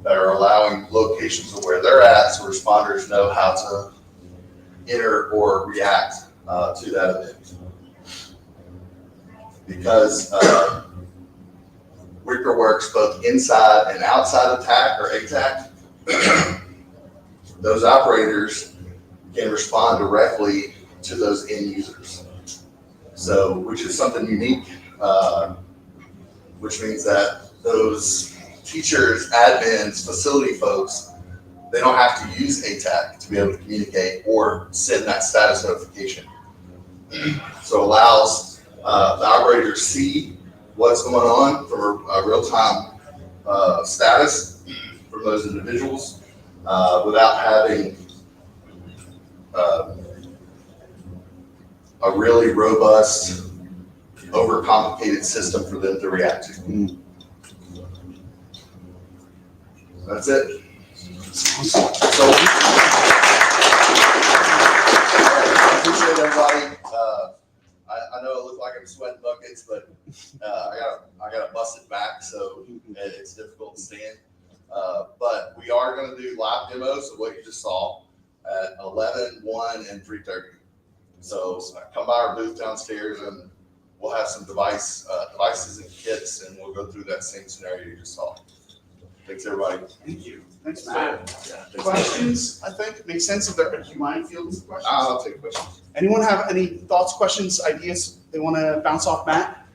that are allowing locations of where they're at so responders know how to enter or react to that event. Because Wicker works both inside and outside of TAC or ATAC, those operators can respond directly to those end users. So, which is something unique, which means that those teachers, admins, facility folks, they don't have to use ATAC to be able to communicate or send that status notification. So it allows the operator to see what's going on from a real-time status from those individuals without having a really robust, overcomplicated system for them to react to. That's it. So I appreciate everybody. I know it looked like I'm sweating buckets, but I got to bust it back, so it's difficult to stand. But we are going to do live demos of what you just saw at 11, 1, and 3:30. So come by our booth downstairs, and we'll have some devices and kits, and we'll go through that same scenario you just saw. Thanks, everybody. Thank you. Thanks, Matt. Questions, I think, make sense of their, do you mind fielding some questions? I'll take questions. Anyone have any thoughts, questions, ideas they want to bounce off Matt?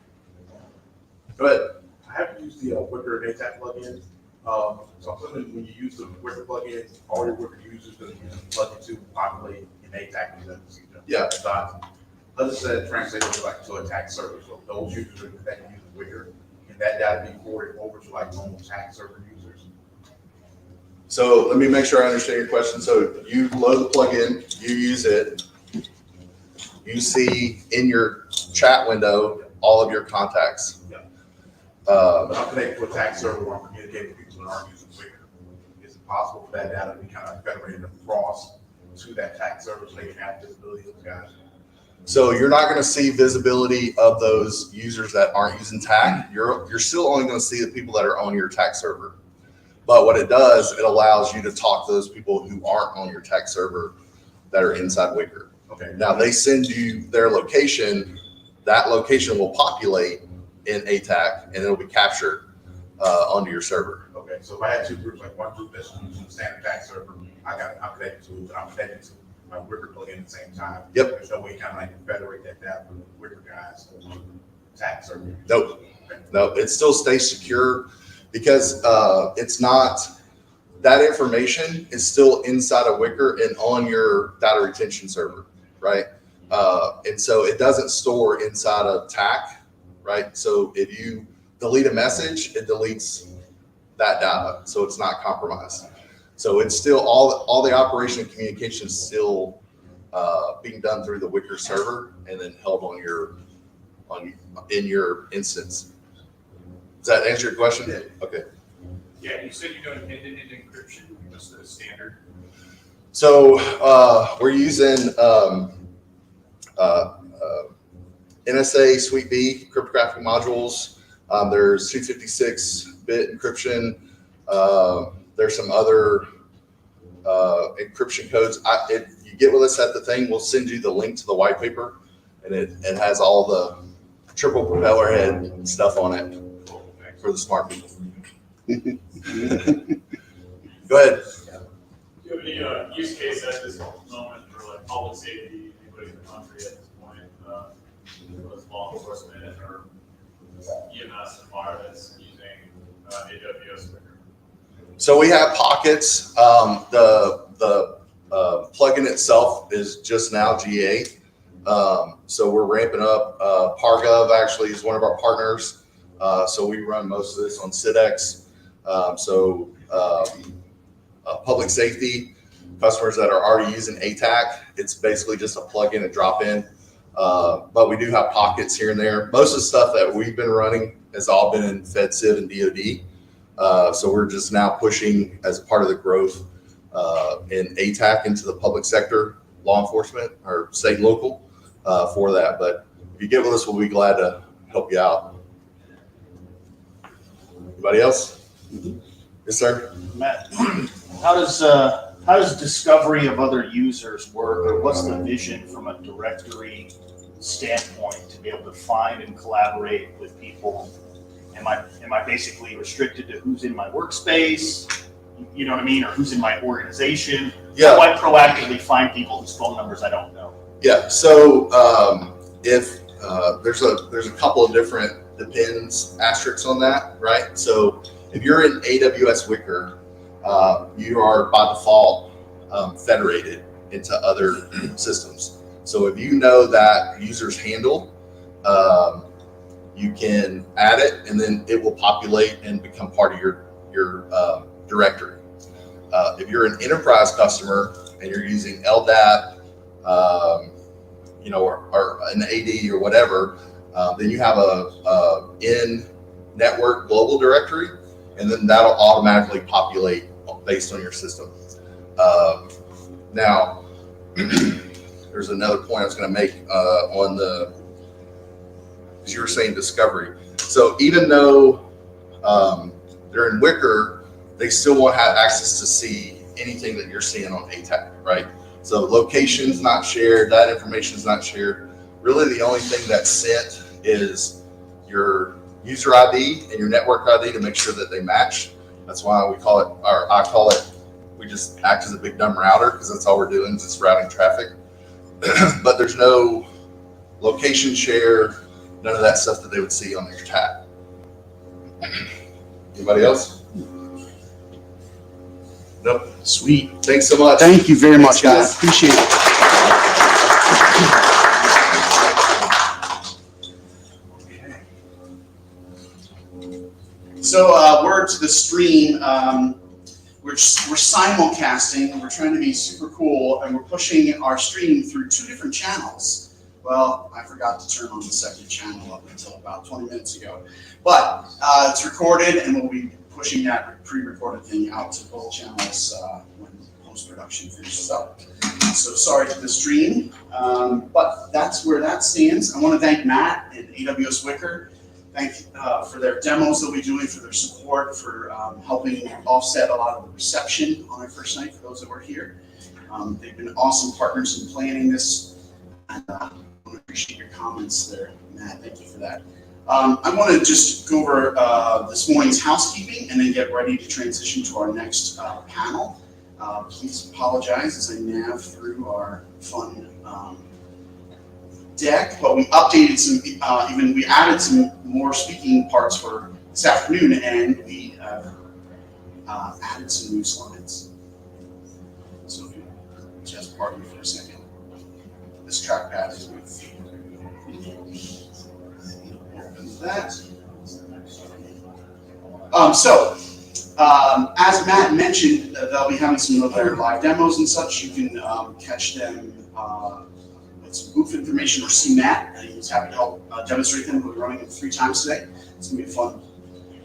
Go ahead. I haven't used the Wicker ATAC plugin. So I'm assuming when you use the Wicker plugin, all your Wicker users are going to use the plugin to populate an ATAC and then Yeah. Let's say translate it like to a TAC server. So those users that use Wicker, can that data be forwarded over to like normal TAC server users? So let me make sure I understand your question. So you load the plugin, you use it, you see in your chat window all of your contacts. Yeah. But I'm connected to a TAC server where I'm communicating with people that aren't using Wicker. Is it possible for that data to be kind of federated across to that TAC server so they can have visibility of those guys? So you're not going to see visibility of those users that aren't using TAC. You're still only going to see the people that are on your TAC server. But what it does, it allows you to talk to those people who aren't on your TAC server that are inside Wicker. Okay. Now they send you their location. That location will populate in ATAC and it'll be captured onto your server. Okay. So if I had two groups, like one group that's using the standard TAC server, I'm connected to it, but I'm connected to my Wicker plugin at the same time. Yep. There's no way kind of like federate that data from the Wicker guys to the TAC server. Nope. No, it still stays secure because it's not, that information is still inside of Wicker and on your data retention server, right? And so it doesn't store inside of TAC, right? So if you delete a message, it deletes that data, so it's not compromised. So it's still all the operation and communication is still being done through the Wicker server and then held in your instance. Does that answer your question? Yeah. Okay. Yeah, you said you're doing end-to-end encryption, just the standard. So we're using NSA Suite B cryptographic modules. There's 256-bit encryption. There's some other encryption codes. If you get with us at the thing, we'll send you the link to the white paper, and it has all the triple propeller head stuff on it for the smart people. Go ahead. Do you have any use case at this moment for like public safety, anybody in the country at this point, with law enforcement or EMS and fire that's using AWS Wicker? So we have pockets. The plugin itself is just now GA. So we're ramping up. Pargov actually is one of our partners. So we run most of this on SIDX. Public safety customers that are already using ATAC, it's basically just a plug-in and drop-in. But we do have pockets here and there. Most of the stuff that we've been running has all been in FedCiv and DoD. So we're just now pushing as part of the growth in ATAC into the public sector, law enforcement, or state and local for that. But if you get with us, we'll be glad to help you out. Anybody else? Yes, sir. Matt, how does discovery of other users work, or what's the vision from a directory standpoint to be able to find and collaborate with people? Am I basically restricted to who's in my workspace? You know what I mean, or who's in my organization? Yeah. How do I proactively find people whose phone numbers I don't know? Yeah. So if there's a couple of different depends asterisks on that, right? So if you're in AWS Wicker, you are by default federated into other systems. So if you know that user's handle, you can add it, and then it will populate and become part of your directory. If you're an enterprise customer and you're using LDAP, or an AD or whatever, then you have a in-network global directory, and then that'll automatically populate based on your system. Now, there's another point I was going to make on because you were saying discovery. So even though they're in Wicker, they still won't have access to see anything that you're seeing on ATAK, right? So location's not shared, that information's not shared. Really the only thing that's sent is your user ID and your network ID to make sure that they match. That's why we call it, or I call it, we just act as a big dumb router, because that's all we're doing is just routing traffic. But there's no location share, none of that stuff that they would see on their tab. Anybody else? Nope. Sweet. Thanks so much. Thank you very much, guys. guys. Appreciate it. So word to the stream, we're simulcasting. We're trying to be super cool, and we're pushing our stream through 2 different channels. Well, I forgot to turn on the second channel up until about 20 minutes ago. But it's recorded, and we'll be pushing that pre-recorded thing out to both channels when post-production finishes up. So sorry to the stream, but that's where that stands. I want to thank Matt and AWS Wicker. Thank for their demos they'll be doing, for their support, for helping offset a lot of the reception on our first night for those that were here. They've been awesome partners in planning this, and I appreciate your comments there, Matt. Thank you for that. I want to just go over this morning's housekeeping and then get ready to transition to our next panel. Please apologize as I nav through our fun deck, but we updated some, we added some more speaking parts for this afternoon, and we added some new slides. So just pardon me for a second. This trackpad is with that. As Matt mentioned, they'll be having some of their live demos and such. You can catch them with some booth information or see Matt. He was happy to help demonstrate them. We'll be running them 3 times today. It's going to be a fun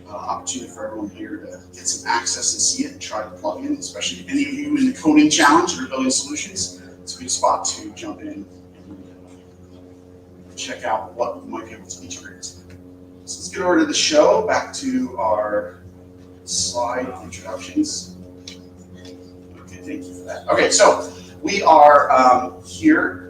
opportunity for everyone here to get some access and see it and try to plug in, especially any of you in the coding challenge or building solutions. It's a good spot to jump in and check out what we might be able to integrate. So let's get over to the show, back to our slide introductions. Okay, thank you for that. Okay, so we are here,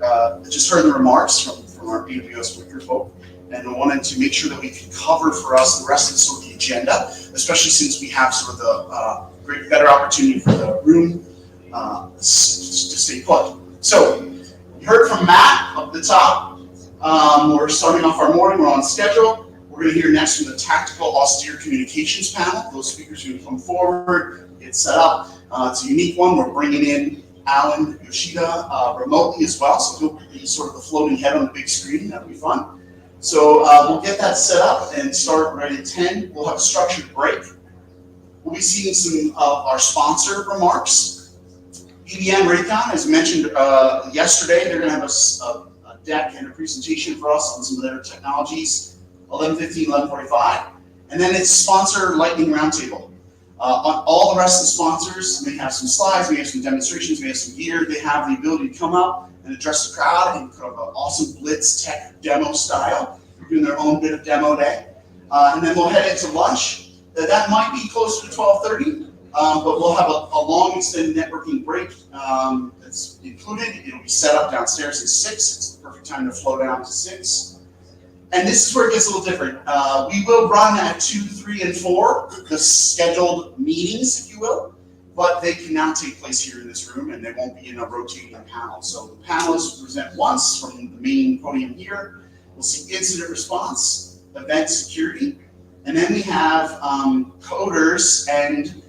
just heard the remarks from our AWS Wicker folk, and I wanted to make sure that we could cover for us the rest of the sort of the agenda, especially since we have sort of the better opportunity for the room to stay put. So you heard from Matt up the top. We're starting off our morning, we're on schedule. We're going to hear next from the Tactical Austere Communications panel. Those speakers are going to come forward, get set up. It's a unique one. We're bringing in Alan Yoshida remotely as well, so he'll be sort of the floating head on the big screen. That'll be fun. So we'll get that set up and start right at 10. We'll have a structured break. We'll be seeing some of our sponsor remarks. EDM Raycon, as mentioned yesterday, they're going to have a deck and a presentation for us on some of their technologies. 11:15, 11:45, and then it's sponsor lightning roundtable. On all the rest of the sponsors, may have some slides, may have some demonstrations, may have some gear. They have the ability to come up and address the crowd in kind of an awesome blitz tech demo style, doing their own bit of demo day. And then we'll head into lunch. That might be closer to 12:30. But we'll have a long extended networking break that's included. It'll be set up downstairs at 6. It's the perfect time to flow down to 6. And this is where it gets a little different. We will run at 2, 3, and 4, the scheduled meetings, if you will, but they cannot take place here in this room, and they won't be in a rotating panel. So the panelists present once from the main podium here. We'll see incident response, event security, and then we have coders and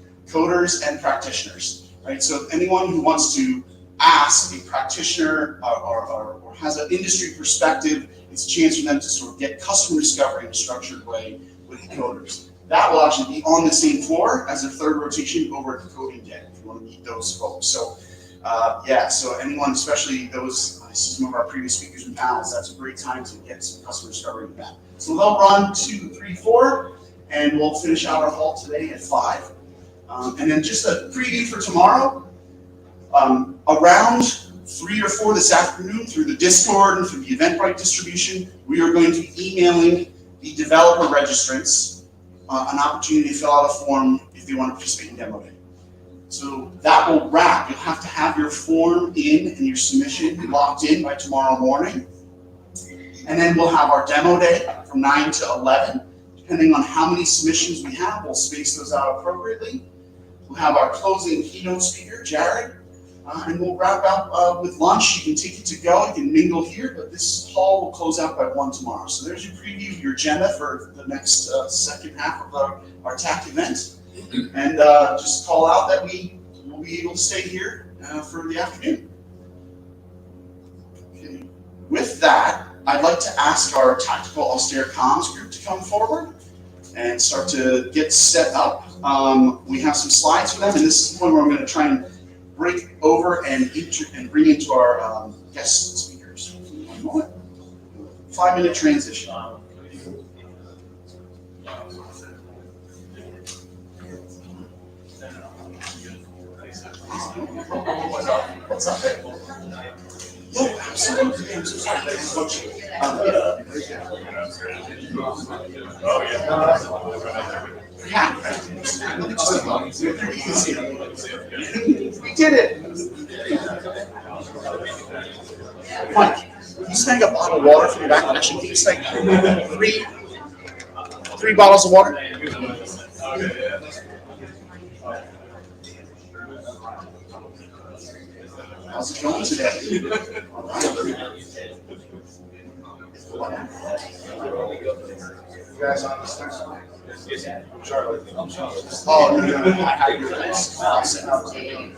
practitioners, right? So anyone who wants to ask a practitioner or has an industry perspective, it's a chance for them to sort of get customer discovery in a structured way with the coders. That will actually be on the same floor as a third rotation over at the coding deck if you want to meet those folks. So so anyone, especially those, I see some of our previous speakers and panels, that's a great time to get some customer discovery with that. So they'll run 2, 3, 4, and we'll finish out our halt today at 5. And then just a preview for tomorrow, around 3 or 4 this afternoon through the Discord and through the Eventbrite distribution, we are going to be emailing the developer registrants an opportunity to fill out a form if they want to participate in demo day. So that will wrap. You'll have to have your form in and your submission locked in by tomorrow morning. And then we'll have our demo day from 9 to 11. Depending on how many submissions we have, we'll space those out appropriately. We'll have our closing keynote speaker, Jared, and we'll wrap up with lunch. You can take it to go, you can mingle here, but this hall will close out by 1 tomorrow. So there's your preview of your agenda for the next second half of our TAC event. And just call out that we will be able to stay here for the afternoon. Okay. With that, I'd like to ask our tactical austere comms group to come forward and start to get set up. We have some slides for them, and this is the one where I'm going to try and break over and bring into our guest speakers. 1 moment. 5-minute transition. What's up? Yeah, absolutely. I'm so sorry. We did it. Mike, you snag a bottle of water from the back section. Can you snag 3 bottles of water? How's it going today? You guys on the stairs? Oh, no. I have your list. I'll send it out to you.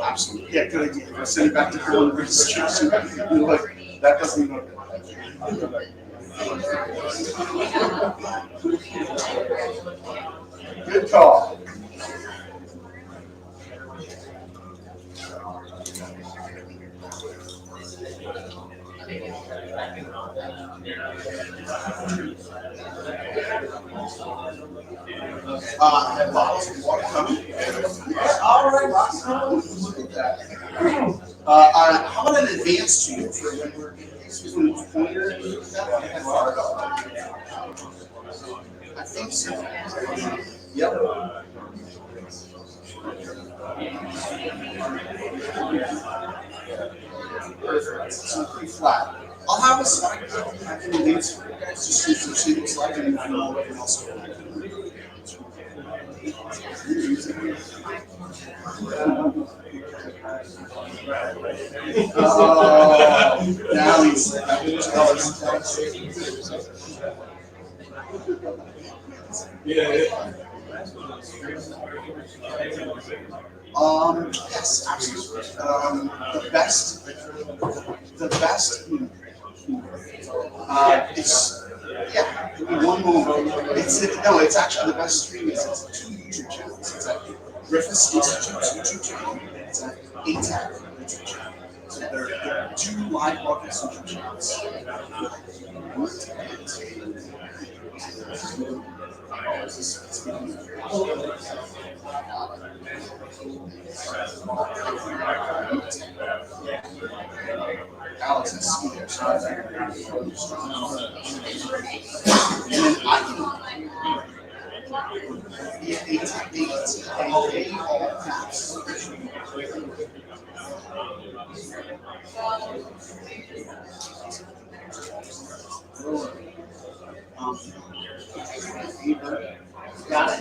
Absolutely. Yeah, good idea. I'll send it back to her and that doesn't even look good. Good call. I have bottles of water coming. All right, look at that. How about an advance tube for when we're using the pointer? I think so. Yep. Perfect. So pretty flat. I'll have a slide I can advance for you guys, just use the single slide and I know what else. Oh, now he's yes, absolutely. The best. Give me 1 moment. It's actually the best stream is it's 2 YouTube channels. It's at Griffiths Institute's YouTube channel. It's at TAKathon YouTube channel. So there are 2 live broadcast YouTube channels. Alex is here, so I think and then I can and they all pass. Got it.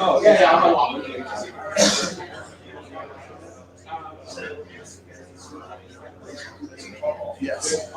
Oh, yeah, I'm a lot. Yes.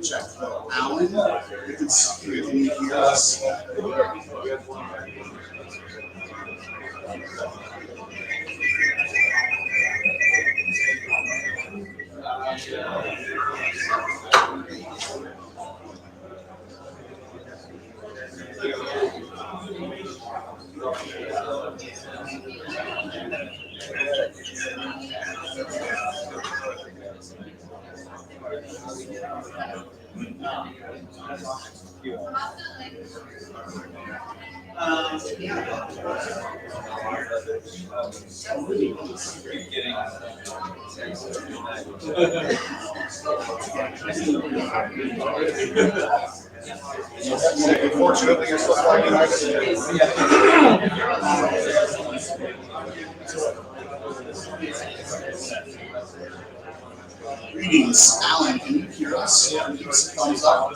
Check. Alan, can you hear us? Fortunately, you're still flying Greetings, Alan, can you hear us? Give us a thumbs up.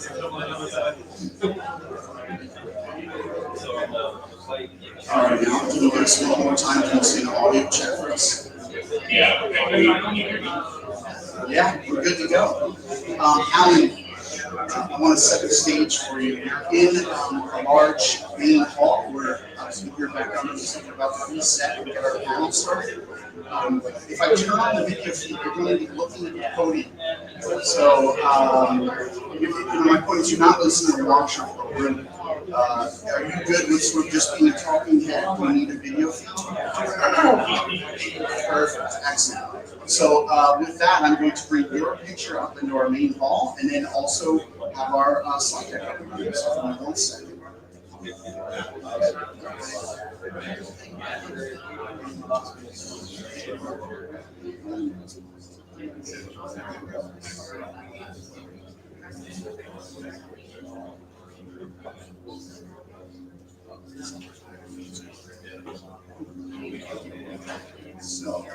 All right, now can you give us one more time? Can you see an audio check for us? Yeah, we're good to go. Alan, I want to set the stage for you. You're in a large main hall where obviously your background is something about the reset and get our panel started. If I turn on the video feed, you're going to be looking at the podium. So, my point is, you're not listening to watch your program. Are you good with sort of just being a talking head? Do you need a video feed? Perfect, excellent. So, with that, I'm going to bring your picture up into our main hall, and then also have our slide deck up. So, hold on 1 second. So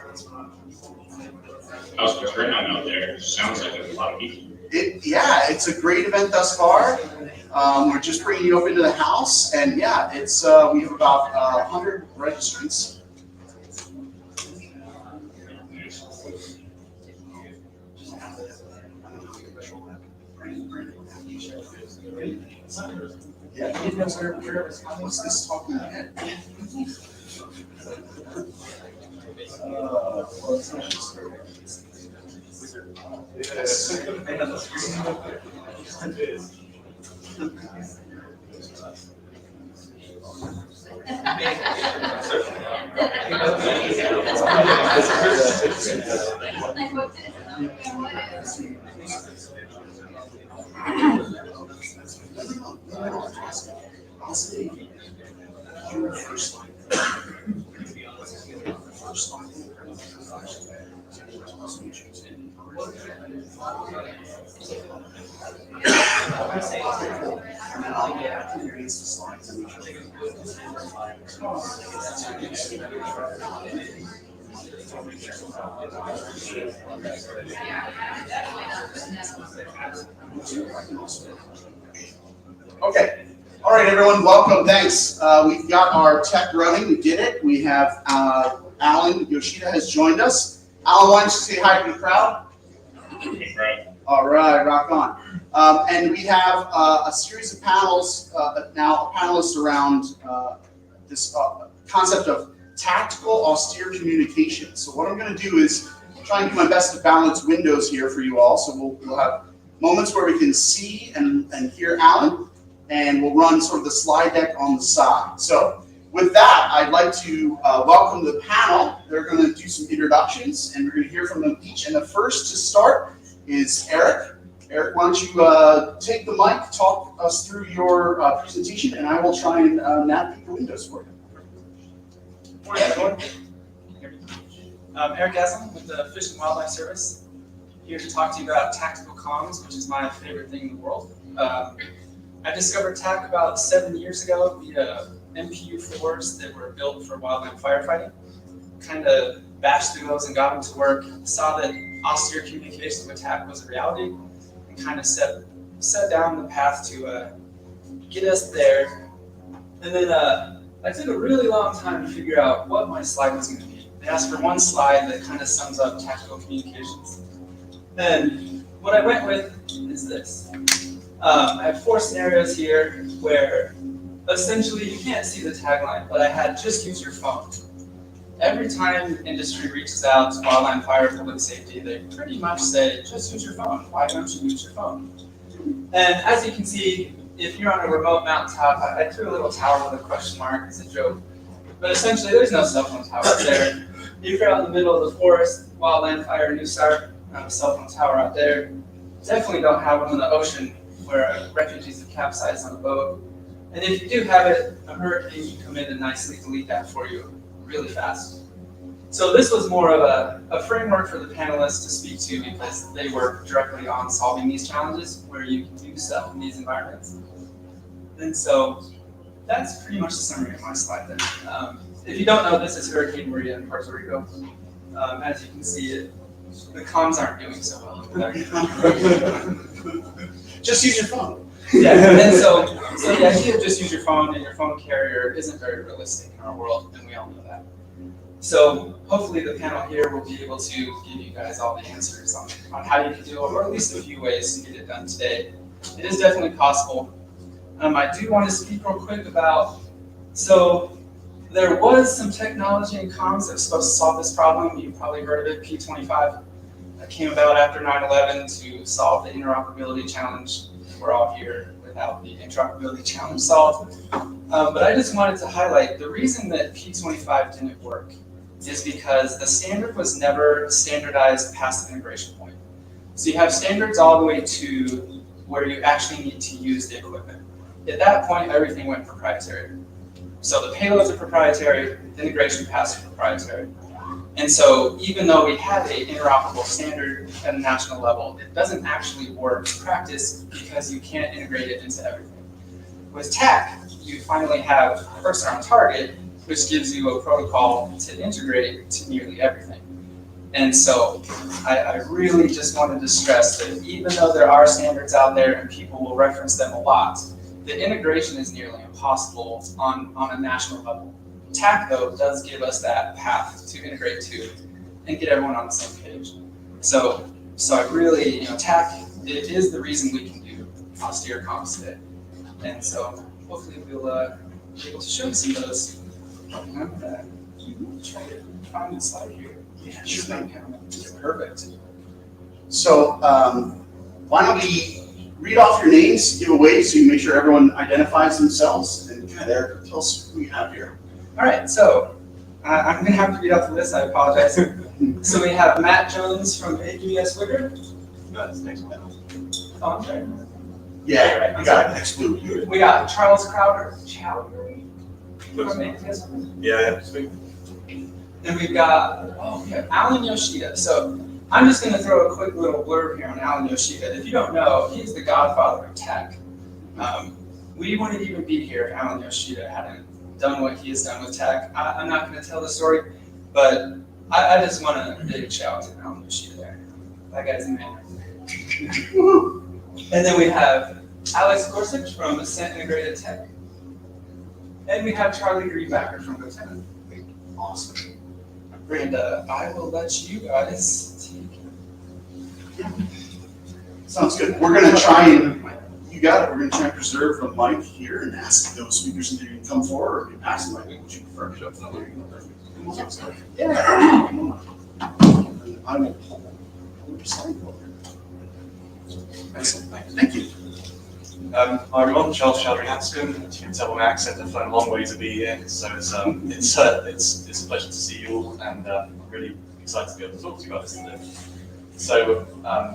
How's the turnout out there? Sounds like there's a lot of people. it's a great event thus far. We're just bringing you up into the house, and yeah, it's we have about 100 registrants. Yeah, what's this talking head? Okay. All right, everyone, welcome. Thanks. We've got our tech running. We did it. We have Alan Yoshida has joined us. Alan, why don't you say hi to the crowd? Right. All right, rock on. And we have a series of panels, now panelists around this concept of tactical austere communication. So what I'm going to do is try and do my best to balance windows here for you all. So we'll have moments where we can see and hear Alan, and we'll run sort of the slide deck on the side. So with that, I'd like to welcome the panel. They're going to do some introductions, and we're going to hear from them each. And the first to start is Eric. Eric, why don't you take the mic, talk us through your presentation, and I will try and navigate the windows for you. Morning, everyone. Eric Aslam with the Fish and Wildlife Service, here to talk to you about tactical comms, which is my favorite thing in the world. I discovered TAC about 7 years ago via MPU-4s that were built for wildland firefighting. Kind of bashed through those and got them to work. Saw that austere communication with TAC was a reality, and kind of set down the path to get us there. And then I took a really long time to figure out what my slide was going to be. They asked for one slide that kind of sums up tactical communications. And what I went with is this. I have 4 scenarios here where essentially you can't see the tagline, but I had just use your phone. Every time industry reaches out to wildland fire public safety, they pretty much say, just use your phone. Why don't you use your phone? And as you can see, if you're on a remote mountaintop, I threw a little tower with a question mark as a joke. But essentially, there's no cell phone tower there. If you're out in the middle of the forest, wildland fire, new start, a cell phone tower out there. Definitely don't have one in the ocean where refugees have capsized on a boat. And if you do have it, a hurricane can come in and nicely delete that for you really fast. So this was more of a framework for the panelists to speak to because they work directly on solving these challenges where you can do stuff in these environments. And so that's pretty much the summary of my slide there. If you don't know, this is Hurricane Maria in Puerto Rico. As you can see, the comms aren't doing so well over there. Just use your phone. Yeah, and so the idea of just use your phone and your phone carrier isn't very realistic in our world, and we all know that. So hopefully the panel here will be able to give you guys all the answers on how you can do it, or at least a few ways to get it done today. It is definitely possible. I do want to speak real quick about, so there was some technology in comms that was supposed to solve this problem. You've probably heard of it, P25. That came about after 9/11 to solve the interoperability challenge. We're all here without the interoperability challenge solved. But I just wanted to highlight the reason that P25 didn't work is because the standard was never standardized past the integration point. So you have standards all the way to where you actually need to use the equipment. At that point, everything went proprietary. So the payloads are proprietary, the integration paths are proprietary. And so even though we have an interoperable standard at a national level, it doesn't actually work in practice because you can't integrate it into everything. With TAC, you finally have first on target, which gives you a protocol to integrate to nearly everything. And so I really just wanted to stress that even though there are standards out there and people will reference them a lot, the integration is nearly impossible on a national level. TAK, though, does give us that path to integrate to and get everyone on the same page. So I really, TAK, it is the reason we can do austere comps today. And so hopefully we'll be able to show you some of those. I'm gonna try to find the slide here. Yeah, sure thing. Perfect. So why don't we read off your names, give a wave so you make sure everyone identifies themselves, and kind of tell us who we have here. All right, so I'm gonna have to read off the list. I apologize. So we have Matt Jones from AWS Wicker. Oh, I'm sorry. Yeah, you got it. Next blue. We got Charles Chowdhury from AWS Wicker. Yeah, sweet. Then we've got Alan Yoshida. So I'm just going to throw a quick little blurb here on Alan Yoshida. If you don't know, he's the godfather of tech. We wouldn't even be here if Alan Yoshida hadn't done what he has done with tech. I'm not going to tell the story, but I just want a big shout out to Alan Yoshida there. That guy's the man. And then we have Alex Gorsuch from Ascent Integrated Tech. And we have Charlie Greenbacker from Lieutenant. Awesome. And I will let you guys take it. Sounds good. We're gonna try and, you got it, we're gonna try and preserve the mic here and ask those speakers if they can come forward or pass the mic, which you prefer. Yeah. I will pull your slide over. Excellent, thank you. Hi everyone, Charles Chowdhury-Hanscom. As you can tell by my accent, I've flown a long way to be here, so it's a pleasure to see you all, and I'm really excited to be able to talk to you about this today. So,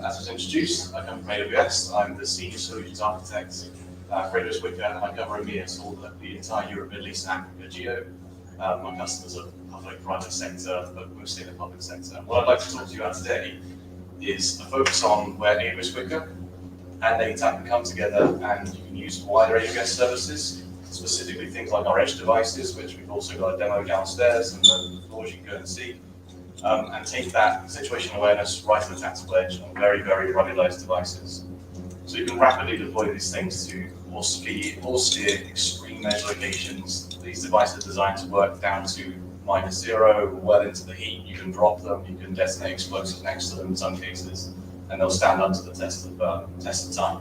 as was introduced, I come from AWS. I'm the Senior Solutions Architect for AWS Wicker, and I cover EMEA, so the entire Europe, Middle East, and Africa geo. My customers are public, private sector, but mostly in the public sector. What I'd like to talk to you about today is a focus on where AWS Wicker and ATAK can come together, and you can use wider AWS services, specifically things like our edge devices, which we've also got a demo downstairs and the floors you can go and see, and take that situational awareness right to the tactical edge on very, very ruggedized devices. So you can rapidly deploy these things to austere, extreme edge locations. These devices are designed to work down to -0, well into the heat. You can drop them, you can detonate explosives next to them in some cases, and they'll stand up to the test of time.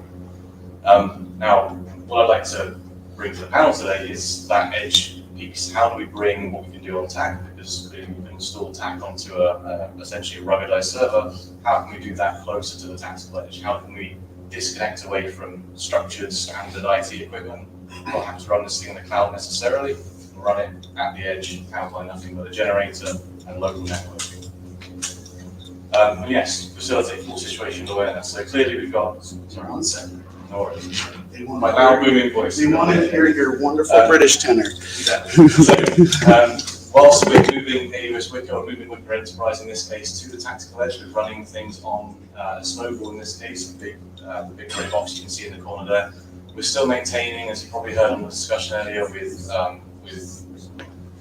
Now, what I'd like to bring to the panel today is that edge piece. How do we bring what we can do on TAK? Because we can install TAK onto essentially a ruggedized server. How can we do that closer to the tactical edge? How can we disconnect away from structured standard IT equipment? Not have to run this thing in the cloud necessarily, and run it at the edge, powered by nothing but a generator and local networking. And yes, facilitate full situational awareness. So clearly we've got, Sorry, 1 second. no worries. They want My loud booming voice. They want to hear your wonderful British tenor. Exactly. So, whilst we're moving AWS Wicker, or moving Wicker Enterprise in this case, to the tactical edge, we're running things on Snowball in this case, the big gray box you can see in the corner there. We're still maintaining, as you probably heard on the discussion earlier with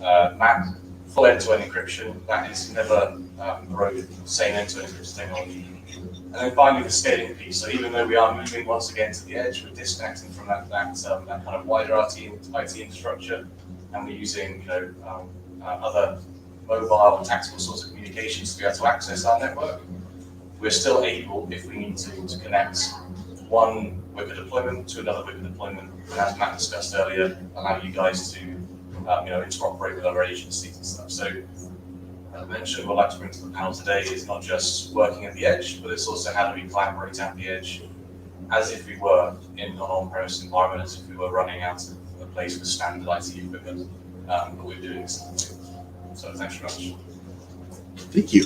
Matt, full end-to-end encryption. That is never the same end-to-end encryption technology. And then finally, the scaling piece. So even though we are moving once again to the edge, we're disconnecting from that kind of wider IT infrastructure, and we're using other mobile and tactical sorts of communications to be able to access our network. We're still able, if we need to connect one Wicker deployment to another Wicker deployment, and as Matt discussed earlier, allow you guys to interoperate with other agencies and stuff. So, as I mentioned, what I'd like to bring to the panel today is not just working at the edge, but it's also how do we collaborate at the edge as if we were in an on-premise environment, as if we were running out of a place with standard IT equipment, but we're doing something. So thanks very much. Thank you.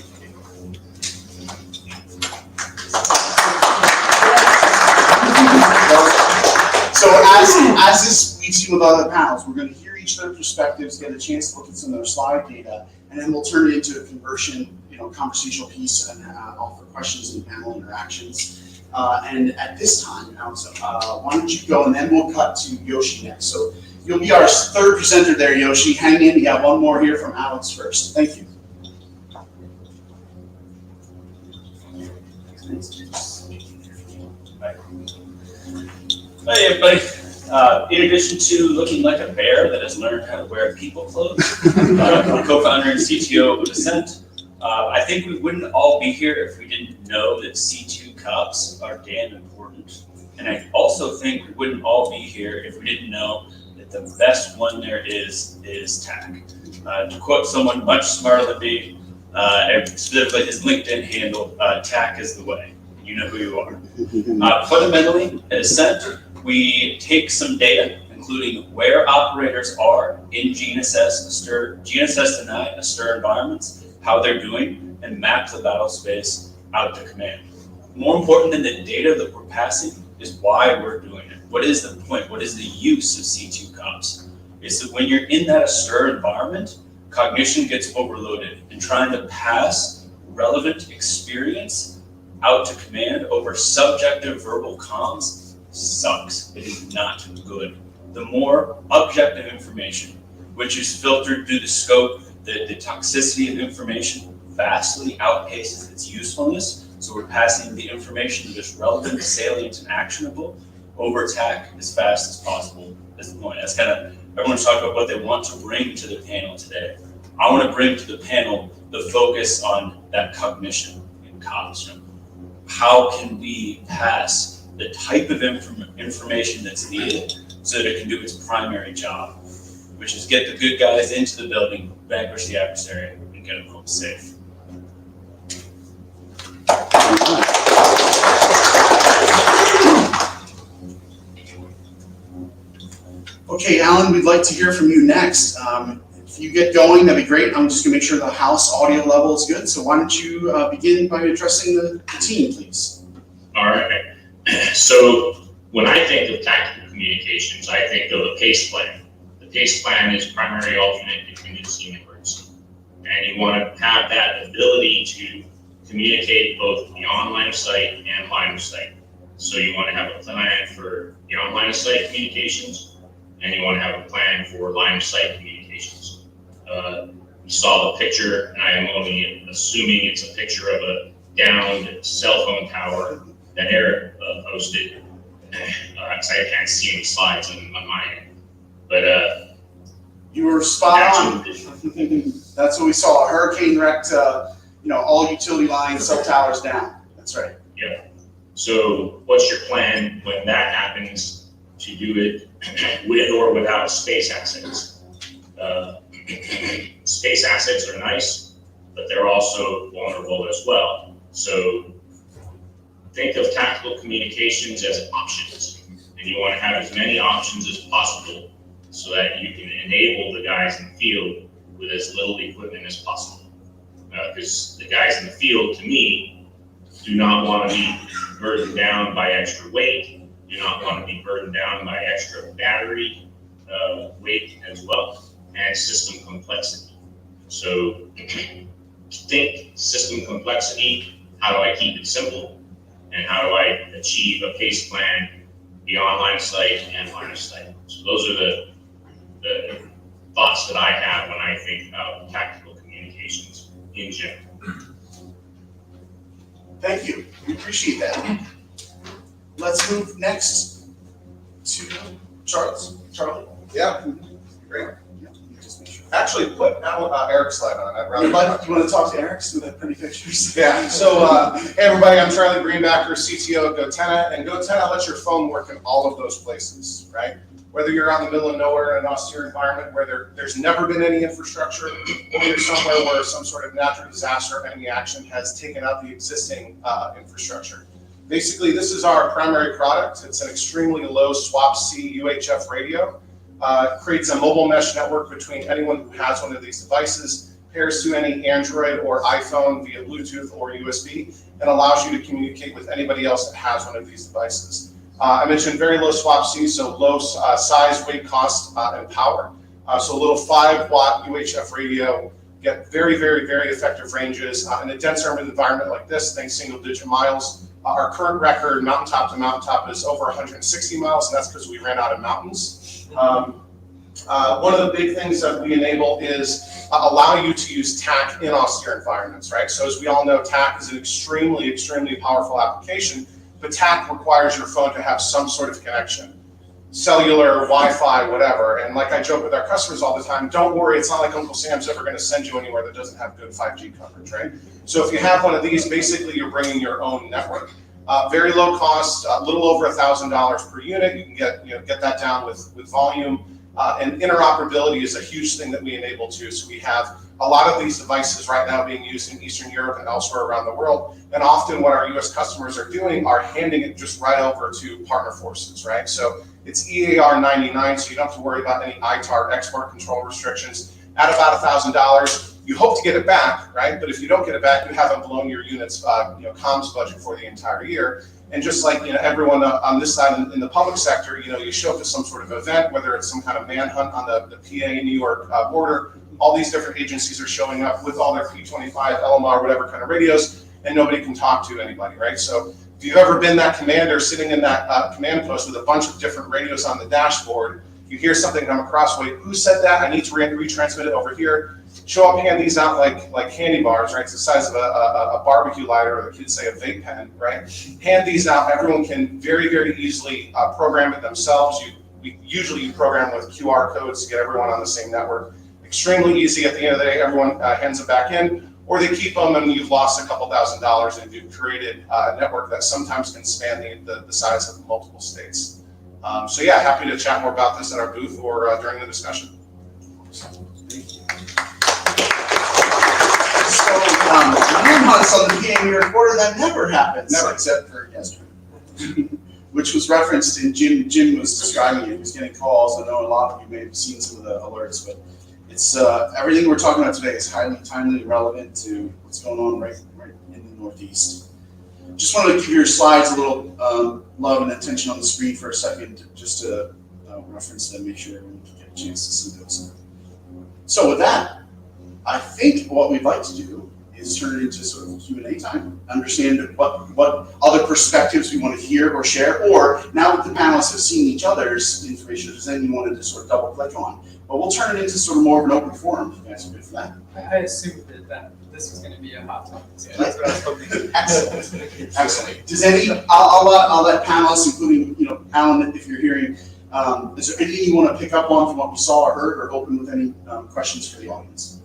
So as this leads you with other panels, we're going to hear each of their perspectives, get a chance to look at some of their slide data, and then we'll turn it into a conversion, conversational piece and offer questions and panel interactions. And at this time, Alex, why don't you go, and then we'll cut to Yoshi next. So You'll be our third presenter there, Yoshi. Hang in. We got one more here from Alex first. Thank you. Hey everybody. In addition to looking like a bear that has learned how to wear people clothes, I'm the co-founder and CTO of Ascent. I think we wouldn't all be here if we didn't know that C2 cops are damn important. And I also think we wouldn't all be here if we didn't know that the best one there is TAK. To quote someone much smarter than me, and specifically his LinkedIn handle, TAK is the way. You know who you are. Fundamentally, at Ascent, we take some data, including where operators are in GNSS denied ASTER environments, how they're doing, and map the battle space out to command. More important than the data that we're passing is why we're doing it. What is the point? What is the use of C2 cops? Is that when you're in that ASTER environment, cognition gets overloaded, and trying to pass relevant experience out to command over subjective verbal comms sucks. It is not good. The more objective information, which is filtered through the scope, the toxicity of information vastly outpaces its usefulness. So we're passing the information that is relevant, salient, and actionable over TAK as fast as possible. That's the point. That's kind of, everyone's talking about what they want to bring to the panel today. I want to bring to the panel the focus on that cognition in cops. How can we pass the type of information that's needed so that it can do its primary job, which is get the good guys into the building, vanquish the adversary, and get them home safe. Okay, Alan, we'd like to hear from you next. If you get going, that'd be great. I'm just gonna make sure the house audio level is good. So why don't you begin by addressing the team, please? All right. So when I think of tactical communications, I think of a PACE plan. The PACE plan is primary, alternate, contingency, and emergency. And you want to have that ability to communicate both beyond line of sight and line of sight. So you want to have a plan for beyond line of sight communications, and you want to have a plan for line of sight communications. You saw the picture, and I am only assuming it's a picture of a downed cell phone tower that Eric posted. I can't see any slides on my end, but you were spot on. That's what we saw. A hurricane wrecked, all utility lines, cell towers down. That's right. Yeah. So what's your plan when that happens to do it with or without space assets? Space assets are nice, but they're also vulnerable as well. So think of tactical communications as options, and you want to have as many options as possible so that you can enable the guys in the field with as little equipment as possible. Because the guys in the field, to me, do not want to be burdened down by extra weight, do not want to be burdened down by extra battery weight as well, and system complexity. So think system complexity, how do I keep it simple? And how do I achieve a PACE plan beyond line of sight and line of sight? So those are the thoughts that I have when I think about tactical communications in general. Thank you. We appreciate that. Let's move next to Charlie. Yeah, great. Yeah, you just make sure. Actually, put Eric's slide on. I'd rather. You want to talk to Eric so that pretty pictures? Yeah. So, hey everybody, I'm Charlie Greenbacker, CTO of GoTenna, and GoTenna lets your phone work in all of those places, right? Whether you're out in the middle of nowhere in an austere environment where there's never been any infrastructure, or you're somewhere where some sort of natural disaster or enemy action has taken out the existing infrastructure. Basically, this is our primary product. It's an extremely low SWaP-C UHF radio. It creates a mobile mesh network between anyone who has one of these devices, pairs to any Android or iPhone via Bluetooth or USB, and allows you to communicate with anybody else that has one of these devices. I mentioned very low SWaP-C, so low size, weight, cost, and power. So a little 5-watt UHF radio, get very, very, very effective ranges. In a dense urban environment like this, think single-digit miles. Our current record, mountaintop to mountaintop, is over 160 miles, and that's because we ran out of mountains. One of the big things that we enable is allow you to use TAK in austere environments, right? So as we all know, TAK is an extremely, extremely powerful application, but TAK requires your phone to have some sort of connection. Cellular, Wi-Fi, whatever. And like I joke with our customers all the time, don't worry, it's not like Uncle Sam's ever going to send you anywhere that doesn't have good 5G coverage, right? So if you have one of these, basically you're bringing your own network. Very low cost, a little over $1,000 per unit. You can get that down with volume. And interoperability is a huge thing that we enable too. So we have a lot of these devices right now being used in Eastern Europe and elsewhere around the world. And often what our US customers are doing are handing it just right over to partner forces, right? So it's EAR 99, so you don't have to worry about any ITAR export control restrictions. At about $1,000, you hope to get it back, right? But if you don't get it back, you haven't blown your unit's comms budget for the entire year. And just like everyone on this side in the public sector, you show up to some sort of event, whether it's some kind of manhunt on the PA New York border, all these different agencies are showing up with all their P25, LMR, whatever kind of radios, and nobody can talk to anybody, right? So if you've ever been that commander sitting in that command post with a bunch of different radios on the dashboard, you hear something come across, wait, who said that? I need to retransmit it over here. Show up, hand these out like candy bars, right? It's the size of a barbecue lighter, or the kids say a vape pen, right? Hand these out. Everyone can very, very easily program it themselves. Usually you program with QR codes to get everyone on the same network. Extremely easy. At the end of the day, everyone hands it back in, or they keep them and you've lost a couple $1,000s and you've created a network that sometimes can span the size of multiple states. So yeah, happy to chat more about this at our booth or during the discussion. So, 9 months on the PA New York border, that never happens. Never. Except for yesterday. Which was referenced in Jim was describing it. He was getting calls. I know a lot of you may have seen some of the alerts, but it's everything we're talking about today is highly timely and relevant to what's going on right in the Northeast. Just wanted to give your slides a little love and attention on the screen for a second, just to reference them, make sure everyone can get a chance to see those. So with that, I think what we'd like to do is turn it into sort of Q&A time, understand what other perspectives we want to hear or share, or now that the panelists have seen each other's information, if there's anything you wanted to sort of double click on. But we'll turn it into sort of more of an open forum, if you guys are good for that. I assumed that this was going to be a hot topic, so that's what I was hoping. Excellent. Excellent. Does I'll let panelists, including Alan, if you're hearing, is there anything you want to pick up on from what we saw or heard, or open with any questions for the audience?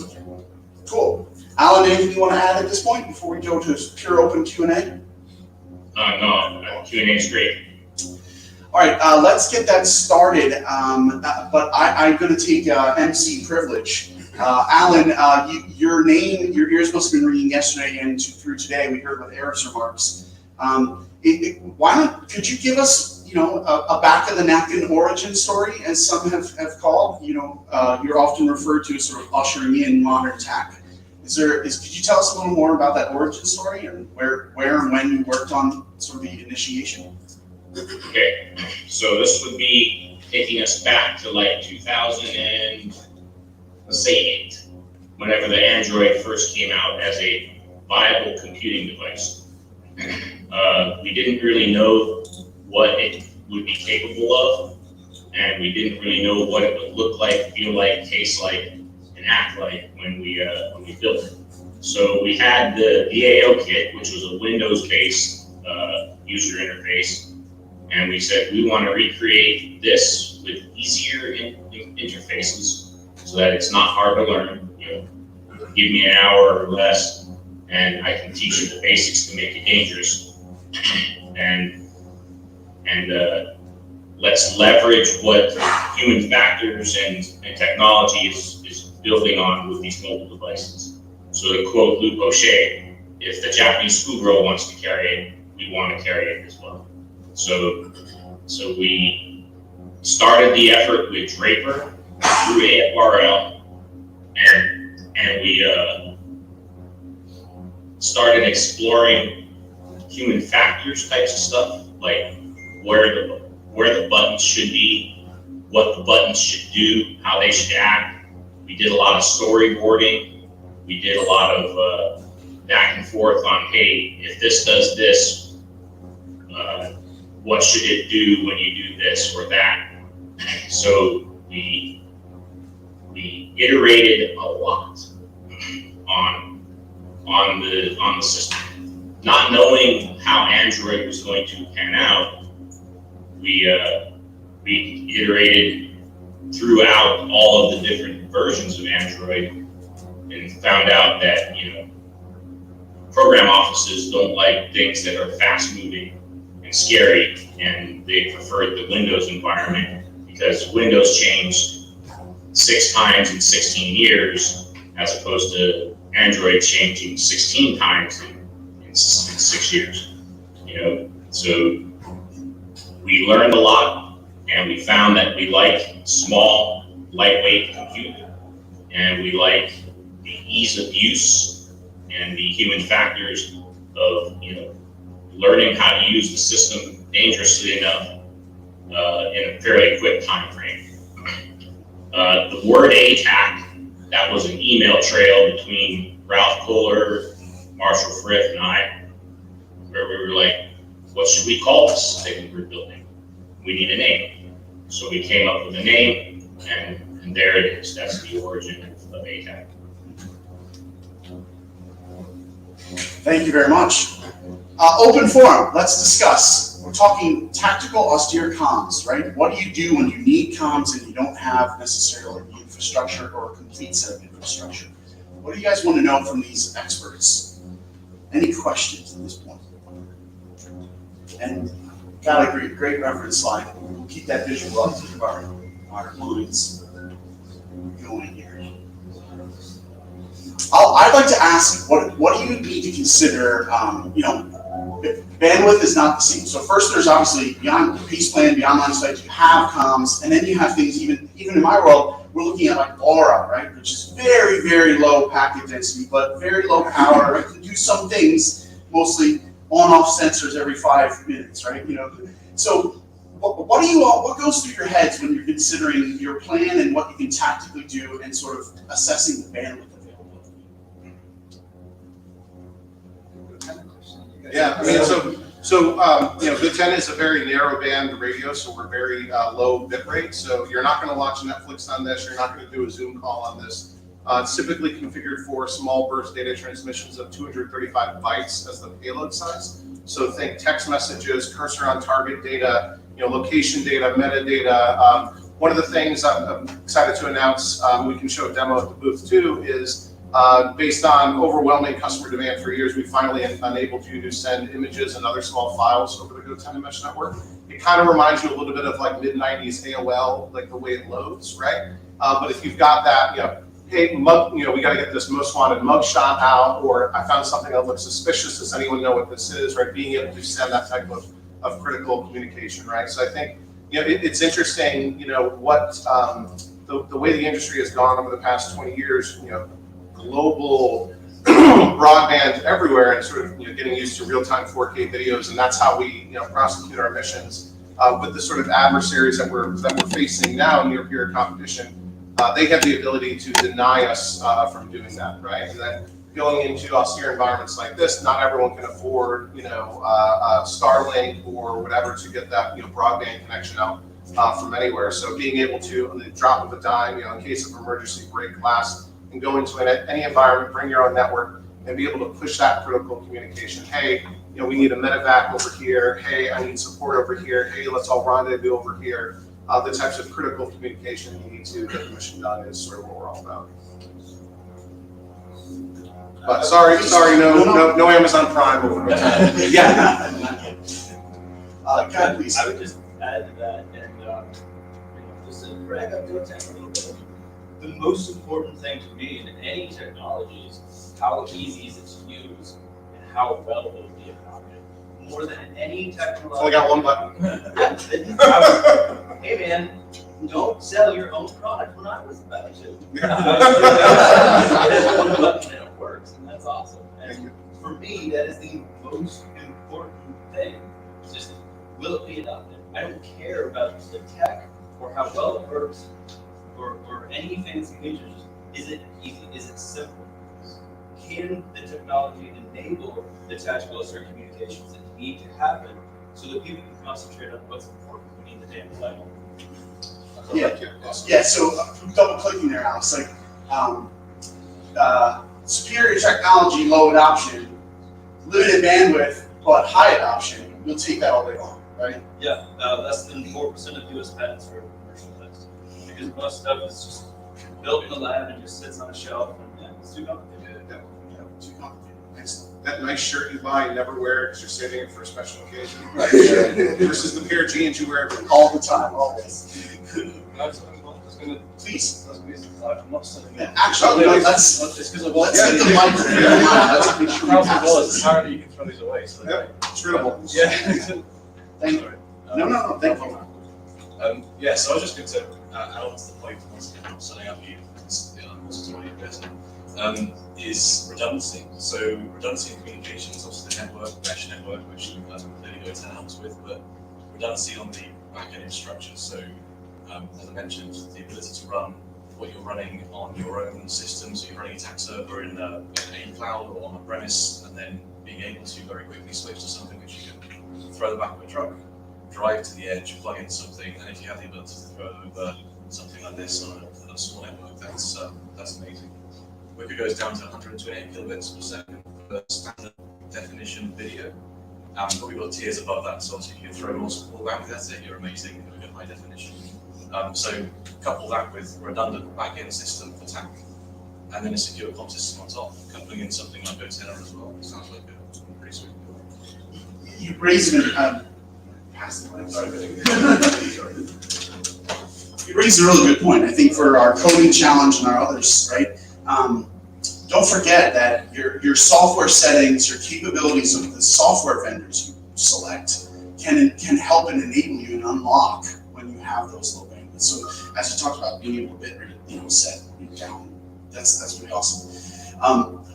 Okay. Cool. Alan, anything you want to add at this point before we go to pure open Q&A? No, Q&A is great. All right, let's get that started. But I'm going to take MC privilege. Alan, your ears must have been ringing yesterday and through today. We heard about Eric's remarks. Could you give us, a back of the napkin origin story, as some have called? You're often referred to as sort of ushering in modern tech. Could you tell us a little more about that origin story and where and when you worked on sort of the initiation? Okay, so this would be taking us back to like 2008, whenever the Android first came out as a viable computing device. We didn't really know what it would be capable of, and we didn't really know what it would look like, feel like, taste like, and act like when we built it. So we had the DAO kit, which was a Windows-based user interface, and we said we want to recreate this with easier interfaces so that it's not hard to learn. Give me an hour or less, and I can teach you the basics to make it dangerous. And let's leverage what human factors and technology is building on with these mobile devices. So to quote Luke O'Shea, if the Japanese schoolgirl wants to carry it, we want to carry it as well. So we started the effort with Draper through AFRL, and we started exploring human factors types of stuff, like where the buttons should be, what the buttons should do, how they should act. We did a lot of storyboarding. We did a lot of back and forth on, hey, if this does this, what should it do when you do this or that? So we iterated a lot on the system, not knowing how Android was going to pan out. We iterated throughout all of the different versions of Android and found out that, program offices don't like things that are fast moving and scary, and they preferred the Windows environment because Windows changed 6 times in 16 years as opposed to Android changing 16 times in 6 years. So we learned a lot, and we found that we like small, lightweight compute, and we like the ease of use and the human factors of learning how to use the system dangerously enough in a fairly quick time frame. The word ATAK, that was an email trail between Ralph Kohler, Marshall Frith, and I, where we were like, what should we call this thing we're building? We need a name. So we came up with a name, and there it is. That's the origin of ATAK. Thank you very much. Open forum, let's discuss. We're talking tactical austere comms, right? What do you do when you need comms and you don't have necessarily the infrastructure or a complete set of infrastructure? What do you guys want to know from these experts? Any questions at this point? And God, I agree, great reference slide. We'll keep that visual up to keep our minds going here. I'd like to ask, what do you need to consider? Bandwidth is not the same. So first, there's obviously beyond base plan, beyond line of sight, you have comms, and then you have things. Even in my world, we're looking at like LoRa, right, which is very, very low packet density, but very low power. It can do some things, mostly on-off sensors every 5 minutes, right? So what goes through your heads when you're considering your plan and what you can tactically do and sort of assessing the bandwidth availability? Yeah, I mean, the 10 is a very narrow band radio, so we're very low bit rate. So you're not going to watch Netflix on this. You're not going to do a Zoom call on this. It's typically configured for small burst data transmissions of 235 bytes as the payload size. So think text messages, cursor on target data, location data, metadata. One of the things I'm excited to announce, we can show a demo at the booth too, is based on overwhelming customer demand for years, we finally enabled you to send images and other small files over the GoTenna mesh network. It kind of reminds you a little bit of like mid-90s AOL, like the way it loads, right? But if you've got that, hey, we got to get this most wanted mugshot out, or I found something that looks suspicious. Does anyone know what this is, right? Being able to send that type of critical communication, right? So I think, it's interesting, what the way the industry has gone over the past 20 years, global broadband everywhere, and sort of getting used to real-time 4K videos, and that's how we prosecute our missions. With the sort of adversaries that we're facing now, near peer competition, they have the ability to deny us from doing that, right? And then going into austere environments like this, not everyone can afford Starlink or whatever to get that broadband connection out from anywhere. So being able to, on the drop of a dime, in case of emergency, break glass and go into any environment, bring your own network, and be able to push that critical communication. Hey, we need a medevac over here. Hey, I need support over here. Hey, let's all rendezvous over here. The types of critical communication you need to get the mission done is sort of what we're all about. But sorry, no Amazon Prime over here. Yeah. God, please. I would just add to that, and just to brag up GoTenna a little bit. The most important thing to me in any technology is how easy is it to use and how well it will be adopted. More than any technology. Only got one button. Hey man, don't sell your own product when I was about to. There's one button and it works, and that's awesome. And for me, that is the most important thing. Just will it be adopted? I don't care about the tech or how well it works or any fancy features. Is it easy? Is it simple? Can the technology enable the tactical austere communications that need to happen so that people can concentrate on what's important? We need the damn title. Yeah, so double clicking there, Alex, like, superior technology, low adoption, limited bandwidth, but high adoption, we'll take that all day long, right? Yeah, less than 4% of US patents are commercialized. Because most stuff is just built in the lab and just sits on a shelf and yeah, it's too complicated. Yeah, too complicated. Excellent. That nice shirt you buy and never wear because you're saving it for a special occasion. Right. Versus the pair of jeans you wear all the time, always. Please. I'm not saying that. Actually, let's get the microphone. Let's make sure we pass this. Apparently you can throw these away. So Scribble. yeah. Thank you. No, thank you. Yeah, so I was just going to add on to the point once again, I'm setting up you, is is redundancy. So redundancy in communications, obviously the network, mesh network, which clearly GoTen helps with, but redundancy on the back-end infrastructure. So as I mentioned, the ability to run what you're running on your own system. So you're running a TAK server in a cloud or on a premise, and then being able to very quickly switch to something which you can throw the back of a truck, drive to the edge, plug in something, and if you have the ability to throw it over something like this on a small network, that's amazing. Wicker goes down to 128 kilobits per second for standard definition video. But we've got tiers above that, so obviously if you can throw multiple bandwidth at it, you're amazing, and we've got high definition. So couple that with a redundant back-end system for TAK, and then a secure comm system on top, coupling in something like GoTen as well. Sounds like a pretty sweet. You raised an You raised a really good point. I think for our coding challenge and our others, right? Don't forget that your software settings, your capabilities of the software vendors you select can help and enable you and unlock when you have those low bandwidth. So as you talked about, being able to bit rate, set down, that's really awesome.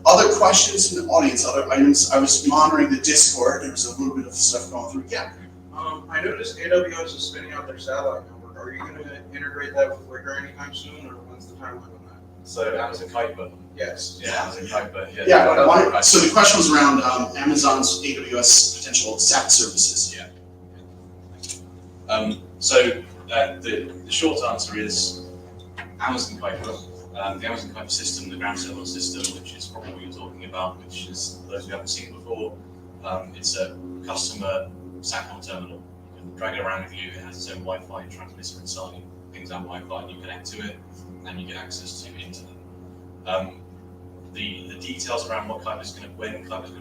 Other questions from the audience, other items. I was monitoring the Discord. There was a little bit of stuff going through. Yeah. I noticed AWS is spinning out their satellite network. Are you going to integrate that with Wicker anytime soon, or when's the timeline on that? So Amazon Kuiper. Yes. Yeah, Amazon Kuiper. Yeah. So the question was around Amazon's AWS potential SAP services. Yeah. So the short answer is Amazon Kuiper. The Amazon Kuiper system, the ground terminal system, which is probably what you're talking about, which is, for those who haven't seen before, it's a customer SATCOM terminal. You can drag it around with you. It has its own Wi-Fi transmitter inside. Things out Wi-Fi, and you connect to it, and you get access to internet. The details around when Kuiper is going to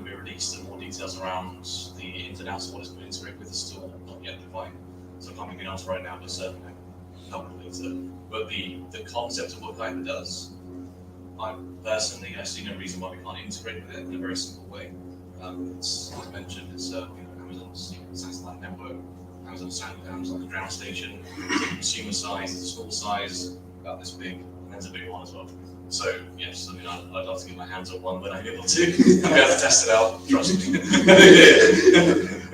be released, and more details around the ins and outs of what it's going to integrate with is still not yet defined. So I can't give you an answer right now, but certainly help later. But the concept of what Kuiper does, I personally see no reason why we can't integrate with it in a very simple way. It's, as mentioned, it's Amazon's satellite network, Amazon's like a ground station, it's a consumer size, it's a small size, about this big, and there's a big one as well. So yes, I mean, I'd love to get my hands on one when I'm able to. I'm able to test it out, trust me.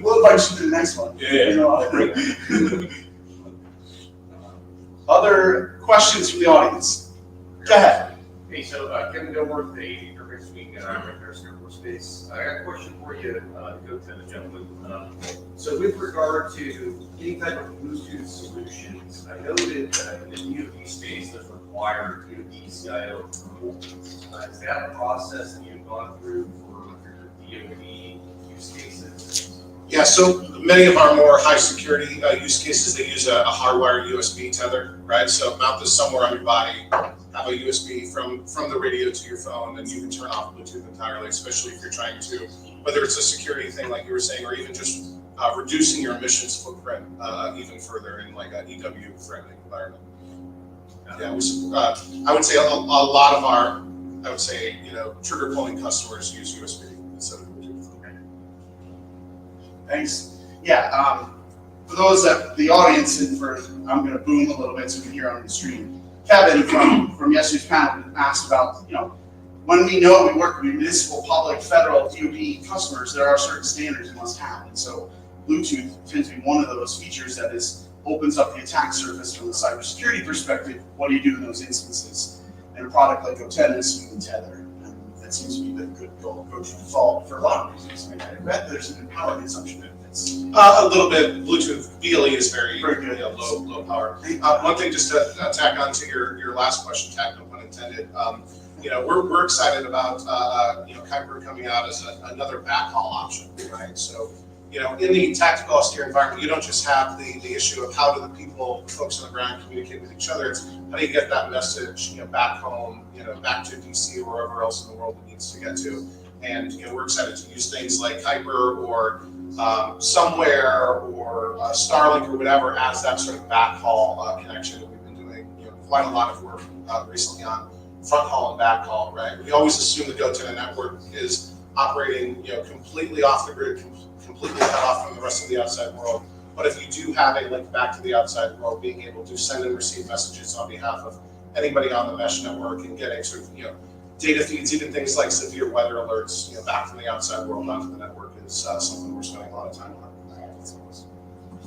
We'll invite you to the next one. Other questions from the audience? Go ahead. Hey, so Kevin Gilmore, the Interface Week Repair Singapore Space. I got a question for you, GoTen, gentlemen. So with regard to any type of Bluetooth solutions, I noted that in the DoD space, there's required DoD CIO approval. Is that a process that you've gone through for your DoD use cases? Yeah, so many of our more high security use cases, they use a hardwired USB tether, right? So mount this somewhere on your body, have a USB from the radio to your phone, and you can turn off Bluetooth entirely, especially if you're trying to, whether it's a security thing like you were saying, or even just reducing your emissions footprint even further in like an EW friendly environment. Yeah, I would say a lot of our, trigger pulling customers use USB instead of Bluetooth. Thanks. Yeah, for those that the audience, and I'm going to boom a little bit so we can hear on the stream. Kevin from yesterday's panel asked about, when we know we work with municipal, public, federal, DoD customers, there are certain standards we must have, and so Bluetooth tends to be one of those features that opens up the attack surface from the cybersecurity perspective. What do you do in those instances? And a product like GoTen is we can tether. That seems to be the good go-to default for a lot of reasons. I bet there's an power consumption benefits. A little bit. Bluetooth BLE is very good. Low power. One thing just to tack on to your last question, no pun intended. We're excited about Kuiper coming out as another backhaul option, right? So in the tactical austere environment, you don't just have the issue of how do the folks on the ground communicate with each other. It's how do you get that message back home, back to DC or wherever else in the world it needs to get to. And we're excited to use things like Kuiper or Somewhere or Starlink or whatever as that sort of backhaul connection. We've been doing quite a lot of work recently on front haul and back haul, right? We always assume the GoTenna network is operating completely off the grid, completely cut off from the rest of the outside world. But if you do have a link back to the outside world, being able to send and receive messages on behalf of anybody on the mesh network and getting sort of data feeds, even things like severe weather alerts, back from the outside world onto the network is something we're spending a lot of time on.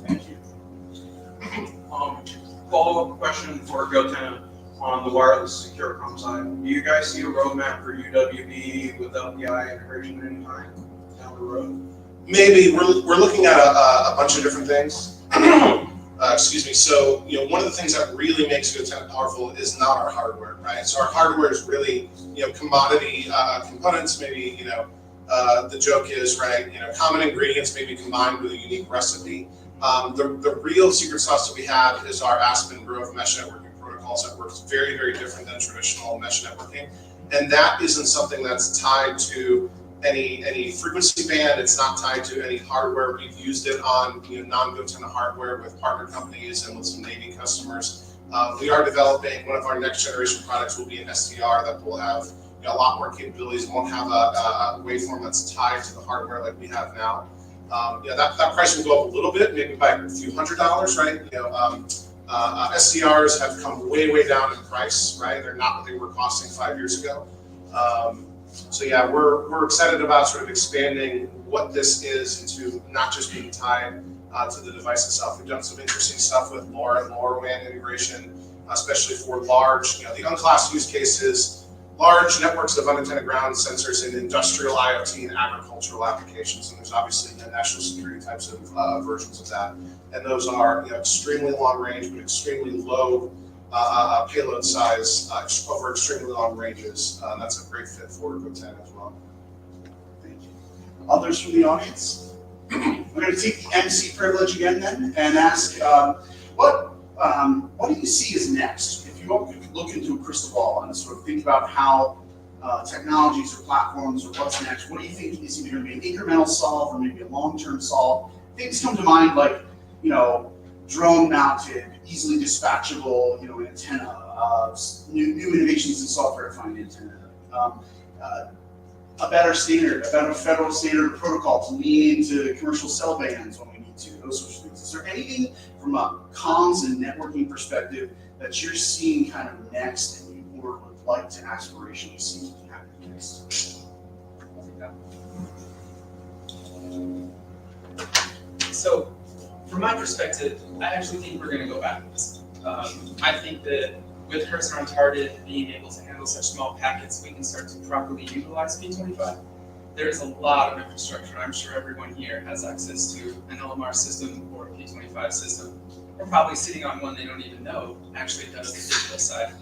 Thank you. Follow-up question for GoTenna on the wireless secure comm side. Do you guys see a roadmap for UWB with LPI integration at any time down the road? Maybe we're looking at a bunch of different things. Excuse me. So one of the things that really makes GoTenna powerful is not our hardware, right? So our hardware is really commodity components. Maybe the joke is right. Common ingredients maybe combined with a unique recipe. The real secret sauce that we have is our Aspen Grove mesh networking protocols that works very, very different than traditional mesh networking, and that isn't something that's tied to any frequency band. It's not tied to any hardware. We've used it on non-GoTenna hardware with partner companies and with some Navy customers. We are developing one of our next generation products will be an SDR that will have a lot more capabilities. Won't have a waveform that's tied to the hardware like we have now. That price will go up a little bit, maybe by a few $100s, right? SDRs have come way down in price, right? They're not what they were costing 5 years ago. So yeah, we're excited about sort of expanding what this is into not just being tied to the device itself. We've done some interesting stuff with LoRa and LoRaWAN integration, especially for large, the unclassed use cases, large networks of unintended ground sensors in industrial IoT and agricultural applications. And there's obviously national security types of versions of that. And those are extremely long range, but extremely low payload size over extremely long ranges. That's a great fit for GoTenna as well. Thank you. Others from the audience? I'm going to take the MC privilege again then and ask, what do you see as next? If you look into a crystal ball and sort of think about how technologies or platforms or what's next, what do you think is either going to be an incremental solve or maybe a long-term solve? Things come to mind like, drone-mounted, easily dispatchable, antenna, new innovations in software-defined antenna, a better standard, a better federal standard protocol to lean into commercial cell bands when we need to, those sorts of things. Is there anything from a comms and networking perspective that you're seeing kind of next and you would like to aspirationally see happen next? So, from my perspective, I actually think we're going to go backwards. I think that with cursor untarded being able to handle such small packets, we can start to properly utilize P25. There is a lot of infrastructure. I'm sure everyone here has access to an LMR system or a P25 system. Or probably sitting on one they don't even know actually does the digital side.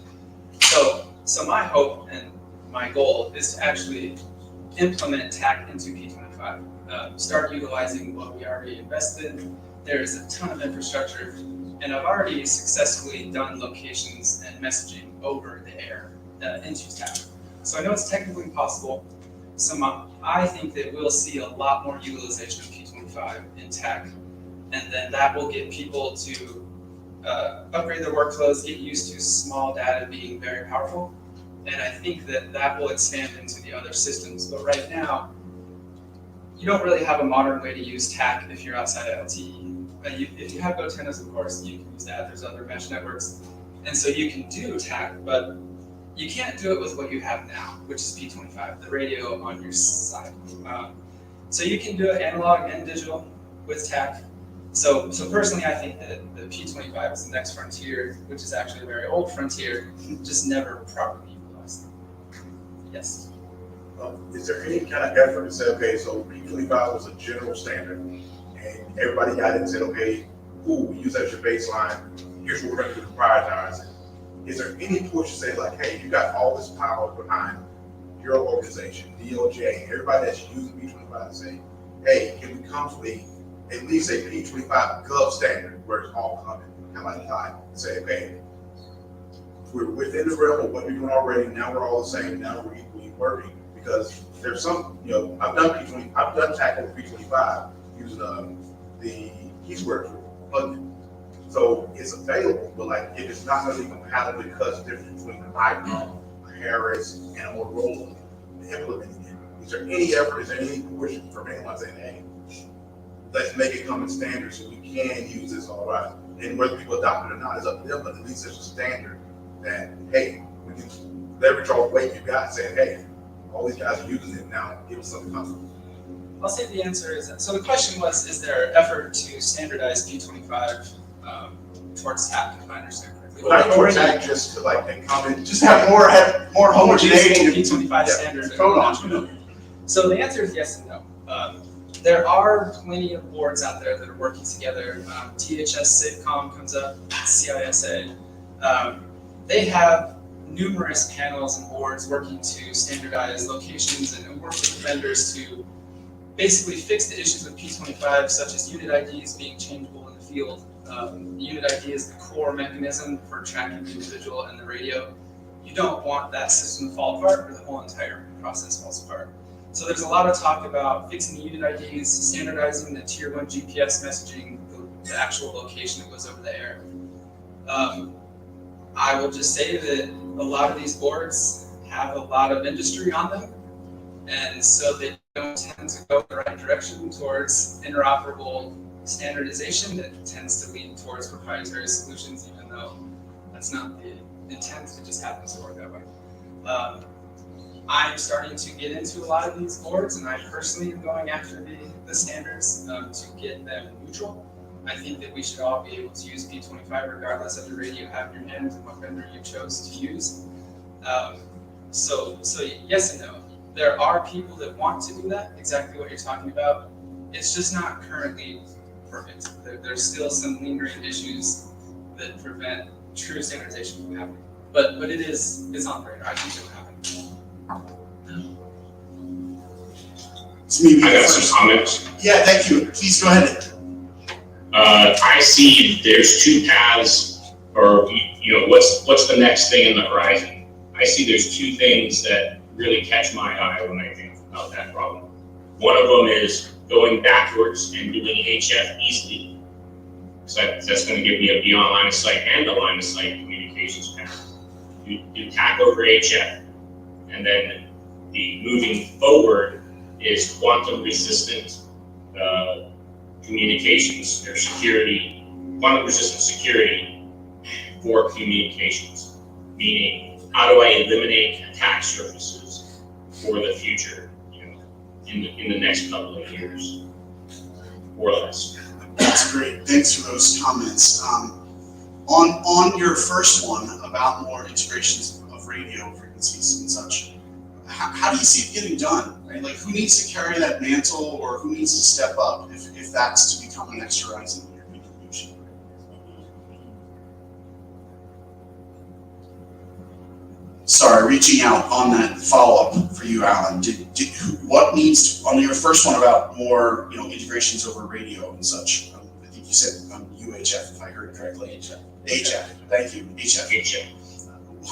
So my hope and my goal is to actually implement TAC into P25. Start utilizing what we already invested in. There's a ton of infrastructure, and I've already successfully done locations and messaging over the air into TAC. So I know it's technically possible. So I think that we'll see a lot more utilization of P25 in TAC, and then that will get people to upgrade their workflows, get used to small data being very powerful, and I think that that will expand into the other systems. But right now, you don't really have a modern way to use TAC if you're outside of LTE. If you have GoTennas, of course, you can use that. There's other mesh networks. And so you can do TAC, but you can't do it with what you have now, which is P25, the radio on your side. So you can do it analog and digital with TAC. So personally, I think that the P25 is the next frontier, which is actually a very old frontier, just never properly utilized. Yes? Is there any kind of effort to say, okay, so P25 was a general standard, and and everybody got it and said, okay, cool, we use that as your baseline. Here's what we're going to do to prioritize it. Is there any push to say like, hey, you got all this power behind your organization, DOJ, everybody that's using P25 to say, hey, can we come to at least a P25 Gov standard where it's all coming, kind of like that, and say, okay, we're within the realm of what we're doing already. Now we're all the same. Now we're equally working because there's some, I've done TAC over P25 using the keysquare tool plugin. So it's available, but like if it's not going to be compatible because the difference between an iPhone, a Harris, and a Motorola implementing it. Is there any effort, is there any push from anyone saying, hey, let's make it common standard so we can use this all right? And whether people adopt it or not is up to them, but at least there's a standard that, hey, we can leverage all the weight you got saying, hey, all these guys are using it now, give us something comfortable. I'll say the answer is, so the question was, is there effort to standardize P25 towards TAC, if I understand correctly? But I towards TAC just to like and comment, Just have more homogeneity. P25 standard. Hold on. So the answer is yes and no. There are plenty of boards out there that are working together. THS SIGCOM comes up, CISA. They have numerous panels and boards working to standardize locations and work with vendors to basically fix the issues with P25, such as unit IDs being changeable in the field. Unit ID is the core mechanism for tracking the individual and the radio. You don't want that system to fall apart or the whole entire process falls apart. So there's a lot of talk about fixing the unit IDs, standardizing the tier 1 GPS messaging, the actual location that goes over the air. I will just say that a lot of these boards have a lot of industry on them, and so they don't tend to go in the right direction towards interoperable standardization. That tends to lead towards proprietary solutions, even though that's not the intent. It just happens to work that way. I'm starting to get into a lot of these boards, and I personally am going after the standards to get them neutral. I think that we should all be able to use P25 regardless of the radio you have in your hand and what vendor you chose to use. So yes and no. There are people that want to do that, exactly what you're talking about. It's just not currently perfect. There's still some lingering issues that prevent true standardization from happening. But it's on the radar. I think it will happen. I got some comments. Yeah, thank you. Please go ahead. I see there's two paths, or what's the next thing in the horizon? I see there's two things that really catch my eye when I think about that problem. One of them is going backwards and doing HF easily. So that's going to give me a beyond line of sight and a line of sight communications path. You TAC over HF, and then the moving forward is quantum resistant communications or security, quantum resistant security for communications. Meaning, how do I eliminate attack surfaces for the future, in the next couple of years, or less? That's great. Thanks for those comments. On your first one about more integrations of radio frequencies and such, how do you see it getting done? Right? Like, who needs to carry that mantle, or who needs to step up if that's to become the next horizon in your contribution? Sorry, reaching out on that follow-up for you, Alan. What needs on your first one about more, integrations over radio and such? I think you said UHF, if I heard correctly. HF. Thank you. HF.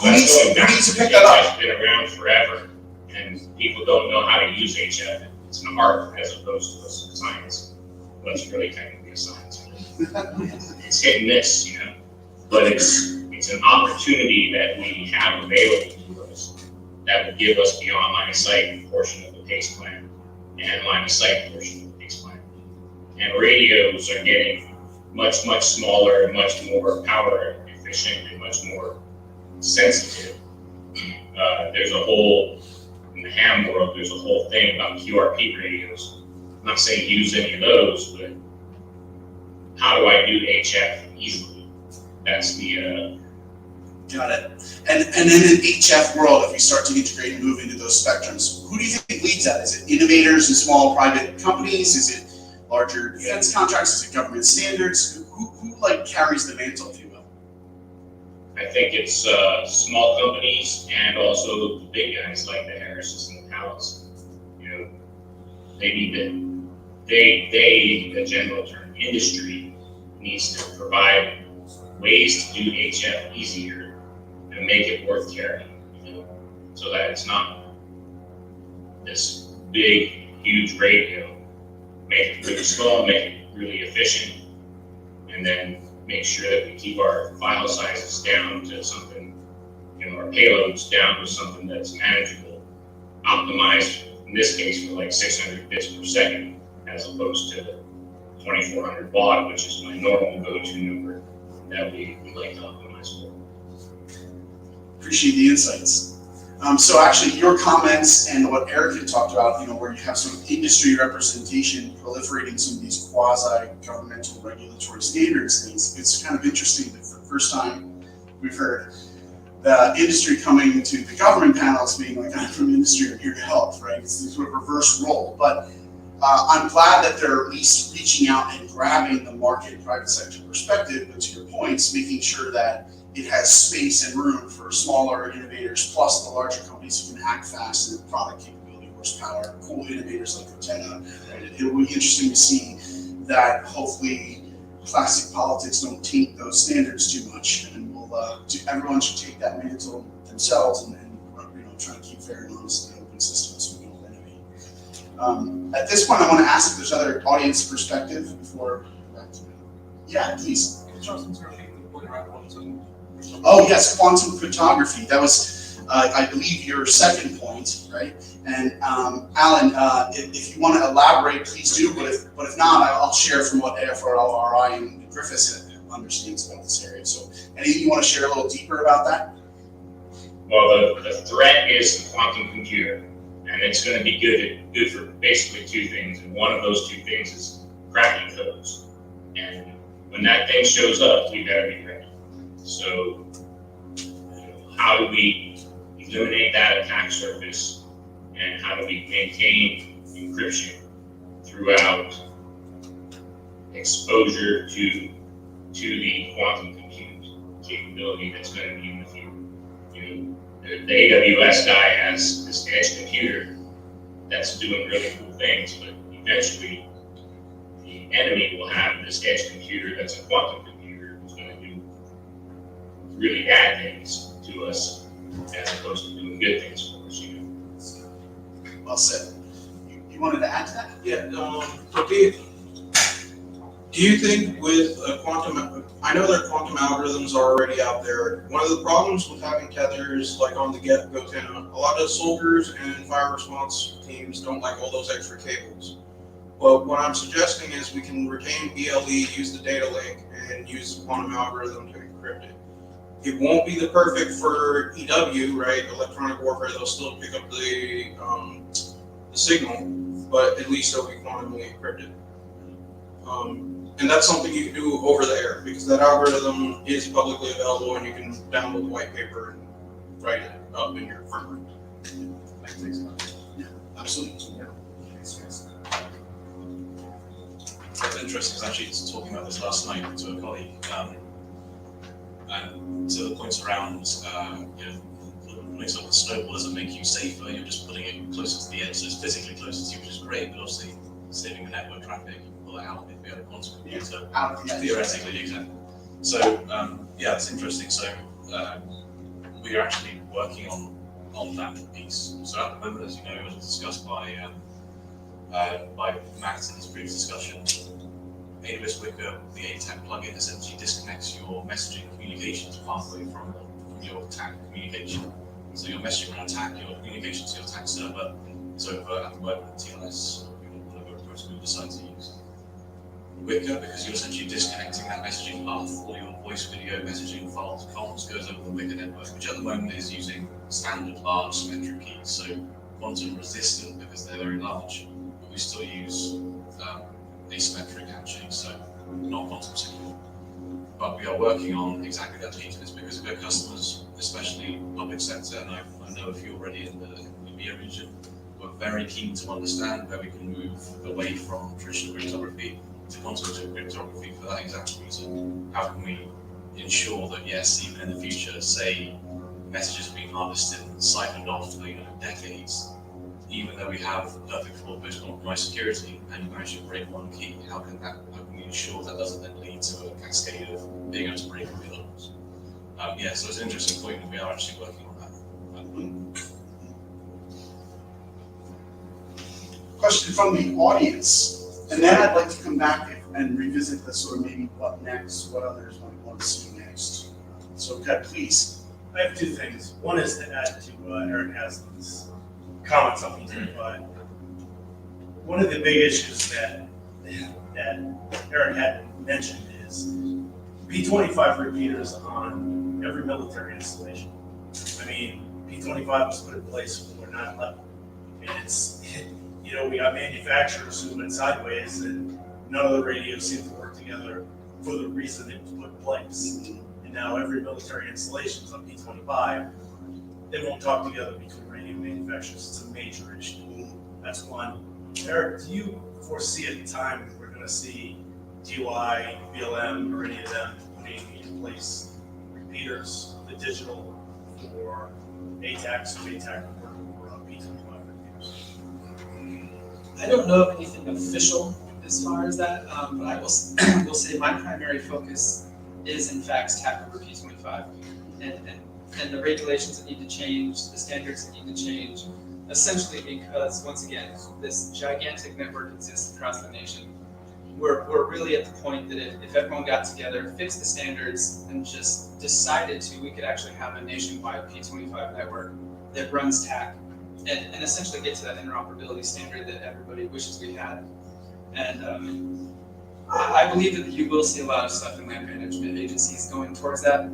Who needs to pick that up? It's been around forever, and people don't know how to use HF. It's an art as opposed to a science. Well, it's really technically a science. It's hit and miss, but it's an opportunity that we have available to us that would give us beyond line of sight portion of the PACE plan and line of sight portion of the PACE plan. And radios are getting much, much smaller and much more power efficient and much more sensitive. There's a whole, in the ham world, there's a whole thing about QRP radios. I'm not saying use any of those, but how do I do HF easily? That's the Got it. And then in HF world, if we start to integrate and move into those spectrums, who do you think leads that? Is it innovators and small private companies? Is it larger defense contracts? Is it government standards? Who like carries the mantle, if you will? I think it's small companies and also the big guys like the Harrises and the Powells. You know, they need to, the general term, industry needs to provide ways to do HF easier and make it worth carrying, you know, so that it's not this big, huge radio. Make it really small, make it really efficient, and then make sure that we keep our file sizes down to something, you know, our payloads down to something that's manageable, optimized in this case for like 600 bits per second, as opposed to 2400 baud, which is my normal go-to number that we like to optimize for. Appreciate the insights. So actually, your comments and what Eric had talked about, you know, where you have some industry representation proliferating some of these quasi-governmental regulatory standards things, it's kind of interesting that for the first time we've heard the industry coming to the government panels being like, I'm from industry, I'm here to help, right? It's sort of reverse role. But I'm glad that they're at least reaching out and grabbing the market and private sector perspective, but to your points, making sure that it has space and room for smaller innovators plus the larger companies who can act fast and product capability, horsepower, cool innovators like Rotena. Right? It will be interesting to see that hopefully plastic politics don't taint those standards too much, and everyone should take that mantle themselves and you know, try to keep fair and honest and open systems so we don't innovate. At this point, I want to ask if there's other audience perspective before back to me. Yeah, please. Oh yes, quantum cryptography. That was, I believe, your second point, right? And Alan, if you want to elaborate, please do. But if not, I'll share from what AFRLRI and Griffiths understands about this area. So, anything you want to share a little deeper about that? Well, the threat is the quantum computer, and it's going to be good for basically two things. And one of those two things is cracking codes. And when that thing shows up, we got to be ready. So, how do we eliminate that attack surface, and how do we maintain encryption throughout exposure to the quantum compute capability that's going to be in the future? You know, the AWS guy has this edge computer that's doing really cool things, but eventually the enemy will have this edge computer that's a quantum computer who's going to do really bad things to us as opposed to doing good things for us, you know. Well said. You wanted to add to that? Yeah, so do you think with quantum, I know that quantum algorithms are already out there. One of the problems with having tethers like on the GoTenna, a lot of soldiers and fire response teams don't like all those extra cables. Well, what I'm suggesting is we can retain BLE, use the data link, and use the quantum algorithm to encrypt it. It won't be the perfect for EW, right? Electronic warfare, they'll still pick up the signal, but at least it'll be quantumly encrypted. And that's something you can do over the air because that algorithm is publicly available and you can download the white paper and write it up in your firmware. Yeah, absolutely. What's interesting is actually talking about this last night to a colleague, and to the points around, putting something with snowball doesn't make you safer, you're just putting it closer to the edge, so it's physically closer to you, which is great, but obviously saving the network traffic, you can pull it out if we have a quantum computer, theoretically, exactly. So, yeah, it's interesting. So, we are actually working on that piece. So at the moment, as you know, it was discussed by Matt in his previous discussion. AWS Wicker, the ATAC plugin, essentially disconnects your messaging communications pathway from your attack communication. So your messaging around attack, your communication to your attack server is over at the moment TLS, or whatever protocol you decide to use. Wicker, because you're essentially disconnecting that messaging path, all your voice, video, messaging, files, comms goes over the Wicker network, which at the moment is using standard large symmetric keys, so quantum resistant because they're very large, but we still use asymmetric handshakes, so not quantum secure. But we are working on exactly that changes because we've got customers, especially public sector, and I know a few already in the EMEA region, we're very keen to understand where we can move away from traditional cryptography to quantum cryptography for that exact reason. How can we ensure that, yes, even in the future, say, messages being harvested and siphoned off for decades, even though we have perfect full-blown compromised security and you manage to break one key, how can we ensure that doesn't then lead to a cascade of being able to break all the others? Yeah, so it's an interesting point that we are actually working on that. Question from the audience, and then I'd like to come back and revisit this, or maybe what next, what others might want to see next. So, Ted, please. I have two things. One is to add to Eric Haslam's comments on P25. One of the big issues that Eric had mentioned is P25 repeaters on every military installation. I mean, P25 was put in place for 9/11. And it's, you know, we got manufacturers who went sideways and none of the radios seem to work together for the reason it was put in place. And now every military installation is on P25. They won't talk together between radio manufacturers. It's a major issue. That's one. Eric, do you foresee at the time we're going to see DY, BLM, or any of them putting in place repeaters, the digital for ATACs, so ATAC or P25 repeaters? I don't know of anything official as far as that, but I will say my primary focus is in fact TAC over P25, and the regulations that need to change, the standards that need to change, essentially because, once again, this gigantic network exists across the nation. We're really at the point that if everyone got together, fixed the standards, and just decided to, we could actually have a nationwide P25 network that runs TAC, and essentially get to that interoperability standard that everybody wishes we had. And I believe that you will see a lot of stuff in land management agencies going towards that.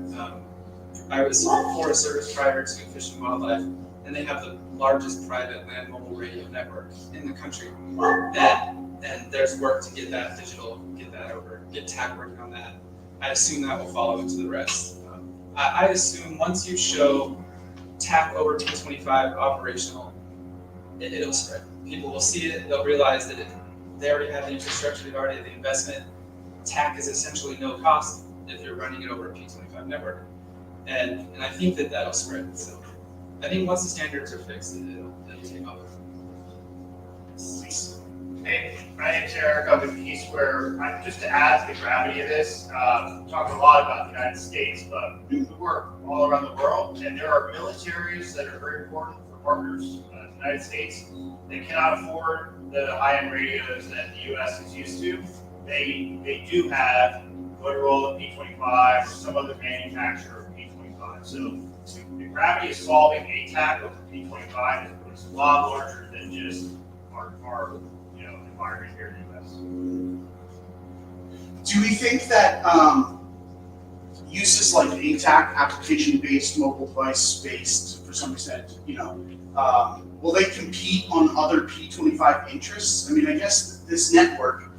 I was Forest Service prior to Fish and Wildlife, and they have the largest private land mobile radio network in the country. And there's work to get that digital, get that over, get TAC working on that. I assume that will follow into the rest. I assume once you show TAC over P25 operational, it'll spread. People will see it, they'll realize that they already have the infrastructure, they already have the investment. TAC is essentially no cost if you're running it over a P25 network. And I think that that'll spread. So I think once the standards are fixed, it'll take off. Hey, my name's Eric. I'm with Keysquare. Just to add to the gravity of this, talking a lot about the United States, but we work all around the world, and there are militaries that are very important for partners in the United States. They cannot afford the high-end radios that the U.S. is used to. They do have Motorola P25 or some other manufacturer of P25. So the gravity of solving ATAC over P25 is a lot larger than just our environment here in the U.S. Do we think that uses like ATAC, application-based, mobile device-based, for some extent, will they compete on other P25 interests? I mean, I guess this network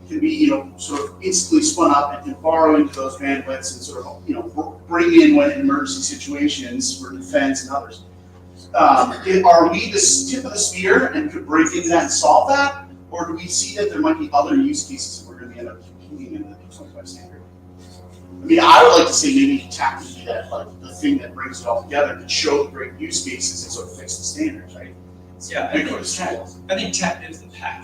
can be, sort of instantly spun up and can borrow into those bandwidths and sort of, bring in when in emergency situations for defense and others. Are we the tip of the spear and could break into that and solve that? Or do we see that there might be other use cases that we're going to end up competing in the P25 standard? I mean, I would like to say maybe TAC would be that, like, the thing that brings it all together, to show the great use cases and sort of fix the standards, right? Yeah, I think TAC is the path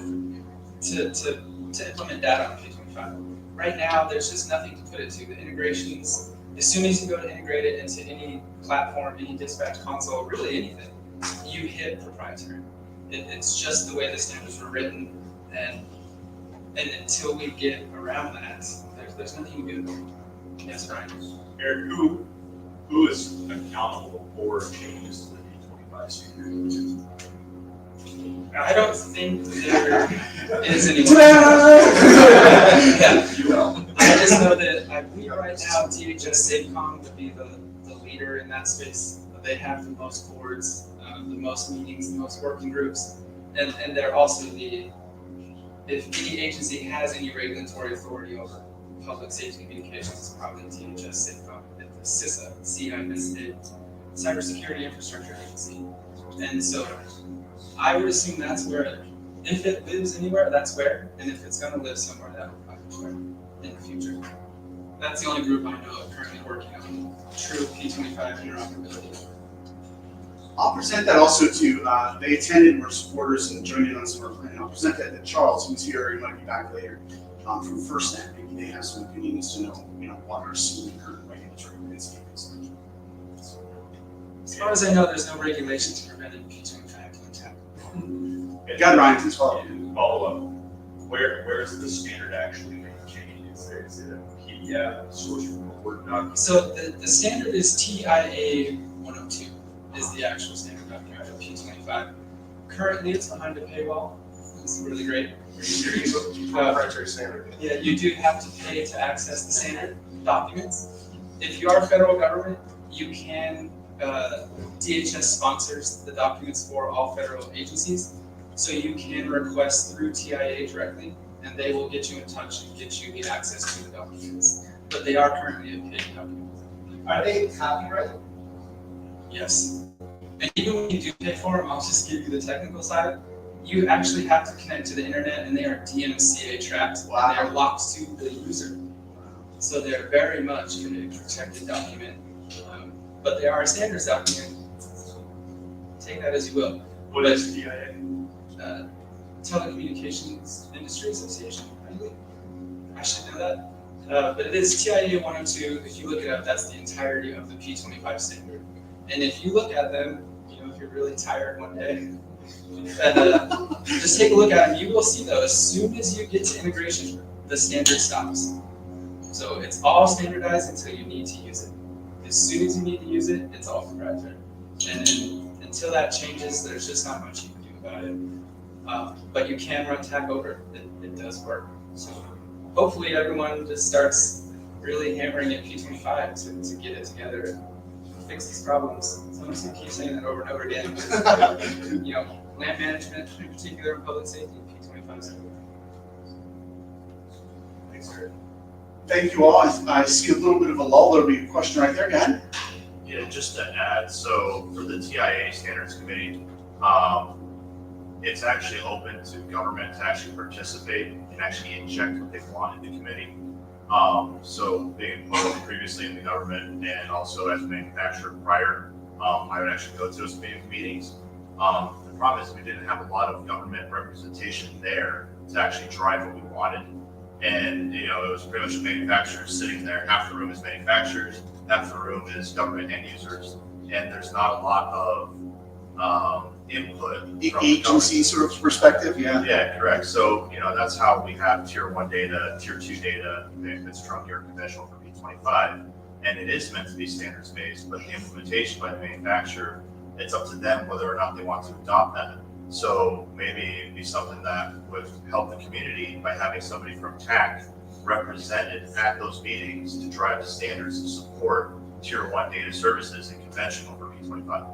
to implement data on P25. Right now, there's just nothing to put it to. The integrations, as soon as you go to integrate it into any platform, any dispatch console, really anything, you hit proprietary. It's just the way the standards were written, and until we get around that, there's nothing you can do. Yes, Brian. Eric, who is accountable for changes to the P25 standard? I don't think there is anyone. I just know that I believe right now THS SAFECOM would be the leader in that space. They have the most boards, the most meetings, the most working groups, and they're also if any agency has any regulatory authority over public safety communications, it's probably THS SAFECOM, the CISA, CISA, Cybersecurity Infrastructure Agency. And so I would assume that's where, if it lives anywhere, that's where, and if it's gonna live somewhere, that would probably be where in the future. That's the only group I know of currently working on true P25 interoperability. I'll present that also to, they attended, were supporters and joined in on some of our planning. I'll present that to Charles, who's here, he might be back later, from FirstNet. Maybe they have some opinions to know, what our assuming current regulatory landscape is like. As far as I know, there's no regulations preventing P25 contact. Got it, Ryan, please follow up. Follow up. Where is the standard actually being changed? Is it a PDF source from a Word document? So the standard is TIA 102 is the actual standard document for P25. Currently, it's behind a paywall. It's really great. Proprietary standard. Yeah, you do have to pay to access the standard documents. If you are federal government, you can, DHS sponsors the documents for all federal agencies. So you can request through TIA directly, and they will get you in touch and get you the access to the documents. But they are currently a paid document. Are they copyrighted? Yes. And even when you do pay for them, I'll just give you the technical side. You actually have to connect to the internet, and they are DMCA tracked. Wow. And they are locked to the user. So they're very much a protected document. But they are a standards document. Take that as you will. What is TIA? Telecommunications Industry Association, I believe. I should know that. But it is TIA 102. If you look it up, that's the entirety of the P25 standard. And if you look at them, if you're really tired one day, and just take a look at them, you will see though, as soon as you get to integration, the standard stops. So it's all standardized until you need to use it. As soon as you need to use it, it's all proprietary. And until that changes, there's just not much you can do about it. But you can run TAC over it. It does work. So hopefully everyone just starts really hammering at P25 to get it together and fix these problems. Someone's gonna keep saying that over and over again. Land management in particular, and public safety, P25. Thanks, sir. Thank you all. I see a little bit of a lull. There'll be a question right there. Go ahead. Yeah, just to add, so for the TIA Standards Committee, it's actually open to government to actually participate and actually inject what they want in the committee. So being involved previously in the government and also as a manufacturer prior, I would actually go to those meetings. The problem is we didn't have a lot of government representation there to actually drive what we wanted. And, it was pretty much manufacturers sitting there. Half the room is manufacturers, half the room is government end users. And there's not a lot of input from agency sort of perspective, yeah. Yeah, correct. So, that's how we have tier 1 data, tier 2 data, if it's from your conventional for P25. And it is meant to be standards based, but the implementation by the manufacturer, it's up to them whether or not they want to adopt that. So maybe it'd be something that would help the community by having somebody from TAC represented at those meetings to drive the standards to support tier 1 data services and conventional for P25.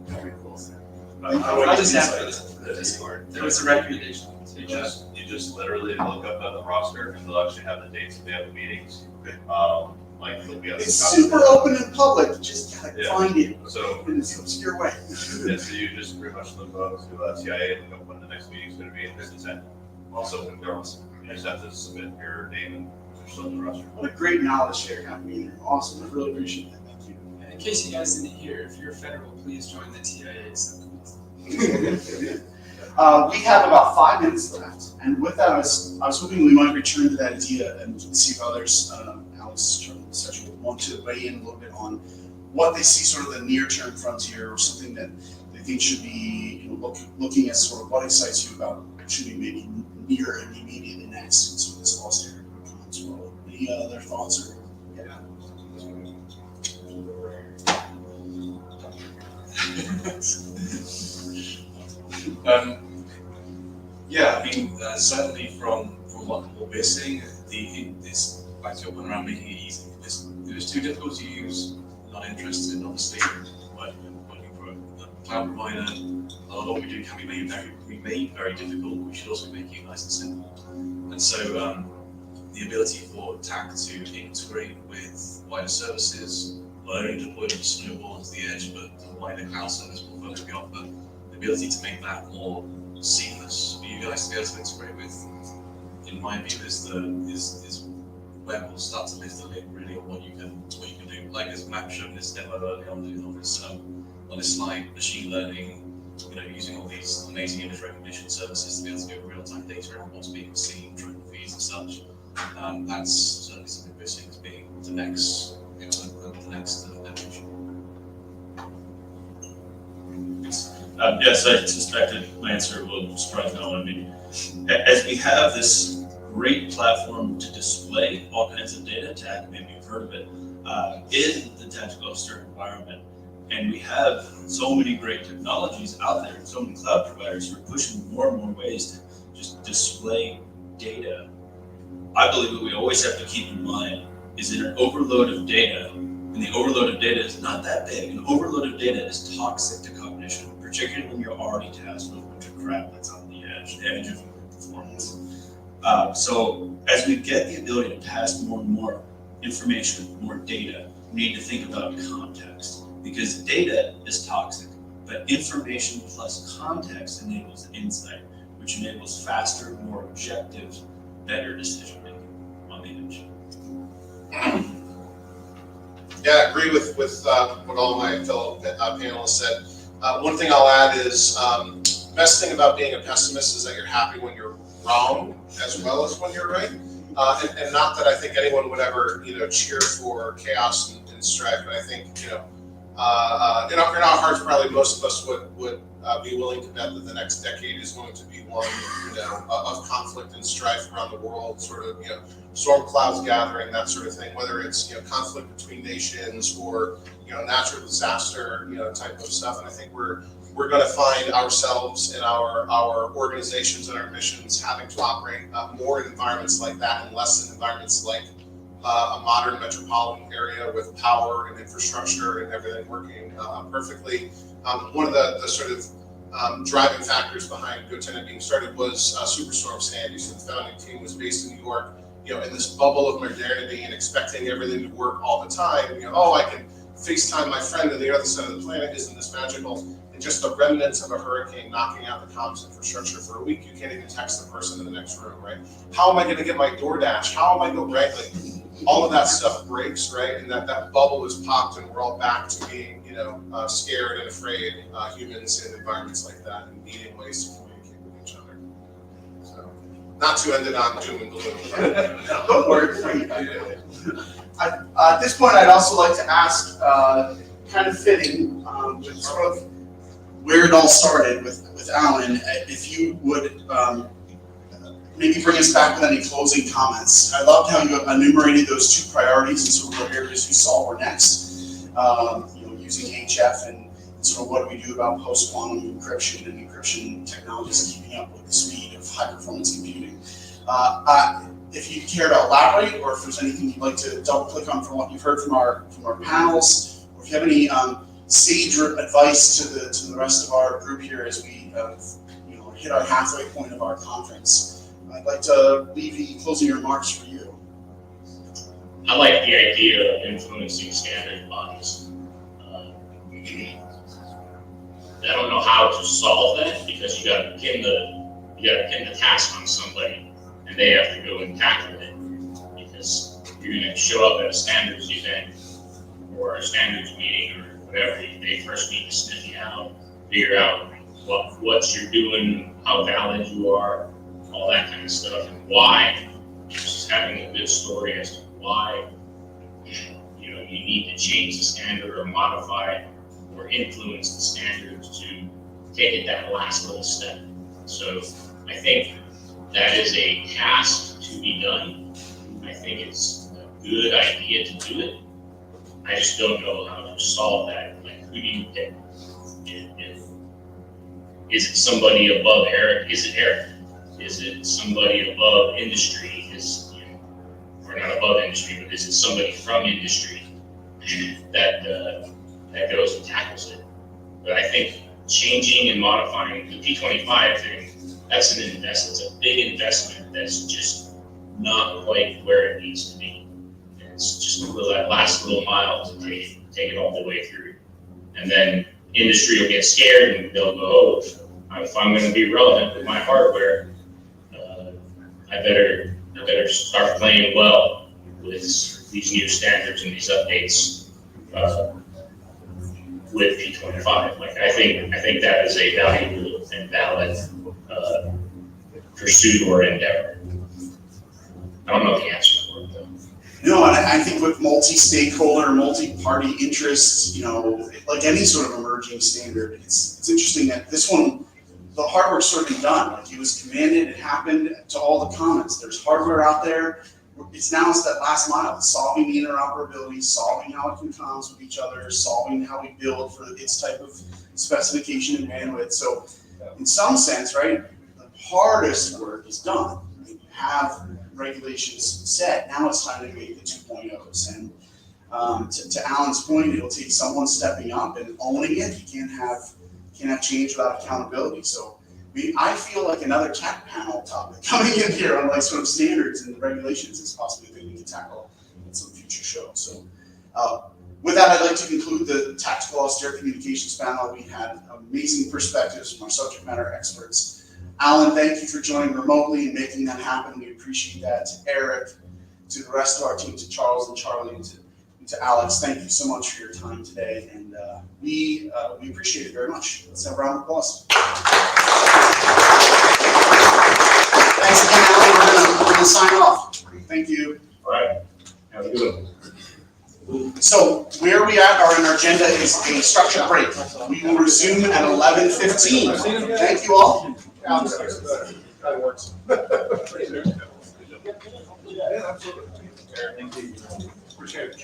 Very cool. I'll just ask for the Discord. There was a recommendation. You just literally look up at the roster and they'll actually have the dates that they have the meetings. They'll be it's super open and public. Just gotta find it. So in this obscure way. Yeah, so you just pretty much look up to TIA and look up when the next meeting is going to be, and there's the 10. Also, regardless, you just have to submit your name and yourself on the roster. What a great knowledge share happening. Awesome. I really appreciate that. Thank you. And in case you guys didn't hear, if you're federal, please join the TIA. We have about 5 minutes left, and with that, I was hoping we might return to that idea and see if others, Alex, Charlie, etc., want to weigh in a little bit on what they see sort of the near-term frontier or something that they think should be, looking at sort of what excites you about should be maybe near and immediately next in sort of this lost area as well. Any other thoughts or yeah? Certainly from what we're seeing, this back to your point around making it easy. It was too difficult to use. Not interested, obviously, working for a cloud provider. A lot of what we do can be made very difficult. We should also be making it nice and simple. And so the ability for TAC to integrate with wider services, not only deploy them snowball to the edge, but the wider cloud service portfolio we offer, the ability to make that more seamless for you guys to be able to integrate with, in my view, is where we'll start to lift the lid really on what you can do. Like as Matt showed in this demo early on this slide, machine learning, using all these amazing image recognition services to be able to get real-time data on what's being seen, tracking feeds and such. That's certainly something we're seeing as being the next evolution. Yes, I suspected my answer will surprise no one. I mean, as we have this great platform to display all kinds of data, TAC, maybe you've heard of it, in the tactical officer environment, and we have so many great technologies out there, so many cloud providers who are pushing more and more ways to just display data. I believe what we always have to keep in mind is that an overload of data, and the overload of data is not that big, an overload of data is toxic to cognition, particularly when you're already tasked with a bunch of crap that's on the edge of performance. So as we get the ability to pass more and more information, more data, we need to think about context, because data is toxic, but information plus context enables insight, which enables faster, more objective, better decision making on the edge. Yeah, I agree with what all my fellow panelists said. One thing I'll add is best thing about being a pessimist is that you're happy when you're wrong as well as when you're right. And not that I think anyone would ever cheer for chaos and strife, but I think in our hearts probably most of us would be willing to bet that the next decade is going to be one of conflict and strife around the world, sort of storm clouds gathering, that sort of thing, whether it's conflict between nations or natural disaster type of stuff. And I think we're going to find ourselves in our organizations and our missions having to operate more in environments like that and less in environments like a modern metropolitan area with power and infrastructure and everything working perfectly. One of the sort of driving factors behind GoTenant being started was Superstorm Sandy. So the founding team was based in New York, in this bubble of modernity and expecting everything to work all the time. I can FaceTime my friend on the other side of the planet. Isn't this magical? And just the remnants of a hurricane knocking out the comms infrastructure for a week, you can't even text the person in the next room, right? How am I going to get my DoorDash? How am I going, right? Like all of that stuff breaks, right? And that bubble is popped, and we're all back to being, scared and afraid humans in environments like that, and needing ways to communicate with each other. So, not to end it on doom and gloom. Don't worry. At this point, I'd also like to ask, kind of fitting, with sort of where it all started with Alan, if you would maybe bring us back with any closing comments. I loved how you enumerated those two priorities and sort of what areas you saw were next. Using HF and sort of what do we do about post-quantum encryption and encryption technologies keeping up with the speed of high-performance computing. If you care to elaborate, or if there's anything you'd like to double-click on from what you've heard from our panels, or if you have any sage advice to the rest of our group here as we hit our halfway point of our conference, I'd like to leave the closing remarks for you. I like the idea of influencing standard bodies. I don't know how to solve that, because you got to pin the task on somebody, and they have to go and tackle it. Because you're going to show up at a standards event or a standards meeting or whatever, they first need to sniff you out, figure out what you're doing, how valid you are, all that kind of stuff, and why. Just having a good story as to why you need to change the standard or modify or influence the standards to take it that last little step. So I think that is a task to be done. I think it's a good idea to do it. I just don't know how to solve that. Like, who do you pick? Is it somebody above Eric? Is it Eric? Is it somebody above industry? Or not above industry, but is it somebody from industry that goes and tackles it? But I think changing and modifying the P25 thing, that's an investment. It's a big investment that's just not quite where it needs to be. And it's just that last little mile to take it all the way through. And then industry will get scared and they'll go, oh, if I'm going to be relevant with my hardware, I better start playing well with these new standards and these updates with P25. Like I think that is a valuable and valid pursuit or endeavor. I don't know the answer for it though. No, and I think with multi-stakeholder, multi-party interests, like any sort of emerging standard, it's interesting that this one, the hard work's sort of been done. Like it was commanded, it happened to all the comments. There's hardware out there. It's that last mile, solving the interoperability, solving how it can comms with each other, solving how we build for its type of specification and bandwidth. So in some sense, right, the hardest work is done. You have regulations set. Now it's time to make the 2.0s. And to Alan's point, it'll take someone stepping up and owning it. You can't have change without accountability. So I feel like another tech panel topic coming in here on like sort of standards and regulations is possibly a thing we can tackle in some future show. So with that, I'd like to conclude the Tactical Austere Communications panel. We had amazing perspectives from our subject matter experts. Alan, thank you for joining remotely and making that happen. We appreciate that. To Eric, to the rest of our team, to Charles and Charlie, and to Alex, thank you so much for your time today. And we appreciate it very much. Let's have a round of applause. Thanks again, Alan. We're gonna sign off. Thank you. All right. Have a good one. So where we at in our agenda is a structured break. We will resume at 11:15. Thank you all. That works. Yeah, absolutely. Thank you. Appreciate it.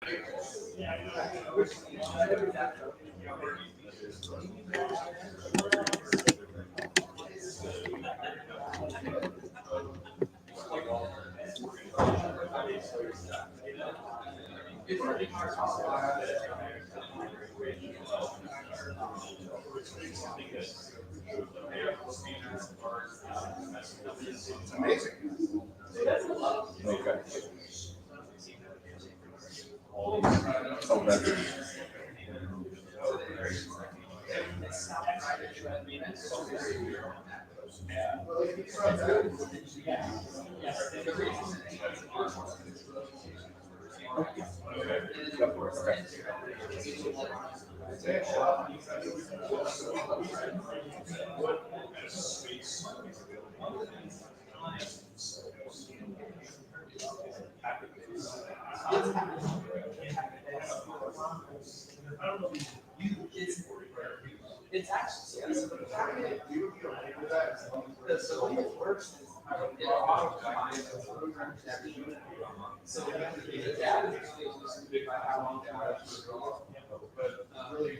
It's amazing. Okay. It's actually, so the way it works is it auto combines the programs that we use. So we have to do that, by how long they are to draw.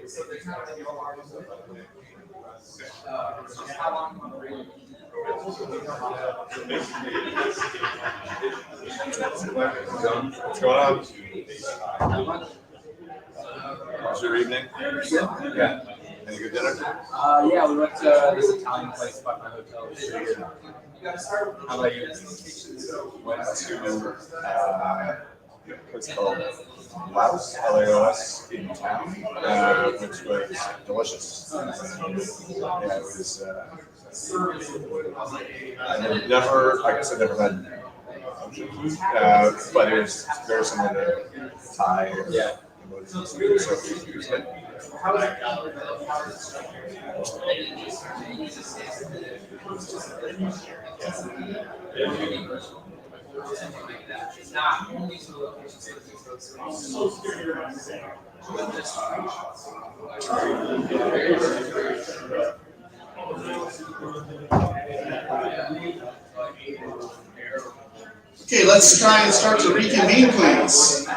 So there's not like your arms, just how long you want to read. What's going on? How's your evening? Yeah. Any good dinner? Yeah, we went to this Italian place by my hotel. How about you? Went to a place called Laos, Laos in town, which was delicious. Yeah, it was. I never, I guess I never had ocean food, but it was very similar to Thai. Yeah. So it was good. Okay, let's try and start to reconvene, please.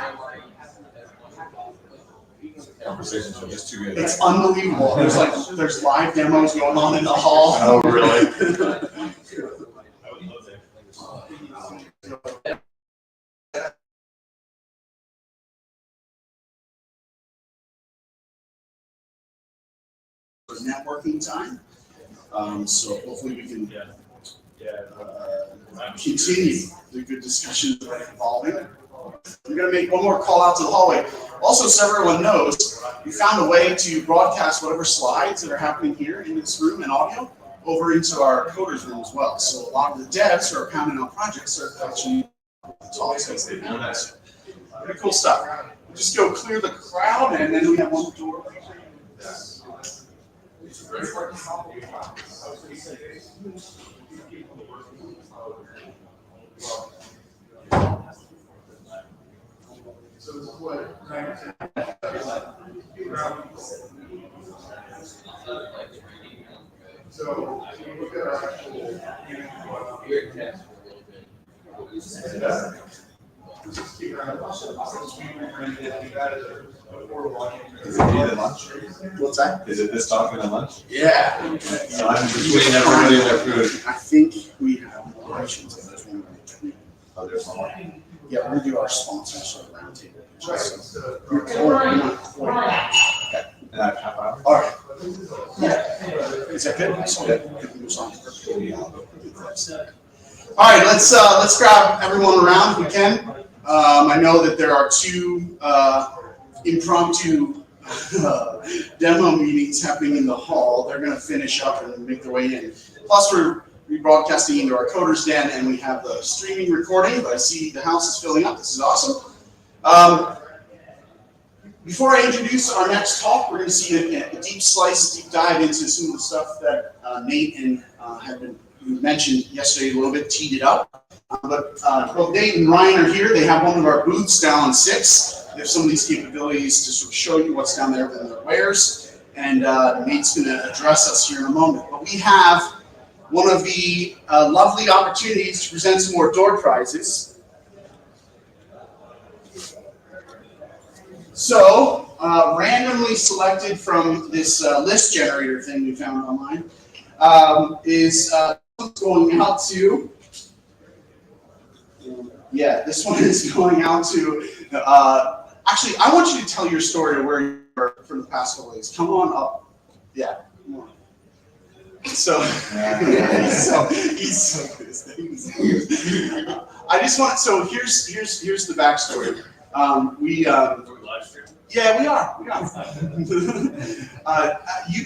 Conversations are just too good. It's unbelievable. There's live demos going on in the hall. Oh, really? Networking time. So hopefully we can continue the good discussions that are evolving. I'm going to make one more call out to the hallway. Also, so everyone knows, we found a way to broadcast whatever slides that are happening here in this room and audio over into our coders room as well. So a lot of the devs who are pounding on projects are catching talks as they do this. Pretty cool stuff. We'll just go clear the crowd, and then we have one door. So look at our actual Is it eating lunch? What's that? Is it this talking at lunch? Yeah. So I'm just waiting everybody in their food. I think we have more questions in this one. Oh, there's one more. Yeah, we're gonna do our sponsors sort of roundtable. And that half hour? All right. Yeah. Is that good? All right, let's grab everyone around if we can. I know that there are two impromptu demo meetings happening in the hall. They're going to finish up and make their way in. Plus, we're rebroadcasting into our coders den, and we have the streaming recording. But I see the house is filling up. This is awesome. Before I introduce our next talk, we're going to see a deep dive into some of the stuff that Nate and had been mentioned yesterday a little bit, teed it up. But both Nate and Ryan are here. They have one of our booths down on 6. They have some of these capabilities to sort of show you what's down there within their wares. And Nate's going to address us here in a moment. But we have one of the lovely opportunities to present some more door prizes. So, randomly selected from this list generator thing we found online is going out to. Yeah, this one is going out to. Actually, I want you to tell your story of where you were for the past couple days. Come on up. Yeah, come on. So, he's so good. I just want. So here's the backstory. Yeah, we are.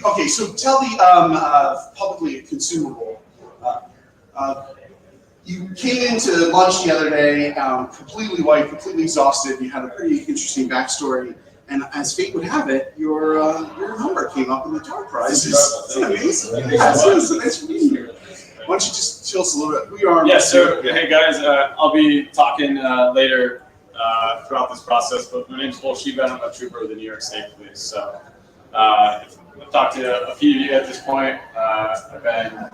Okay, so tell the publicly consumable. You came into lunch the other day, completely white, completely exhausted. You had a pretty interesting backstory, and as fate would have it, your number came up in the tour prizes. Isn't that amazing? Yeah, so nice for being here. Why don't you just tell us a little bit who you are? Yeah, so hey guys, I'll be talking later throughout this process, but my name is Paul Sheba, and I'm a trooper of the New York State Police. So I've talked to a few of you at this point. I've been,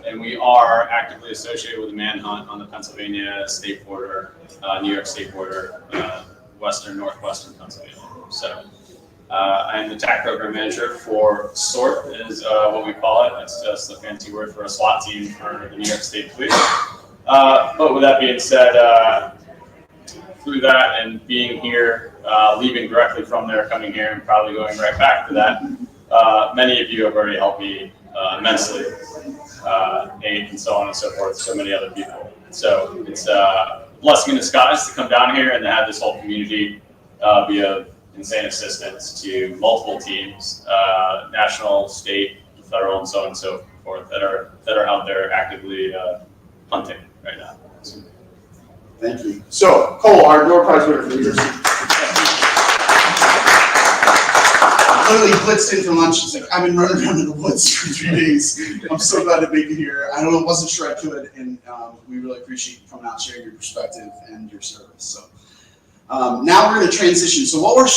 and we are actively associated with a manhunt on the Pennsylvania state border, New York state border, northwestern Pennsylvania. So I am the TAC program manager for SORT, is what we call it. It's just a fancy word for a SWAT team for the New York State Police. But with that being said, through that and being here, leaving directly from there, coming here, and probably going right back to that, many of you have already helped me immensely, and so on and so forth, so many other people. So it's a blessing in disguise to come down here and to have this whole community be of insane assistance to multiple teams, national, state, federal, and so on and so forth, that are out there actively hunting right now. So, thank you. So, Cole, our door prize winner for the year. Literally blitzed in for lunch. He's like, I've been running around in the woods for 3 days. I'm so glad to make it here. I wasn't sure I could, and we really appreciate you coming out, sharing your perspective and your service. So now we're going to transition. So what we're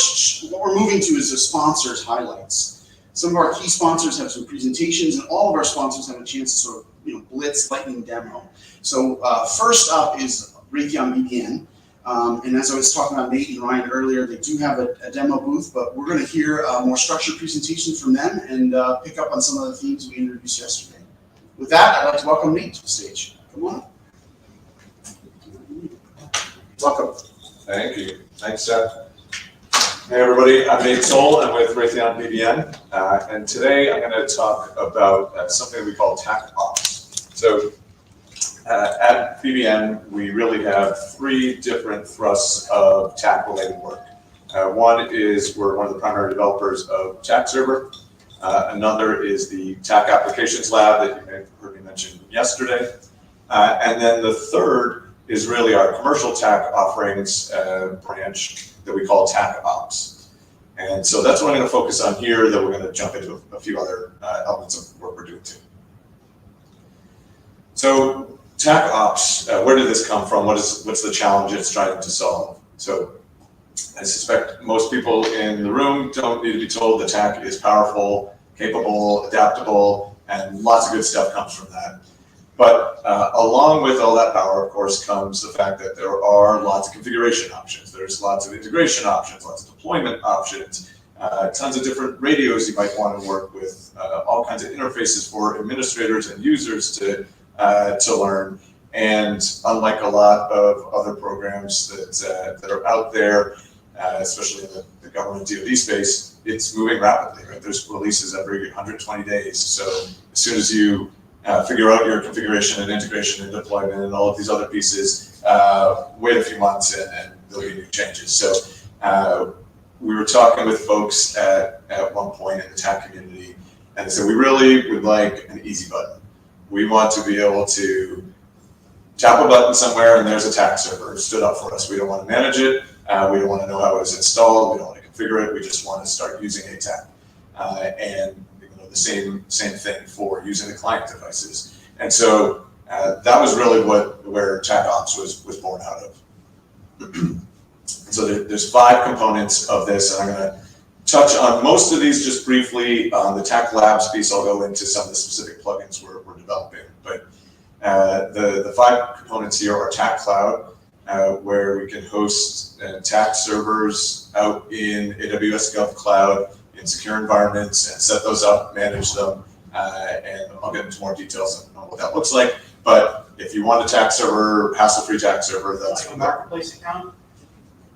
moving to is the sponsors highlights. Some of our key sponsors have some presentations, and all of our sponsors have a chance to sort of blitz lightning demo. So first up is Raytheon BPN. And as I was talking about Nate and Ryan earlier, they do have a demo booth, but we're going to hear more structured presentations from them and pick up on some of the themes we introduced yesterday. With that, I'd like to welcome Nate to the stage. Come on. Welcome. Thank you. Thanks, Seth. Hey, everybody. I'm Nate Soul. I'm with Raytheon BBN. And today I'm going to talk about something we call TAKothon. So at BBN, we really have 3 different thrusts of TAK-related work. One is we're one of the primary developers of TAK Server. Another is the TAK Applications Lab that you may have heard me mention yesterday. And then the third is really our commercial TAK offerings branch that we call TAKops. And so that's what I'm going to focus on here, then we're going to jump into a few other elements of work we're doing too. So TAKops, where did this come from? What's the challenge it's trying to solve? So I suspect most people in the room don't need to be told that TAK is powerful, capable, adaptable, and lots of good stuff comes from that. But along with all that power, of course, comes the fact that there are lots of configuration options. There's lots of integration options, lots of deployment options, tons of different radios you might want to work with, all kinds of interfaces for administrators and users to learn. And unlike a lot of other programs that are out there, especially in the government DoD space, it's moving rapidly, right? There's releases every 120 days. So as soon as you figure out your configuration and integration and deployment and all of these other pieces, wait a few months and there'll be new changes. So we were talking with folks at one point in the TAK community, and so we really would like an easy button. We want to be able to tap a button somewhere and there's a TAK server stood up for us. We don't want to manage it. We don't want to know how it's installed. We don't want to configure it. We just want to start using a TAK. And the same thing for using the client devices. And so that was really where TAKops was born out of. So there's 5 components of this, and I'm going to touch on most of these just briefly. On the TAK Labs piece, I'll go into some of the specific plugins we're developing. But the 5 components here are TAK Cloud, where we can host TAK servers out in AWS GovCloud in secure environments and set those up, manage them, and I'll get into more details on what that looks like. But if you want a TAK server, hassle-free TAK server, that's like a marketplace account.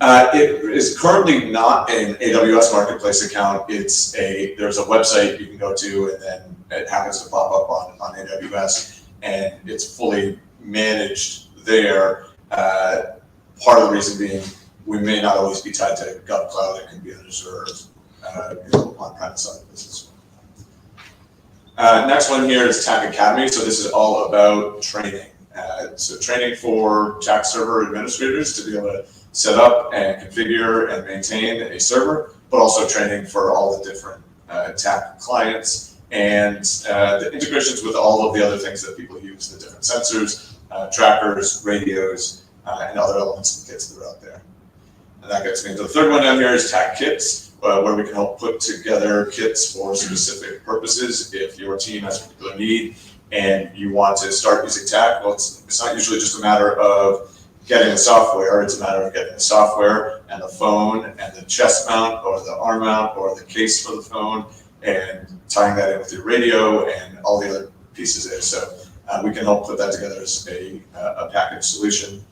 It is currently not an AWS marketplace account. There's a website you can go to, and then it happens to pop up on AWS, and it's fully managed there. Part of the reason being we may not always be tied to GovCloud. It can be on Azure, on-premise side of this as well. Next one here is TAK Academy. So this is all about training. So training for TAK server administrators to be able to set up and configure and maintain a server, but also training for all the different TAK clients and the integrations with all of the other things that people use, the different sensors, trackers, radios, and other elements of the kits that are out there. And that gets me into the third one down here is TAK Kits, where we can help put together kits for specific purposes. If your team has a particular need and you want to start using TAK, well, it's not usually just a matter of getting the software, it's a matter of getting the software and the phone and the chest mount or the arm mount or the case for the phone and tying that in with your radio and all the other pieces there. So we can help put that together as a package solution.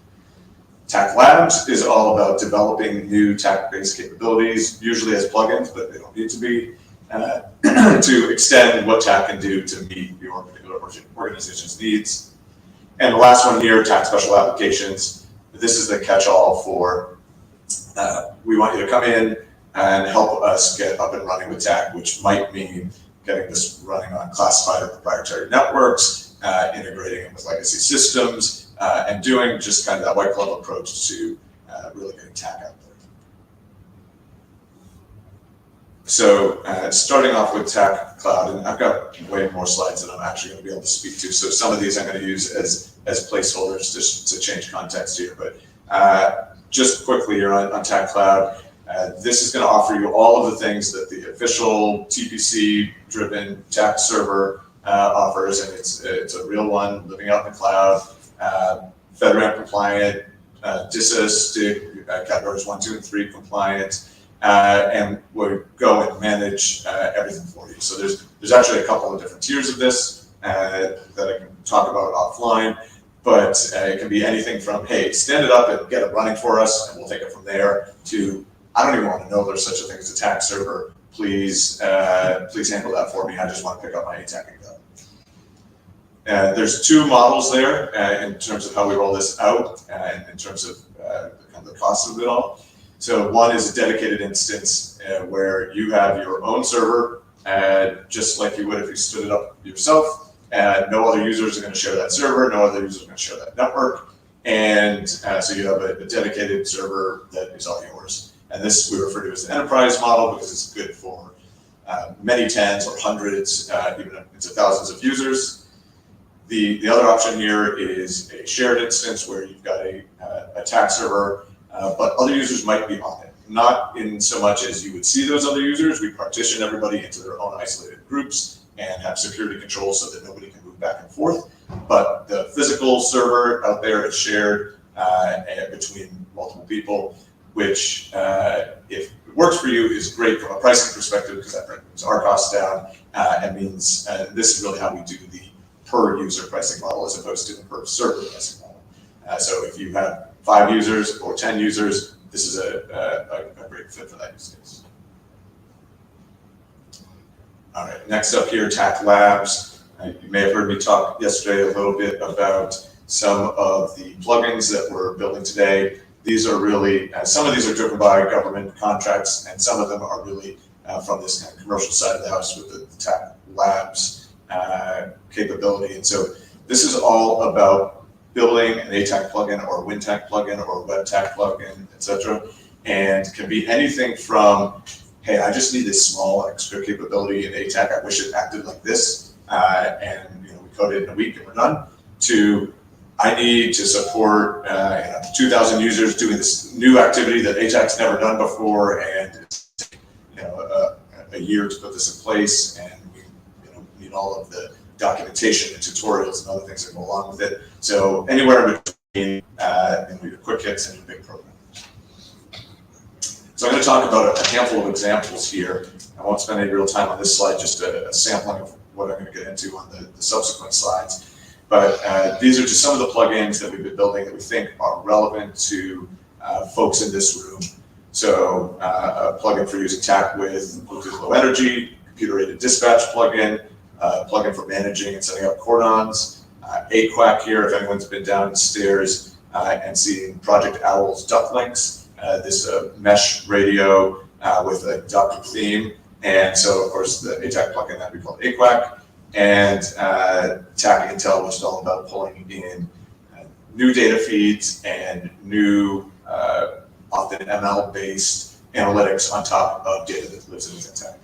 TAK Labs is all about developing new TAK-based capabilities, usually as plugins, but they don't need to be, to extend what TAK can do to meet your particular organization's needs. And the last one here, TAK Special Applications. This is the catch-all for, we want you to come in and help us get up and running with TAK, which might mean getting this running on classified or proprietary networks, integrating it with legacy systems, and doing just kind of that white glove approach to really getting TAK out there. So starting off with TAK Cloud, and I've got way more slides than I'm actually going to be able to speak to. So some of these I'm going to use as placeholders just to change context here. But just quickly here on TAK Cloud, this is going to offer you all of the things that the official TPC-driven TAK server offers, and it's a real one living out in the cloud, FedRAMP compliant, DISA STIG categories 1, 2, and 3 compliant. And we go and manage everything for you. So there's actually a couple of different tiers of this that I can talk about offline, but it can be anything from, hey, stand it up and get it running for us, and we'll take it from there, to, I don't even want to know there's such a thing as a TAK server. Please handle that for me. I just want to pick up my ATAK and go. There's two models there in terms of how we roll this out and in terms of kind of the cost of it all. So one is a dedicated instance where you have your own server, just like you would if you stood it up yourself. No other users are going to share that server. No other users are going to share that network. And so you have a dedicated server that is all yours. And this we refer to as the enterprise model because it's good for many tens or hundreds, even into thousands of users. The other option here is a shared instance where you've got a TAK server, but other users might be on it. Not in so much as you would see those other users. We partition everybody into their own isolated groups and have security controls so that nobody can move back and forth. But the physical server out there is shared between multiple people, which if it works for you is great from a pricing perspective because that brings our costs down and means this is really how we do the per user pricing model as opposed to the per server pricing model. So if you have 5 users or 10 users, this is a great fit for that use case. All right, next up here, TAK Labs. You may have heard me talk yesterday a little bit about some of the plugins that we're building today. These are really, some of these are driven by government contracts, and some of them are really from this kind of commercial side of the house with the TAK Labs capability. And so this is all about building an ATAK plugin or a WinTAK plugin or a WebTAK plugin, etc. And can be anything from, hey, I just need this small extra capability in ATAK. I wish it acted like this, and we code it in a week and we're done. To I need to support 2,000 users doing this new activity that ATAK's never done before, and it's a year to put this in place, and we need all of the documentation and tutorials and other things that go along with it. So anywhere in between and we do quick hits and big programs. So I'm going to talk about a handful of examples here. I won't spend any real time on this slide, just a sampling of what I'm going to get into on the subsequent slides. But these are just some of the plugins that we've been building that we think are relevant to folks in this room. So a plugin for using TAC with Bluetooth Low Energy, computer-aided dispatch plugin, plugin for managing and setting up cordons, AQUAC here, if anyone's been downstairs and seen Project Owl's duck links. This mesh radio with a duck theme. And so, of course, the ATAC plugin that we call AQUAC, and TAC Intel, which is all about pulling in new data feeds and new, often ML-based analytics on top of data that lives in TAC.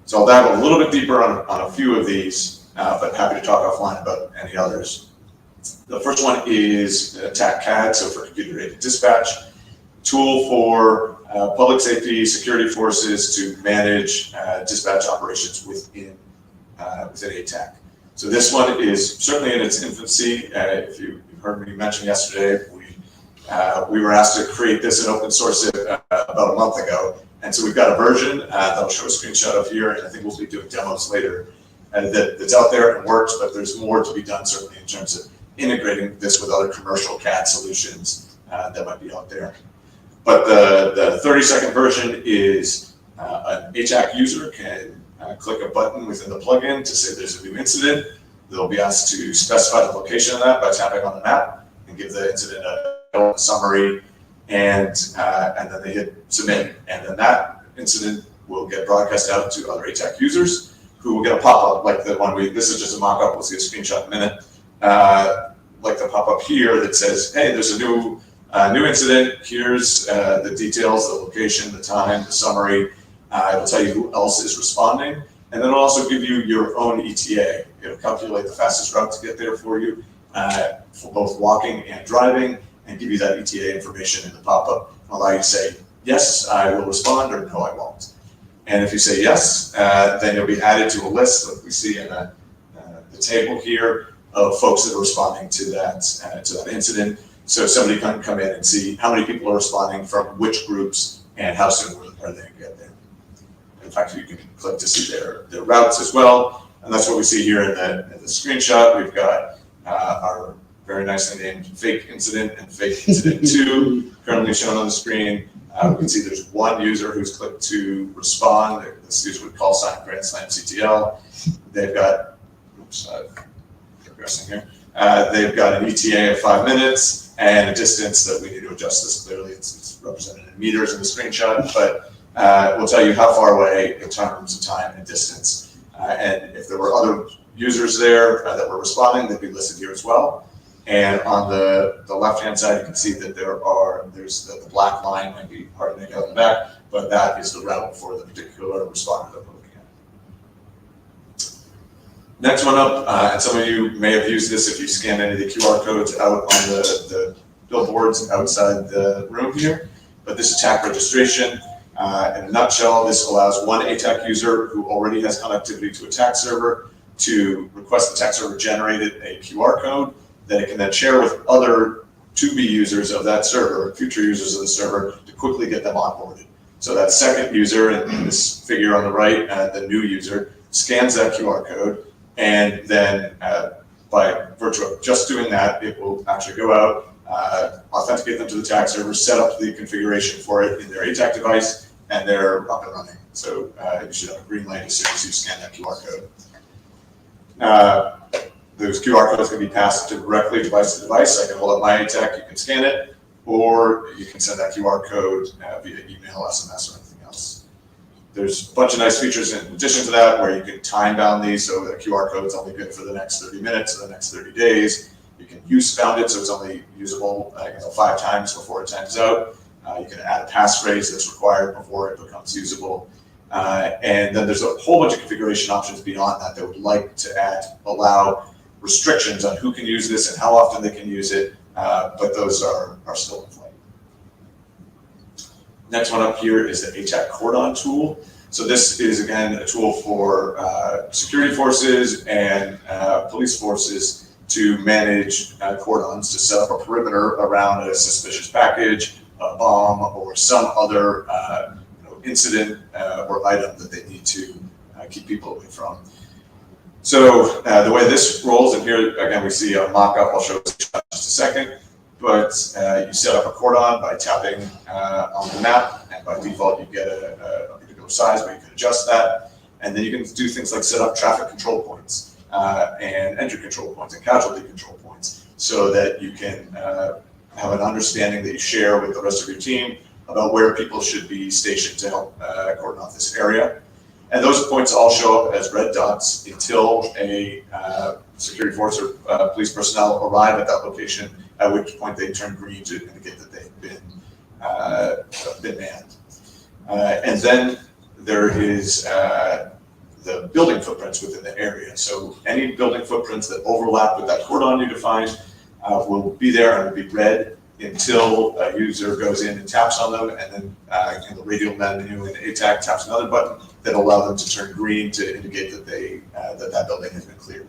So I'll dive a little bit deeper on a few of these, but happy to talk offline about any others. The first one is TAKCAD, so for computer-aided dispatch, tool for public safety, security forces to manage dispatch operations within ATAC. So this one is certainly in its infancy. If you heard me mention yesterday, we were asked to create this and open source it about a month ago. And so we've got a version that I'll show a screenshot of here, and I think we'll be doing demos later that's out there and works, but there's more to be done certainly in terms of integrating this with other commercial CAD solutions that might be out there. But the 30-second version is an ATAC user can click a button within the plugin to say there's a new incident. They'll be asked to specify the location of that by tapping on the map and give the incident a summary, and then they hit submit. And then that incident will get broadcast out to other ATAC users who will get a pop-up like the one this is just a mock-up, we'll see a screenshot in a minute, like the pop-up here that says, hey, there's a new incident, here's the details, the location, the time, the summary. It'll tell you who else is responding, and then it'll also give you your own ETA. It'll calculate the fastest route to get there for you, for both walking and driving, and give you that ETA information in the pop-up, allow you to say, yes, I will respond, or no, I won't. And if you say yes, then you'll be added to a list, like we see in the table here, of folks that are responding to that incident. So somebody can come in and see how many people are responding from which groups and how soon are they going to get there. In fact, you can click to see their routes as well. And that's what we see here in the screenshot. We've got our very nicely named fake incident and fake incident 2 currently shown on the screen. We can see there's one user who's clicked to respond. This user would call sign Grand Slam CTL. They've got, oops, progressing here. They've got an ETA of 5 minutes and a distance that we need to adjust this clearly. It's represented in meters in the screenshot, but we'll tell you how far away in terms of time and distance. And if there were other users there that were responding, they'd be listed here as well. And on the left-hand side, you can see that there's the black line, might be hard to make out in the back, but that is the route for the particular responder that we're looking at. Next one up, and some of you may have used this if you scanned any of the QR codes out on the billboards outside the room here, but this is TAC registration. In a nutshell, this allows one ATAC user who already has connectivity to a TAC server to request the TAC server generated a QR code that it can then share with other to-be users of that server, future users of the server, to quickly get them onboarded. So that second user, in this figure on the right, the new user, scans that QR code, and then by virtue of just doing that, it will actually go out, authenticate them to the TAC server, set up the configuration for it in their ATAC device, and they're up and running. So you should have a green light as soon as you scan that QR code. Those QR codes can be passed directly device to device. I can hold up my ATAC, you can scan it, or you can send that QR code via email, SMS, or anything else. There's a bunch of nice features in addition to that where you can time bound these, so the QR code is only good for the next 30 minutes or the next 30 days. You can use bound it, so it's only usable 5 times before it times out. You can add a passphrase that's required before it becomes usable. And then there's a whole bunch of configuration options beyond that that would like to allow restrictions on who can use this and how often they can use it, but those are still in flight. Next one up here is the ATAC cordon tool. So this is, again, a tool for security forces and police forces to manage cordons to set up a perimeter around a suspicious package, a bomb, or some other incident or item that they need to keep people away from. So the way this rolls, and here again we see a mock-up, I'll show this in just a second, but you set up a cordon by tapping on the map, and by default you get a particular size, but you can adjust that, and then you can do things like set up traffic control points and entry control points and casualty control points, so that you can have an understanding that you share with the rest of your team about where people should be stationed to help cordon off this area. And those points all show up as red dots until a security force or police personnel arrive at that location, at which point they turn green to indicate that they've been manned. And then there is the building footprints within the area. So any building footprints that overlap with that cordon you defined will be there and will be red until a user goes in and taps on them, and then in the radial menu in ATAK taps another button that allow them to turn green to indicate that that building has been cleared.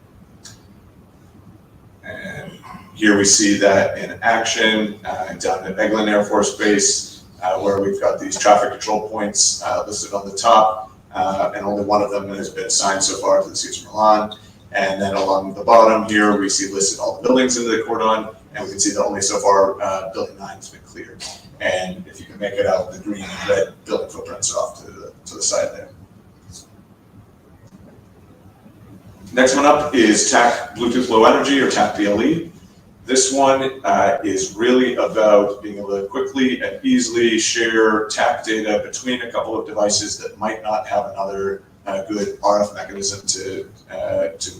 And here we see that in action down at Eglin Air Force Base, where we've got these traffic control points listed on the top, and only one of them has been assigned so far to the Caesar Milan. And then along the bottom here, we see listed all the buildings in the cordon, and we can see that only so far building 9 has been cleared. And if you can make it out, the green and red building footprints are off to the side there. Next one up is TAK Bluetooth Low Energy, or TAK BLE. This one is really about being able to quickly and easily share TAK data between a couple of devices that might not have another good RF mechanism to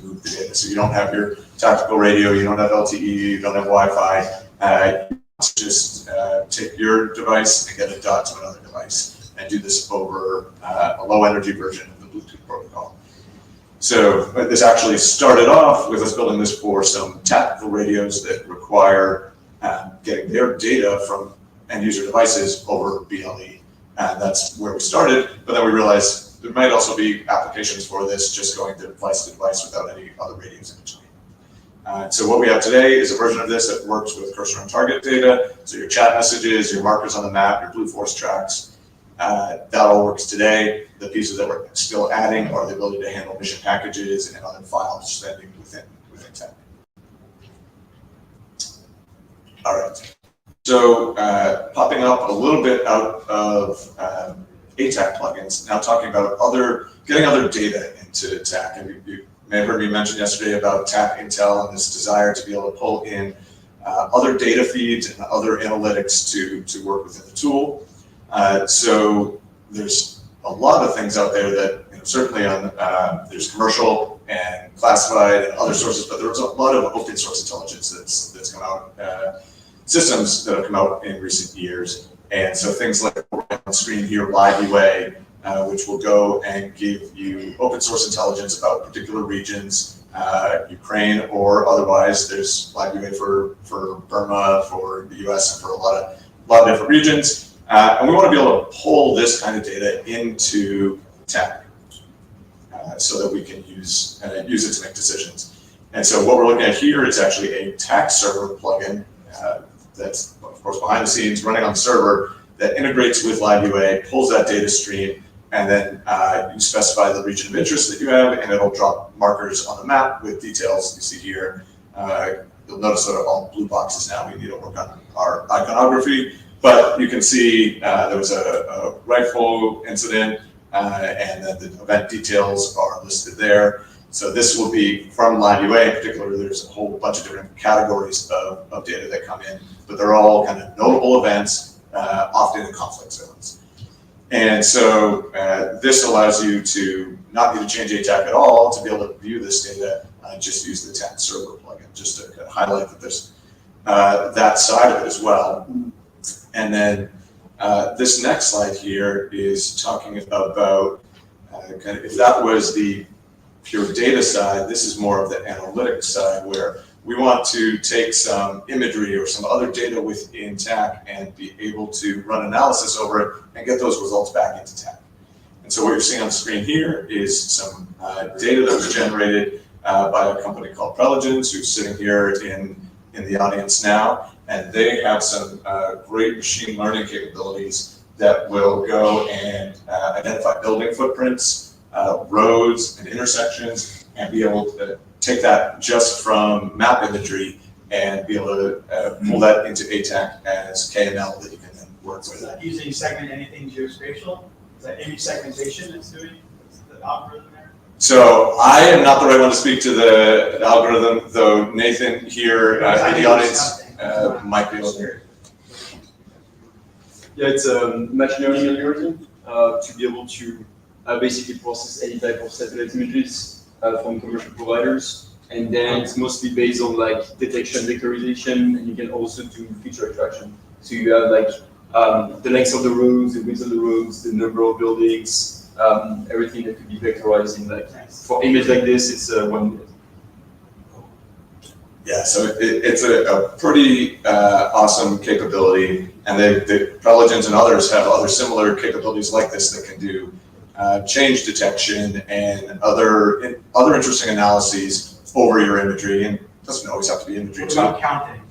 move the data. So you don't have your tactical radio, you don't have LTE, you don't have Wi-Fi. You just take your device and get a dot to another device, and do this over a low energy version of the Bluetooth protocol. So this actually started off with us building this for some tactical radios that require getting their data from end user devices over BLE. And that's where we started, but then we realized there might also be applications for this just going to device without any other radios in between. So what we have today is a version of this that works with cursor and target data. So your chat messages, your markers on the map, your Blue Force tracks, that all works today. The pieces that we're still adding are the ability to handle mission packages and other files sending within TAK. All right. So popping up a little bit out of ATAK plugins, now talking about getting other data into TAK. And you may have heard me mention yesterday about TAK Intel and this desire to be able to pull in other data feeds and other analytics to work within the tool. So there's a lot of things out there that certainly on there's commercial and classified and other sources, but there's a lot of open source intelligence that's come out, systems that have come out in recent years. And so things like on screen here, Live UA, which will go and give you open source intelligence about particular regions, Ukraine or otherwise. There's Live UA for Burma, for the US, and for a lot of different regions. And we want to be able to pull this kind of data into TAK so that we can use it to make decisions. And so what we're looking at here is actually a TAK server plugin that's, of course, behind the scenes running on the server that integrates with Live UA, pulls that data stream, and then you specify the region of interest that you have, and it'll drop markers on the map with details you see here. You'll notice that are all blue boxes now. We need to work on our iconography, but you can see there was a rifle incident, and then the event details are listed there. So this will be from Live UA in particular. There's a whole bunch of different categories of data that come in, but they're all kind of notable events, often in conflict zones. And so this allows you to not need to change ATAK at all to be able to view this data, just use the TAK server plugin, just to kind of highlight that there's that side of it as well. And then this next slide here is talking about kind of if that was the pure data side, this is more of the analytics side where we want to take some imagery or some other data within TAK and be able to run analysis over it and get those results back into TAK. And so what you're seeing on the screen here is some data that was generated by a company called Preligence, who's sitting here in the audience now. And they have some great machine learning capabilities that will go and identify building footprints, roads and intersections, and be able to take that just from map imagery and be able to pull that into ATAC as KML that you can then work with. Is that using segment anything geospatial? Is that image segmentation that's doing the algorithm there? So I am not the right one to speak to the algorithm, though Nathan here in the audience might be able to. Yeah, it's a machine learning algorithm to be able to basically process any type of satellite images from commercial providers. And then it's mostly based on like detection, vectorization, and you can also do feature extraction. So you have like the length of the roads, the width of the roads, the number of buildings, everything that could be vectorized in like, for image like this, it's 1 minute. Yeah, so it's a pretty awesome capability, and the Preligence and others have other similar capabilities like this that can do change detection and other interesting analyses over your imagery, and it doesn't always have to be imagery too. What about counting?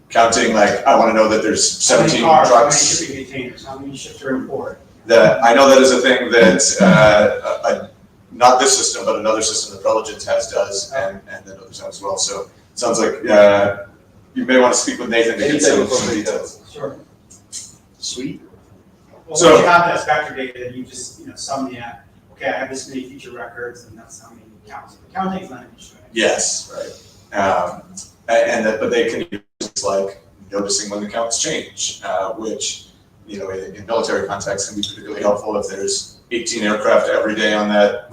Counting, like I want to know that there's 17 how many cars, trucks. how many shipping containers, how many ships are in port? I know that is a thing that not this system, but another system that Preligence does, and then others have as well. So it sounds like you may want to speak with Nathan to get some details. Sure. Sweet. Well, So- once you have that vector data, then you just sum the okay, I have this many feature records, and that's how many counts. But counting is not an issue. Yes, right. But they can use things like noticing when the counts change, which in military context can be particularly helpful if there's 18 aircraft every day on that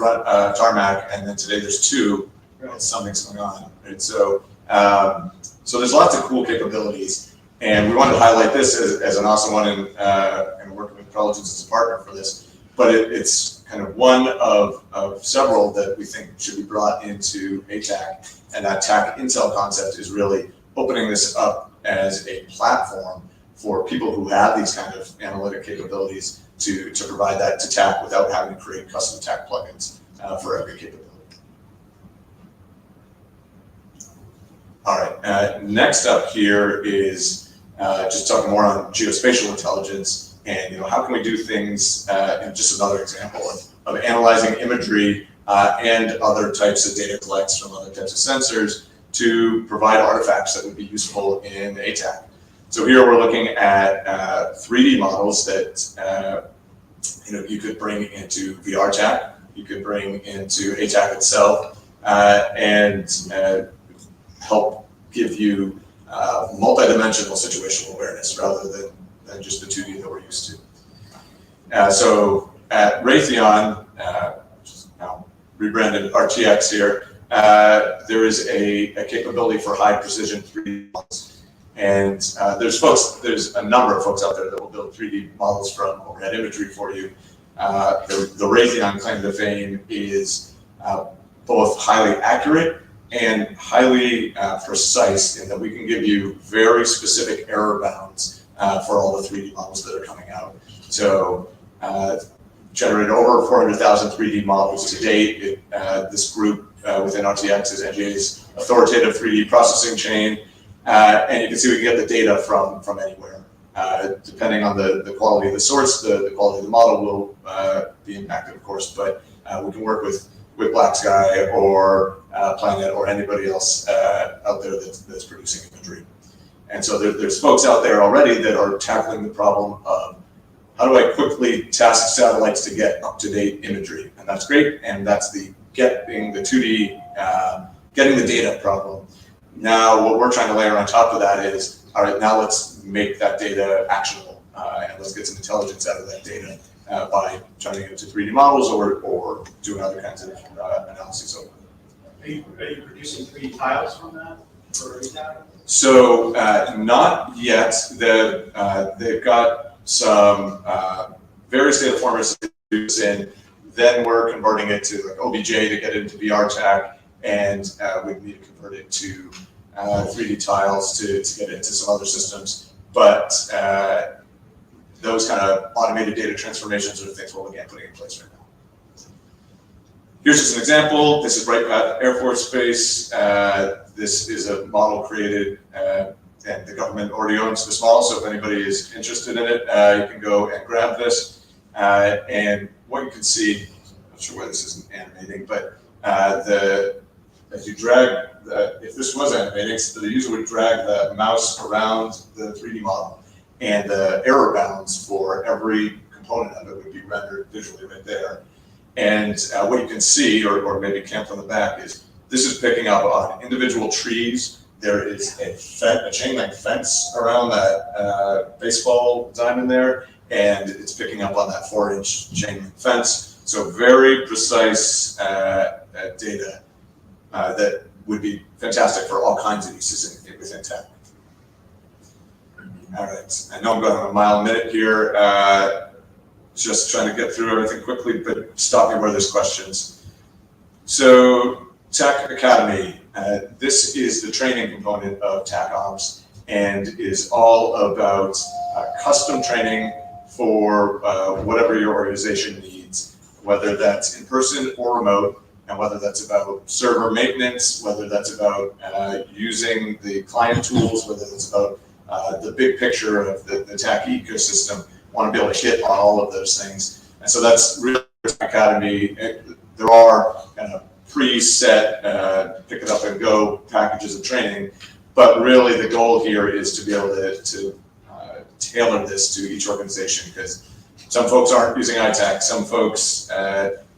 tarmac, and then today there's 2. Right. Something's going on, right? So there's lots of cool capabilities, and we wanted to highlight this as an awesome one, and working with Preligence as a partner for this. But it's kind of one of several that we think should be brought into ATAC, and that TAC Intel concept is really opening this up as a platform for people who have these kind of analytic capabilities to provide that to TAC without having to create custom TAC plugins for every capability. All right, next up here is just talking more on geospatial intelligence. And how can we do things, and just another example of analyzing imagery and other types of data collects from other types of sensors to provide artifacts that would be useful in ATAC. So here we're looking at 3D models that you could bring into VRTAC, you could bring into ATAC itself, and help give you multidimensional situational awareness rather than just the 2D that we're used to. So at Raytheon, which is now rebranded RTX here, there is a capability for high precision 3D models. And there's a number of folks out there that will build 3D models from overhead imagery for you. The Raytheon claim to fame is both highly accurate and highly precise in that we can give you very specific error bounds for all the 3D models that are coming out. So generated over 400,000 3D models to date. This group within RTX is NGA's authoritative 3D processing chain. And you can see we can get the data from anywhere. Depending on the quality of the source, the quality of the model will be impacted, of course, but we can work with Black Sky or Planet or anybody else out there that's producing imagery. And so there's folks out there already that are tackling the problem of how do I quickly task satellites to get up-to-date imagery? And that's great, and that's the getting the 2D, getting the data problem. Now what we're trying to layer on top of that is, all right, now let's make that data actionable, and let's get some intelligence out of that data by turning it into 3D models or doing other kinds of analyses. Are you producing 3D tiles from that for ATAC? So not yet. They've got some various data formats to use in. Then we're converting it to like OBJ to get it into VRTAC, and we need to convert it to 3D tiles to get it into some other systems. But those kind of automated data transformations are the things we're looking at putting in place right now. Here's just an example. This is Wright Pat Air Force Base. This is a model created, and the government already owns this model, so if anybody is interested in it, you can go and grab this. And what you can see, I'm not sure why this isn't animating, but as you drag, if this was animating, so the user would drag the mouse around the 3D model, and the error bounds for every component of it would be rendered visually right there. And what you can see, or maybe camp on the back, is this is picking up on individual trees. There is a chain link fence around that baseball diamond there, and it's picking up on that 4-inch chain link fence. So very precise data that would be fantastic for all kinds of uses within tech. All right, I know I'm going on a mile a minute here. Just trying to get through everything quickly, but stop me where there's questions. So Tech Academy, this is the training component of TAKops and is all about custom training for whatever your organization needs, whether that's in person or remote, and whether that's about server maintenance, whether that's about using the client tools, whether that's about the big picture of the TAK ecosystem. Want to be able to hit on all of those things. And so that's really Academy. There are kind of preset pick it up and go packages of training, but really the goal here is to be able to tailor this to each organization, because some folks aren't using iTAC, some folks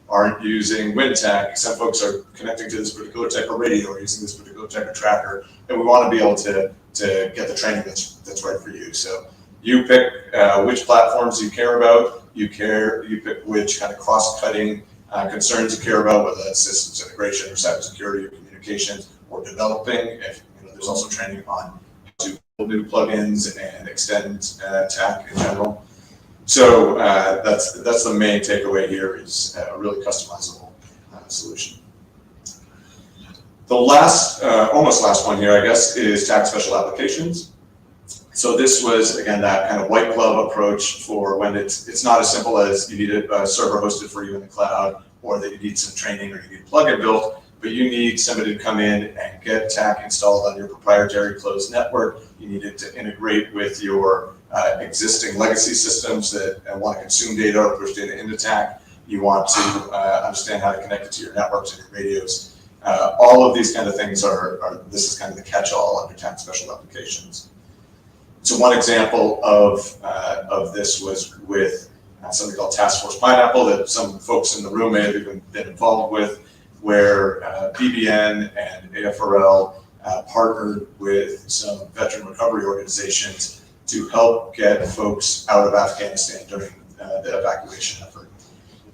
aren't using WinTAC, some folks are connecting to this particular type of radio or using this particular type of tracker, and we want to be able to get the training that's right for you. So you pick which platforms you care about. You pick which kind of cross-cutting concerns you care about, whether that's systems integration or cybersecurity or communications or developing. If, there's also training on how to build new plugins and extend TAC in general. So that's the main takeaway here, is a really customizable solution. The last, almost last one here, I guess, is TAC special applications. So this was, again, that kind of white glove approach for when it's not as simple as you need a server hosted for you in the cloud, or that you need some training, or you need a plugin built, but you need somebody to come in and get TAC installed on your proprietary closed network. You need it to integrate with your existing legacy systems that want to consume data or push data into TAC. You want to understand how to connect it to your networks and your radios. All of these kind of things this is kind of the catch-all under TAC special applications. So one example of this was with something called Task Force Pineapple that some folks in the room may have even been involved with, where BBN and AFRL partnered with some veteran recovery organizations to help get folks out of Afghanistan during the evacuation effort.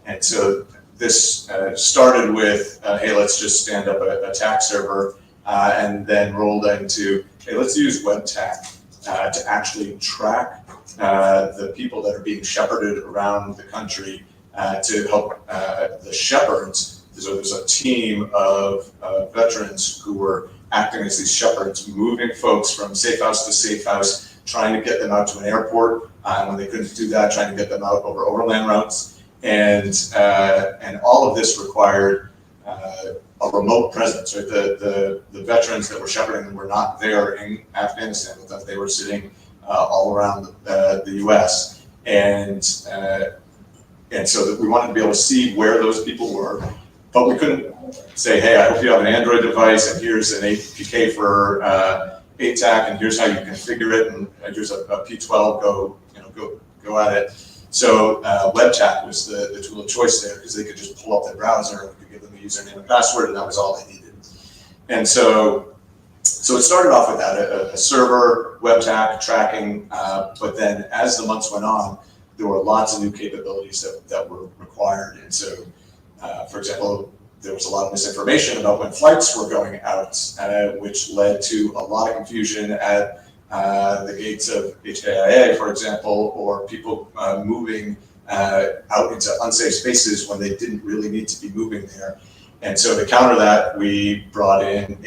And so this started with, hey, let's just stand up a TAC server, and then rolled into, hey, let's use WebTAC to actually track the people that are being shepherded around the country to help the shepherds. So there's a team of veterans who were acting as these shepherds, moving folks from safe house to safe house, trying to get them out to an airport. When they couldn't do that, trying to get them out over overland routes. And all of this required a remote presence, right? The veterans that were shepherding them were not there in Afghanistan with them. They were sitting all around the US. And so that we wanted to be able to see where those people were, but we couldn't say, hey, I hope you have an Android device, and here's an APK for ATAC, and here's how you configure it, and here's a P12, go at it. So WebTAC was the tool of choice there, because they could just pull up their browser and we could give them a username and password, and that was all they needed. And so it started off with that, a server, WebTAC, tracking, but then as the months went on, there were lots of new capabilities that were required. And so, for example, there was a lot of misinformation about when flights were going out, which led to a lot of confusion at the gates of HKIA, for example, or people moving out into unsafe spaces when they didn't really need to be moving there. And so to counter that, we brought in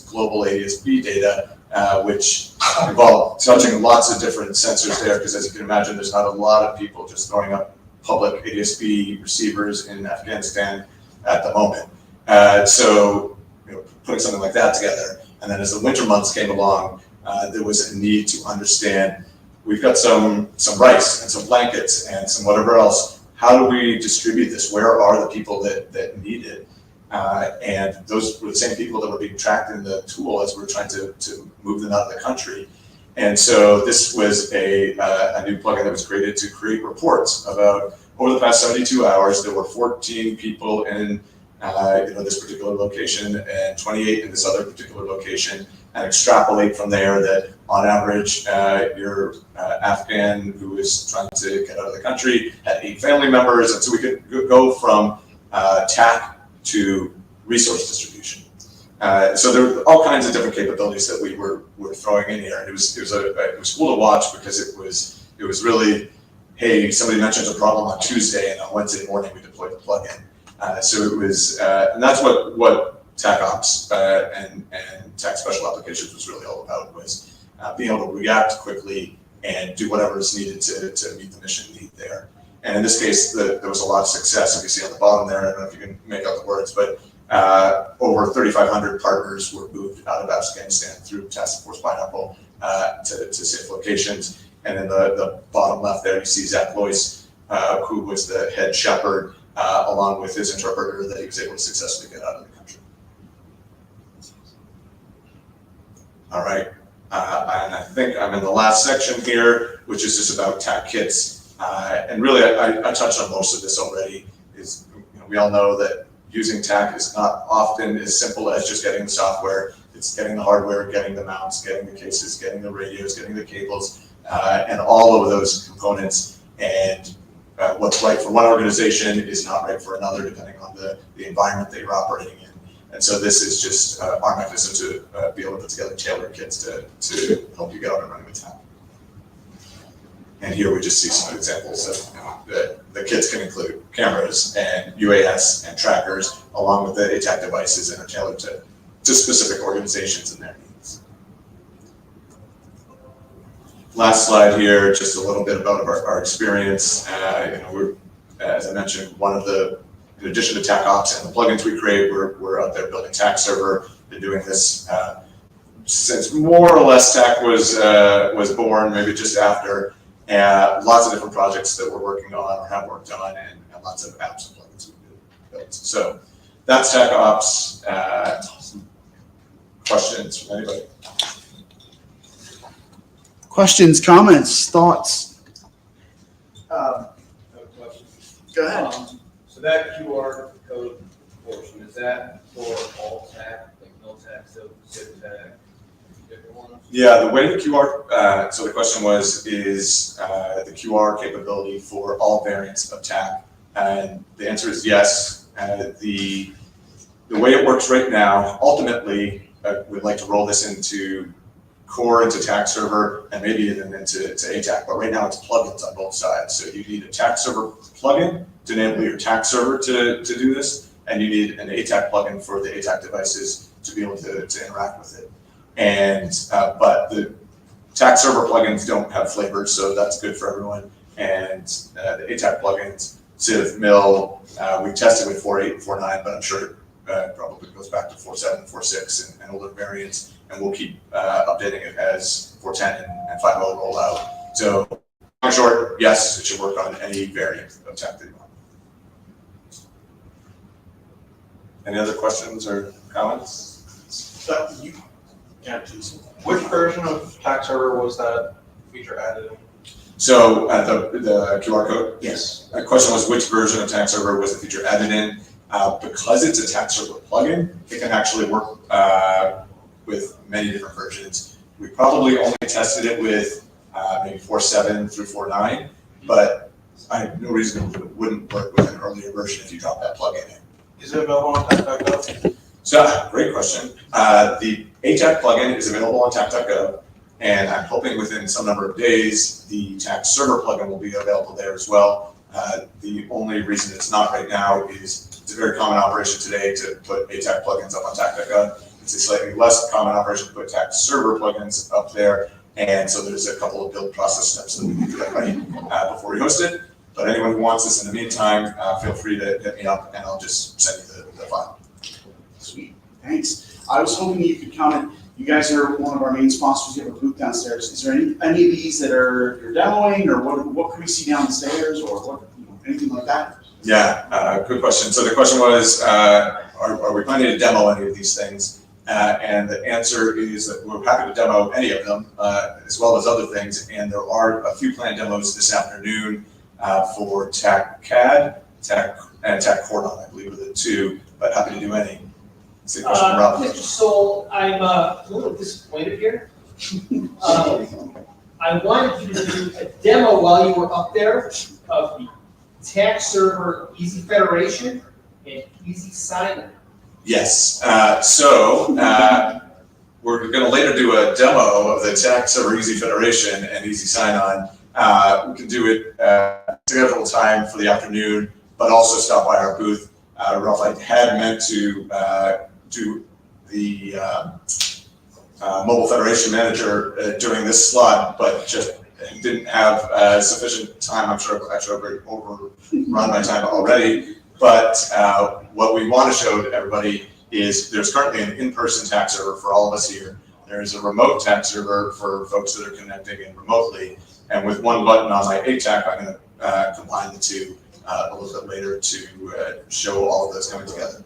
global ADS-B data, which involved touching lots of different sensors there, because as you can imagine, there's not a lot of people just throwing up public ADS-B receivers in Afghanistan. at the moment. So putting something like that together, and then as the winter months came along, there was a need to understand, we've got some rice and some blankets and some whatever else. How do we distribute this? Where are the people that need it? And those were the same people that were being tracked in the tool as we were trying to move them out of the country. And so this was a new plugin that was created to create reports about, over the past 72 hours, there were 14 people in this particular location and 28 in this other particular location, and extrapolate from there that on average, your Afghan who is trying to get out of the country had 8 family members, and so we could go from TAK to resource distribution. So there were all kinds of different capabilities that we were throwing in here, and it was cool to watch because it was really, hey, somebody mentioned a problem on Tuesday, and on Wednesday morning we deployed the plugin. So it was, and that's what TAKops and TAK Special Applications was really all about, was being able to react quickly and do whatever is needed to meet the mission need there. And in this case, there was a lot of success. If you see on the bottom there, I don't know if you can make out the words, but over 3,500 partners were moved out of Afghanistan through Task Force Pineapple to safe locations. And in the bottom left there, you see Zach Loyce, who was the head shepherd, along with his interpreter, that he was able to successfully get out of the country. All right, and I think I'm in the last section here, which is just about TAK kits. And really, I touched on most of this already. We all know that using TAK is not often as simple as just getting the software. It's getting the hardware, getting the mounts, getting the cases, getting the radios, getting the cables, and all of those components. And what's right for one organization is not right for another, depending on the environment that you're operating in. And so this is just our mechanism to be able to put together tailored kits to help you get up and running with TAK. And here we just see some examples of the kits can include cameras and UAS and trackers, along with the ATAK devices, and are tailored to specific organizations and their needs. Last slide here, just a little bit about our experience. We're, as I mentioned, in addition to TAKops and the plugins we create, we're out there building TAK server. Been doing this since more or less TAK was born, maybe just after. Lots of different projects that we're working on or have worked on, and lots of apps and plugins we've built. So that's TAKops. Questions from anybody? Questions, comments, thoughts? I have a question. Go ahead. So that QR code portion, is that for all TAK, like no TAK, so TAK, different ones? Yeah, the way the QR, so the question was, is the QR capability for all variants of TAK? And the answer is yes. The way it works right now, ultimately, we'd like to roll this into core, into TAK server, and maybe even into ATAK. But right now it's plugins on both sides. So you need a TAK server plugin to enable your TAK server to do this, and you need an ATAK plugin for the ATAK devices to be able to interact with it. And but the TAK server plugins don't have flavors, so that's good for everyone. And the ATAK plugins, Civ, Mill, we tested with 4.8 and 4.9, but I'm sure it probably goes back to 4.7, 4.6 and older variants, and we'll keep updating it as 4.10 and 5.0 roll out. So, long short, yes, it should work on any variant of TAK that you want. Any other questions or comments? Which version of TAK server was that feature added in? So the QR code? Yes. The question was, which version of TAK server was the feature added in? Because it's a TAK server plugin, it can actually work with many different versions. We probably only tested it with maybe 4.7 through 4.9, but I have no reason it wouldn't work with an earlier version if you drop that plugin in. Is it available on TAK.gov? So, great question. The ATAK plugin is available on TAK.gov, and I'm hoping within some number of days, the TAK server plugin will be available there as well. The only reason it's not right now is it's a very common operation today to put ATAK plugins up on TAK.gov. It's a slightly less common operation to put TAK server plugins up there, and so there's a couple of build process steps that we need to get right before we host it. But anyone who wants this in the meantime, feel free to hit me up, and I'll just send you the file. Sweet, thanks. I was hoping you could comment. You guys are one of our main sponsors. You have a booth downstairs. Is there any of these that you're demoing, or what can we see downstairs, or what, anything like that? Yeah, good question. So the question was, are we planning to demo any of these things? And the answer is that we're happy to demo any of them, as well as other things. And there are a few planned demos this afternoon for TAKcad, and TAKathon, I believe are the two, but happy to do any. That's a question for Rob. Mr. Soul, I'm a little disappointed here. I wanted you to do a demo while you were up there of the TAK server Easy Federation and Easy Sign-In. Yes, we're gonna later do a demo of the TAK server Easy Federation and Easy Sign-On. We can do it scheduled time for the afternoon, but also stop by our booth. Ralph, I had meant to do the Mobile Federation Manager during this slot, but just didn't have sufficient time. I'm sure I've overrun my time already. But what we want to show to everybody is there's currently an in-person TAK server for all of us here. There's a remote TAK server for folks that are connecting in remotely. And with one button on my ATAK, I'm going to combine the two a little bit later to show all of those coming together.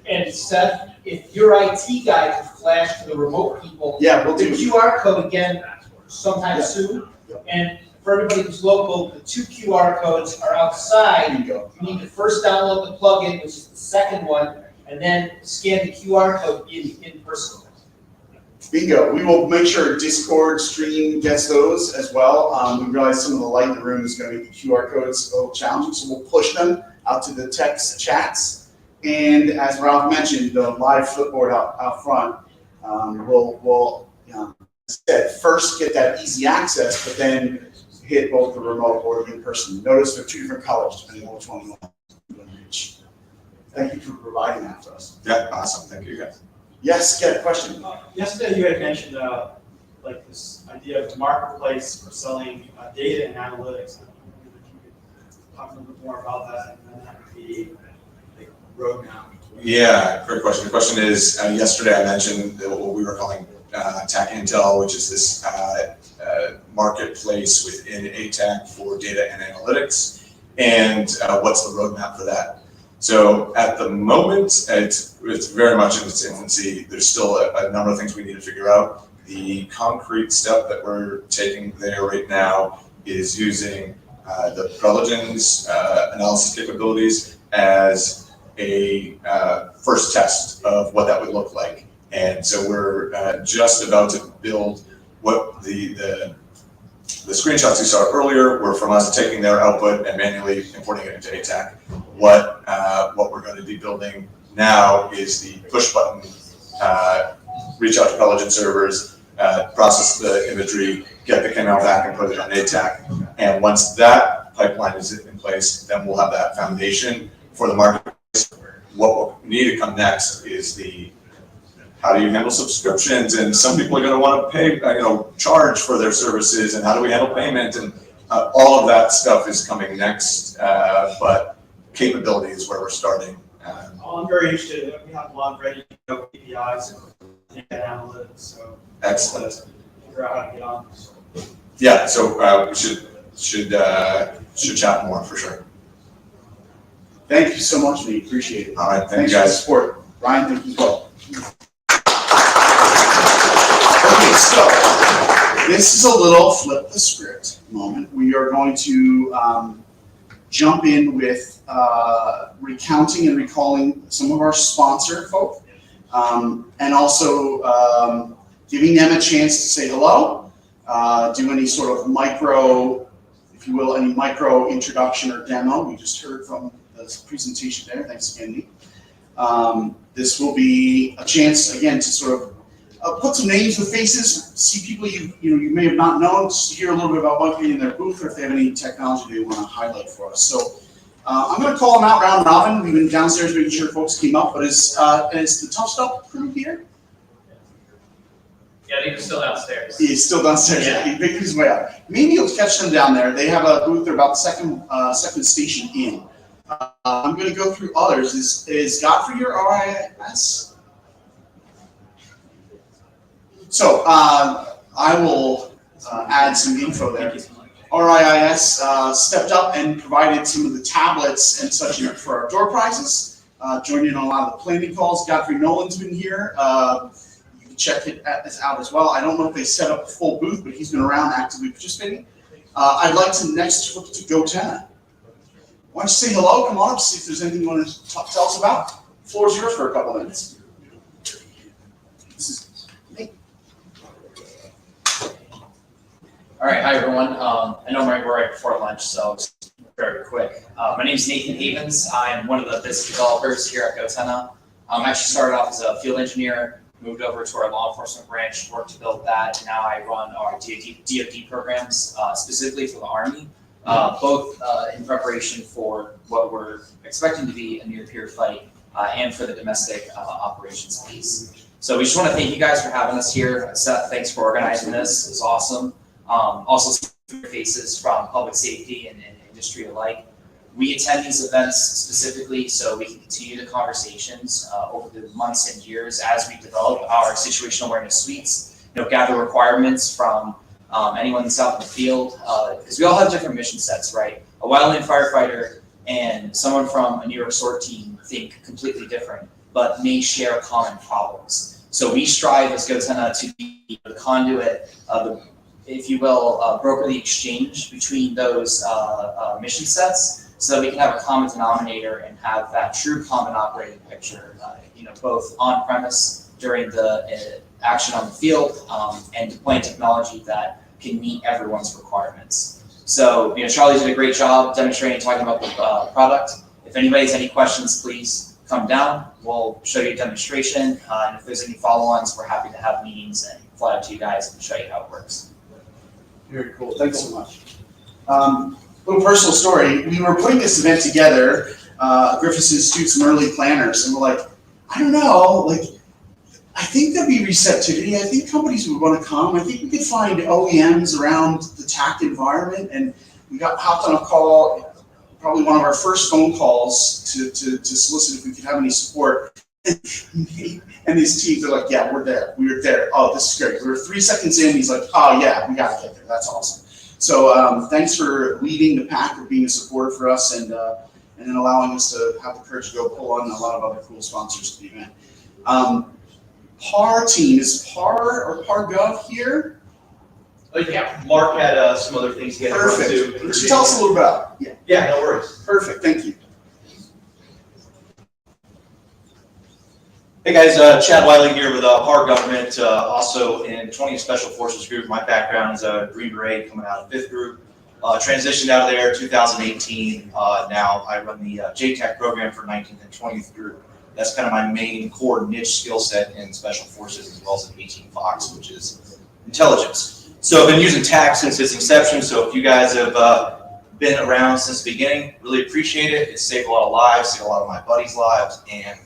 And Seth, if your IT guy can flash to the remote people, yeah, we'll do the QR code again sometime soon. And for everybody who's local, the 2 QR codes are outside. You need to first download the plugin, which is the second one, and then scan the QR code in person. Bingo. We will make sure Discord stream gets those as well. We realize some of the light in the room is going to make the QR codes a little challenging, so we'll push them out to the text chats. And as Ralph mentioned, the live flipboard out front will first get that easy access, but then hit both the remote or the in-person. Notice they're two different colors depending on which one you want to reach. Thank you for providing that for us. Yeah, awesome. Thank you, guys. Yes, get a question. Yesterday you had mentioned like this idea of a marketplace for selling data and analytics. Talk a little bit more about that, and then that would be the roadmap. Yeah, great question. The question is, yesterday I mentioned what we were calling TAK Intel, which is this marketplace within ATAK for data and analytics, and what's the roadmap for that? So at the moment, it's very much in its infancy. There's still a number of things we need to figure out. The concrete step that we're taking there right now is using the Preligence analysis capabilities as a first test of what that would look like. And so we're just about to build what the screenshots you saw earlier were from us taking their output and manually importing it into ATAK. What we're going to be building now is the push button, reach out to Preligence servers, process the imagery, get the KML back and put it on ATAK. And once that pipeline is in place, then we'll have that foundation for the marketplace. What will need to come next is the how do you handle subscriptions, and some people are going to want to pay, charge for their services, and how do we handle payment, and all of that stuff is coming next, but capability is where we're starting. I'm very interested. We have a lot of ready APIs and data analytics, so excellent. Figure out how to get on. Yeah, so we should chat more for sure. Thank you so much, Nate. Appreciate it. All right, thanks you guys. for the support. Ryan, thank you as well. Okay, so this is a little flip the script moment. We are going to jump in with recounting and recalling some of our sponsor folk, and also giving them a chance to say hello, do any sort of micro, if you will, any micro introduction or demo. We just heard from the presentation there. Thanks again, Nate. This will be a chance again to sort of put some names with faces, see people you may have not known, just hear a little bit about what in their booth, or if they have any technology they want to highlight for us. So I'm going to call them out round robin. We've been downstairs making sure folks came up, but is the Tough Stuff crew here? Yeah, I think they're still downstairs. He's still downstairs. Yeah. He picked his way up. Maybe you'll catch them down there. They have a booth. They're about the second station in. I'm going to go through others. Is Godfrey your RIS? So I will add some info there. RIS stepped up and provided some of the tablets and such for our door prizes. Joined in on a lot of the planning calls. Godfrey Nolan's been here. You can check it out as well. I don't know if they set up a full booth, but he's been around actively participating. I'd like to next flip to GoTenna. Why don't you say hello? Come on up, see if there's anything you want to tell us about. The floor is yours for a couple of minutes. This is me. All right, hi everyone. I know we're right before lunch, so it's very quick. My name is Nathan Havens. I'm one of the business developers here at GoTenna. I actually started off as a field engineer, moved over to our law enforcement branch, worked to build that. Now I run our DoD programs, specifically for the Army, both in preparation for what we're expecting to be a near-peer fight and for the domestic operations piece. So we just want to thank you guys for having us here. Seth, thanks for organizing this. It was awesome. Also, faces from public safety and industry alike. We attend these events specifically so we can continue the conversations over the months and years as we develop our situational awareness suites, gather requirements from anyone that's out in the field, because we all have different mission sets, right? A wildland firefighter and someone from a New York SORT team think completely different, but may share common problems. So we strive as GoTenna to be the conduit, if you will, broker the exchange between those mission sets, so that we can have a common denominator and have that true common operating picture, both on premise during the action on the field and deploying technology that can meet everyone's requirements. So, Charlie did a great job demonstrating, talking about the product. If anybody has any questions, please come down. We'll show you a demonstration, and if there's any follow-ons, we're happy to have meetings and fly out to you guys and show you how it works. Very cool. Thanks so much. Little personal story. We were putting this event together, Griffiths Institute, some early planners, and we're like, I don't know, I think there'd be receptivity. I think companies would want to come. I think we could find OEMs around the TAC environment, and we hopped on a call, probably one of our first phone calls to solicit if we could have any support. And his teams are like, yeah, we're there. We were there. Oh, this is great. We were 3 seconds in. He's like, oh yeah, we got to get there. That's awesome. So thanks for leading the pack, for being a supporter for us, and then allowing us to have the courage to go pull on a lot of other cool sponsors to the event. PAR team, is PAR or PAR.gov here? Yeah, Mark had some other things he had to run Perfect. to. Can you tell us a little about it? Yeah, no worries. Perfect, thank you. Hey guys, Chad Wiley here with PAR Government, also in 20th Special Forces Group. My background is a Green Beret coming out of 5th Group. Transitioned out of there 2018. Now I run the JTAC program for 19th and 20th Group. That's kind of my main core niche skill set in Special Forces, as well as in 18 Fox, which is intelligence. So I've been using TAC since its inception. So if you guys have been around since the beginning, really appreciate it. It's saved a lot of lives, saved a lot of my buddies' lives, and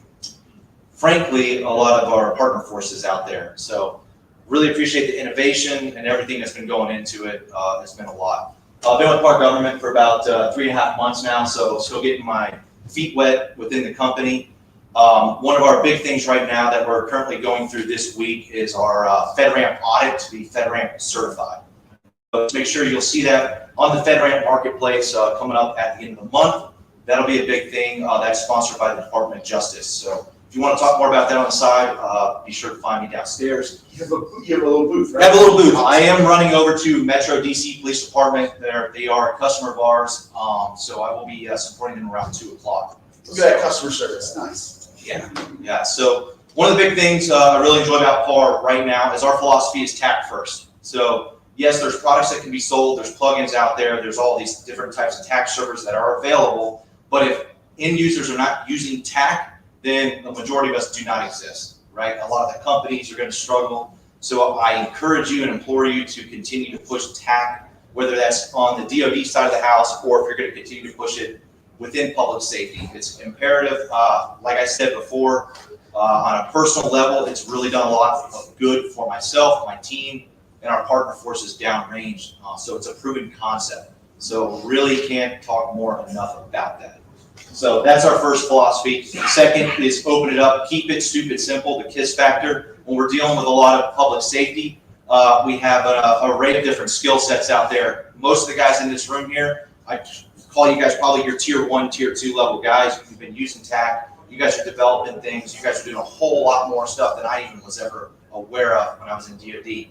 frankly, a lot of our partner forces out there. So really appreciate the innovation and everything that's been going into it. It's been a lot. I've been with PAR Government for about 3.5 months now, so still getting my feet wet within the company. One of our big things right now that we're currently going through this week is our FedRAMP audit to be FedRAMP certified. So make sure you'll see that on the FedRAMP marketplace coming up at the end of the month. That'll be a big thing that's sponsored by the Department of Justice. So if you want to talk more about that on the side, be sure to find me downstairs. You have a little booth, right? I have a little booth. I am running over to Metro DC Police Department. They are a customer of ours, so I will be supporting them around 2 o'clock. Look at that customer service. Nice. Yeah. So one of the big things I really enjoy about PAR right now is our philosophy is TAC first. So yes, there's products that can be sold. There's plugins out there. There's all these different types of TAC servers that are available. But if end users are not using TAC, then the majority of us do not exist, right? A lot of the companies are going to struggle. So I encourage you and implore you to continue to push TAC, whether that's on the DoD side of the house or if you're going to continue to push it within public safety. It's imperative. Like I said before, on a personal level, it's really done a lot of good for myself, my team, and our partner forces downrange. So it's a proven concept. So really can't talk more enough about that. So that's our first philosophy. Second is open it up, keep it stupid simple, the KISS factor. When we're dealing with a lot of public safety, we have an array of different skill sets out there. Most of the guys in this room here, I call you guys probably your tier 1, tier 2 level guys. You've been using TAK. You guys are developing things. You guys are doing a whole lot more stuff than I even was ever aware of when I was in DoD.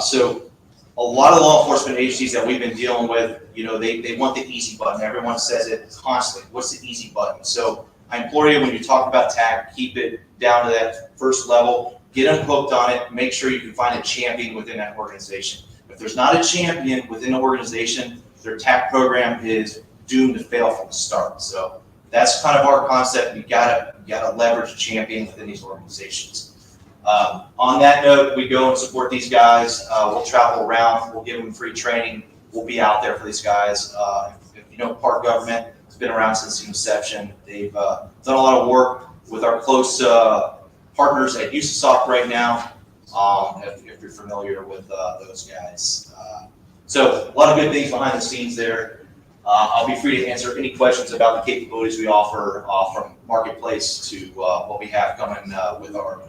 So a lot of law enforcement agencies that we've been dealing with, you know, they want the easy button. Everyone says it constantly. What's the easy button? So I implore you, when you talk about TAK, keep it down to that first level. Get them hooked on it. Make sure you can find a champion within that organization. If there's not a champion within the organization, their TAK program is doomed to fail from the start. So that's kind of our concept. You gotta leverage a champion within these organizations. On that note, we go and support these guys. We'll travel around. We'll give them free training. We'll be out there for these guys. If you know Park Government, it's been around since the inception. They've done a lot of work with our close partners at USASOC right now, if you're familiar with those guys. So a lot of good things behind the scenes there. I'll be free to answer any questions about the capabilities we offer from Marketplace to what we have coming with our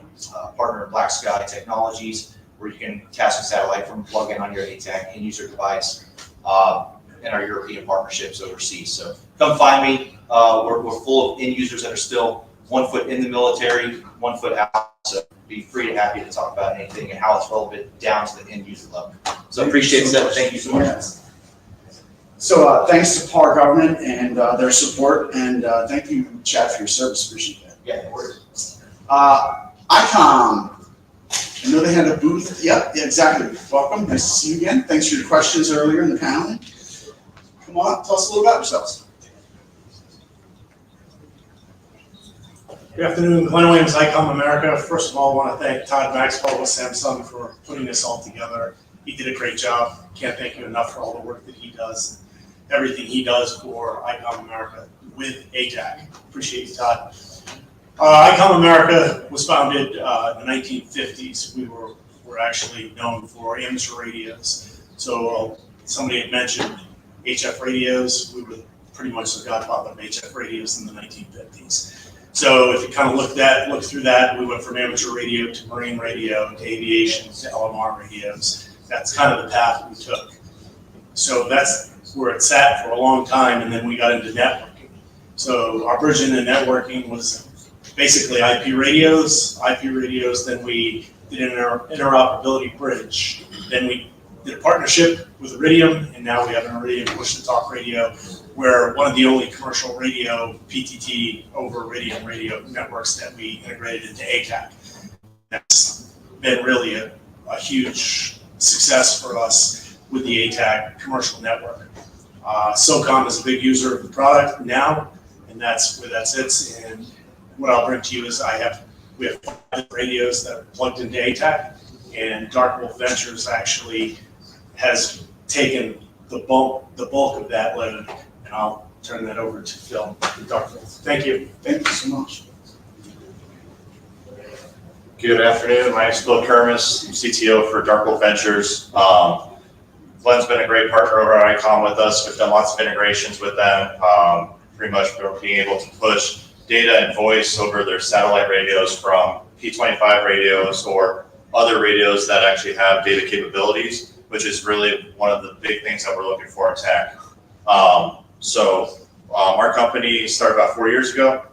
partner Black Sky Technologies, where you can cast a satellite from plug-in on your ATAC and use your device, and our European partnerships overseas. So come find me. We're full of end users that are still 1 foot in the military, 1 foot out. So be free and happy to talk about anything and how it's relevant down to the end user level. So appreciate it. Thank you so much. So thanks to Park Government and their support, and thank you, Chad, for your service. Appreciate that. Yeah, no worries. ICOM. I know they had a booth. Yep, yeah, exactly. Welcome. Nice to see you again. Thanks for your questions earlier in the panel. Come on, tell us a little about yourselves. Good afternoon, Glenn Williams, ICOM America. First of all, I want to thank Todd Maxwell with Samsung for putting this all together. He did a great job. Can't thank you enough for all the work that he does, everything he does for ICOM America with ATAC. Appreciate you, Todd. ICOM America was founded in the 1950s. We were actually known for amateur radios. So somebody had mentioned HF radios. We were pretty much the godfather of HF radios in the 1950s. So if you kind of look through that, we went from amateur radio to marine radio to aviation to LMR radios. That's kind of the path we took. So that's where it sat for a long time, and then we got into networking. So our bridge into networking was basically IP radios, then we did an interoperability bridge. Then we did a partnership with Iridium, and now we have an Iridium push-to-talk radio. We're one of the only commercial radio PTT over Iridium radio networks that we integrated into ATAC. That's been really a huge success for us with the ATAC commercial network. SOCOM is a big user of the product now, and that's where that sits. And what I'll bring to you is we have 5 radios that are plugged into ATAC, and Dark Wolf Ventures actually has taken the bulk of that load, and I'll turn that over to Phil from Dark Wolf. Thank you. Thank you so much. Good afternoon. My name is Phil Kermis. I'm CTO for Dark Wolf Ventures. Glenn's been a great partner over at ICOM with us. We've done lots of integrations with them. Pretty much we're being able to push data and voice over their satellite radios from P25 radios or other radios that actually have data capabilities, which is really one of the big things that we're looking for in TAK. Our company started about 4 years ago.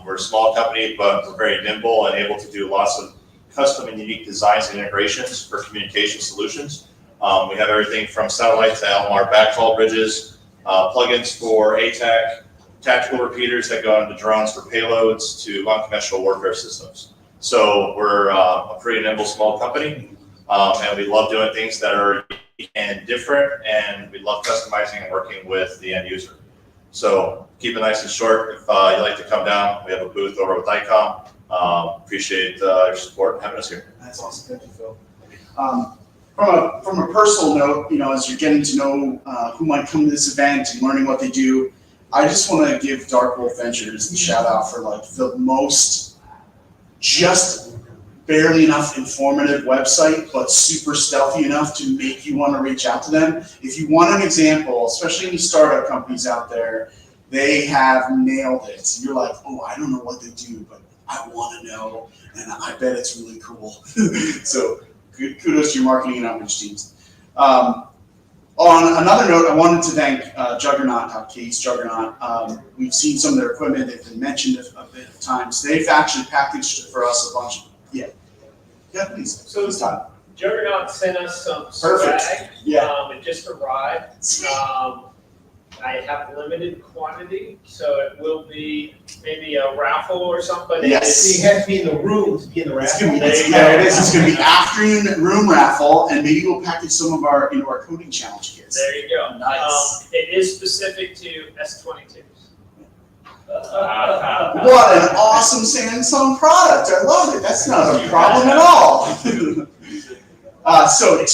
We're a small company, but we're very nimble and able to do lots of custom and unique designs and integrations for communication solutions. We have everything from satellite to LMR backhaul bridges, plugins for ATAC, tactical repeaters that go into drones for payloads, to unconventional warfare systems. So we're a pretty nimble small company, and we love doing things that are unique and different, and we love customizing and working with the end user. So keep it nice and short. If you'd like to come down, we have a booth over with ICOM. Appreciate your support and having us here. That's awesome. Thank you, Phil. From a personal note, as you're getting to know who might come to this event and learning what they do, I just want to give Dark Wolf Ventures a shout out for the most just barely enough informative website, but super stealthy enough to make you want to reach out to them. If you want an example, especially any startup companies out there, They have nailed it. You're like, oh, I don't know what they do, but I want to know, and I bet it's really cool. So kudos to your marketing and outreach teams. On another note, I wanted to thank Juggernaut, Kate's Juggernaut. We've seen some of their equipment. They've been mentioned a bit of times. They've actually packaged for us a bunch of, yeah, please. So Todd. Juggernaut sent us some Perfect. swag. Yeah. It just arrived. I have limited quantity, so it will be maybe a raffle or something. Yes. You have to be in the room to be in the It's raffle. gonna be, It's going to be afternoon room raffle, and maybe we'll package some of our into our coding challenge kits. There you go. Nice. It is specific to S22s. What an awesome Samsung product! I love it. That's not a problem at all. So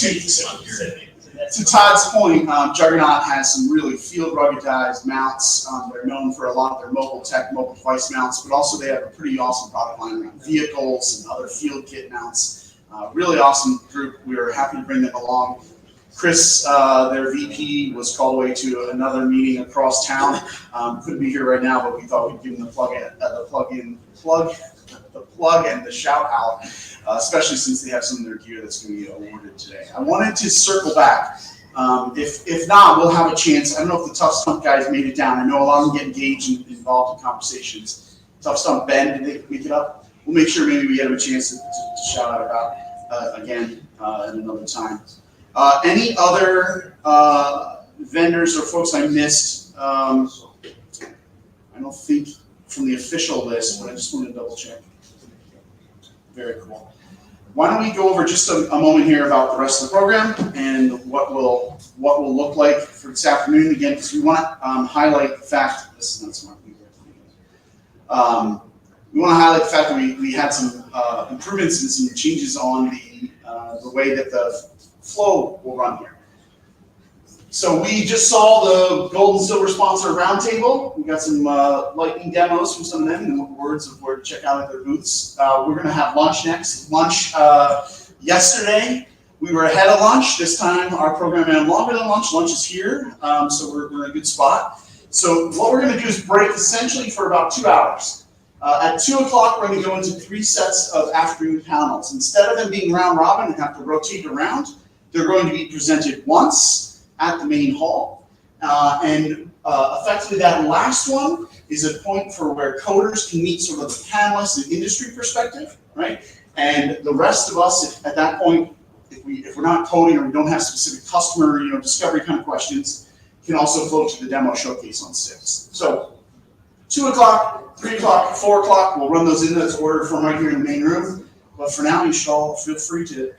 to Todd's point, Juggernaut has some really field ruggedized mounts. They're known for a lot of their mobile tech, mobile device mounts, but also they have a pretty awesome product line around vehicles and other field kit mounts. Really awesome group. We are happy to bring them along. Chris, their VP, was called away to another meeting across town. Couldn't be here right now, but we thought we'd give him the plug and the shout out, especially since they have some of their gear that's going to be awarded today. I wanted to circle back. If not, we'll have a chance. I don't know if the Tough Stump guys made it down. I know a lot of them get engaged and involved in conversations. Tough Stump Ben, did they make it up? We'll make sure maybe we get them a chance to shout out about again at another time. Any other vendors or folks I missed? I don't think from the official list, but I just want to double check. Very cool. Why don't we go over just a moment here about the rest of the program and what will look like for this afternoon again, because we want to highlight the fact this is not smart. We want to highlight the fact that we had some improvements and some changes on the way that the flow will run here. So we just saw the gold and silver sponsor roundtable. We got some lightning demos from some of them and words of where to check out at their booths. We're going to have lunch next. Lunch yesterday, we were ahead of lunch. This time our program ran longer than lunch. Lunch is here, so we're in a good spot. So what we're going to do is break essentially for about 2 hours. At 2 o'clock, we're going to go into 3 sets of afternoon panels. Instead of them being round robin and have to rotate around, they're going to be presented once at the main hall. Effectively that last one is a point for where coders can meet sort of the panelists and industry perspective, right? And the rest of us, at that point, if we're not coding or we don't have specific customer, discovery kind of questions, can also flow to the demo showcase on 6. So 2 o'clock, 3 o'clock, 4 o'clock, we'll run those in that's ordered from right here in the main room. But for now, you should all feel free to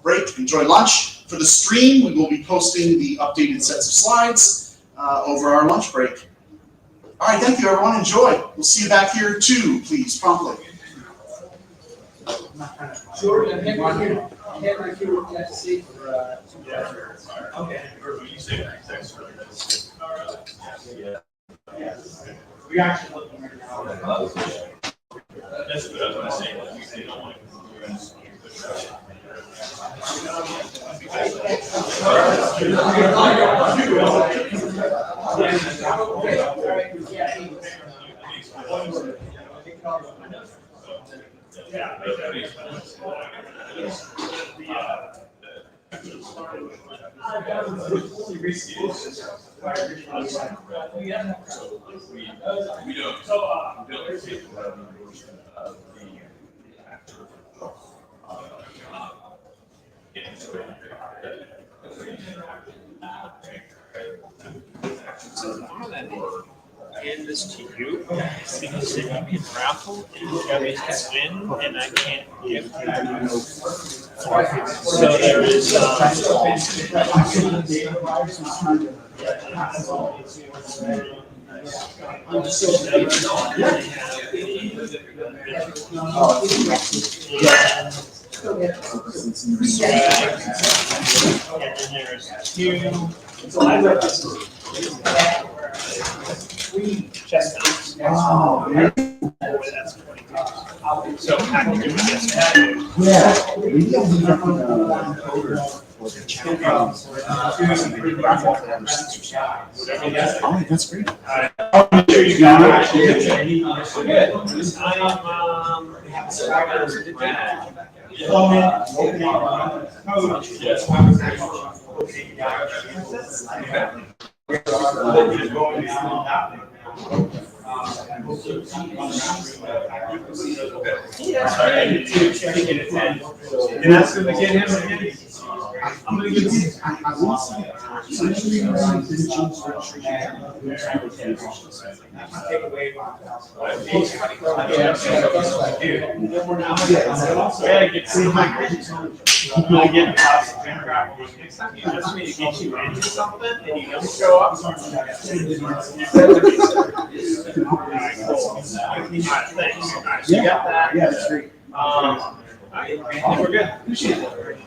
break, enjoy lunch. For the stream, we will be posting the updated sets of slides over our lunch break. All right, thank you, everyone. Enjoy. We'll see you back here at 2, please, promptly. Jordan, Henry, if you would like to see for okay. You say thanks for this. We actually looking right now. That's what I was going to say. You don't want hand this to you because it will be a raffle and you guys can win and I can't give you so there is and then there's 2 chestnuts. Oh, that's 22. So package it with this. Yeah. Oh, that's great. I'm sure you got And ask him to get him again. I'm gonna give him. Next time you ask me to get you into something and you don't show up. Thanks. Alright, so you got that. Yeah, that's great. I think we're good. Appreciate it.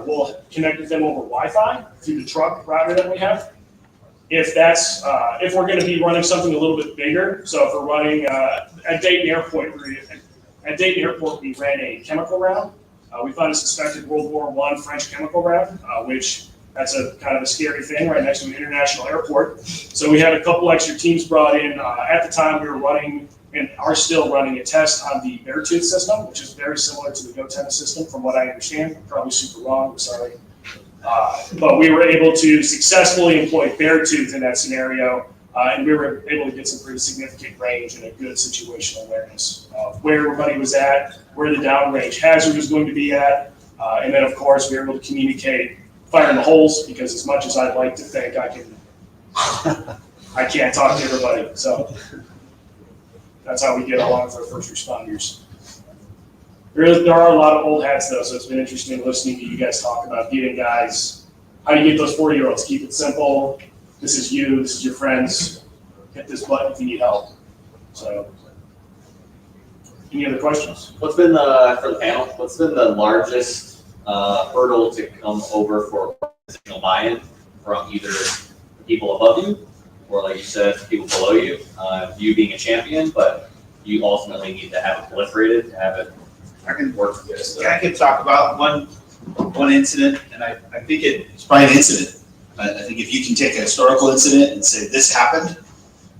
we'll connect with them over Wi-Fi through the truck router that we have. If that's if we're going to be running something a little bit bigger, so if we're running at Dayton Airport, we ran a chemical round. We found a suspected World War I French chemical round, which that's a kind of a scary thing right next to an international airport. So we had a couple extra teams brought in. At the time, we were running and are still running a test on the Beartooth system, which is very similar to the GoTenna system, from what I understand. I'm probably super wrong. I'm sorry. But we were able to successfully employ Beartooth in that scenario, and we were able to get some pretty significant range and a good situational awareness of where everybody was at, where the downrange hazard was going to be at, and then of course we were able to communicate fire in the holes, because as much as I'd like to think I can't talk to everybody. So that's how we get along with our first responders. There are a lot of old hats though, so it's been interesting listening to you guys talk about getting guys, how do you get those 40-year-olds? Keep it simple. This is you, this is your friends. Hit this button if you need help. So, any other questions? What's been for the panel, what's been the largest hurdle to come over for organizational buy-in from either people above you, or like you said, people below you? You being a champion, but you ultimately need to have it proliferated, to have it I can work together. Yeah, I can talk about one incident, and I think it's probably an incident. I think if you can take a historical incident and say this happened,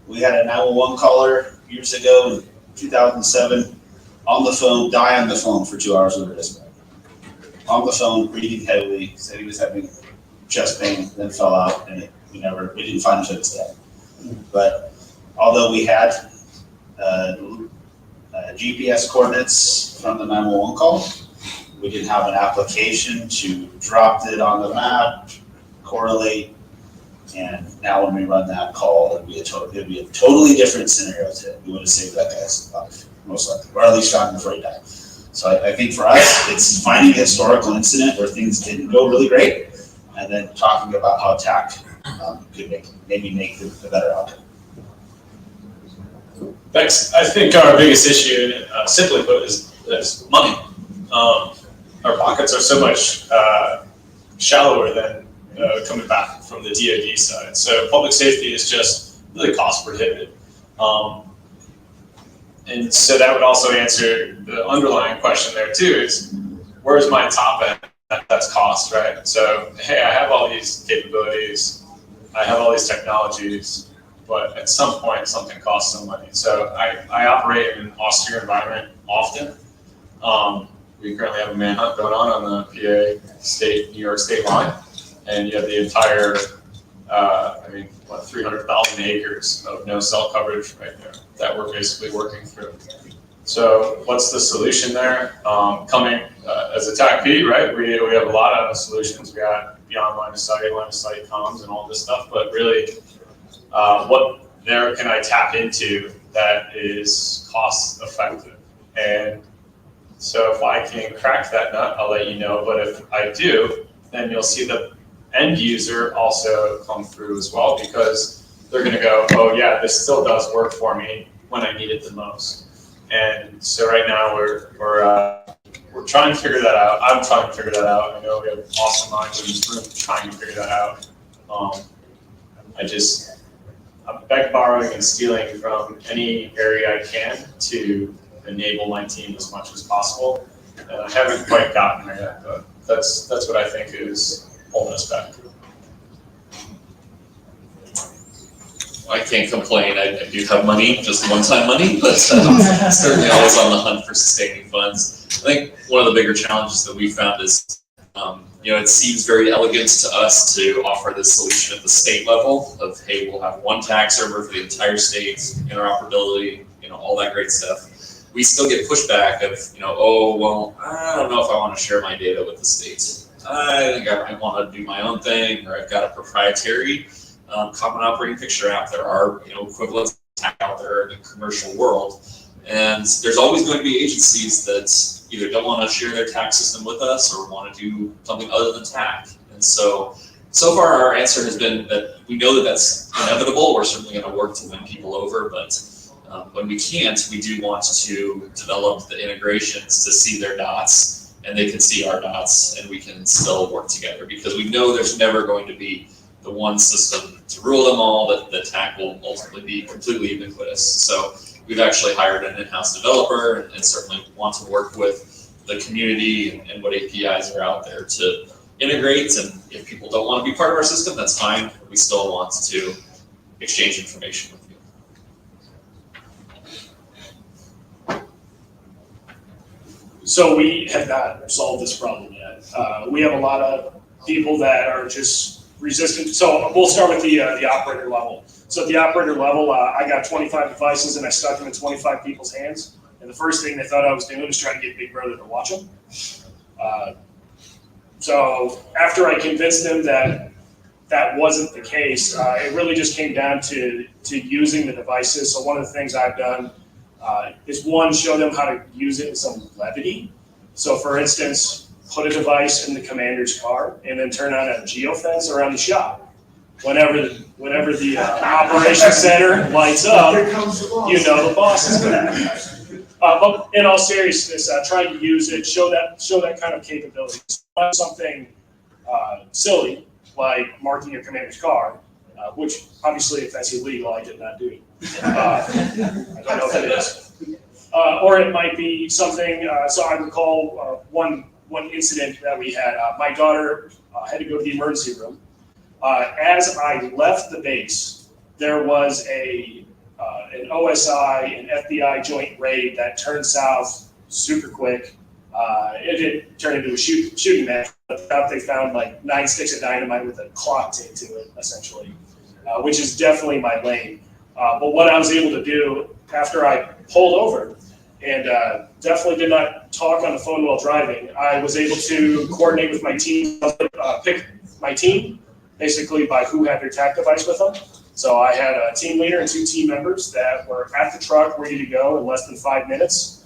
we had a 911 caller years ago in 2007 on the phone, die on the phone for 2 hours with a dispatch. On the phone, breathing heavily, said he was having chest pain, then fell out, and we didn't find him until his death. But although we had GPS coordinates from the 911 call, we didn't have an application to drop it on the map, correlate, and now when we run that call, it'd be a totally different scenario today. We would have saved that guy's life, most likely, or at least found him before he died. So I think for us, it's finding a historical incident where things didn't go really great, and then talking about how TAC could maybe make the better outcome. Thanks. I think our biggest issue, simply put, is money. Our pockets are so much shallower than coming back from the DoD side. So public safety is just really cost prohibitive. And so that would also answer the underlying question there too, is where's my top end? That's cost, right? So, hey, I have all these capabilities, I have all these technologies, but at some point something costs some money. So I operate in an austere environment often. We currently have a manhunt going on the PA New York state line, and you have the entire, 300,000 acres of no cell coverage right there that we're basically working through. So what's the solution there? Coming as a TAC-P, right? We have a lot of solutions. We got beyond line of sight comms and all this stuff, but really, what there can I tap into that is cost effective? And so if I can crack that nut, I'll let you know. But if I do, then you'll see the end user also come through as well, because they're going to go, oh yeah, this still does work for me when I need it the most. And so right now we're trying to figure that out. I'm trying to figure that out. I know we have awesome minds in this room trying to figure that out. I'm back borrowing and stealing from any area I can to enable my team as much as possible. And I haven't quite gotten there yet, but that's what I think is holding us back. I can't complain. I do have money, just one-time money, but certainly always on the hunt for sustaining funds. I think one of the bigger challenges that we found is, it seems very elegant to us to offer this solution at the state level of, hey, we'll have one TAC server for the entire state, interoperability, all that great stuff. We still get pushback of, oh, well, I don't know if I want to share my data with the state. I think I might want to do my own thing, or I've got a proprietary common operating picture app. There are equivalents out there in the commercial world, and there's always going to be agencies that either don't want to share their TAC system with us or want to do something other than TAC. And so far our answer has been that we know that that's inevitable. We're certainly going to work to win people over, but when we can't, we do want to develop the integrations to see their dots and they can see our dots, and we can still work together, because we know there's never going to be the one system to rule them all, that the TAK will ultimately be completely ubiquitous. So we've actually hired an in-house developer, and certainly want to work with the community and what APIs are out there to integrate. And if people don't want to be part of our system, that's fine. We still want to exchange information with you. So we have not solved this problem yet. We have a lot of people that are just resistant. So we'll start with the operator level. So at the operator level, I got 25 devices and I stuck them in 25 people's hands. And the first thing they thought I was doing was trying to get Big Brother to watch them. So after I convinced them that that wasn't the case, it really just came down to using the devices. So one of the things I've done is, one, show them how to use it with some levity. So for instance, put a device in the commander's car and then turn on a geofence around the shop. Whenever the operations center lights up, you know the boss is coming. But in all seriousness, try to use it, show that kind of capability. Something silly like marking your commander's car, which obviously if that's illegal, I did not do. I don't know if it is. Or it might be something, so I recall one incident that we had. My daughter had to go to the emergency room. As I left the base, there was an OSI and FBI joint raid that turned south super quick. It didn't turn into a shooting match, but they found like 9 sticks of dynamite with a clock taped to it, essentially, which is definitely my lane. But what I was able to do after I pulled over, and definitely did not talk on the phone while driving, I was able to coordinate with my team, pick my team, basically by who had their TAK device with them. So I had a team leader and 2 team members that were at the truck ready to go in less than 5 minutes.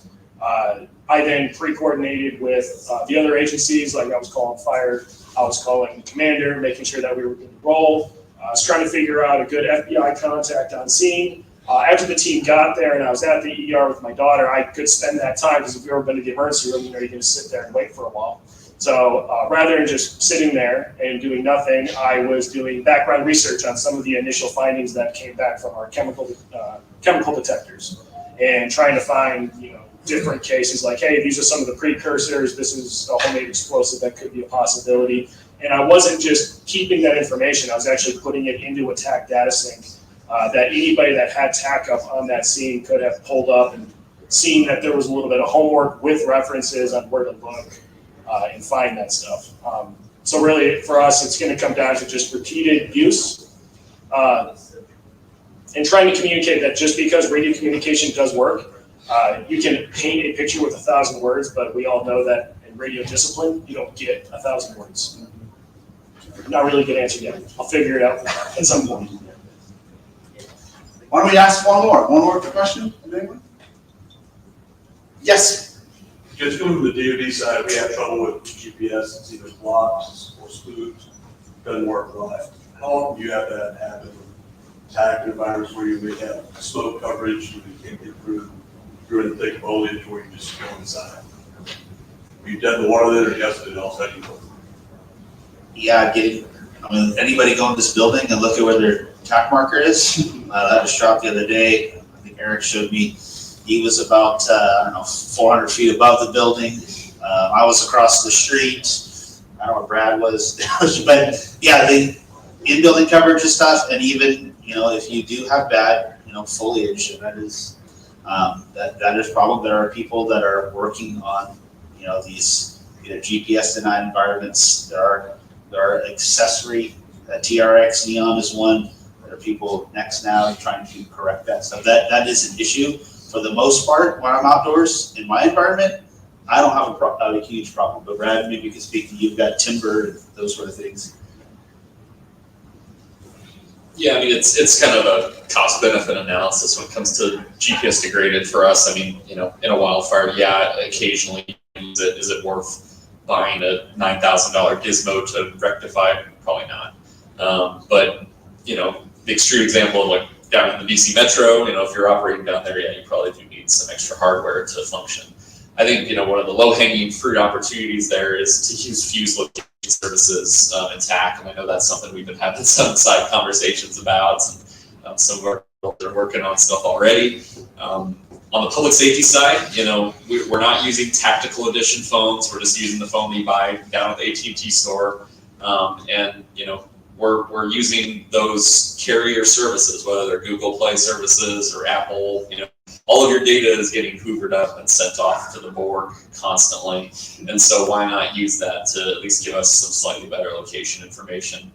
I then pre-coordinated with the other agencies, like I was calling fire, I was calling the commander, making sure that we were going to roll. I was trying to figure out a good FBI contact on scene. After the team got there and I was at the ER with my daughter, I could spend that time, because if you've ever been to the emergency room, you're going to sit there and wait for a while. So rather than just sitting there and doing nothing, I was doing background research on some of the initial findings that came back from our chemical detectors, and trying to find, different cases like, hey, these are some of the precursors, this is a homemade explosive that could be a possibility. And I wasn't just keeping that information, I was actually putting it into a TAK data sync that anybody that had TAK up on that scene could have pulled up and seen that there was a little bit of homework with references on where to look and find that stuff. So really, for us, it's going to come down to just repeated use and trying to communicate that just because radio communication does work, you can paint a picture with 1,000 words, but we all know that in radio discipline, you don't get 1,000 words. Not really a good answer yet. I'll figure it out at some point. Why don't we ask one more question? Anyone? Yes. Just going to the DoD side, we have trouble with GPS. It's either blocks or spoofs. Doesn't work well. How often do you have that happen? TAK environments where you may have smoke coverage, you can't get through. You're in the thick foliage where you just go inside. You dead the water there, or just it all second? Yeah, anybody go in this building and look at where their TAK marker is? That was dropped the other day. I think Eric showed me. He was about, 400 feet above the building. I was across the street. I don't know where Brad was. But yeah, the in-building coverage and stuff, and even, if you do have bad, foliage, and that is a problem. There are people that are working on, these GPS denied environments. There are accessory, TRX neon is one. There are people next now trying to correct that stuff. That is an issue. For the most part, when I'm outdoors in my environment, I don't have a huge problem. But Brad, maybe you can speak to, you've got timber and those sort of things. Yeah, I mean, it's kind of a cost-benefit analysis when it comes to GPS degraded for us. I mean, in a wildfire, yeah, occasionally is it worth buying a $9,000 gizmo to rectify? Probably not. But the extreme example of like down in the DC Metro, if you're operating down there, yeah, you probably do need some extra hardware to function. I think, one of the low-hanging fruit opportunities there is to use fuse location services in TAC, and I know that's something we've been having some side conversations about, and some of our people are working on stuff already. On the public safety side, we're not using tactical edition phones. We're just using the phone that you buy down at the AT&T store, and we're using those carrier services, whether they're Google Play services or Apple. All of your data is getting hoovered up and sent off to the board constantly, and so why not use that to at least give us some slightly better location information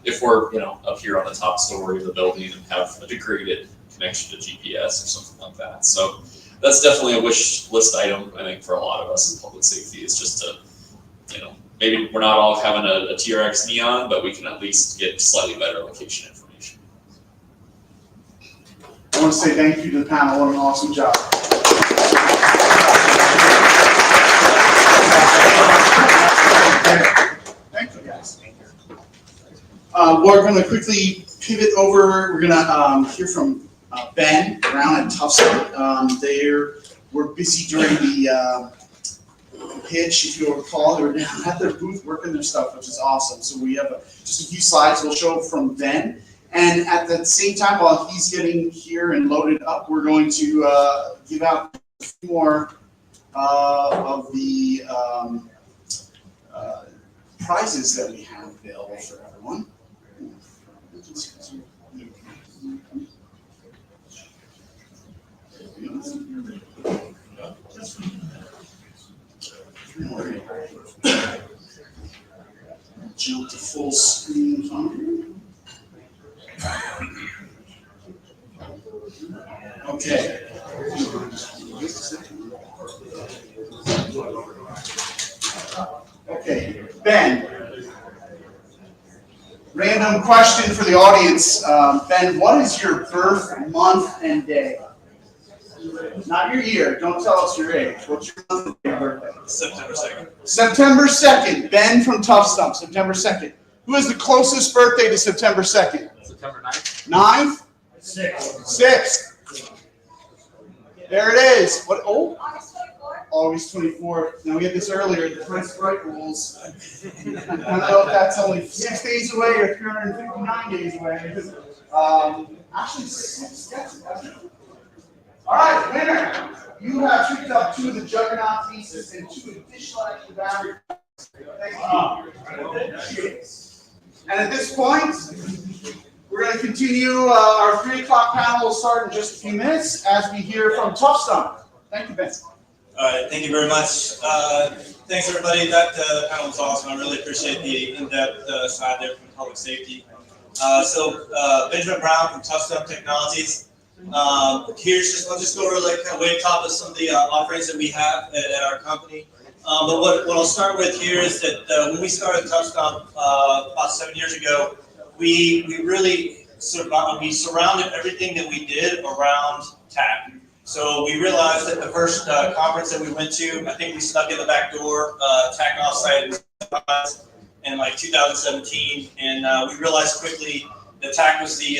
if we're up here on the top story of the building and have a degraded connection to GPS or something like that. So that's definitely a wish list item, I think, for a lot of us in public safety, is just to, maybe we're not all having a TRX Neon, but we can at least get slightly better location information. I want to say thank you to the panel. What an awesome job. Thank you, guys. We're going to quickly pivot over. We're going to hear from Ben Brown at Tufstone. We're busy during the pitch. If you'll recall, they were down at their booth working their stuff, which is awesome. So we have just a few slides we'll show from Ben. And at the same time, while he's getting here and loaded up, we're going to give out a few more of the prizes that we have available for everyone. Jump to full screen. Okay. Okay, Ben. Random question for the audience. Ben, what is your birth month and day? Not your year. Don't tell us your age. What's your month and day of birthday? September 2nd. September 2nd. Ben from Tough Stump, September 2nd. Who has the closest birthday to September 2nd? September 9th. 9th? 6th. 6th. There it is. What? Oh, August 24th. Now we had this earlier, the Price is Right rules. I don't know if that's only 6 days away or 359 days away. Actually, 6 days. All right, winner. You have picked up 2 of the Juggernaut pieces and 2 additional extra battery. Thank you. And at this point, we're going to continue. Our 3 o'clock panel will start in just a few minutes as we hear from Tough Stump. Thank you, Ben. All right, thank you very much. Thanks, everybody. That panel was awesome. I really appreciate the in-depth side there from public safety. Benjamin Brown from Tough Stump Technologies. I'll just go over like kind of way top of some of the offerings that we have at our company. But what I'll start with here is that when we started Tough Stump about 7 years ago, we really we surrounded everything that we did around TAC. So we realized that the first conference that we went to, I think we snuck in the back door, TAC offsite in like 2017, and we realized quickly that TAC was the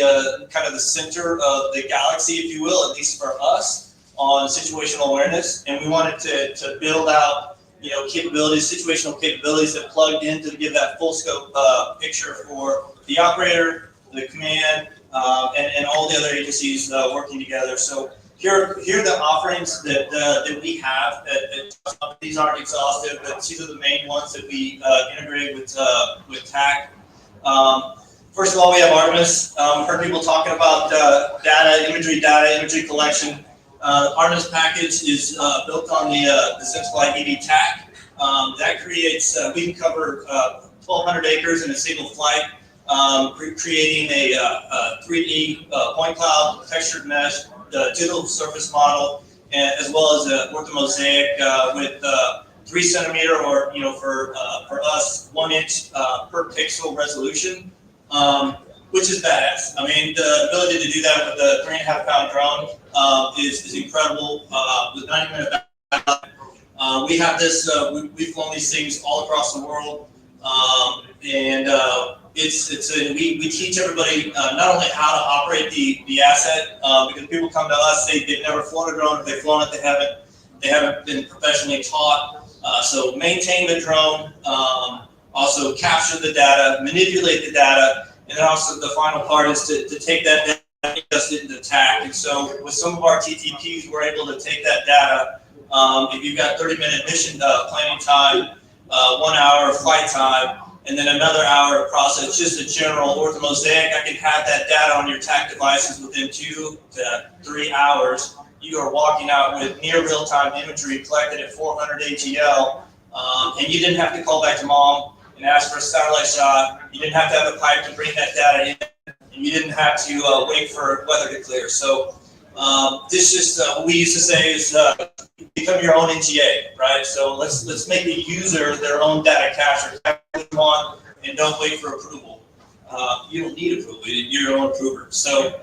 kind of the center of the galaxy, if you will, at least for us, on situational awareness, and we wanted to build out capabilities, situational capabilities that plugged in to give that full scope picture for the operator, the command, and all the other agencies working together. So here are the offerings that we have. These aren't exhaustive, but these are the main ones that we integrate with TAC. First of all, we have Artemis. I've heard people talking about data imagery collection. Artemis package is built on the Sensible IDD TAC. That creates, we can cover 1,200 acres in a single flight, creating a 3D point cloud, textured mesh, digital surface model, as well as a orthomosaic with 3 centimeter or for us 1 inch per pixel resolution, which is badass. I mean, the ability to do that with a 3.5 pound drone is incredible. With 90-minute battery. We have this. We've flown these things all across the world, and we teach everybody not only how to operate the asset, because people come to us, they've never flown a drone, if they've flown it, they haven't They haven't been professionally taught. So maintain the drone, also capture the data, manipulate the data, and then also the final part is to take that data and adjust it into TAC. And so with some of our TTPs, we're able to take that data. If you've got 30-minute mission planning time, 1 hour of flight time, and then another hour of process, just a general orthomosaic, I can have that data on your TAC devices within 2 to 3 hours. You are walking out with near real-time imagery collected at 400 ATL, and you didn't have to call back to mom and ask for a satellite shot. You didn't have to have a pipe to bring that data in, and you didn't have to wait for weather to clear. So this just, what we used to say is become your own NTA, right? So let's make the user their own data capture. And don't wait for approval. You don't need approval, you're your own approver. So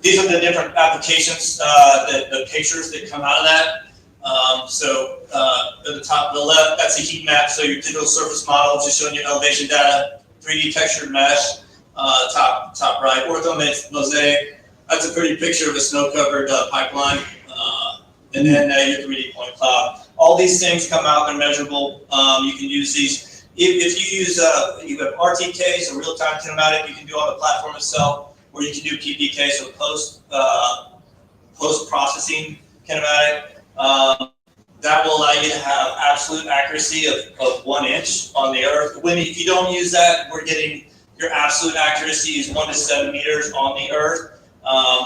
these are the different applications, the pictures that come out of that. At the top of the left, that's a heat map. So your digital surface model, just showing you elevation data, 3D textured mesh. Top right, orthomosaic. That's a pretty picture of a snow-covered pipeline. And then your 3D point cloud. All these things come out, they're measurable. You can use these. If you use, you have RTK, so real-time kinematic, you can do on the platform itself, or you can do PPK, so post-processing kinematic. That will allow you to have absolute accuracy of 1 inch on the Earth. If you don't use that, we're getting your absolute accuracy is 1 to 7 meters on the Earth.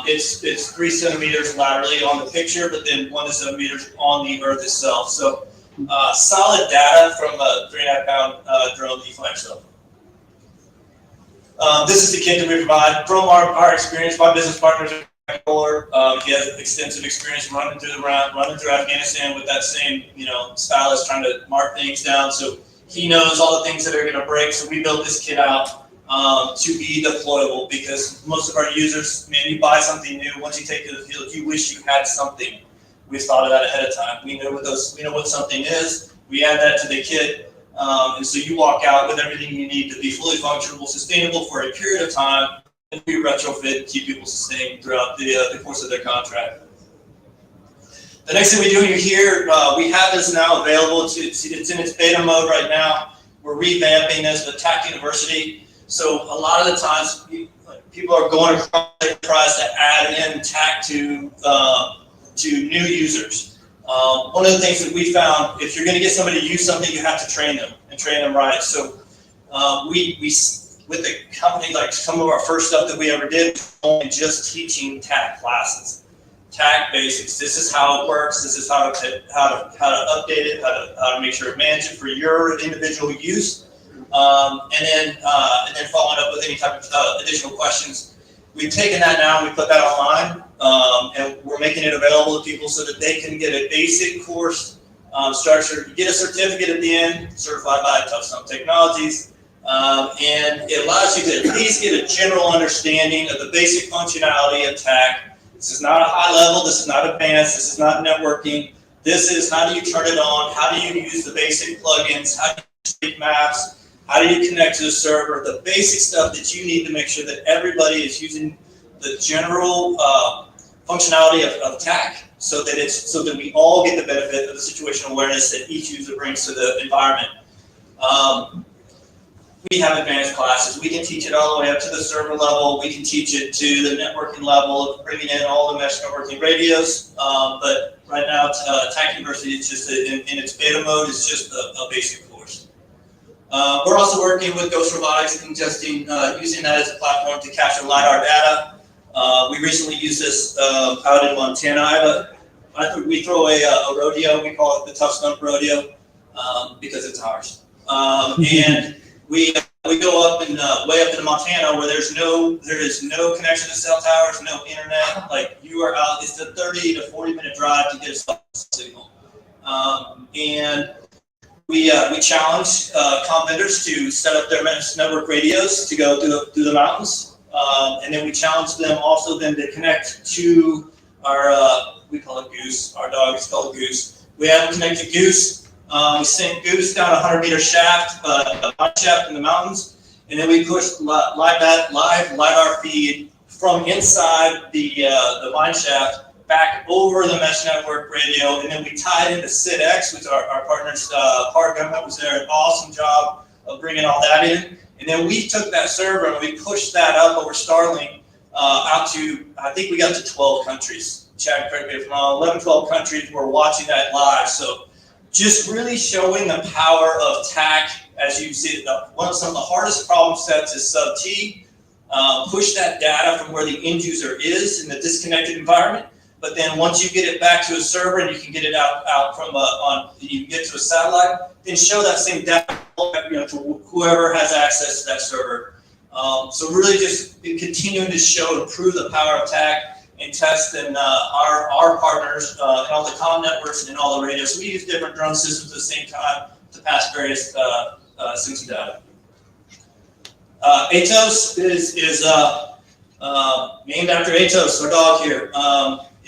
It's 3 centimeters laterally on the picture, but then 1 to 7 meters on the Earth itself. So solid data from a 3.5-pound drone that you fly yourself. This is the kit that we provide from our experience. My business partners are controller. He has extensive experience running through Afghanistan with that same, stylus trying to mark things down. So he knows all the things that are going to break. So we built this kit out to be deployable, because most of our users, man, you buy something new, once you take it to the field, you wish you had something. We thought of that ahead of time. We know what something is. We add that to the kit, and so you walk out with everything you need to be fully functional, sustainable for a period of time, and we retrofit and keep people sustained throughout the course of their contract. The next thing we do here, we have this now available. It's in its beta mode right now. We're revamping this with TAC University. So a lot of the times, people are going across the enterprise to add in TAC to new users. One of the things that we found, if you're going to get somebody to use something, you have to train them and train them right. So we with the company, like some of our first stuff that we ever did, was only just teaching TAC classes, TAC basics. This is how it works. This is how to update it, how to make sure it manages it for your individual use. And then following up with any type of additional questions. We've taken that now and we put that online, and we're making it available to people so that they can get a basic course structure, get a certificate at the end, certified by TAKathon Technologies, and it allows you to at least get a general understanding of the basic functionality of TAC. This is not a high level, this is not advanced, this is not networking. This is how do you turn it on, how do you use the basic plugins, how do you create maps, how do you connect to the server, the basic stuff that you need to make sure that everybody is using the general functionality of TAC, so that we all get the benefit of the situational awareness that each user brings to the environment. We have advanced classes. We can teach it all the way up to the server level. We can teach it to the networking level of bringing in all the mesh networking radios. But right now, TAC University is just in its beta mode. It's just a basic course. We're also working with Ghost Robotics and using that as a platform to capture LiDAR data. We recently used this out in Montana. We throw a rodeo. We call it the Tough Stump Rodeo because it's ours. And we go up and way up in Montana where there is no connection to cell towers, no internet. Like you are out. It's a 30 to 40-minute drive to get a cell signal. And we challenge comm vendors to set up their network radios to go through the mountains. And then we challenge them also then to connect to our, we call it Goose, our dog is called Goose. We have them connect to Goose. We send Goose down a 100-meter shaft, a mine shaft in the mountains, and then we push live LiDAR feed from inside the mine shaft back over the mesh network radio, and then we tied into SIDX, which our partners, Park Government was there, an awesome job of bringing all that in. And then we took that server and we pushed that up over Starlink out to, I think we got to 12 countries. Chad, correct me if I'm wrong, 11, 12 countries were watching that live. So just really showing the power of TAC, as you see, some of the hardest problem sets is sub-T. Push that data from where the end user is in the disconnected environment. But then once you get it back to a server and you can get it out from you can get to a satellite, then show that same data, to whoever has access to that server. So really just continuing to show and prove the power of TAC and test and our partners and all the comm networks and all the radios. So we use different drone systems at the same time to pass various sensor data. Atos is named after Atos, our dog here.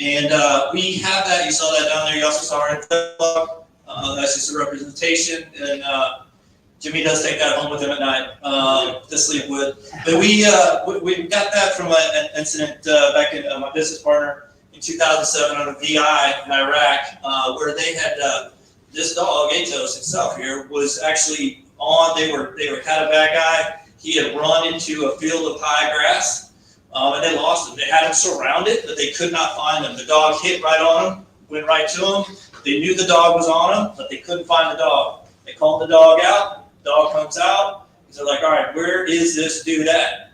And we have that, you saw that down there, you also saw our blog. That's just a representation, and Jimmy does take that home with him at night to sleep with. But we got that from an incident back in my business partner in 2007 on a VI in Iraq, where they had this dog, Atos itself here, was actually on, they were kind of bad guy. He had run into a field of high grass. And they lost him. They had him surrounded, but they could not find him. The dog hit right on him, went right to him. They knew the dog was on him, but they couldn't find the dog. They called the dog out. The dog comes out. They're like, all right, where is this dude at?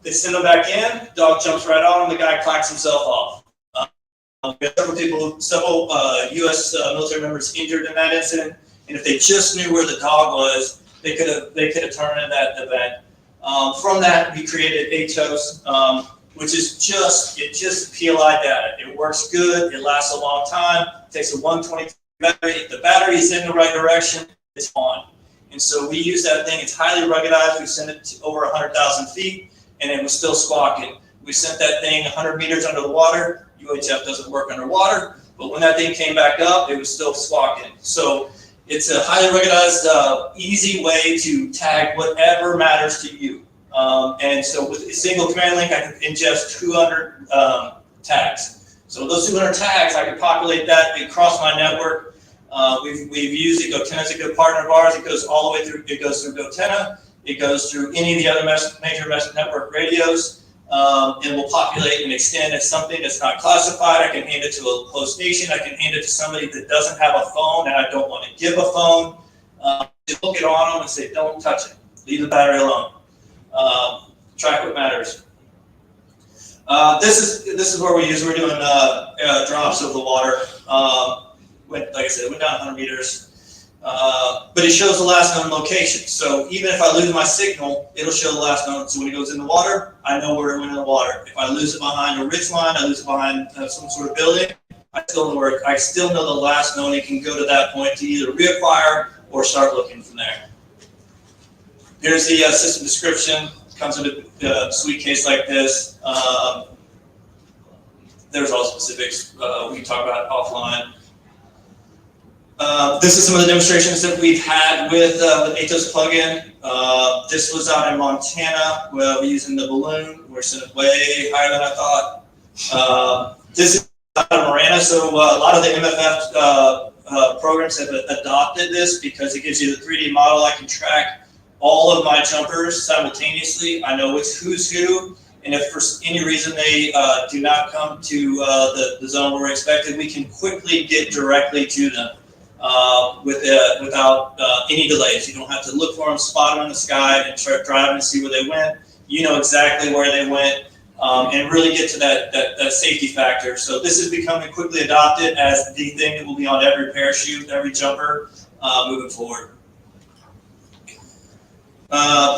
They send him back in. Dog jumps right on him. The guy clacks himself off. We had several U.S. military members injured in that incident. And if they just knew where the dog was, they could have turned in that event. From that, we created Atos, which is just PLI data. It works good. It lasts a long time. It takes a 120 battery. If the battery is in the right direction, it's on. And so we use that thing. It's highly ruggedized. We sent it to over 100,000 feet, and it was still squawking. We sent that thing 100 meters under the water. UHF doesn't work underwater, but when that thing came back up, it was still squawking. So it's a highly ruggedized, easy way to tag whatever matters to you. And so with a single command link, I can ingest 200 tags. So those 200 tags, I can populate that across my network. We've used it. GoTenna is a good partner of ours. It goes all the way through. It goes through GoTenna. It goes through any of the other major mesh network radios. And will populate and extend as something that's not classified. I can hand it to a host station. I can hand it to somebody that doesn't have a phone and I don't want to give a phone. Just look it on them and say, don't touch it. Leave the battery alone. Track what matters. This is where we're doing drops of the water. Like I said, it went down 100 meters. But it shows the last known location. So even if I lose my signal, it'll show the last known. So when it goes in the water, I know where it went in the water. If I lose it behind a ridge line, I lose it behind some sort of building, I still know the last known. It can go to that point to either reacquire or start looking from there. Here's the system description. It comes in a sweet case like this. There's all specifics we can talk about offline. This is some of the demonstrations that we've had with the Atos plugin. This was out in Montana where we're using the balloon. We're sending way higher than I thought. This is out of Marana, so a lot of the MFF programs have adopted this because it gives you the 3D model. I can track all of my jumpers simultaneously. I know who's who, and if for any reason they do not come to the zone where we're expected, we can quickly get directly to them. Without any delays. You don't have to look for them, spot them in the sky, and start driving and see where they went. You know exactly where they went, and really get to that safety factor. So this is becoming quickly adopted as the thing that will be on every parachute, every jumper, moving forward.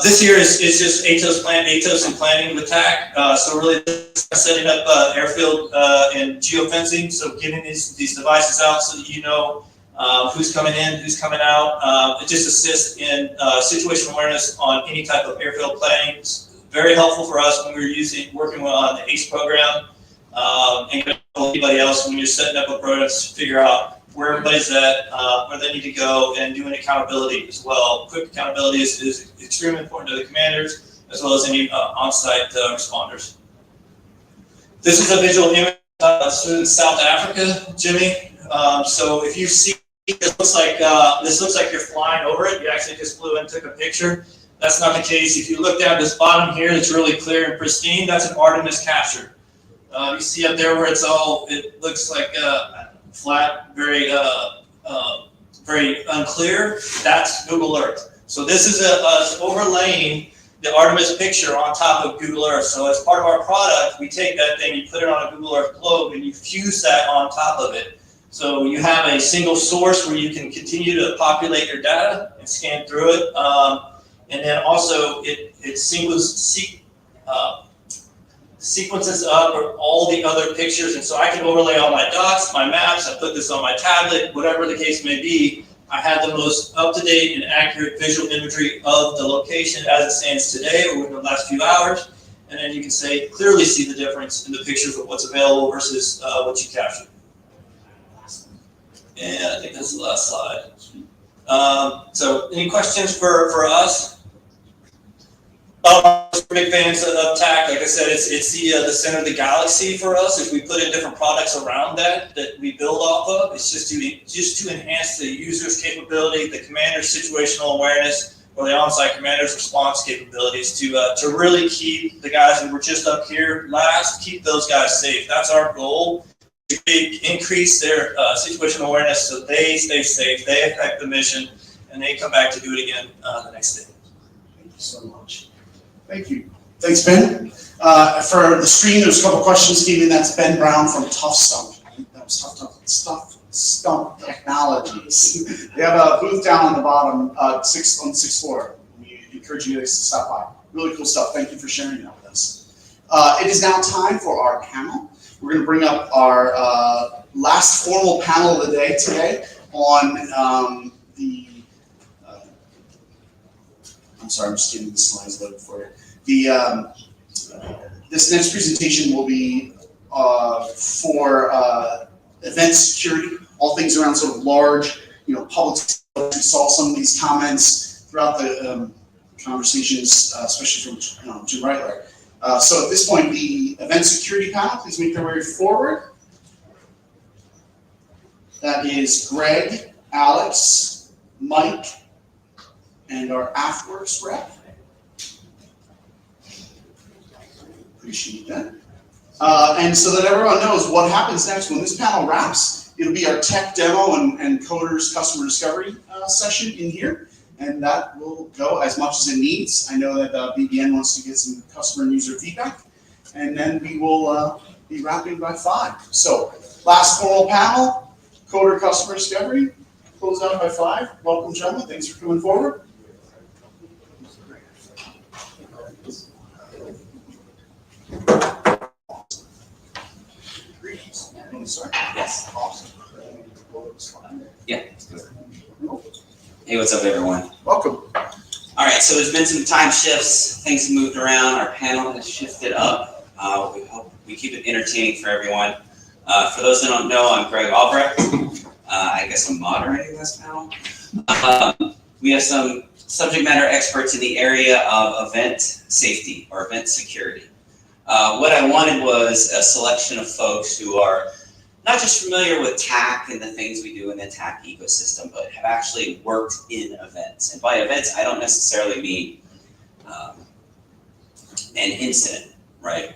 This here is just Atos and planning with TAC. So really setting up airfield and geofencing. So getting these devices out so that you know who's coming in, who's coming out. It just assists in situational awareness on any type of airfield planning. It's very helpful for us when we're working on the ACE program and anybody else when you're setting up a program to figure out where everybody's at, where they need to go, and doing accountability as well. Quick accountability is extremely important to the commanders as well as any on-site responders. This is a visual image through South Africa, Jimmy. So if you see, this looks like you're flying over it. You actually just flew and took a picture. That's not the case. If you look down this bottom here, it's really clear and pristine. That's an Artemis capture. You see up there where it looks like flat, very unclear. That's Google Earth. So this is us overlaying the Artemis picture on top of Google Earth. So as part of our product, we take that thing, you put it on a Google Earth globe, and you fuse that on top of it. So you have a single source where you can continue to populate your data and scan through it. And then also it sequences up all the other pictures. And so I can overlay all my dots, my maps, I put this on my tablet, whatever the case may be. I have the most up-to-date and accurate visual imagery of the location as it stands today or within the last few hours. And then you can clearly see the difference in the pictures of what's available versus what you captured. And I think that's the last slide. So any questions for us? Big fans of TAK. Like I said, it's the center of the galaxy for us. If we put in different products around that we build off of, it's just to enhance the user's capability, the commander's situational awareness, or the on-site commander's response capabilities to really keep the guys that were just up here last, keep those guys safe. That's our goal. To increase their situational awareness so they stay safe, they affect the mission, and they come back to do it again the next day. Thank you so much. Thank you. Thanks, Ben. For the screen, there's a couple questions came in. That's Ben Brown from Tough Stump. That was Stump Technologies. They have a booth down on the bottom, on the sixth floor. We encourage you guys to stop by. Really cool stuff. Thank you for sharing that with us. It is now time for our panel. We're going to bring up our last formal panel of the day today on I'm sorry, I'm just getting the slides loaded for you. This next presentation will be for event security, all things around sort of large, public. We saw some of these comments throughout the conversations, especially from Jim Reitler. So at this point, the event security panel, please make their way forward. That is Greg, Alex, Mike, and our AFWorks rep. Appreciate that. And so that everyone knows what happens next when this panel wraps, it'll be our tech demo and coders customer discovery session in here. And that will go as much as it needs. I know that BBN wants to get some customer and user feedback. And then we will be wrapping by 5. So last formal panel, coder customer discovery, close out by 5. Welcome, gentlemen. Thanks for coming forward. Sorry. Yes. Awesome. Yeah. Hey, what's up, everyone? Welcome. All right, so there's been some time shifts. Things have moved around. Our panel has shifted up. We hope we keep it entertaining for everyone. For those that don't know, I'm Greg Albrecht. I guess I'm moderating this panel. We have some subject matter experts in the area of event safety or event security. What I wanted was a selection of folks who are not just familiar with TAK and the things we do in the TAK ecosystem, but have actually worked in events. And by events, I don't necessarily mean an incident, right?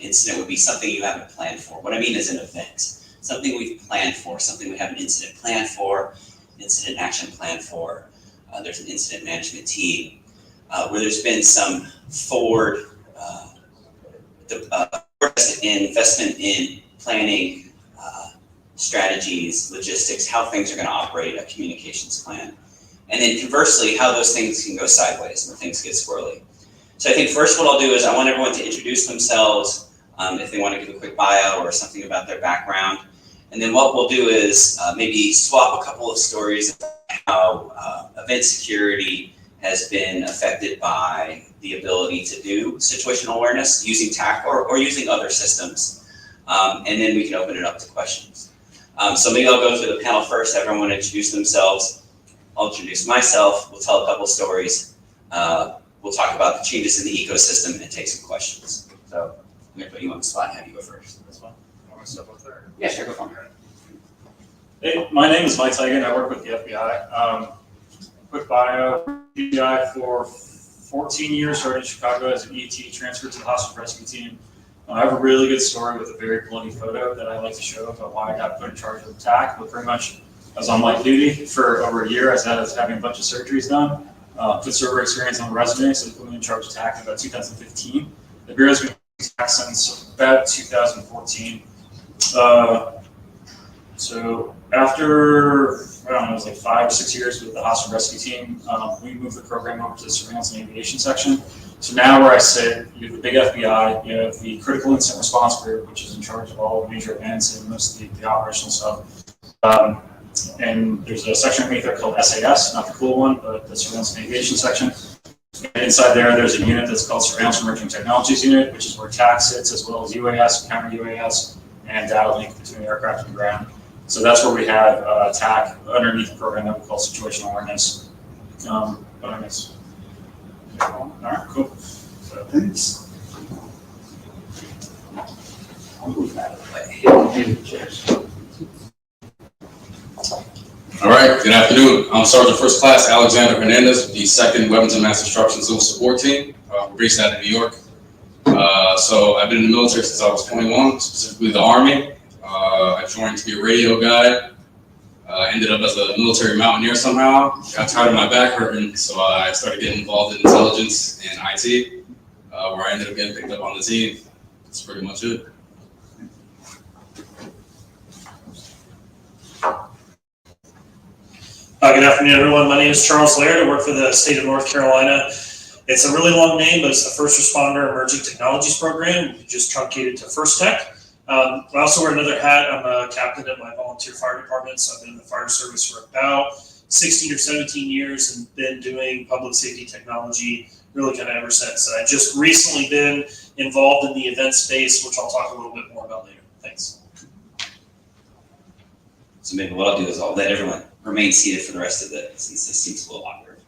Incident would be something you haven't planned for. What I mean is an event, something we've planned for, something we have an incident plan for, incident action plan for. There's an incident management team where there's been some forward investment in planning, strategies, logistics, how things are going to operate, a communications plan. And then conversely, how those things can go sideways when things get squirrely. So I think first what I'll do is I want everyone to introduce themselves, if they want to give a quick bio or something about their background. And then what we'll do is maybe swap a couple of stories about how event security has been affected by the ability to do situational awareness using TAK or using other systems. And then we can open it up to questions. So maybe I'll go through the panel first. Everyone will introduce themselves. I'll introduce myself. We'll tell a couple stories. We'll talk about the changes in the ecosystem and take some questions. So I'm going to put you on the spot and have you go first. That's fine. All want to step up there? Yeah, sure, go for it. Hey, my name is Mike Tigan. I work with the FBI. Quick bio, FBI for 14 years, started in Chicago as an ET, transferred to the hostage rescue team. I have a really good story with a very bloody photo that I like to show about why I got put in charge of TAC, but pretty much I was on light duty for over a year as I was having a bunch of surgeries done. Put server experience on the resume, so they put me in charge of TAC in about 2015. The Bureau's been TAC since about 2014. So after, I don't know, it was like 5 or 6 years with the hostage rescue team, we moved the program over to the surveillance and aviation section. So now where I sit, you have the big FBI, you have the critical incident response group, which is in charge of all the major events and most of the operational stuff. And there's a section underneath there called SAS, not the cool one, but the surveillance and aviation section. And inside there's a unit that's called Surveillance Emerging Technologies Unit, which is where TAC sits, as well as UAS, counter UAS, and data link between aircraft and ground. So that's where we have TAC underneath the program that we call situational awareness. But I guess. All right, cool. So, thanks. I'll move that away. All right, good afternoon. I'm Sergeant First Class Alexander Hernandez with the 2nd Weapons and Mass Instruction Civil Support Team. We're based out of New York. So I've been in the military since I was 21, specifically the Army. I joined to be a radio guy. Ended up as a military mountaineer somehow. Got tired of my back hurting, so I started getting involved in intelligence and IT, where I ended up getting picked up on the team. That's pretty much it. Good afternoon, everyone. My name is Charles Laird. I work for the state of North Carolina. It's a really long name, but it's the First Responder Emerging Technologies Program. We just truncated to First Tech. I also wear another hat. I'm a captain at my volunteer fire department, so I've been in the fire service for about 16 or 17 years and been doing public safety technology really kind of ever since. And I've just recently been involved in the event space, which I'll talk a little bit more about later. Thanks. So maybe what I'll do is I'll let everyone remain seated for the rest of it, since this seems a little awkward.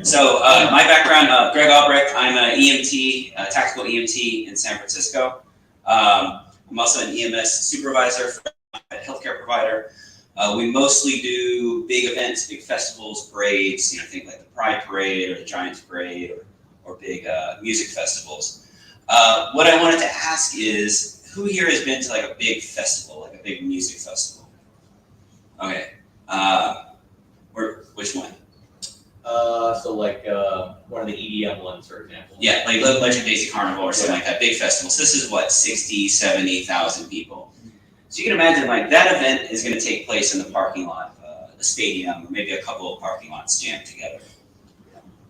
So my background, Greg Albrecht, I'm an EMT, tactical EMT in San Francisco. I'm also an EMS supervisor for a healthcare provider. We mostly do big events, big festivals, parades, think like the Pride Parade or the Giants Parade or big music festivals. What I wanted to ask is, who here has been to like a big festival, like a big music festival? Okay. Which one? So like one of the EDM ones, for example. Yeah, like Legend Daisy Carnival or something like that, big festivals. This is what, 60, 70,000 people. So you can imagine like that event is going to take place in the parking lot of the stadium, or maybe a couple of parking lots jammed together.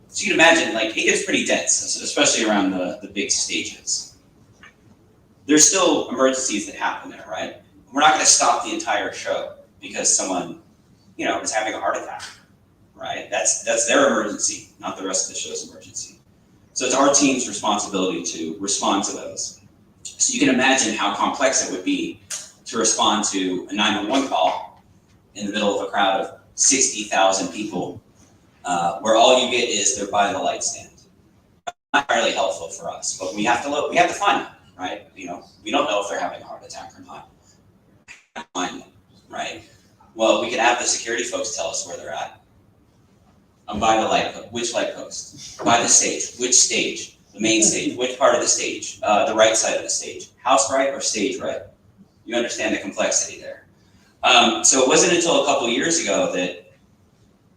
So you can imagine like it gets pretty dense, especially around the big stages. There's still emergencies that happen there, right? We're not going to stop the entire show because someone, is having a heart attack. Right? That's their emergency, not the rest of the show's emergency. So it's our team's responsibility to respond to those. So you can imagine how complex it would be to respond to a 911 call in the middle of a crowd of 60,000 people, where all you get is they're by the light stand. Not entirely helpful for us, but we have to find them, right? We don't know if they're having a heart attack or not. Find them, right? Well, we could have the security folks tell us where they're at. I'm by the light post. Which light post? By the stage. Which stage? The main stage. Which part of the stage? The right side of the stage. House right or stage right? You understand the complexity there. So it wasn't until a couple years ago that,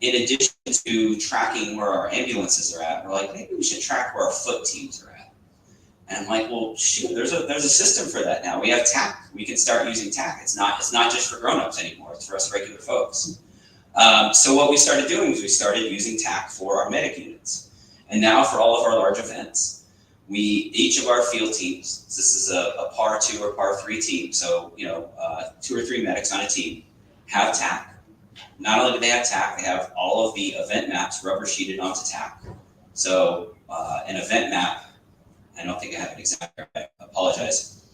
in addition to tracking where our ambulances are at, we're like, maybe we should track where our foot teams are at. And I'm like, well, shoot, there's a system for that now. We have TAC. We can start using TAC. It's not just for grown-ups anymore. It's for us regular folks. So what we started doing is we started using TAC for our medic units. And now for all of our large events, each of our field teams, this is a par 2 or par 3 team, so 2 or 3 medics on a team have TAC. Not only do they have TAC, they have all of the event maps rubber sheeted onto TAC. So an event map, I don't think I have it exactly, I apologize.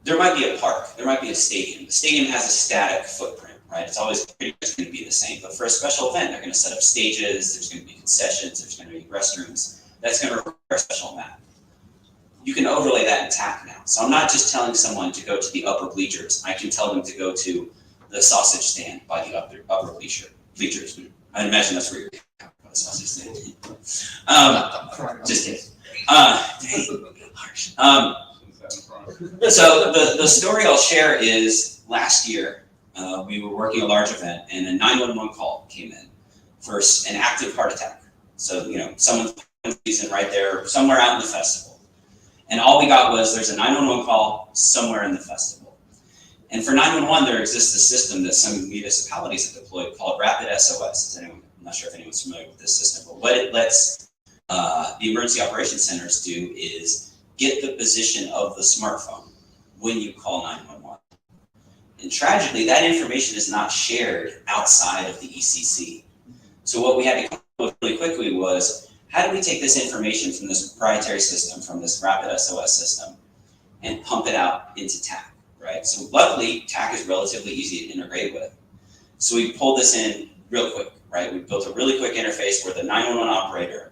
There might be a park, there might be a stadium. The stadium has a static footprint, right? It's always pretty much going to be the same. But for a special event, they're going to set up stages, there's going to be concessions, there's going to be restrooms. That's going to require a special map. you can overlay that in TAK now. So I'm not just telling someone to go to the upper bleachers. I can tell them to go to the sausage stand by the upper bleachers. I imagine that's where you're at, the sausage stand. Just kidding. So the story I'll share is last year, we were working a large event and a 911 call came in for an active heart attack. So, someone's right there, somewhere out in the festival. And all we got was there's a 911 call somewhere in the festival. And for 911, there exists a system that some municipalities have deployed called Rapid SOS. I'm not sure if anyone's familiar with this system, but what it lets the emergency operations centers do is get the position of the smartphone when you call 911. And tragically, that information is not shared outside of the ECC. So what we had to come up with really quickly was, how do we take this information from this proprietary system, from this Rapid SOS system, and pump it out into TAK, right? So luckily, TAK is relatively easy to integrate with. So we pulled this in real quick, right? We built a really quick interface where the 911 operator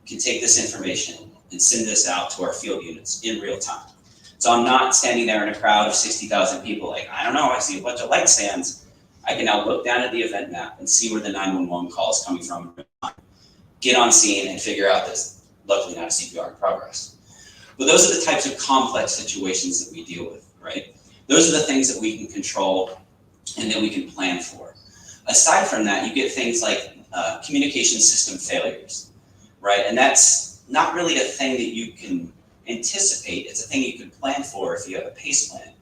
can take this information and send this out to our field units in real time. So I'm not standing there in a crowd of 60,000 people like, I don't know, I see a bunch of light stands. I can now look down at the event map and see where the 911 call is coming from, get on scene and figure out this, luckily not a CPR in progress. But those are the types of complex situations that we deal with, right? Those are the things that we can control and that we can plan for. Aside from that, you get things like communication system failures, right? And that's not really a thing that you can anticipate. It's a thing you can plan for if you have a PACE plan,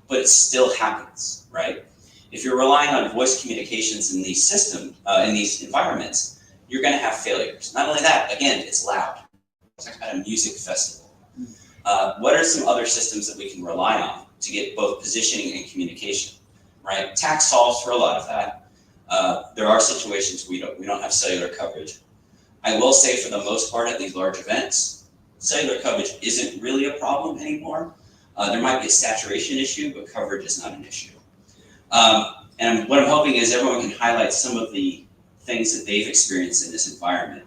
but it still happens, right? If you're relying on voice communications in these in these environments, you're going to have failures. Not only that, again, it's loud. It's like at a music festival. What are some other systems that we can rely on to get both positioning and communication, right? TAK solves for a lot of that. There are situations we don't have cellular coverage. I will say for the most part at these large events, cellular coverage isn't really a problem anymore. There might be a saturation issue, but coverage is not an issue. And what I'm hoping is everyone can highlight some of the things that they've experienced in this environment.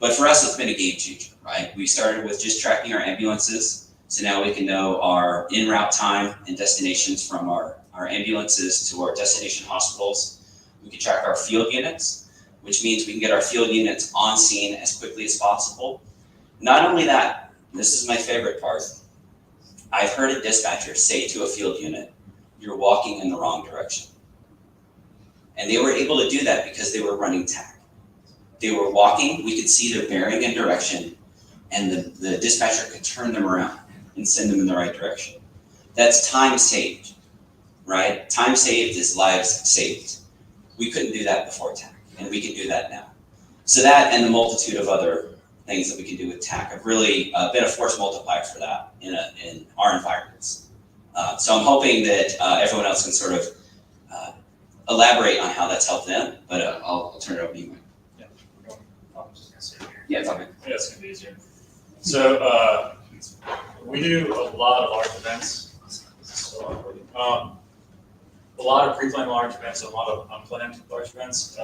But for us, it's been a game changer, right? We started with just tracking our ambulances. So now we can know our en route time and destinations from our ambulances to our destination hospitals. We can track our field units, which means we can get our field units on scene as quickly as possible. Not only that, this is my favorite part. I've heard a dispatcher say to a field unit, "You're walking in the wrong direction." And they were able to do that because they were running TAK. They were walking, we could see their bearing and direction, and the dispatcher could turn them around and send them in the right direction. That's time saved, right? Time saved is lives saved. We couldn't do that before TAK, and we can do that now. So that and the multitude of other things that we can do with TAK have really been a force multiplier for that in our environments. So I'm hoping that everyone else can sort of elaborate on how that's helped them, but I'll turn it over to you, Mike. Yeah, it's okay. Yeah, it's gonna be easier. So we do a lot of large events. A lot of pre-planned large events, a lot of unplanned large events.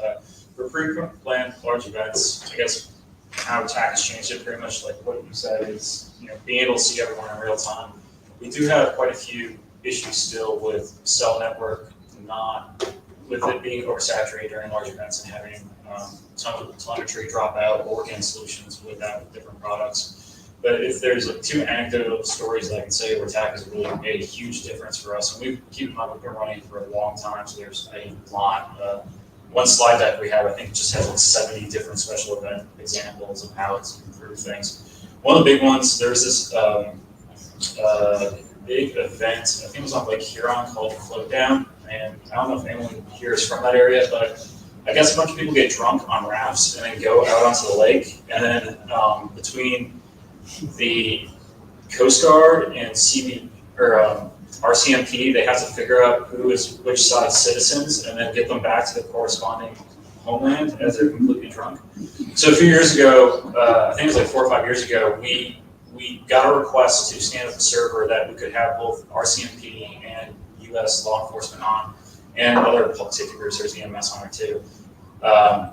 For pre-planned large events, I guess how TAK has changed it pretty much like what you said is, being able to see everyone in real time. We do have quite a few issues still with cell network, with it being oversaturated during large events and having telemetry drop out or working solutions with that with different products. But if there's two anecdotal stories that I can say where TAK has really made a huge difference for us, and we've been running for a long time, so there's a lot. One slide deck we have, I think, just has like 70 different special event examples of how it's improved things. One of the big ones, there's this big event, I think it was on Lake Huron, called Float Down, and I don't know if anyone here is from that area, but I guess a bunch of people get drunk on rafts and then go out onto the lake, and then between the Coast Guard and RCMP, they have to figure out who is which side's citizens and then get them back to the corresponding homeland as they're completely drunk. So a few years ago, I think it was like 4 or 5 years ago, we got a request to stand up a server that we could have both RCMP and US law enforcement on, and other public safety groups, there's EMS on it too.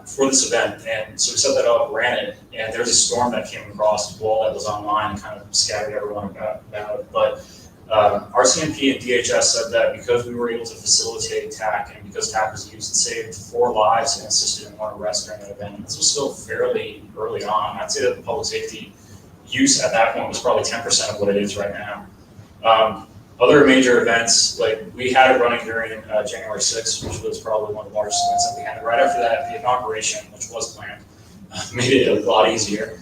for this event. And so we set that up, ran it, and there was a storm that came across the wall that was online and kind of scattered everyone about it. But RCMP and DHS said that because we were able to facilitate TAC and because TAC was used, it saved 4 lives and assisted in 1 arrest during that event. This was still fairly early on. I'd say that the public safety use at that point was probably 10% of what it is right now. Other major events, like we had it running during January 6th, which was probably one of the largest events that we had. Right after that, the inauguration, which was planned, made it a lot easier.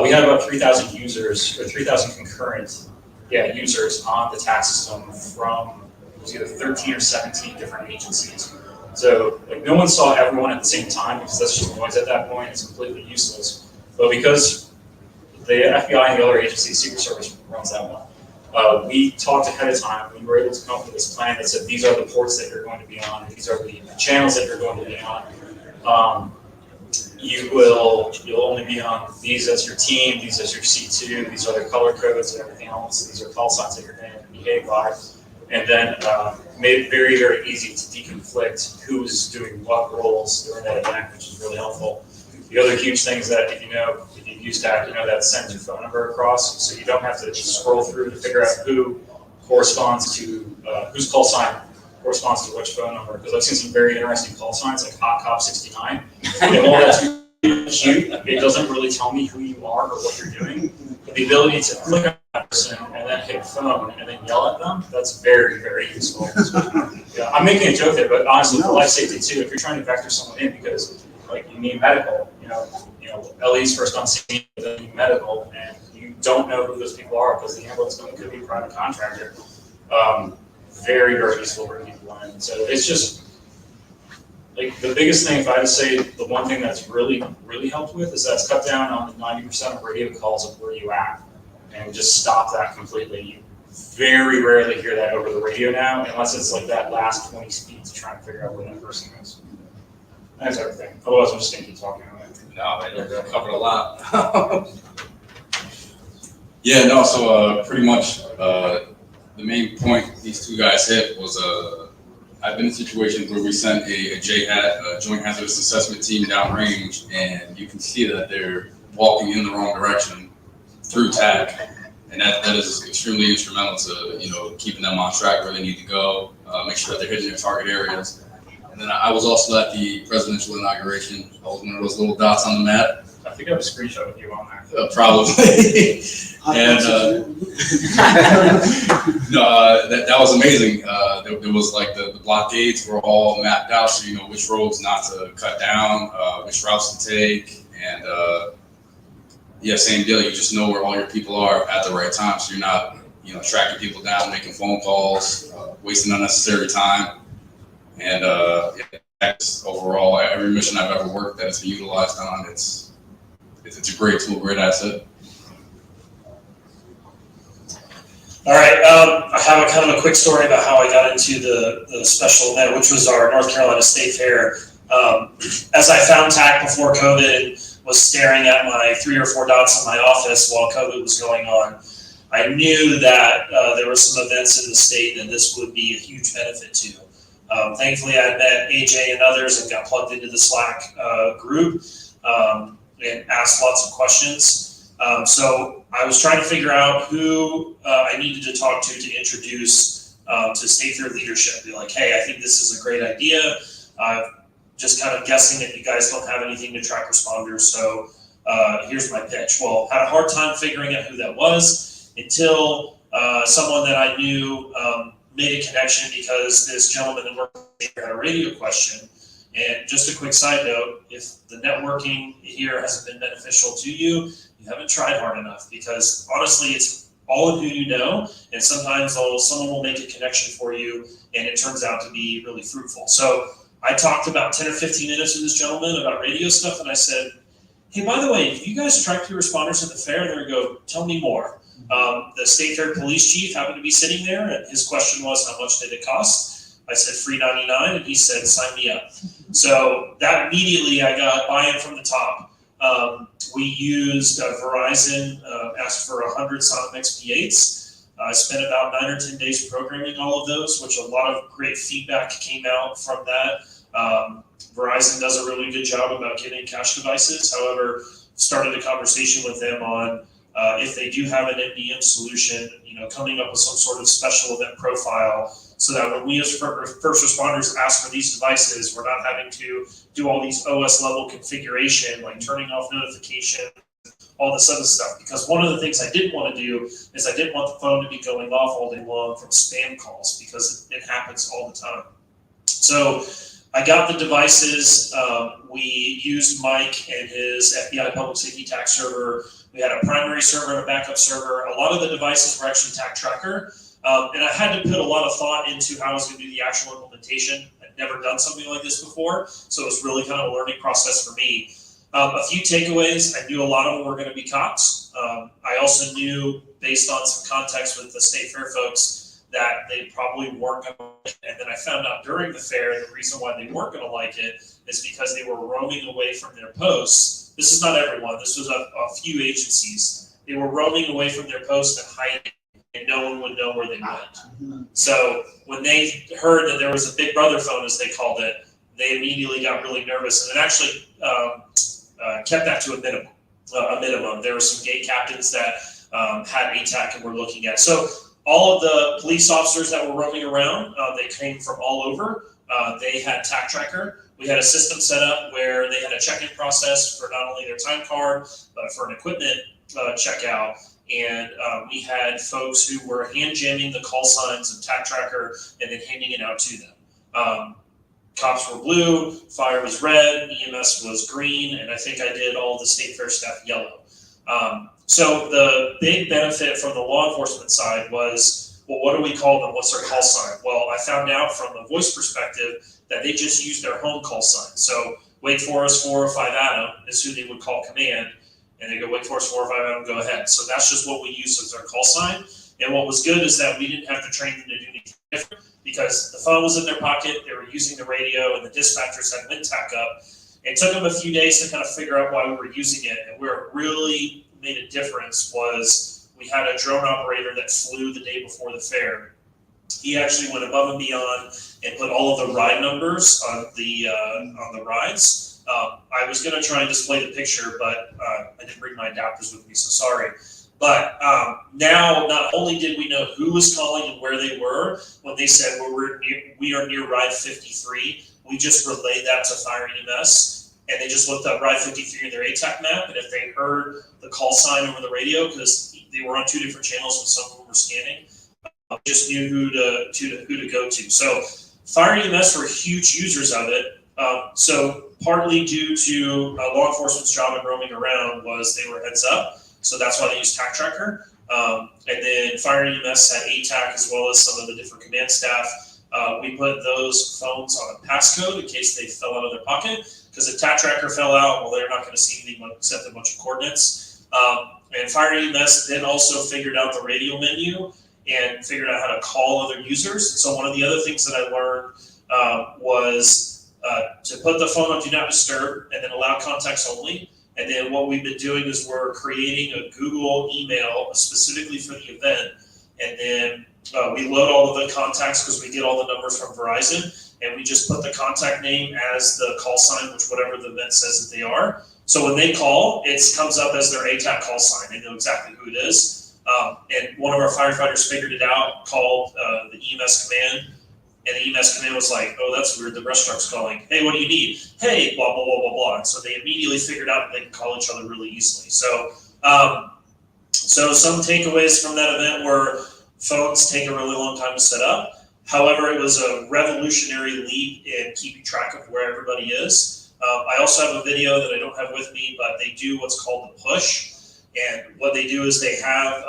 We had about 3,000 users, or 3,000 concurrent users on the TAC system from, it was either 13 or 17 different agencies. So like no one saw everyone at the same time because that's just noise at that point. It's completely useless. But because the FBI and the other agencies, Secret Service runs that one, we talked ahead of time. We were able to come up with this plan that said these are the ports that you're going to be on, and these are the channels that you're going to be on. You'll only be on these as your team, these as your C2, these are their color codes and everything else. These are call signs that you're going to behave by. And then made it very, very easy to deconflict who is doing what roles during that event, which is really helpful. The other huge thing is that if you've used TAC, you know that sends your phone number across, so you don't have to scroll through to figure out who corresponds to, whose call sign corresponds to which phone number, because I've seen some very interesting call signs, like Hot Cop 69. And while that's cute, it doesn't really tell me who you are or what you're doing. But the ability to click on that person and then hit phone and then yell at them, that's very, very useful. Yeah, I'm making a joke there, but honestly, for life safety too, if you're trying to vector someone in because like you need medical, you know, LE's first on scene, then you need medical, and you don't know who those people are because the ambulance company could be a private contractor. Very, very useful for people in. So it's just like the biggest thing, if I had to say, the one thing that's really, really helped with is that's cut down on the 90% of radio calls of where you at, and just stop that completely. You very rarely hear that over the radio now, unless it's like that last 20 feet to try and figure out where that person is. That's everything. Otherwise, I'm just going to keep talking on it. No, I covered a lot. Yeah, no, so pretty much the main point these 2 guys hit was I've been in situations where we sent a JHAT, a Joint Hazardous Assessment team downrange, and you can see that they're walking in the wrong direction through TAC. And that is extremely instrumental to, keeping them on track where they need to go, make sure that they're hitting their target areas. And then I was also at the presidential inauguration. I was one of those little dots on the map. I think I have a screenshot with you on there. Probably. And that was amazing. There was like the blockades were all mapped out, so you know which roads not to cut down, which routes to take, and same deal. You just know where all your people are at the right time, so you're not tracking people down, making phone calls, wasting unnecessary time. And overall, every mission I've ever worked that it's been utilized on, it's a great tool, great asset. All right, I have a kind of a quick story about how I got into the special event, which was our North Carolina State Fair. As I found TAC before COVID, was staring at my 3 or 4 dots in my office while COVID was going on, I knew that there were some events in the state that this would be a huge benefit to. Thankfully, I met AJ and others and got plugged into the Slack group and asked lots of questions. So I was trying to figure out who I needed to talk to introduce to State Fair leadership. Be like, hey, I think this is a great idea. Just kind of guessing that you guys don't have anything to track responders, so here's my pitch. Well, had a hard time figuring out who that was until someone that I knew made a connection because this gentleman in work had a radio question. And just a quick side note, if the networking here hasn't been beneficial to you, you haven't tried hard enough, because honestly, it's all of who you know, and sometimes someone will make a connection for you, and it turns out to be really fruitful. So I talked about 10 or 15 minutes with this gentleman about radio stuff, and I said, hey, by the way, do you guys track your responders at the fair? And they go, tell me more. The State Fair police chief happened to be sitting there, and his question was, how much did it cost? I said, free $99, and he said, sign me up. So that immediately I got buy-in from the top. We used Verizon, asked for 100 Sonomex P8s. I spent about 9 or 10 days programming all of those, which a lot of great feedback came out from that. Verizon Verizon does a really good job about getting cache devices. However, started a conversation with them on if they do have an MDM solution, coming up with some sort of special event profile so that when we as first responders ask for these devices, we're not having to do all these OS level configuration, like turning off notification, all this other stuff. Because one of the things I didn't want to do is I didn't want the phone to be going off all day long from spam calls, because it happens all the time. So I got the devices. We used Mike and his FBI public safety TAC server. We had a primary server and a backup server. A lot of the devices were actually TAKtracker. And I had to put a lot of thought into how I was going to do the actual implementation. I'd never done something like this before, so it was really kind of a learning process for me. A few takeaways: I knew a lot of them were going to be cops. I also knew, based on some context with the state fair folks, that they probably weren't going to like it. And then I found out during the fair the reason why they weren't going to like it is because they were roaming away from their posts. This is not everyone. This was a few agencies. They were roaming away from their posts and hiding, and no one would know where they went. So when they heard that there was a Big Brother phone, as they called it, they immediately got really nervous, and it actually kept that to a minimum. There were some gate captains that had ATAC and were looking at. So all of the police officers that were roaming around, they came from all over. They had TAKtracker. We had a system set up where they had a check-in process for not only their time card, but for an equipment checkout. And we had folks who were hand jamming the call signs of TAKtracker and then handing it out to them. Cops were blue, fire was red, EMS was green, and I think I did all the state fair staff yellow. So the big benefit from the law enforcement side was, well, what do we call them? What's their call sign? Well, I found out from a voice perspective that they just used their home call sign. So Wake Forest 405 Adam is who they would call command, and they go Wake Forest 405 Adam, go ahead. So that's just what we use as our call sign. And what was good is that we didn't have to train them to do anything different, because the phone was in their pocket, they were using the radio, and the dispatchers had WinTAC up. It took them a few days to kind of figure out why we were using it, and where it really made a difference was we had a drone operator that flew the day before the fair. He actually went above and beyond and put all of the ride numbers on the rides. I was going to try and display the picture, but I didn't bring my adapters with me, so sorry. But now, not only did we know who was calling and where they were, when they said we are near ride 53, we just relayed that to Fire EMS, and they just looked up ride 53 in their ATAC map, and if they heard the call sign over the radio, because they were on two different channels and some of them were scanning, just knew who to go to. So Fire EMS were huge users of it. So partly due to law enforcement's job in roaming around was they were heads up. So that's why they used TAKtracker. And then Fire EMS had ATAC as well as some of the different command staff. We put those phones on a passcode in case they fell out of their pocket, because if TAKtracker fell out, well, they're not going to see anything except a bunch of coordinates. And Fire EMS then also figured out the radio menu and figured out how to call other users. And so one of the other things that I learned was to put the phone on Do Not Disturb and then allow contacts only. And then what we've been doing is we're creating a Google email specifically for the event. And then we load all of the contacts because we get all the numbers from Verizon. And we just put the contact name as the call sign, which whatever the event says that they are. So when they call, it comes up as their ATAC call sign. They know exactly who it is. And one of our firefighters figured it out, called the EMS command. And the EMS command was like, oh, that's weird, the rest truck's calling. Hey, what do you need? Hey, blah, blah, blah, blah, blah. And so they immediately figured out that they can call each other really easily. So some takeaways from that event were phones take a really long time to set up. However, it was a revolutionary leap in keeping track of where everybody is. I also have a video that I don't have with me, but they do what's called the push. And what they do is they have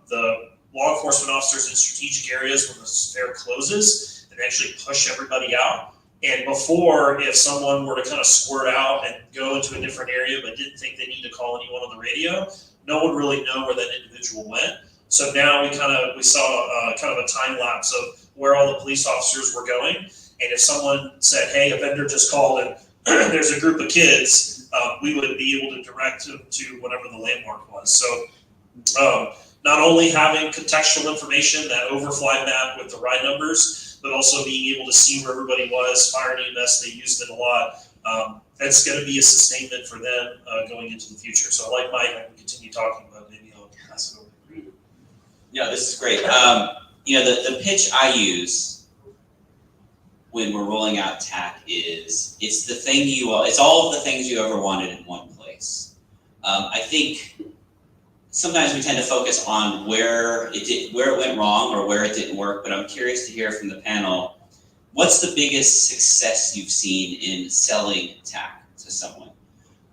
the law enforcement officers in strategic areas when the fair closes, and actually push everybody out. And before, if someone were to kind of squirt out and go into a different area but didn't think they need to call anyone on the radio, no one really know where that individual went. So now we saw kind of a time lapse of where all the police officers were going. And if someone said, hey, a vendor just called and there's a group of kids, we would be able to direct them to whatever the landmark was. So not only having contextual information, that overfly map with the ride numbers, but also being able to see where everybody was. Fire and EMS, they used it a lot. That's going to be a sustainment for them going into the future. So like Mike, I can continue talking, but maybe I'll pass it over to you. No, this is great. The pitch I use when we're rolling out TAK is it's all of the things you ever wanted in one place. I think sometimes we tend to focus on where it went wrong or where it didn't work, but I'm curious to hear from the panel, what's the biggest success you've seen in selling TAK to someone?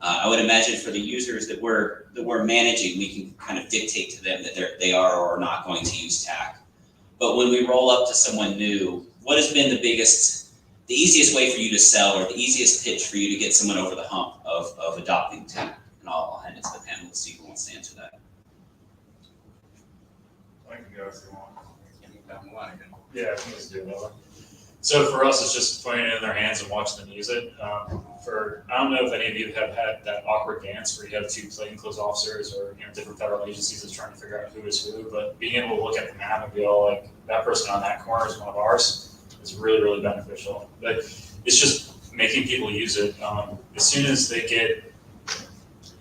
I would imagine for the users that we're managing, we can kind of dictate to them that they are or are not going to use TAK. But when we roll up to someone new, what has been the easiest way for you to sell, or the easiest pitch for you to get someone over the hump of adopting TAK? And I'll hand it to the panel and see who wants to answer that. I can go if you want. Yeah, I can just do that. So for us, it's just putting it in their hands and watching them use it. I don't know if any of you have had that awkward dance where you have two plainclothes officers or different federal agencies that's trying to figure out who is who, but being able to look at the map and be all like, that person on that corner is one of ours is really, really beneficial. But it's just making people use it. As soon as they get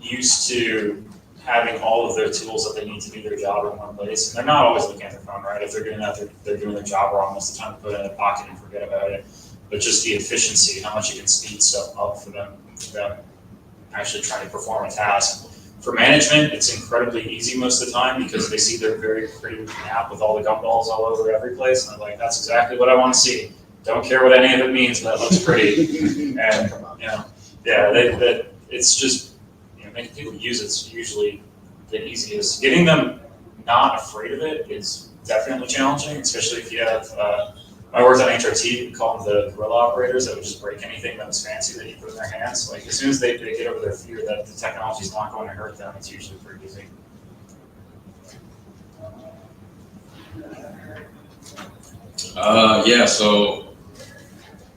used to having all of their tools that they need to do their job in one place, and they're not always looking at their phone, right? If they're doing that, they're doing their job wrong most of the time, put it in their pocket and forget about it. But just the efficiency, how much it can speed stuff up for them actually trying to perform a task. For management, it's incredibly easy most of the time because they see their very pretty map with all the gumballs all over every place, and they're like, that's exactly what I want to see. Don't care what any of it means, but it looks pretty. And it's just making people use it's usually the easiest. Getting them not afraid of it is definitely challenging, especially if you have. I worked on HRT, we call them the guerrilla operators that would just break anything that was fancy that you put in their hands. Like as soon as they get over their fear that the technology is not going to hurt them, it's usually pretty easy. So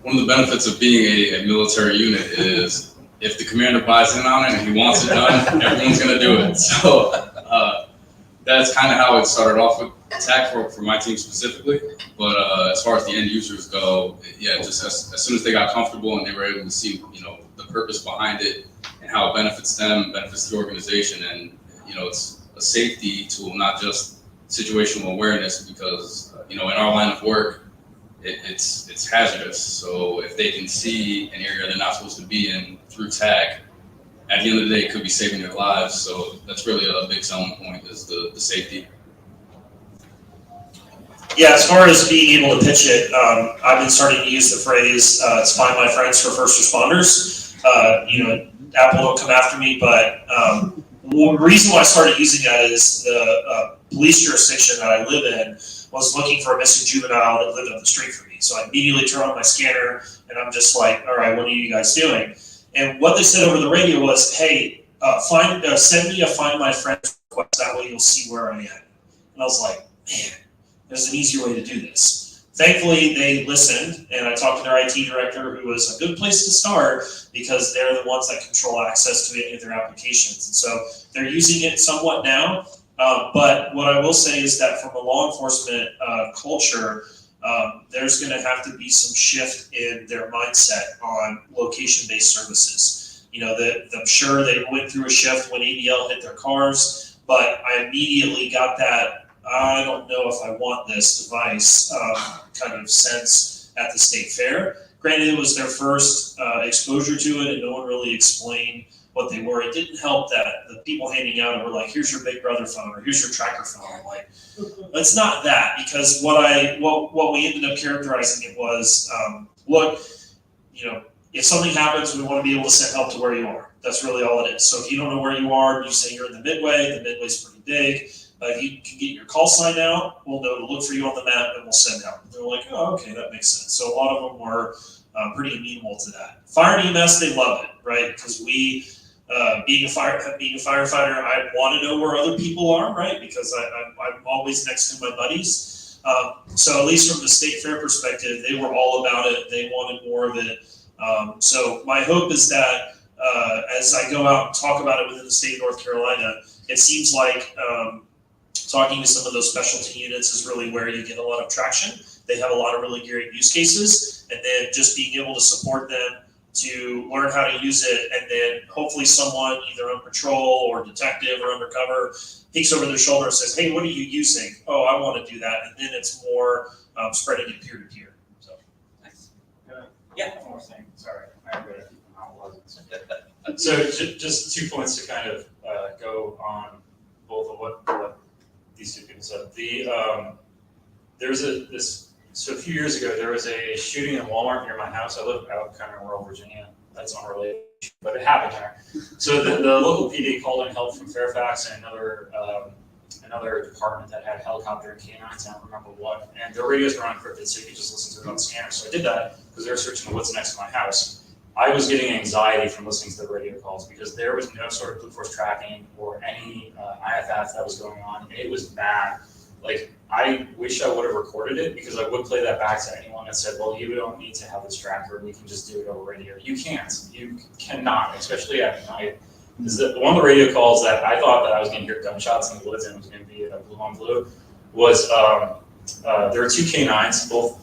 one of the benefits of being a military unit is if the commander buys in on it and he wants it done, everyone's going to do it. So that's kind of how it started off with TAK for my team specifically. But as far as the end users go, just as soon as they got comfortable and they were able to see, the purpose behind it and how it benefits them, benefits the organization, and it's a safety tool, not just situational awareness. Because in our line of work, it's hazardous. So if they can see an area they're not supposed to be in through TAK, at the end of the day, it could be saving their lives. So that's really a big selling point, is the safety. Yeah, as far as being able to pitch it, I've been starting to use the phrase, it's find my friends for first responders. Apple don't come after me, but the reason why I started using that is the police jurisdiction that I live in was looking for a missing juvenile that lived up the street from me. So I immediately turn on my scanner and I'm just like, all right, what are you guys doing? And what they said over the radio was, hey, send me a find my friend request, that way you'll see where I am. And I was like, man, there's an easier way to do this. Thankfully, they listened, and I talked to their IT director, who was a good place to start because they're the ones that control access to any of their applications. And so they're using it somewhat now, but what I will say is that from a law enforcement culture, there's going to have to be some shift in their mindset on location-based services. I'm sure they went through a shift when ADL hit their cars, but I immediately got that, I don't know if I want this device kind of sense at the state fair. Granted, it was their first exposure to it, and no one really explained what they were. It didn't help that the people handing out it were like, here's your Big Brother phone, or here's your tracker phone. I'm like, it's not that, because what we ended up characterizing it was, look, if something happens, we want to be able to send help to where you are. That's really all it is. So if you don't know where you are, you say you're in the Midway's pretty big. If you can get your call sign out, we'll know to look for you on the map and we'll send help. They're like, oh, okay, that makes sense. So a lot of them were pretty amenable to that. Fire and EMS, they love it, right? Because being a firefighter, I want to know where other people are, right? Because I'm always next to my buddies. So at least from the state fair perspective, they were all about it. They wanted more of it. So my hope is that as I go out and talk about it within the state of North Carolina, it seems like talking to some of those specialty units is really where you get a lot of traction. They have a lot of really great use cases, and then just being able to support them to learn how to use it, and then hopefully someone either on patrol or detective or undercover peeks over their shoulder and says, "Hey, what are you using?" "Oh, I want to do that," and then it's more spreading it peer to peer. So, nice. Yeah. One more thing. Sorry, I read it. So just 2 points to kind of go on both of what these two people said. So a few years ago, there was a shooting in Walmart near my house. I live out kind of in rural Virginia. That's unrelated, but it happened there. So the local PD called in help from Fairfax and another department that had a helicopter and canines, I don't remember what. And their radios were unencrypted, so you could just listen to it on the scanner. So I did that because they were searching for what's next to my house. I was getting anxiety from listening to the radio calls because there was no sort of Blue Force tracking or any IFF that was going on. It was bad. Like, I wish I would have recorded it because I would play that back to anyone that said, well, you don't need to have this tracker, we can just do it over radio. You can't. You cannot, especially at night. One of the radio calls that I thought that I was going to hear gunshots in the woods and it was going to be a blue on blue was there were two canines. Both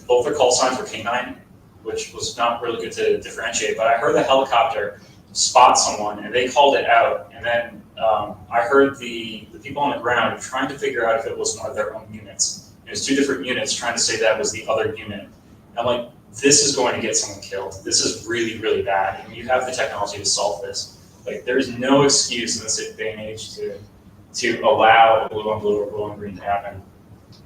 their call signs were canine, which was not really good to differentiate. But I heard the helicopter spot someone and they called it out. And then I heard the people on the ground trying to figure out if it was one of their own units. It was two different units trying to say that was the other unit. I'm like, this is going to get someone killed. This is really, really bad. And you have the technology to solve this. Like, there's no excuse in this day and age to allow a blue on blue or blue on green to happen.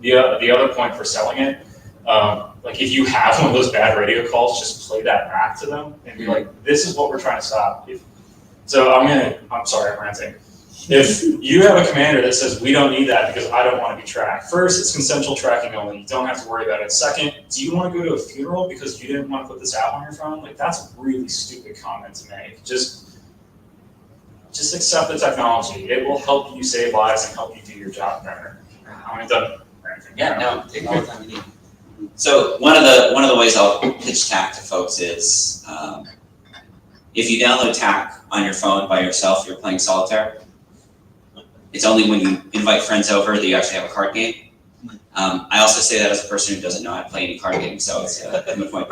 The other point for selling it, like, if you have one of those bad radio calls, just play that back to them and be like, this is what we're trying to stop. I'm sorry, I'm ranting. If you have a commander that says, we don't need that because I don't want to be tracked. First, it's consensual tracking only. You don't have to worry about it. Second, do you want to go to a funeral because you didn't want to put this out on your phone? Like, that's a really stupid comment to make. Just accept the technology. It will help you save lives and help you do your job better. I'm done ranting. Yeah, no, take all the time you need. So one of the ways I'll pitch TAK to folks is if you download TAK on your phone by yourself, you're playing solitaire. It's only when you invite friends over that you actually have a card game. I also say that as a person who doesn't know how to play any card games, so it's a moot point.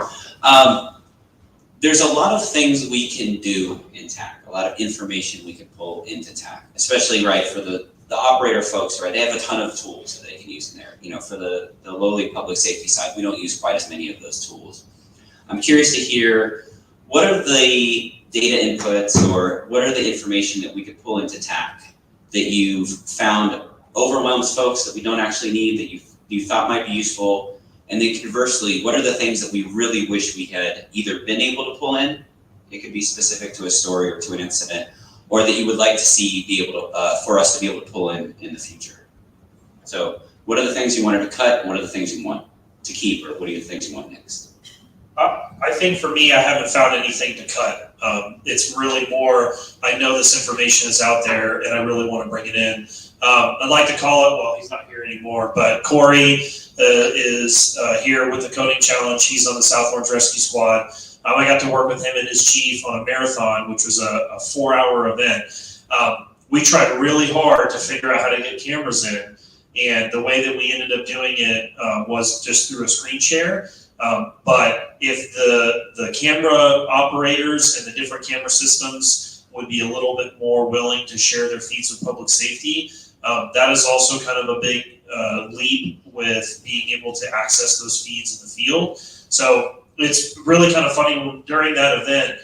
There's a lot of things we can do in TAK, a lot of information we can pull into TAK, especially right for the operator folks, right? They have a ton of tools that they can use in there. You know, for the lowly public safety side, we don't use quite as many of those tools. I'm curious to hear, what are the data inputs or what are the information that we could pull into TAK that you've found overwhelms folks that we don't actually need, that you thought might be useful? And then conversely, what are the things that we really wish we had either been able to pull in, it could be specific to a story or to an incident, or that you would like to see be able to, for us to be able to pull in the future? So what are the things you wanted to cut, and what are the things you want to keep, or what are the things you want next? I think for me, I haven't found anything to cut. It's really more, I know this information is out there and I really want to bring it in. I'd like to call it, well, he's not here anymore, but Corey is here with the coding challenge. He's on the South Orange Rescue Squad. I got to work with him and his chief on a marathon, which was a 4-hour event. We tried really hard to figure out how to get cameras in. And the way that we ended up doing it was just through a screen share. But if the camera operators and the different camera systems would be a little bit more willing to share their feeds with public safety, that is also kind of a big leap with being able to access those feeds in the field. So it's really kind of funny, during that event,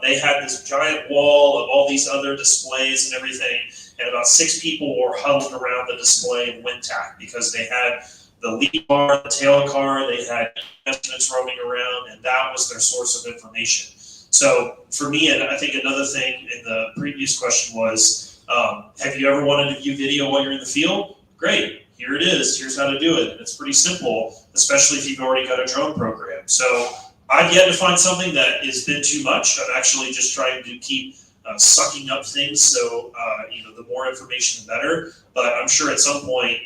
they had this giant wall of all these other displays and everything, and about 6 people were huddled around the display in WinTAK because they had the lead car, the tail car, they had estimates roaming around, and that was their source of information. So for me, and I think another thing in the previous question was, have you ever wanted to view video while you're in the field? Great, here it is, here's how to do it. And it's pretty simple, especially if you've already got a drone program. So I've yet to find something that has been too much. I'm actually just trying to keep sucking up things, so the more information, the better. But I'm sure at some point,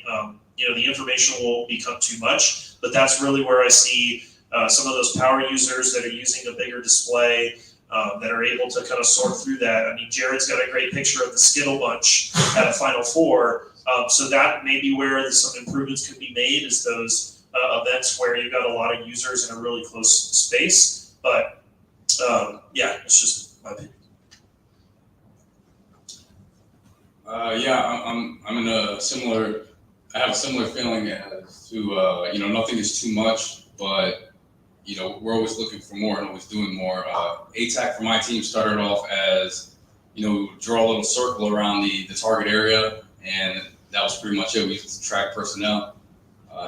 the information will become too much. But that's really where I see some of those power users that are using a bigger display, that are able to kind of sort through that. I mean, Jared's got a great picture of the Skittle Bunch at a Final Four. So that may be where some improvements could be made, is those events where you've got a lot of users in a really close space. But Yeah, it's just my opinion. Yeah, I'm in a similar. I have a similar feeling as to nothing is too much, but we're always looking for more and always doing more. ATAC for my team started off as draw a little circle around the target area, and that was pretty much it. We used to track personnel.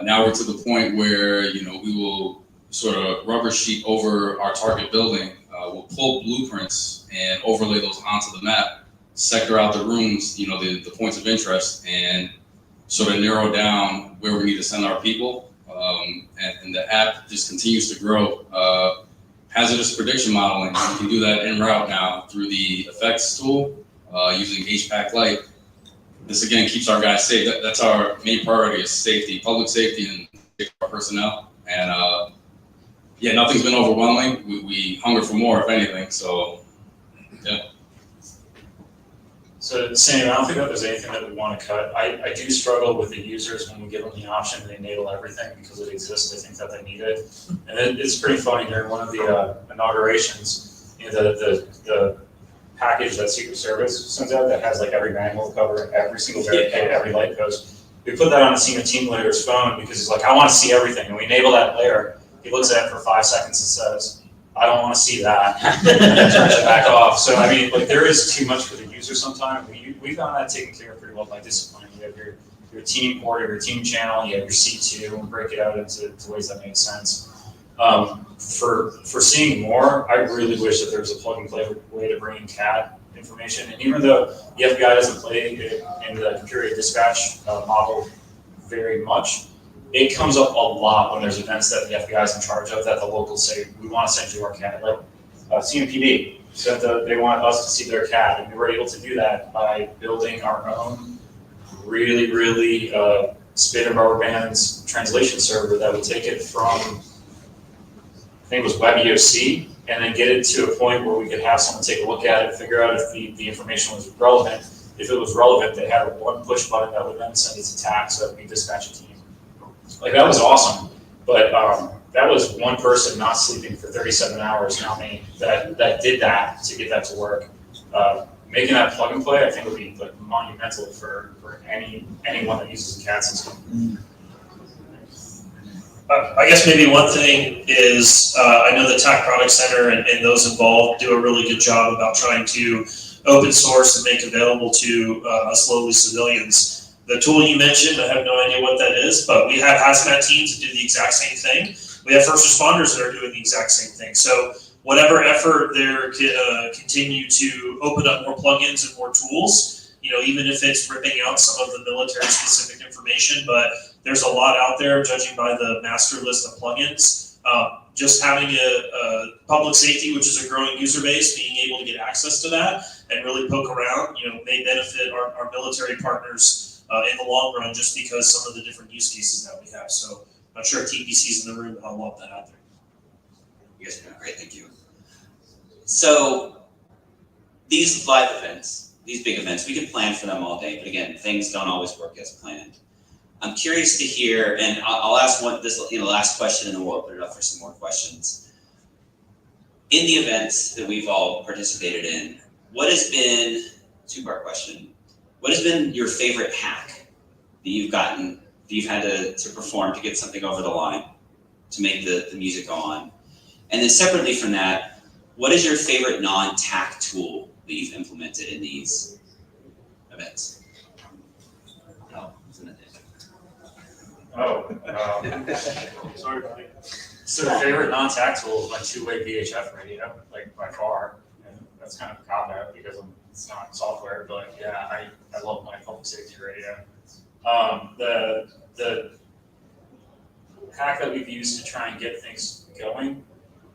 Now we're to the point where we will sort of rubber sheet over our target building. We'll pull blueprints and overlay those onto the map, sector out the rooms, the points of interest, and sort of narrow down where we need to send our people. And the app just continues to grow. Hazardous prediction modeling, we can do that en route now through the effects tool using HPAC Lite. This again keeps our guys safe. That's our main priority is safety, public safety, and safety of our personnel. And yeah, nothing's been overwhelming. We hunger for more, if anything. So yeah. So Sam, I don't think that there's anything that we want to cut. I do struggle with the users when we give them the option to enable everything because it exists. I think that they need it. And it's pretty funny during one of the inaugurations, the package that Secret Service sends out that has like every manhole cover, every single barricade, every light post. We put that on a senior team leader's phone because he's like, I want to see everything. And we enable that layer. He looks at it for 5 seconds and says, I don't want to see that, and then turns it back off. So I mean, like there is too much for the user sometimes. We found that taken care of pretty well by discipline. You have your team port or your team channel, you have your C2, and break it out into ways that make sense. For seeing more, I really wish that there was a plug and play way to bring in CAD information. And even though the FBI doesn't play in the computer dispatch model very much, it comes up a lot when there's events that the FBI is in charge of that the locals say, we want to send you our CAD. Like CMPD said that they want us to see their CAD, and we were able to do that by building our own really spit and rubber bands translation server that would take it from, I think it was WebEOC, and then get it to a point where we could have someone take a look at it, figure out if the information was relevant. If it was relevant, they had one push button that would then send it to TAC so that we dispatch a team. Like that was awesome, but that was one person not sleeping for 37 hours, not me, that did that to get that to work. Making that plug and play, I think would be like monumental for anyone that uses a CAD system. I guess maybe one thing is I know the TAC Product Center and those involved do a really good job about trying to open source and make available to us lowly civilians. The tool you mentioned, I have no idea what that is, but we have hazmat teams that do the exact same thing. We have first responders that are doing the exact same thing. So whatever effort there can continue to open up more plugins and more tools, even if it's ripping out some of the military specific information, but there's a lot out there judging by the master list of plugins. Just having a public safety, which is a growing user base, being able to get access to that and really poke around, may benefit our military partners in the long run, just because some of the different use cases that we have. So I'm sure TPC's in the room, but I'll love that out there. You guys are doing great, thank you. So these live events, these big events, we can plan for them all day, but again, things don't always work as planned. I'm curious to hear, and I'll ask this last question, and then we'll open it up for some more questions. In the events that we've all participated in, what has been, two-part question, what has been your favorite hack that you've gotten, that you've had to perform to get something over the line, to make the music go on? And then separately from that, what is your favorite non-TAC tool that you've implemented in these events? Oh, isn't it? Sorry, buddy. So the favorite non-TAC tool is my two-way VHF radio, like by far. And that's kind of a cop-out because it's not software, but yeah, I love my public safety radio. The hack that we've used to try and get things going,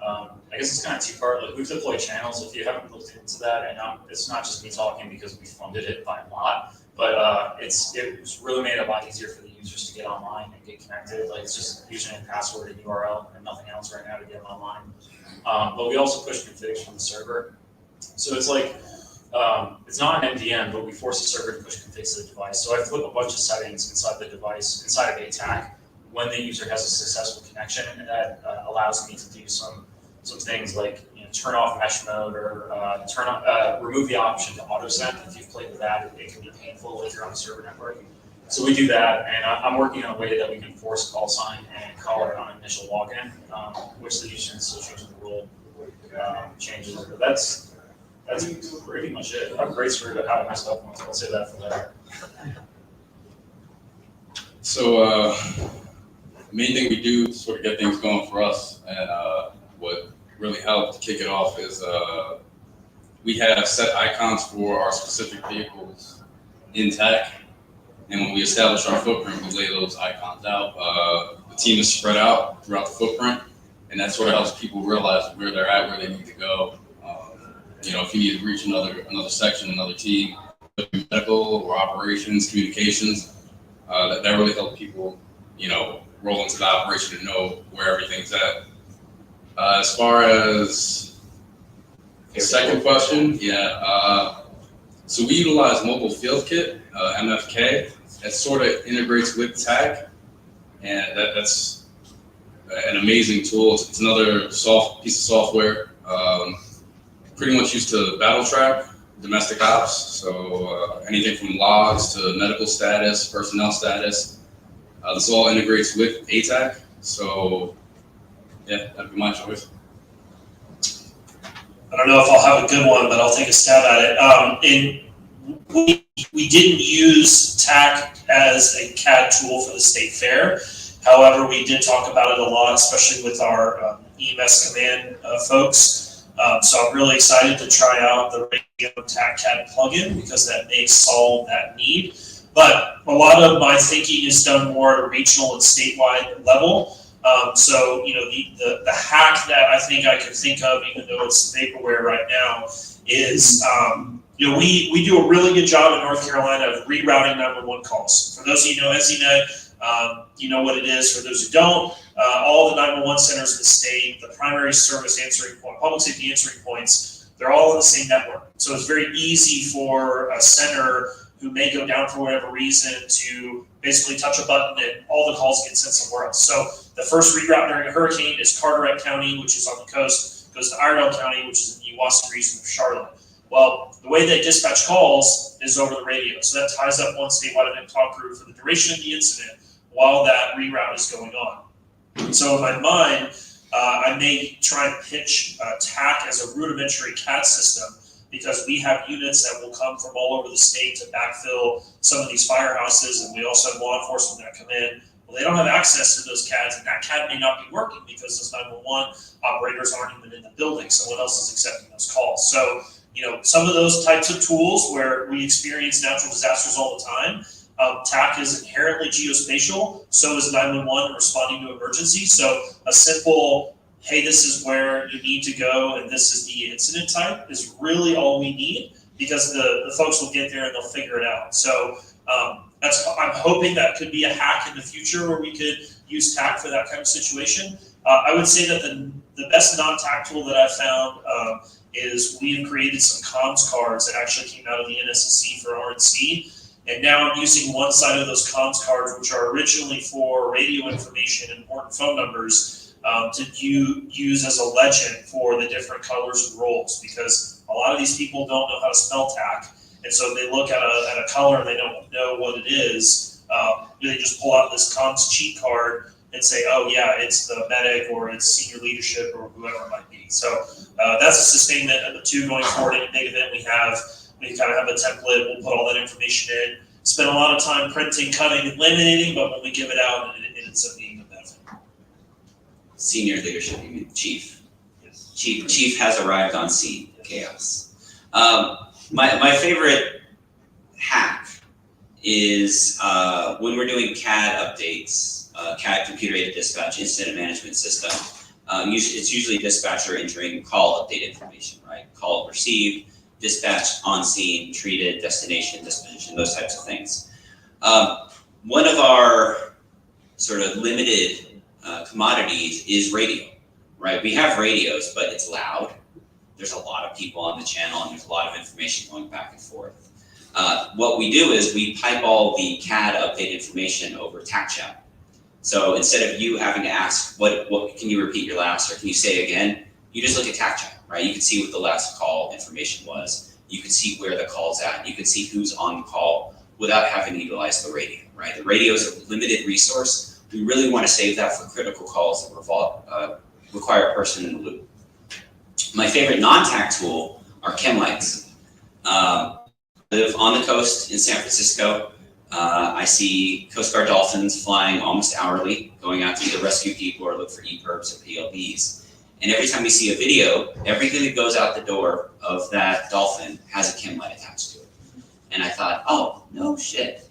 I guess it's kind of two-part. Like we've deployed channels. If you haven't looked into that, and it's not just me talking because we funded it by a lot, but it's really made it a lot easier for the users to get online and get connected. Like it's just username and password and URL and nothing else right now to get online. But we also push configs from the server. So it's like, it's not an MDM, but we force the server to push configs to the device. So I flip a bunch of settings inside the device, inside of ATAC, when the user has a successful connection, and that allows me to do some things like turn off mesh mode or remove the option to auto send. If you've played with that, it can be painful if you're on a server network. So we do that, and I'm working on a way that we can force call sign and caller on initial login, which the user still changes the rule changes. But that's pretty much it. I'm great story about how I messed up once. I'll say that for that. So the main thing we do to sort of get things going for us, and what really helped to kick it off is we have set icons for our specific vehicles in TAC. And when we establish our footprint, we lay those icons out. The team is spread out throughout the footprint, and that sort of helps people realize where they're at, where they need to go. If you need to reach another section, another team, medical or operations, communications, that really helps people, roll into the operation and know where everything's at. As far as the second question, so we utilize Mobile Field Kit, MFK. That sort of integrates with TAC, and that's an amazing tool. It's another piece of software, pretty much used to battle track, domestic ops. So anything from logs to medical status, personnel status. This all integrates with ATAC. So yeah, that'd be my choice. I don't know if I'll have a good one, but I'll take a stab at it. We didn't use TAC as a CAD tool for the state fair. However, we did talk about it a lot, especially with our EMS command folks. So I'm really excited to try out the radio TAC CAD plugin because that may solve that need. But a lot of my thinking is done more at a regional and statewide level. So the hack that I think I could think of, even though it's vaporware right now, is we do a really good job in North Carolina of rerouting 911 calls. For those of you who know EZNet, you know what it is. For those who don't, all the 911 centers in the state, the primary service answering point, public safety answering points, they're all on the same network. So it's very easy for a center who may go down for whatever reason to basically touch a button and all the calls get sent somewhere else. So the first reroute during a hurricane is Carteret County, which is on the coast, goes to Iredell County, which is in the Uwasuk region of Charlotte. Well, the way they dispatch calls is over the radio. So that ties up one statewide event talk crew for the duration of the incident while that reroute is going on. So in my mind, I may try and pitch TAC as a rudimentary CAD system because we have units that will come from all over the state to backfill some of these firehouses, and we also have law enforcement that come in. Well, they don't have access to those CADs, and that CAD may not be working because those 911 operators aren't even in the building. Someone else is accepting those calls. So, some of those types of tools where we experience natural disasters all the time, TAC is inherently geospatial, so is 911 responding to emergency. So a simple, hey, this is where you need to go and this is the incident type is really all we need because the folks will get there and they'll figure it out. So I'm hoping that could be a hack in the future where we could use TAC for that kind of situation. I would say that the best non-TAC tool that I've found is we've created some comms cards that actually came out of the NSSC for RNC. And now I'm using one side of those comms cards, which are originally for radio information and important phone numbers, to use as a legend for the different colors and roles, because a lot of these people don't know how to spell TAC. And so they look at a color and they don't know what it is. They just pull out this comms cheat card and say, oh yeah, it's the medic or it's senior leadership or whoever it might be. So that's a sustainment of the two going forward. Any big event we kind of have a template, we'll put all that information in, spend a lot of time printing, cutting, and laminating, but when we give it out, it ends up being a benefit. Senior leadership, you mean chief. Yes. Chief has arrived on scene, chaos. My favorite hack is when we're doing CAD updates, CAD computer-aided dispatch, incident management system. It's usually dispatcher entering call update information, right? Call received, dispatched, on scene, treated, destination, disposition, those types of things. One of our sort of limited commodities is radio, right? We have radios, but it's loud. There's a lot of people on the channel and there's a lot of information going back and forth. What we do is we pipe all the CAD update information over TAC chat. So instead of you having to ask, what can you repeat your last, or can you say again, you just look at TAC chat. right? You could see what the last call information was. You could see where the call's at. You could see who's on call without having to utilize the radio, right? The radio is a limited resource. We really want to save that for critical calls that require a person in the loop. My favorite non-TAC tool are chem lights. I live on the coast in San Francisco. I see Coast Guard dolphins flying almost hourly, going out to either rescue people or look for EPIRBs or PLBs. And every time we see a video, everything that goes out the door of that dolphin has a chem light attached to it. And I thought, oh, no shit.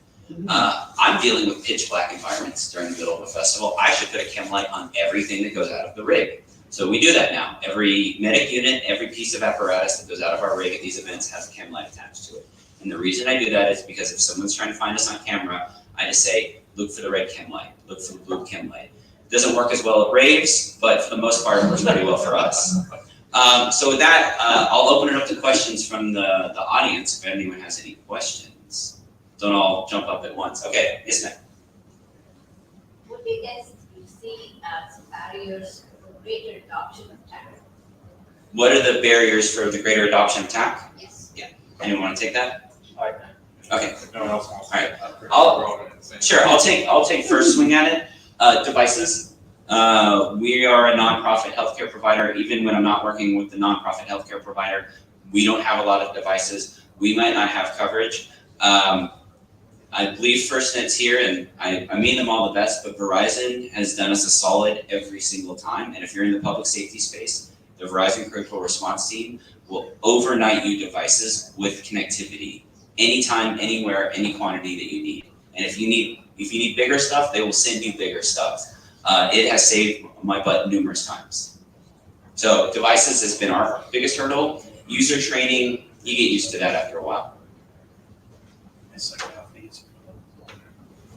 I'm dealing with pitch black environments during the middle of a festival. I should put a chem light on everything that goes out of the rig. So we do that now. Every medic unit, every piece of apparatus that goes out of our rig at these events has a chem light attached to it. And the reason I do that is because if someone's trying to find us on camera, I just say, look for the red chem light, look for the blue chem light. It doesn't work as well at raves, but for the most part, it works pretty well for us. So with that, I'll open it up to questions from the audience if anyone has any questions. Don't all jump up at once. Okay, yes, ma'am. What do you guys see as barriers for greater adoption of TAC? What are the barriers for the greater adoption of TAC? Yes. Yeah. Anyone want to take that? Okay. No one else wants to. All right. Sure. I'll take first swing at it. Devices. We are a nonprofit healthcare provider. Even when I'm not working with the nonprofit healthcare provider, we don't have a lot of devices. We might not have coverage. I believe FirstNet's here, and I mean them all the best, but Verizon has done us a solid every single time. And if you're in the public safety space, the Verizon Critical Response Team will overnight you devices with connectivity, anytime, anywhere, any quantity that you need. And if you need bigger stuff, they will send you bigger stuff. It has saved my butt numerous times. So devices has been our biggest hurdle. User training, you get used to that after a while.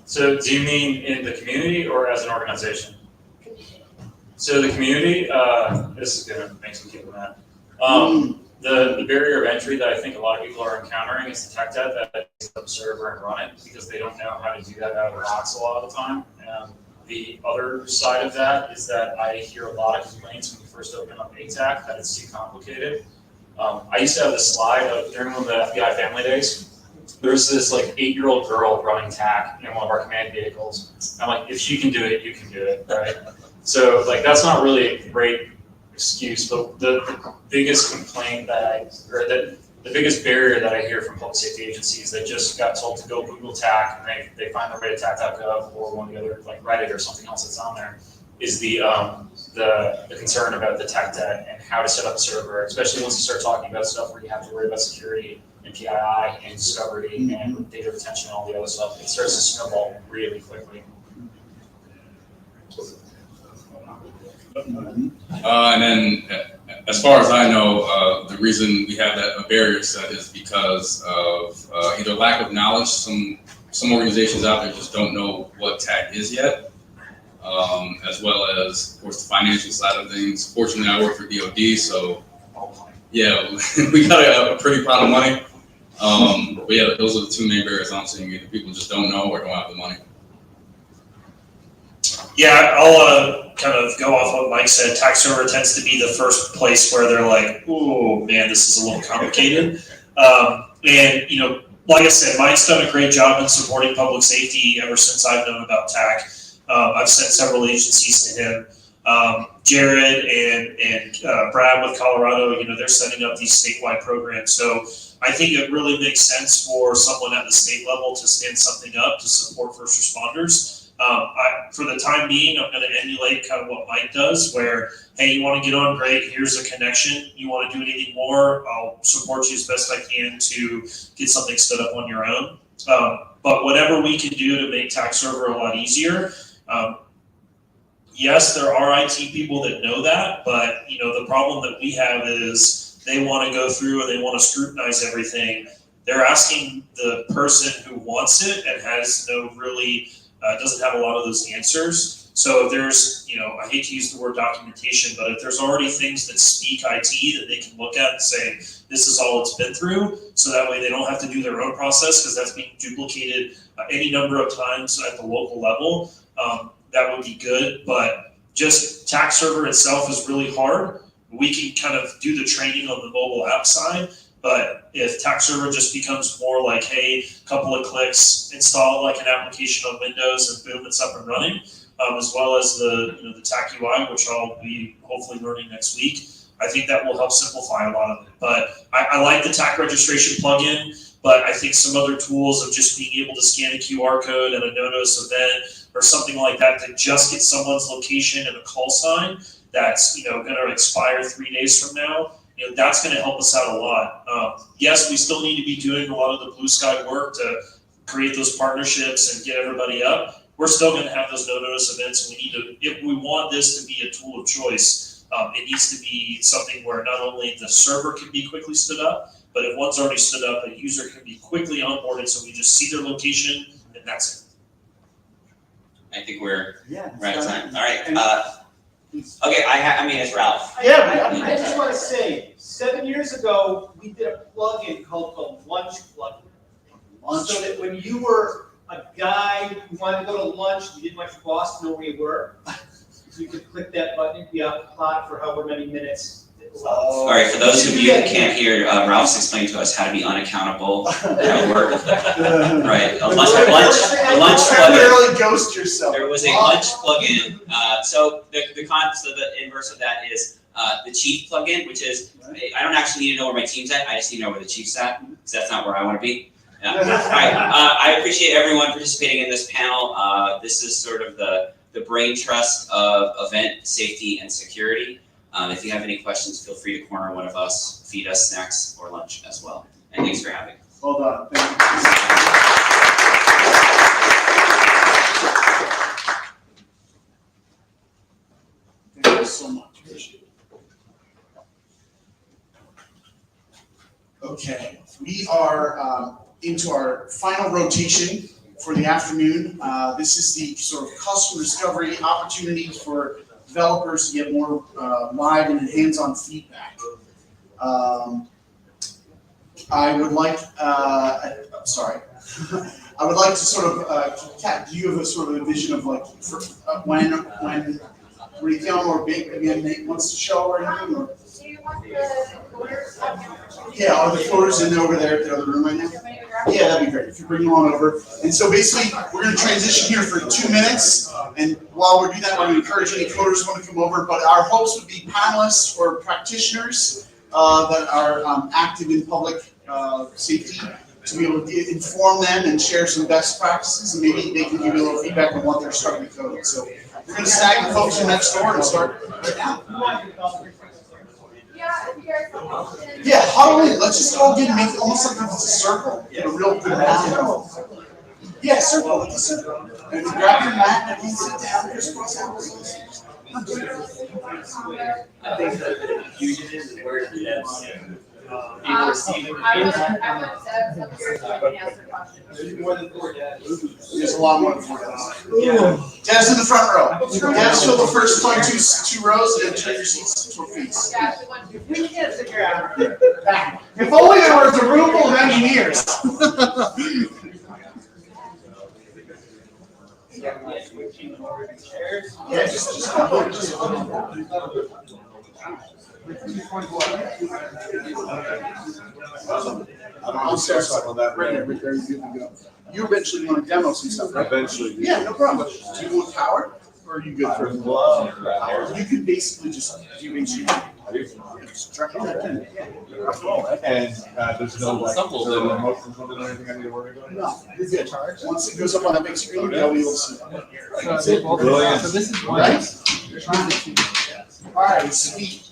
So do you mean in the community or as an organization? So the community, this is gonna make some people mad. The barrier of entry that I think a lot of people are encountering is the tech debt that is up a server and run it because they don't know how to do that out of the box a lot of the time. The other side of that is that I hear a lot of complaints when you first open up ATAC that it's too complicated. I used to have this slide during one of the FBI family days. There's this like 8-year-old girl running TAC in one of our command vehicles. I'm like, if she can do it, you can do it, right? So like that's not really a great excuse, but the biggest complaint the biggest barrier that I hear from public safety agencies that just got told to go Google TAC and they find the right at TAC.gov or one of the other like Reddit or something else that's on there is the concern about the tech debt and how to set up a server, especially once you start talking about stuff where you have to worry about security and PII and discovery and data retention and all the other stuff. It starts to snowball really quickly. And then, as far as I know, the reason we have that barrier set is because of either lack of knowledge. Some organizations out there just don't know what TAC is yet, as well as, of course, the financial side of things. Fortunately, I work for DoD, so yeah, we got a pretty pot of money. But yeah, those are the two main barriers I'm seeing. Either people just don't know or don't have the money. Yeah, I'll kind of go off what Mike said. TAC server tends to be the first place where they're like, "Oh man, this is a little complicated." And you know, like I said, Mike's done a great job in supporting public safety ever since I've known about TAC. I've sent several agencies to him. Jared and Brad with Colorado, you know, they're setting up these statewide programs. So I think it really makes sense for someone at the state level to stand something up to support first responders. For the time being, I'm going to emulate kind of what Mike does, where, hey, you want to get on, great, here's a connection. You want to do anything more, I'll support you as best I can to get something stood up on your own. But whatever we can do to make TAC server a lot easier, yes, there are IT people that know that, but you know, the problem that we have is they want to go through and they want to scrutinize everything. They're asking the person who wants it and has no really, doesn't have a lot of those answers. So if there's, you know, I hate to use the word documentation, but if there's already things that speak IT that they can look at and say, this is all it's been through, so that way they don't have to do their own process because that's being duplicated any number of times at the local level, that would be good. But just TAC server itself is really hard. we can kind of do the training on the mobile app side. But if tax server just becomes more like, hey, couple of clicks, install like an application on Windows, and boom, it's up and running, as well as the TAC UI, which I'll be hopefully learning next week. I think that will help simplify a lot of it. But I like the TAC registration plugin, but I think some other tools of just being able to scan a QR code and a no-notice event or something like that to just get someone's location and a call sign that's going to expire 3 days from now, that's going to help us out a lot. Yes, we still need to be doing a lot of the blue sky work to create those partnerships and get everybody up. We're still going to have those no-notice events, and we need to, if we want this to be a tool of choice, it needs to be something where not only the server can be quickly stood up, but if one's already stood up, a user can be quickly onboarded, so we just see their location, and that's it. I think we're right on time. All right. Okay, I mean, it's Ralph. Yeah, I just want to say, 7 years ago, we did a plugin called the lunch plugin. So that when you were a guy who wanted to go to lunch, you didn't want your boss to know where you were, so you could click that button and be off the clock for however many minutes. All right, for those of you who can't hear, Ralph's explained to us how to be unaccountable at work. Right, a lunch plugin. Primarily ghost yourself. There was a lunch plugin. So the inverse of that is the chief plugin, which is I don't actually need to know where my team's at. I just need to know where the chief's at, because that's not where I want to be. All right, I appreciate everyone participating in this panel. This is sort of the brain trust of event safety and security. If you have any questions, feel free to corner one of us, feed us snacks or lunch as well. And thanks for having us. Well done. Thank you so much. Appreciate it. Okay, we are into our final rotation for the afternoon. This is the sort of customer discovery opportunities for developers to get more live and hands-on feedback. I would like, I would like to sort of, Kat, do you have a sort of a vision of like when Raytheon or Big again Nate wants to show or anything? Or? Do you want the floaters? Yeah, are the floaters in over there in the other room right now? Yeah, that'd be great if you bring them on over. And so basically, we're going to transition here for 2 minutes. And while we're doing that, we're going to encourage any floaters who want to come over. But our hopes would be panelists or practitioners that are active in public safety to be able to inform them and share some best practices. And maybe they can give you a little feedback on what they're starting to code. So we're going to snag the folks from next door and start right now. Yeah, huddle in. Let's just all get make almost like it's a circle. Get a real good round. Yeah, circle. Like a circle. And grab your mat and sit down. Crisscross out. I think the confusion is where the devs people receiving There's more than 4 devs. There's a lot more than 4 devs. Devs in the front row. Devs fill the first two rows and then turn your seats to a piece. We can't figure out. If only there was a room full of engineers. Yeah, just I'm sorry on that. Right there, you can go. You eventually want to demo some stuff, right? Eventually. Yeah, no problem. Do you want power, or are you good for power? You can basically just do HTTP. And there's no like remote component or anything I need to worry about? No, you're good. Once it goes up on that big screen, you'll be able to see it. Brilliant. So this is right? All right, sweet.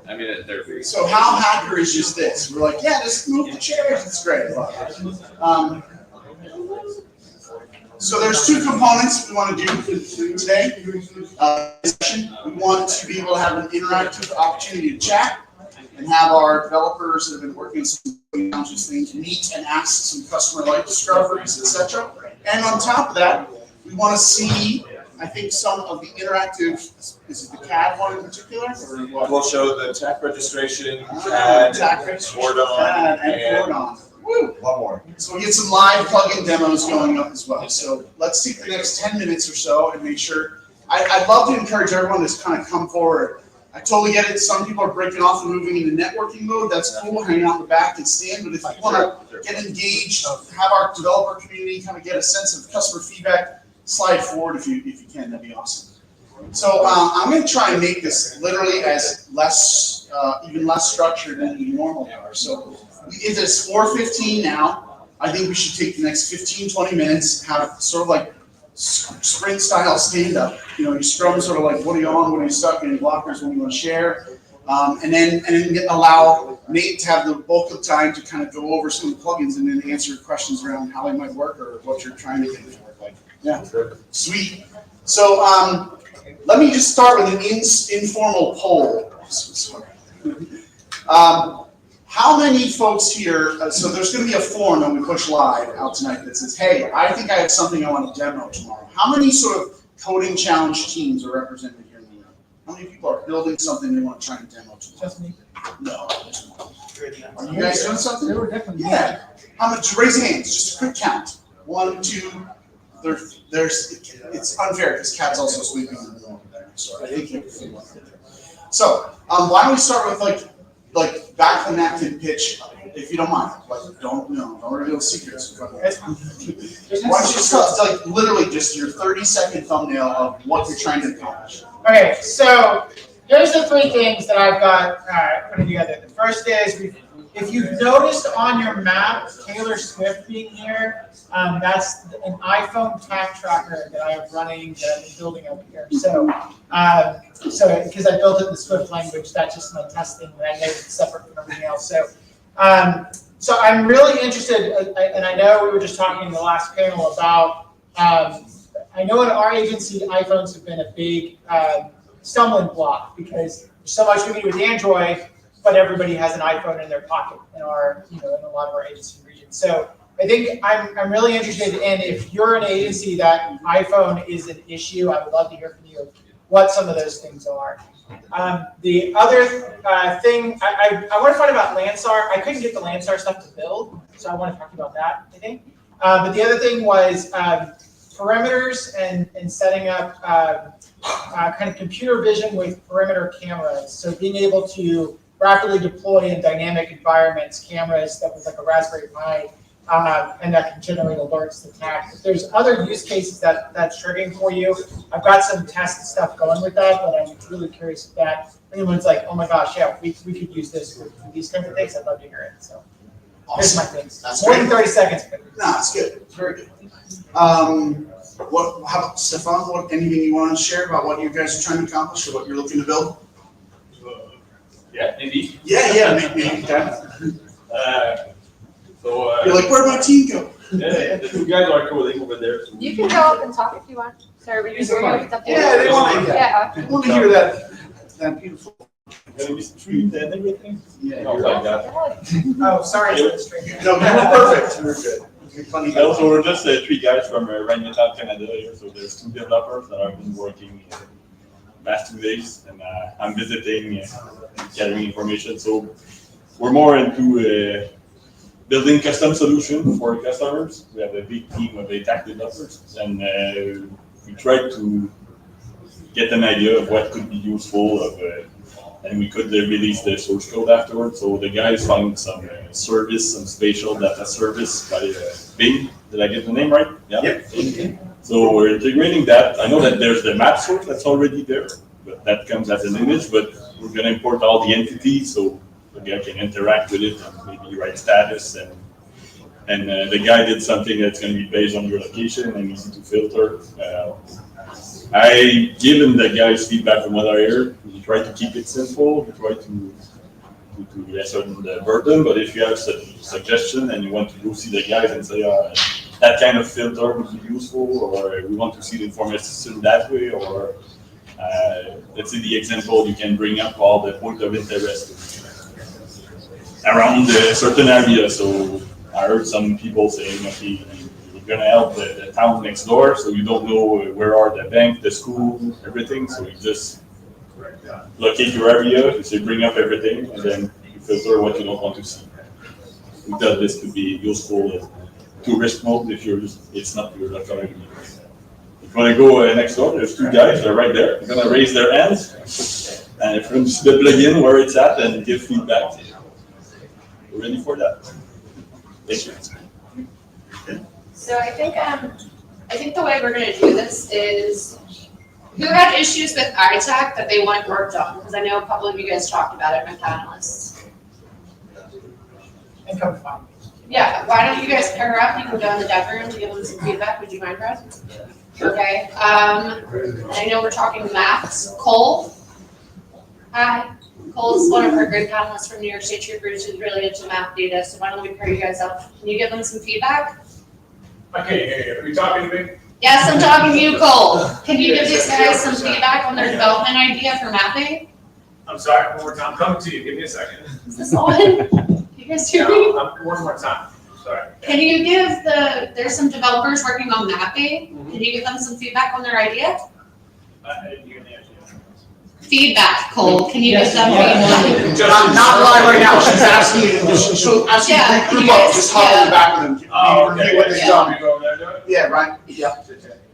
I mean, they're So how hackerish is this? We're like, yeah, just move the chairs. It's great. So there's 2 components we want to do today. We want to be able to have an interactive opportunity to chat and have our developers that have been working on some challenges things meet and ask some customer-like discoveries, etc. And on top of that, we want to see, I think, some of the interactive, is it the CAD one in particular? Or what? We'll show the TAC registration, CAD, Cordon, and Woo. a lot more. So we get some live plugin demos going up as well. So let's take the next 10 minutes or so and make sure I'd love to encourage everyone to kind of come forward. I totally get it. Some people are breaking off and moving into networking mode. That's cool, hanging out in the back and stand. But if you want to get engaged, have our developer community kind of get a sense of customer feedback, slide forward if you can. That'd be awesome. So I'm going to try and make this literally as less, even less structured than we normally are. So it is 4:15 now. I think we should take the next 15, 20 minutes, have sort of like sprint style stand up. You know, you scrum sort of like, what are you on, what are you stuck, any blockers, what do you want to share? And then allow Nate to have the bulk of the time to kind of go over some of the plugins and then answer questions around how they might work or what you're trying to get it to work like. Yeah, sweet. So let me just start with an informal poll. How many folks here, so there's going to be a form that we push live out tonight that says, hey, I think I have something I want to demo tomorrow. How many sort of coding challenge teams are represented here in the room? How many people are building something they want to try and demo tomorrow? Just me. No. Are you guys doing something? They were definitely. Yeah. How much? Raise hands. Just a quick count. 1, 2. It's unfair because Kat's also sleeping in the room over there. So I think so. Why don't we start with like back the napkin pitch, if you don't mind. Like don't reveal secrets. Why don't you just like literally just your 30-second thumbnail of what you're trying to accomplish. Okay, so here's the 3 things that I've got put together. The first is, if you've noticed on your map Taylor Swift being here, that's an iPhone tag tracker that I am running, that I'm building over here. So because I built it in the Swift language, that's just my testing, and I know it's separate from everything else. So I'm really interested, and I know we were just talking in the last panel about, I know in our agency, iPhones have been a big stumbling block because there's so much we can do with Android, but everybody has an iPhone in their pocket in our, in a lot of our agency regions. So I think I'm really interested in, if you're an agency that iPhone is an issue, I would love to hear from you what some of those things are. The other thing, I want to find about Lansar. I couldn't get the Lansar stuff to build, so I want to talk about that, I think. But the other thing was perimeters and setting up kind of computer vision with perimeter cameras. So being able to rapidly deploy in dynamic environments cameras that was like a Raspberry Pi, and that can generate alerts to TAC. If there's other use cases that's triggering for you, I've got some test stuff going with that, but I'm really curious if that anyone's like, oh my gosh, yeah, we could use this for these kinds of things. I'd love to hear it. So here's my things. That's more than 30 seconds. No, it's good. It's very good. How about Stefan? Anything you want to share about what you guys are trying to accomplish or what you're looking to build? Yeah, maybe. Yeah, maybe. You're like, where'd my team go? Yeah, the 2 guys are coding over there. So You can go up and talk if you want. Sorry, we can hear you. Yeah, they want to. Yeah. I want to hear that beautiful. Gonna be streamed and everything. Yeah. No, like that. Oh, sorry. No, you were perfect. You were good. Funny. Also, we're just 3 guys from Ragnatab, Canada here. So there's 2 developers that have been working last 2 days, and I'm visiting, gathering information. So we're more into building custom solutions for customers. We have a big team of TAC developers, and we try to get an idea of what could be useful, and we could release the source code afterwards. So the guys found some service, some spatial data service by Bing. Did I get the name right? Yeah. Yep. So we're integrating that. I know that there's the map source that's already there, but that comes as an image. But we're going to import all the entities so the guy can interact with it and maybe write status. And the guy did something that's going to be based on your location and easy to filter. I given the guys feedback from what I heard. We try to keep it simple. We try to lessen the burden. But if you have a suggestion and you want to go see the guys and say that kind of filter would be useful, or we want to see the information that way, or let's say the example, you can bring up all the point of interest around a certain area. So I heard some people saying, okay, you're gonna help the town next door, so you don't know where are the bank, the school, everything. So you just locate your area, you say bring up everything, and then you filter what you don't want to see. We thought this could be useful as tourist mode if it's not your local area. you want to go next door, there's two guys, they're right there. They're going to raise their hands. And if you want to see the plugin where it's at and give feedback, we're ready for that. Thank you. So I think the way we're gonna do this is, who had issues with ITAC that they want worked on? Because I know a couple of you guys talked about it, my panelists. And come find me. Yeah, why don't you guys pair up? You can go in the dev room to give them some feedback. Would you mind, Brad? Okay, I know we're talking maps. Cole? Hi. Cole's one of our great panelists from New York State Troopers who's really into map data, so why don't we pair you guys up? Can you give them some feedback? I can't hear you. Are you talking to me? Yes, I'm talking to you, Cole. Can you give these guys some feedback on their development idea for mapping? I'm sorry, one more time. I'm coming to you. Give me a second. Is this on? You guys hear me? One more time. Sorry. Can you give there's some developers working on mapping. Can you give them some feedback on their idea? Feedback, Cole. Can you give them feedback? Not live right now. She's asking you. She'll ask you Yeah, to group you up. guys- Just hop in the back with them. Oh, okay. Review what they've Yeah. done. Yeah, right. Yeah.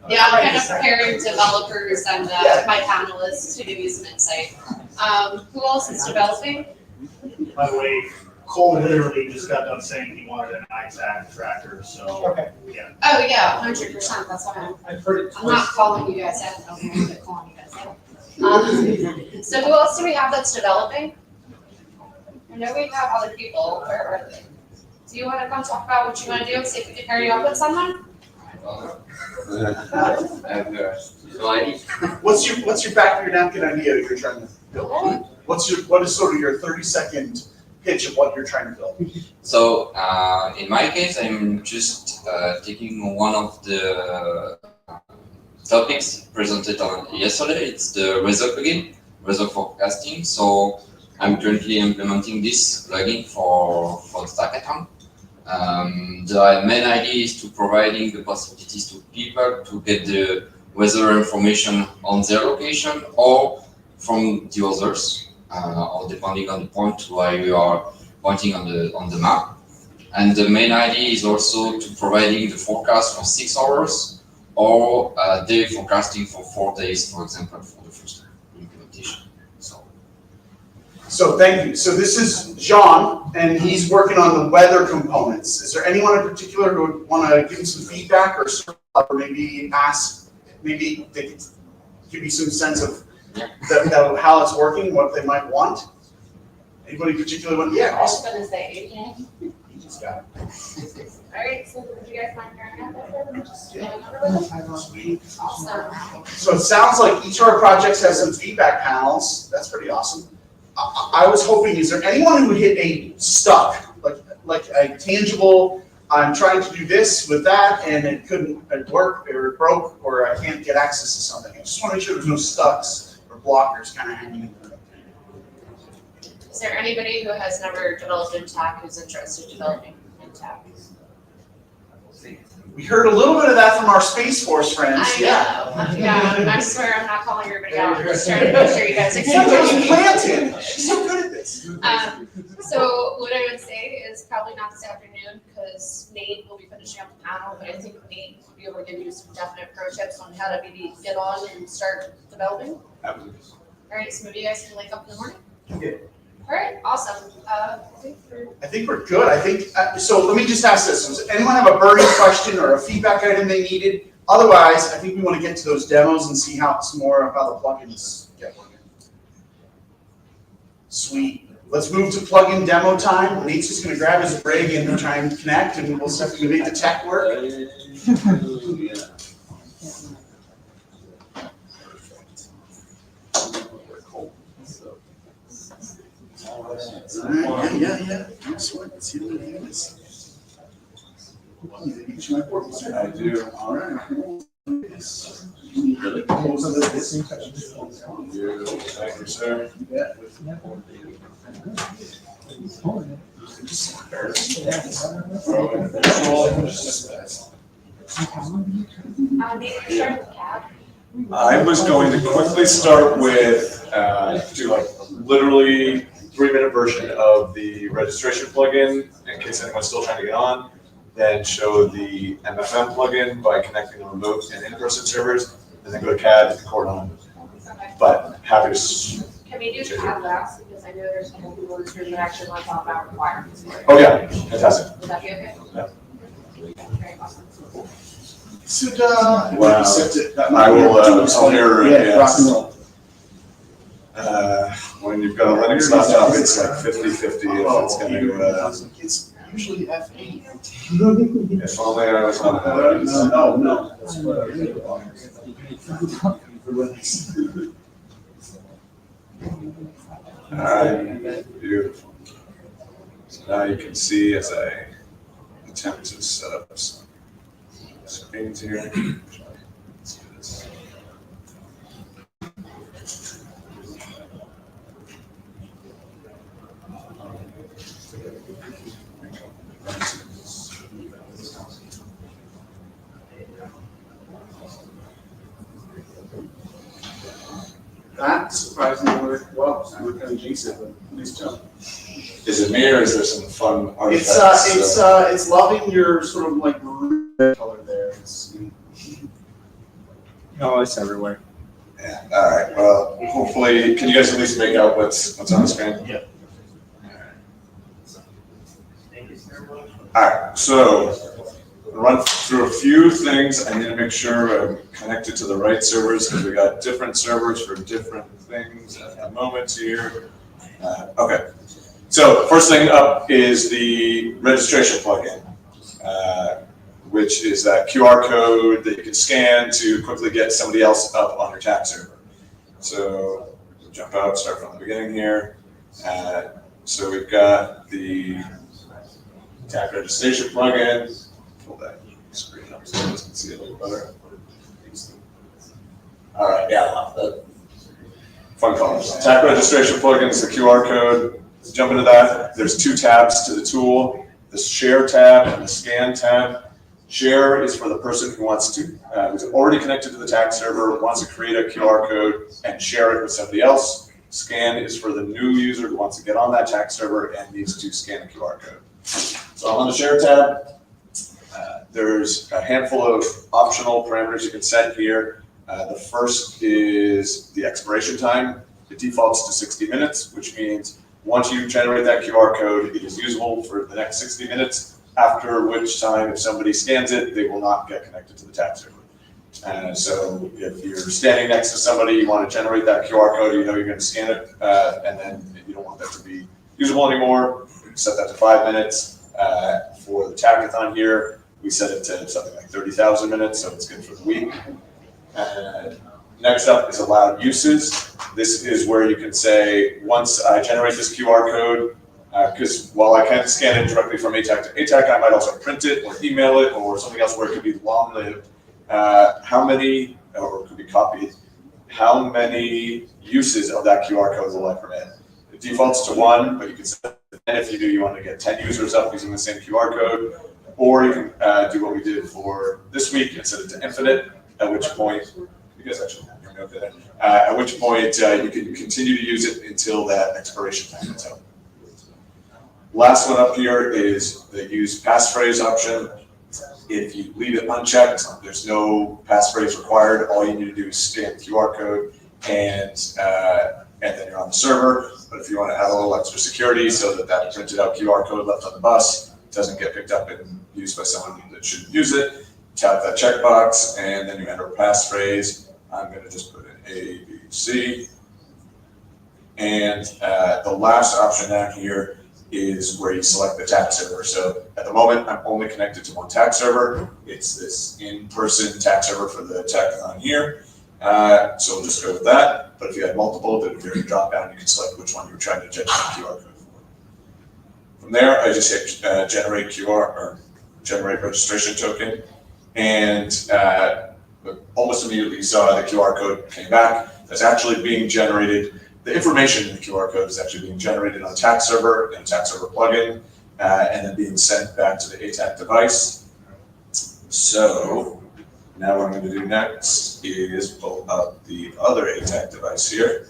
Yeah, I'm kind of preparing developers and my panelists to give you some insight. Who else is developing? By the way, Cole literally just got done saying he wanted an ITAC tracker, so. Okay. Yeah. Oh yeah, 100%. That's why I've heard it I'm not twice. calling you guys out. I'm not calling you guys out. So who else do we have that's developing? I know we have other people. Where are they? Do you want to come talk about what you want to do? See if we can pair you up with someone? What's your back of your napkin idea that you're trying to build? What is sort of your 30-second pitch of what you're trying to build? So in my case, I'm just taking one of the topics presented on yesterday. It's the weather plugin, weather forecasting. So I'm currently implementing this plugin for the TAKathon. The main idea is to providing the possibilities to people to get the weather information on their location or from the others, or depending on the point where you are pointing on the map. And the main idea is also to providing the forecast for 6 hours or day forecasting for 4 days, for example, for the first implementation. So thank you. So this is Jean, and he's working on the weather components. Is there anyone in particular who would want to give him some feedback or maybe ask, maybe they could give you some sense of how it's working, what they might want? Anybody particularly want? Yeah, I was awesome. gonna say, yeah. You just got it. All right, so would you guys mind pairing up with them? Just do another one? Awesome. So it sounds like each of our projects has some feedback panels. That's pretty awesome. I was hoping, is there anyone who would hit a stuck, like a tangible, I'm trying to do this with that and it couldn't work or it broke or I can't get access to something. I just want to make sure there's no stucks or blockers kind of hanging in there. Is there anybody who has never developed in TAC who's interested in developing in TAC? We heard a little bit of that from our Space Force friends. I know. Yeah, I swear I'm not calling everybody out. I'm just trying to make sure you guys are Sometimes planted. She's so good at this. So what I would say is probably not this afternoon because Nate will be finishing up the panel, but I think Nate will be able to give you some definite pro tips on how to maybe get on and start developing. All right, so maybe you guys can link up in the morning. Yeah. All right, awesome. I think we're good. I think, so let me just ask this. Does anyone have a burning question or a feedback item they needed? Otherwise, I think we want to get to those demos and see some more of how the plugins get working. Sweet. Let's move to plugin demo time. Nate's just going to grab his rig and try and connect, and we'll see if we can make the tech work. Yeah. That's what. Let's see what it is. I do. All right. Really? Thank you, sir. I was going to quickly start with do like literally 3-minute version of the registration plugin in case anyone's still trying to get on. then show the MFM plugin by connecting the remote and in-person servers, and then go to CAD and record on. But happy to. Can we do tab apps, because I know there's a couple people in this room that actually want to talk about requirements for it. Oh yeah, fantastic. Would that be okay? Yeah. Very awesome. Should, Wow. I will, I'll hear, yeah, rock and roll. When you've got a Linux laptop, it's like 50-50 if it's gonna, It's usually F8. if only I was on that. No. Alright, beautiful. So now you can see as I attempt to set up some screens here. That surprisingly worked well. I was gonna jinx it, but nice job. Is it me or is there some fun artifacts? It's loving your sort of like red color there. Oh, it's everywhere. Yeah, alright, well, hopefully, can you guys at least make out what's on the screen? Yeah. Alright, so run through a few things. I need to make sure I'm connected to the right servers because we got different servers for different things at the moment here. Okay, so first thing up is the registration plugin, which is that QR code that you can scan to quickly get somebody else up on your TAK server. So we'll jump out, start from the beginning here. So we've got the TAK registration plugin. Pull that screen up so you guys can see it a little better. All right, yeah, fun colors. TAK registration plugin is the QR code. Let's jump into that. There's two tabs to the tool: the share tab and the scan tab. Share is for the person who wants to, who's already connected to the TAK server, wants to create a QR code and share it with somebody else. Scan is for the new user who wants to get on that TAK server and needs to scan a QR code. So on the share tab, there's a handful of optional parameters you can set here. The first is the expiration time. It defaults to 60 minutes, which means once you generate that QR code, it is usable for the next 60 minutes, after which time, if somebody scans it, they will not get connected to the TAK server. So if you're standing next to somebody, you want to generate that QR code, you know you're going to scan it, and then you don't want that to be usable anymore, you can set that to 5 minutes. For the TAKathon here, we set it to something like 30,000 minutes, so it's good for the week. Next up is allowed uses. This is where you can say, once I generate this QR code, because while I can scan it directly from ATAK to ATAK, I might also print it or email it or something else where it could be long-lived. How many, or it could be copied, how many uses of that QR code will I permit? It defaults to 1, but you can set it 10 if you do. You want to get 10 users up using the same QR code, or you can do what we did for this week and set it to infinite, at which point, you guys actually hear me okay there, at which point you can continue to use it until that expiration time is up. Last one up here is the use passphrase option. If you leave it unchecked, there's no passphrase required. All you need to do is scan the QR code and then you're on the server. But if you want to add a little extra security so that that printed out QR code left on the bus doesn't get picked up and used by someone that shouldn't use it, tap that checkbox and then you enter a passphrase. I'm going to just put in A, B, C. And the last option down here is where you select the TAK server. So at the moment, I'm only connected to one TAK server. It's this in-person TAK server for the TAKathon here. So we'll just go with that. But if you had multiple, then if you drop down, you can select which one you're trying to generate the QR code for. From there, I just hit generate QR or generate registration token. And almost immediately you saw the QR code came back. That's actually being generated. The information in the QR code is actually being generated on a TAK server in a TAK server plugin, and then being sent back to the ATAK device. So now what I'm going to do next is pull up the other ATAK device here.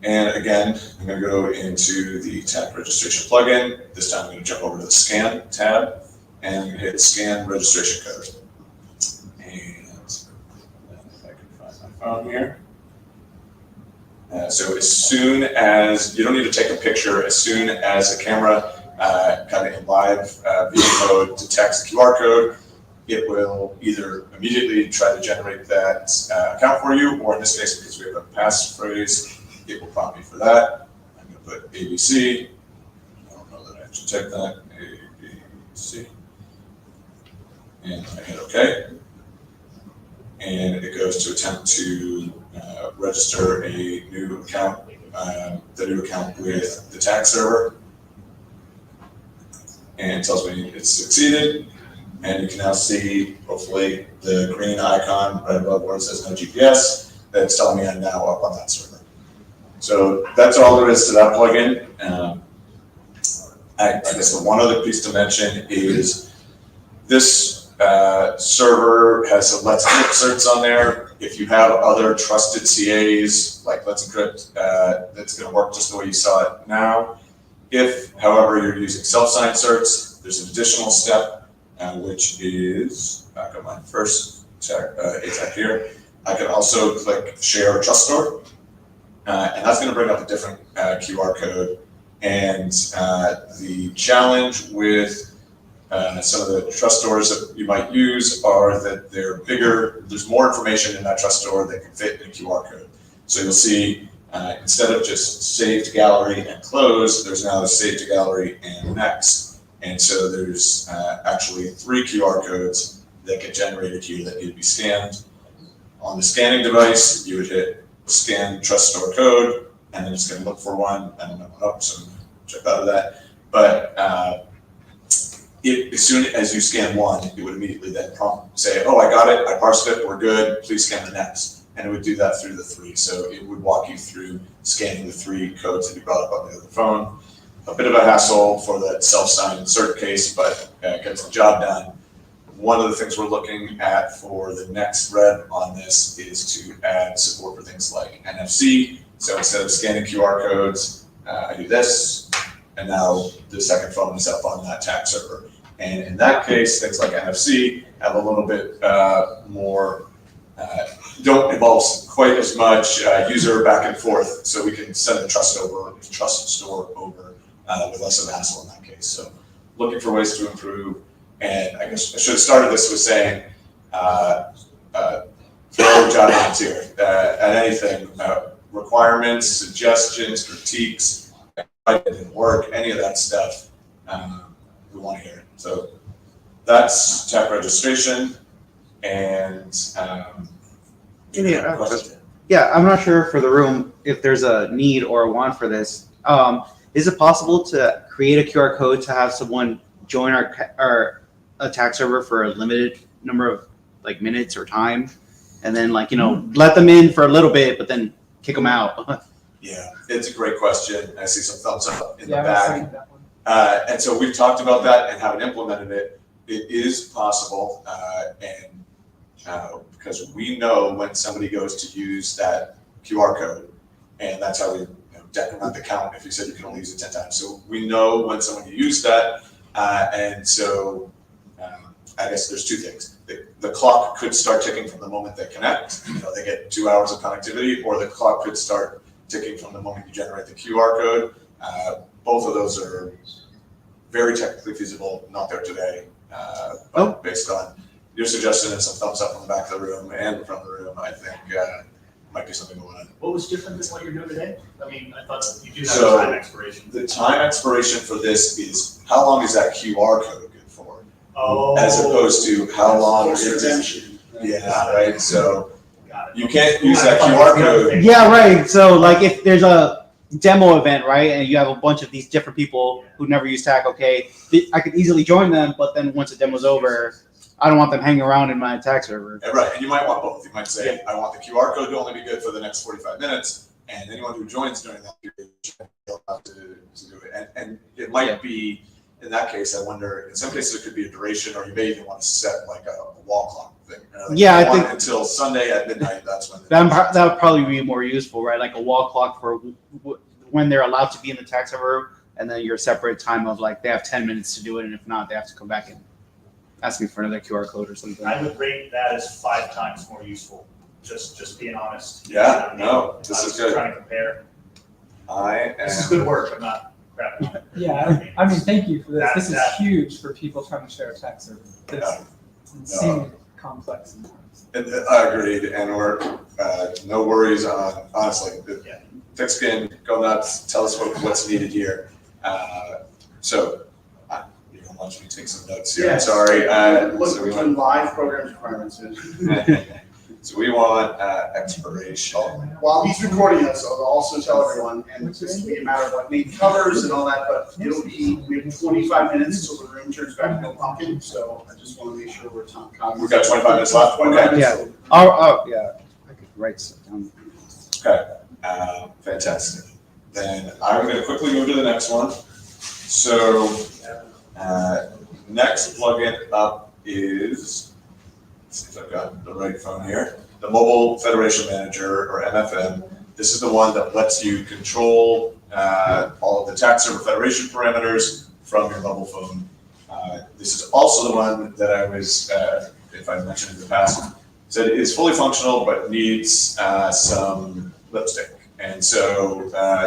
And again, I'm going to go into the TAK registration plugin. This time I'm going to jump over to the scan tab and hit scan registration code. And if I can find my phone here. So as soon as, you don't need to take a picture, as soon as the camera kind of in live video mode detects the QR code, it will either immediately try to generate that account for you, or in this case, because we have a passphrase, it will prompt me for that. I'm going to put ABC. I don't know that I should type that. ABC. And I hit OK. And it goes to attempt to register a new account, the new account with the TAK server. And it tells me it's succeeded. And you can now see, hopefully, the green icon right above where it says no GPS. That's telling me I'm now up on that server. So that's all there is to that plugin. I guess the one other piece to mention is this server has a Let's Encrypt certs on there. If you have other trusted CAs like Let's Encrypt, that's going to work just the way you saw it now. If, however, you're using self-signed certs, there's an additional step, which is back on my first ATAK here. I can also click Share Trust Store, and that's going to bring up a different QR code. And the challenge with some of the trust stores that you might use are that they're bigger. There's more information in that trust store that can fit in a QR code. So you'll see instead of just save to gallery and close, there's now a save to gallery and next. And so there's actually 3 QR codes that get generated here that need to be scanned. On the scanning device, you would hit scan trust store code, and then it's going to look for one. I don't know one up, so I'm going to check out of that. But as soon as you scan one, it would immediately then prompt, say, oh, I got it, I parsed it, we're good, please scan the next. And it would do that through the 3. So it would walk you through scanning the 3 codes that you brought up on the other phone. A bit of a hassle for that self-signed cert case, but gets the job done. One of the things we're looking at for the next red on this is to add support for things like NFC. So instead of scanning QR codes, I do this, and now the second phone is up on that TAK server. And in that case, things like NFC have a little bit more, don't involve quite as much user back and forth, so we can send the trust store over with less of a hassle in that case. So looking for ways to improve. And I guess I should have started this with saying, throw judgments here at anything, requirements, suggestions, critiques, if it didn't work, any of that stuff, we want to hear it. So that's TAK registration. And yeah, I'm not sure for the room if there's a need or a want for this. Is it possible to create a QR code to have someone join our TAK server for a limited number of like minutes or time, and then like let them in for a little bit, but then kick them out? Yeah, it's a great question. I see some thumbs up in the back. And so we've talked about that and haven't implemented it. It is possible, because we know when somebody goes to use that QR code, and that's how we decrement the count if you said you can only use it 10 times. So we know when someone used that, and so I guess there's 2 things. The clock could start ticking from the moment they connect. They get 2 hours of connectivity, or the clock could start ticking from the moment you generate the QR code. Both of those are very technically feasible, not there today, but based on your suggestion and some thumbs up from the back of the room and from the room, I think might be something going on. What was different than what you're doing today? I mean, I thought you do have So a time expiration. The time expiration for this is how long is that QR code good for? As opposed to how long is it? Yeah, right. So you can't use that QR code. Yeah, right. So like if there's a demo event, right, and you have a bunch of these different people who never use TAK, okay, I could easily join them, but then once the demo's over, I don't want them hanging around in my TAK server. Right, and you might want both. You might say, I want the QR code to only be good for the next 45 minutes, and anyone who joins during that period will have to do it. And it might be, in that case, I wonder, in some cases it could be a duration, or you may even want to set like a wall clock thing. Yeah, I if you want think- it until Sunday at midnight, that's when. That would probably be more useful, right? Like a wall clock for when they're allowed to be in the tax server, and then your separate time of like they have 10 minutes to do it, and if not, they have to come back and ask me for another QR code or something. I would rate that as 5 times more useful, just being honest. Yeah, no, this is good. Trying to compare. This is am. good work, I'm not crapping on it. Yeah, I mean, thank you for this. This is That- huge for people trying to share a tax server. It's insanely complex sometimes. I agreed, and we're, no worries on, honestly, thick skin, go nuts, tell us what's needed here. So, you're gonna watch me take some notes here, I'm Yes. sorry. Look, So we we want- can live programs requirements in. So we want expiration. While he's recording us, I'll also tell everyone, and this will be a matter of what Nate covers and all that, but it'll be, we have 25 minutes till the room turns back to no pumpkin, so I just want to make sure we're cognizant. We've got 25 minutes left? 25 minutes. Okay. Oh, yeah. I could write stuff down. Okay, fantastic. Then I'm gonna quickly move to the next one. So, next plugin up is, let's see if I've got the right phone here, the Mobile Federation Manager, or MFM. This is the one that lets you control all of the tax server federation parameters from your mobile phone. This is also the one that I was, if I mentioned in the past, said is fully functional but needs some lipstick. And so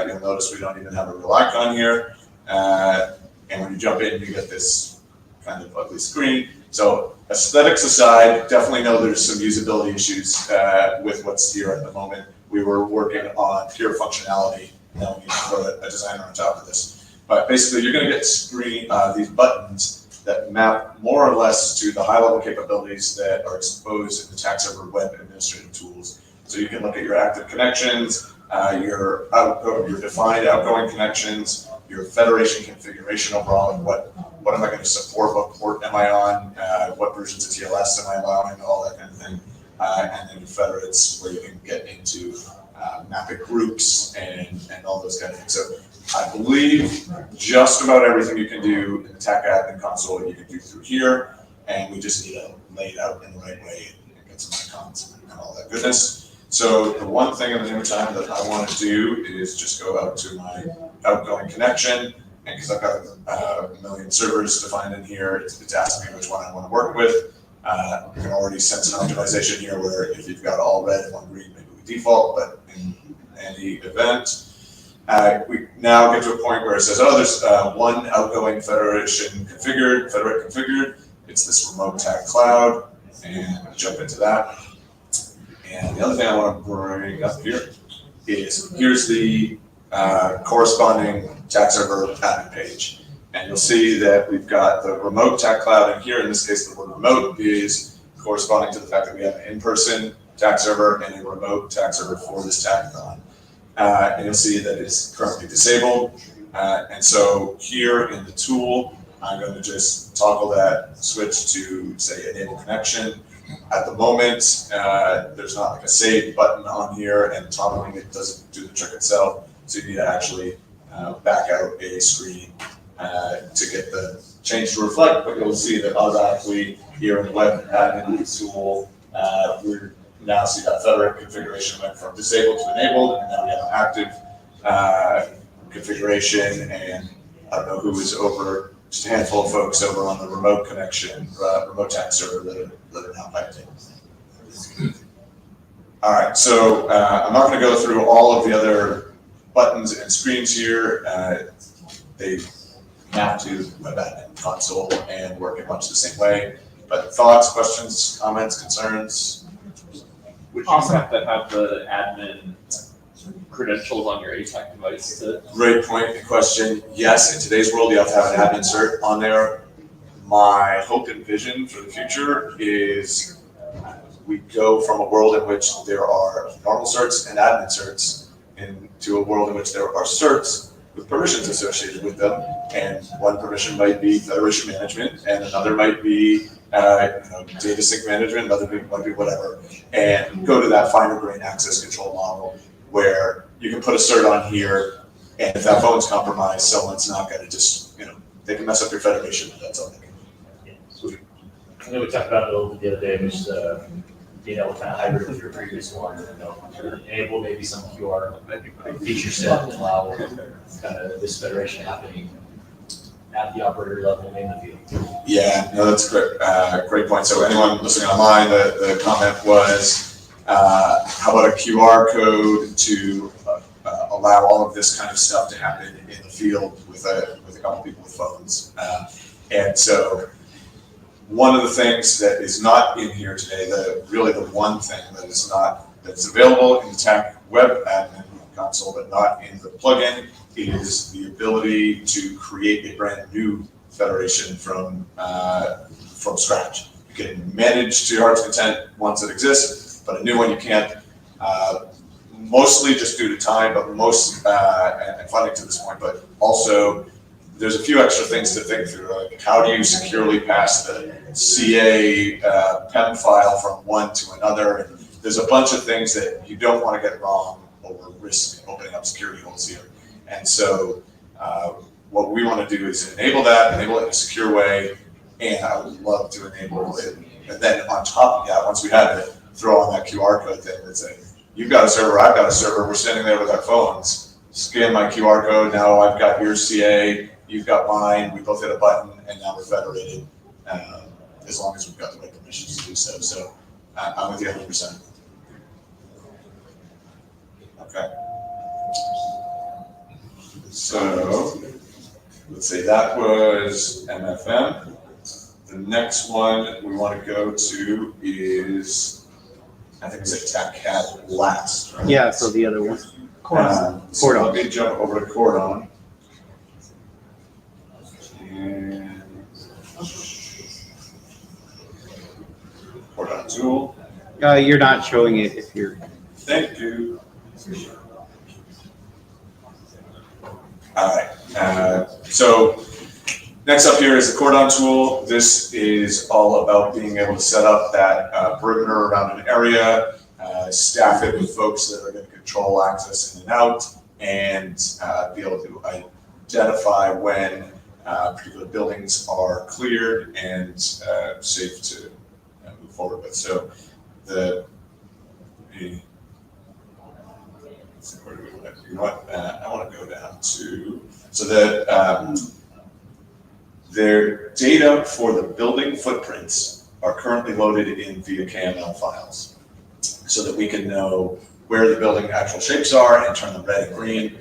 you'll notice we don't even have a real icon here. And when you jump in, you get this kind of ugly screen. So aesthetics aside, definitely know there's some usability issues with what's here at the moment. We were working on pure functionality. Now we need to put a designer on top of this. But basically, you're going to get these buttons that map more or less to the high-level capabilities that are exposed in the tax server web administrative tools. So you can look at your active connections, your defined outgoing connections, your federation configuration overall, and what am I going to support, what port am I on, what versions of TLS am I allowing, all that kind of thing. And then your federates, where you can get into mapping groups and all those kind of things. So I believe just about everything you can do in the TAC admin console you can do through here, and we just need to lay it out in the right way and get some icons and all that goodness. So the one thing in the meantime that I want to do is just go out to my outgoing connection, and because I've got a million servers defined in here, it's asking me which one I want to work with. You can already sense an optimization here where if you've got all red and one green, maybe we default, but in any event, we now get to a point where it says, oh, there's one outgoing federation configured, federate configured. It's this remote tag cloud, and jump into that. And the other thing I want to bring up here is here's the corresponding tax server admin page. And you'll see that we've got the remote TAC cloud, and here in this case, the word remote is corresponding to the fact that we have an in-person TAC server and a remote TAC server for this TAKathon. And you'll see that it's currently disabled. And so here in the tool, I'm going to just toggle that switch to, say, enable connection. At the moment, there's not like a save button on here, and toggling it doesn't do the trick itself. So you need to actually back out a screen to get the change to reflect, but you'll see that automatically here in the web admin tool, we're now see that federate configuration went from disabled to enabled, and now we have an active configuration, and I don't know who is over, just a handful of folks over on the remote connection, remote tax server that are now piped in. All right, so I'm not going to go through all of the other buttons and screens here. They map to web admin console and work in much the same way. But thoughts, questions, comments, concerns? Would you have to have the admin credentials on your ATAC device to? Great point and question. Yes, in today's world, you have to have an admin cert on there. My hope and vision for the future is we go from a world in which there are normal certs and admin certs into a world in which there are certs with permissions associated with them. And one permission might be federation management, and another might be data sync management, another might be whatever. And go to that finer grain access control model where you can put a cert on here, and if that phone's compromised, someone's not going to just, they can mess up your federation, but that's all they can do. Sweet. I know we talked about it a little bit the other day, which being able to kind of hybrid with your previous one, enable maybe some QR feature set to allow kind of this federation happening at the operator level in the field. Yeah, no, that's a great point. So anyone listening online, the comment was, how about a QR code to allow all of this kind of stuff to happen in the field with a couple people with phones. And so one of the things that is not in here today, really the one thing that's available in the TAC web admin console, but not in the plugin, is the ability to create a brand new federation from scratch. You can manage to your heart's content ones that exist, but a new one you can't. Mostly just due to time, but and funding to this point, but also there's a few extra things to think through. Like how do you securely pass the CA PEM file from one to another? And there's a bunch of things that you don't want to get wrong or risk opening up security holes here. And so what we want to do is enable it in a secure way, and I would love to enable it. And then on top of that, once we have it, throw on that QR code thing that says, you've got a server, I've got a server, we're sitting there with our phones, scan my QR code, now I've got your CA, you've got mine, we both hit a button, and now we're federated, as long as we've got the right permissions to do so. So I'm with you 100%. Okay. So let's see, that was MFM. The next one we want to go to is, I think it's a TAKathon last, right? Yeah, so the other one. So let me jump over to Cordon. And Cordon tool. You're not showing it if you're. Thank you. All right. So next up here is the Cordon tool. This is all about being able to set up that perimeter around an area, staff it with folks that are going to control access in and out, and be able to identify when particular buildings are cleared and safe to move forward with. So where do we want to, you know what, I want to go down to, so that their data for the building footprints are currently loaded in via KML files, so that we can know where the building actual shapes are and turn them red and green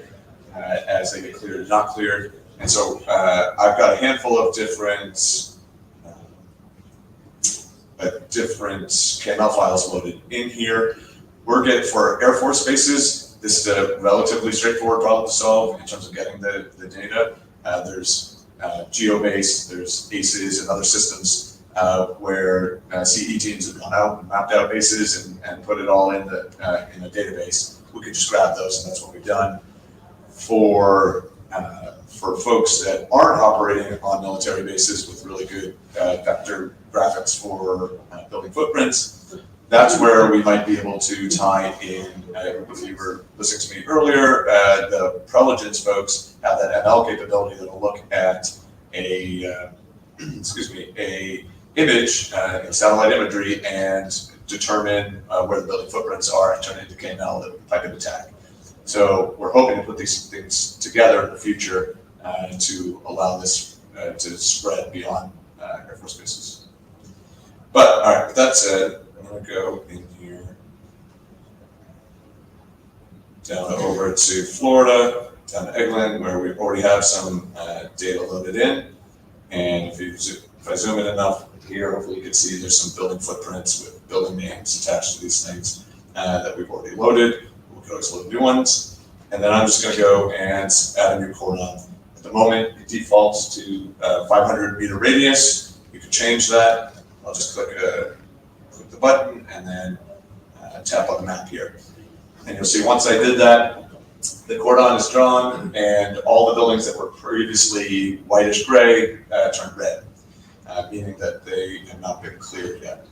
as they get cleared and not cleared. And so I've got a handful of different KML files loaded in here. We're getting, for Air Force bases, this is a relatively straightforward problem to solve in terms of getting the data. There's GeoBase, there's ACES and other systems where CE teams have gone out and mapped out bases and put it all in a database. We could just grab those, and that's what we've done. For folks that aren't operating on military bases with really good vector graphics for building footprints, that's where we might be able to tie in, if you were listening to me earlier, the Preligence folks have that ML capability that'll look at a image in satellite imagery and determine where the building footprints are and turn it into KML type of attack. So we're hoping to put these things together in the future to allow this to spread beyond Air Force bases. But all right, with that said, I'm going to go in here down over to Florida, down to Eglin, where we already have some data loaded in. And if I zoom in enough here, hopefully you can see there's some building footprints with building names attached to these things that we've already loaded. We can always load new ones. And then I'm just going to go and add a new cordon. At the moment, it defaults to 500 meter radius. You can change that. I'll just click the button and then tap on the map here. And you'll see once I did that, the cordon is drawn and all the buildings that were previously whitish gray turned red, meaning that they have not been cleared yet.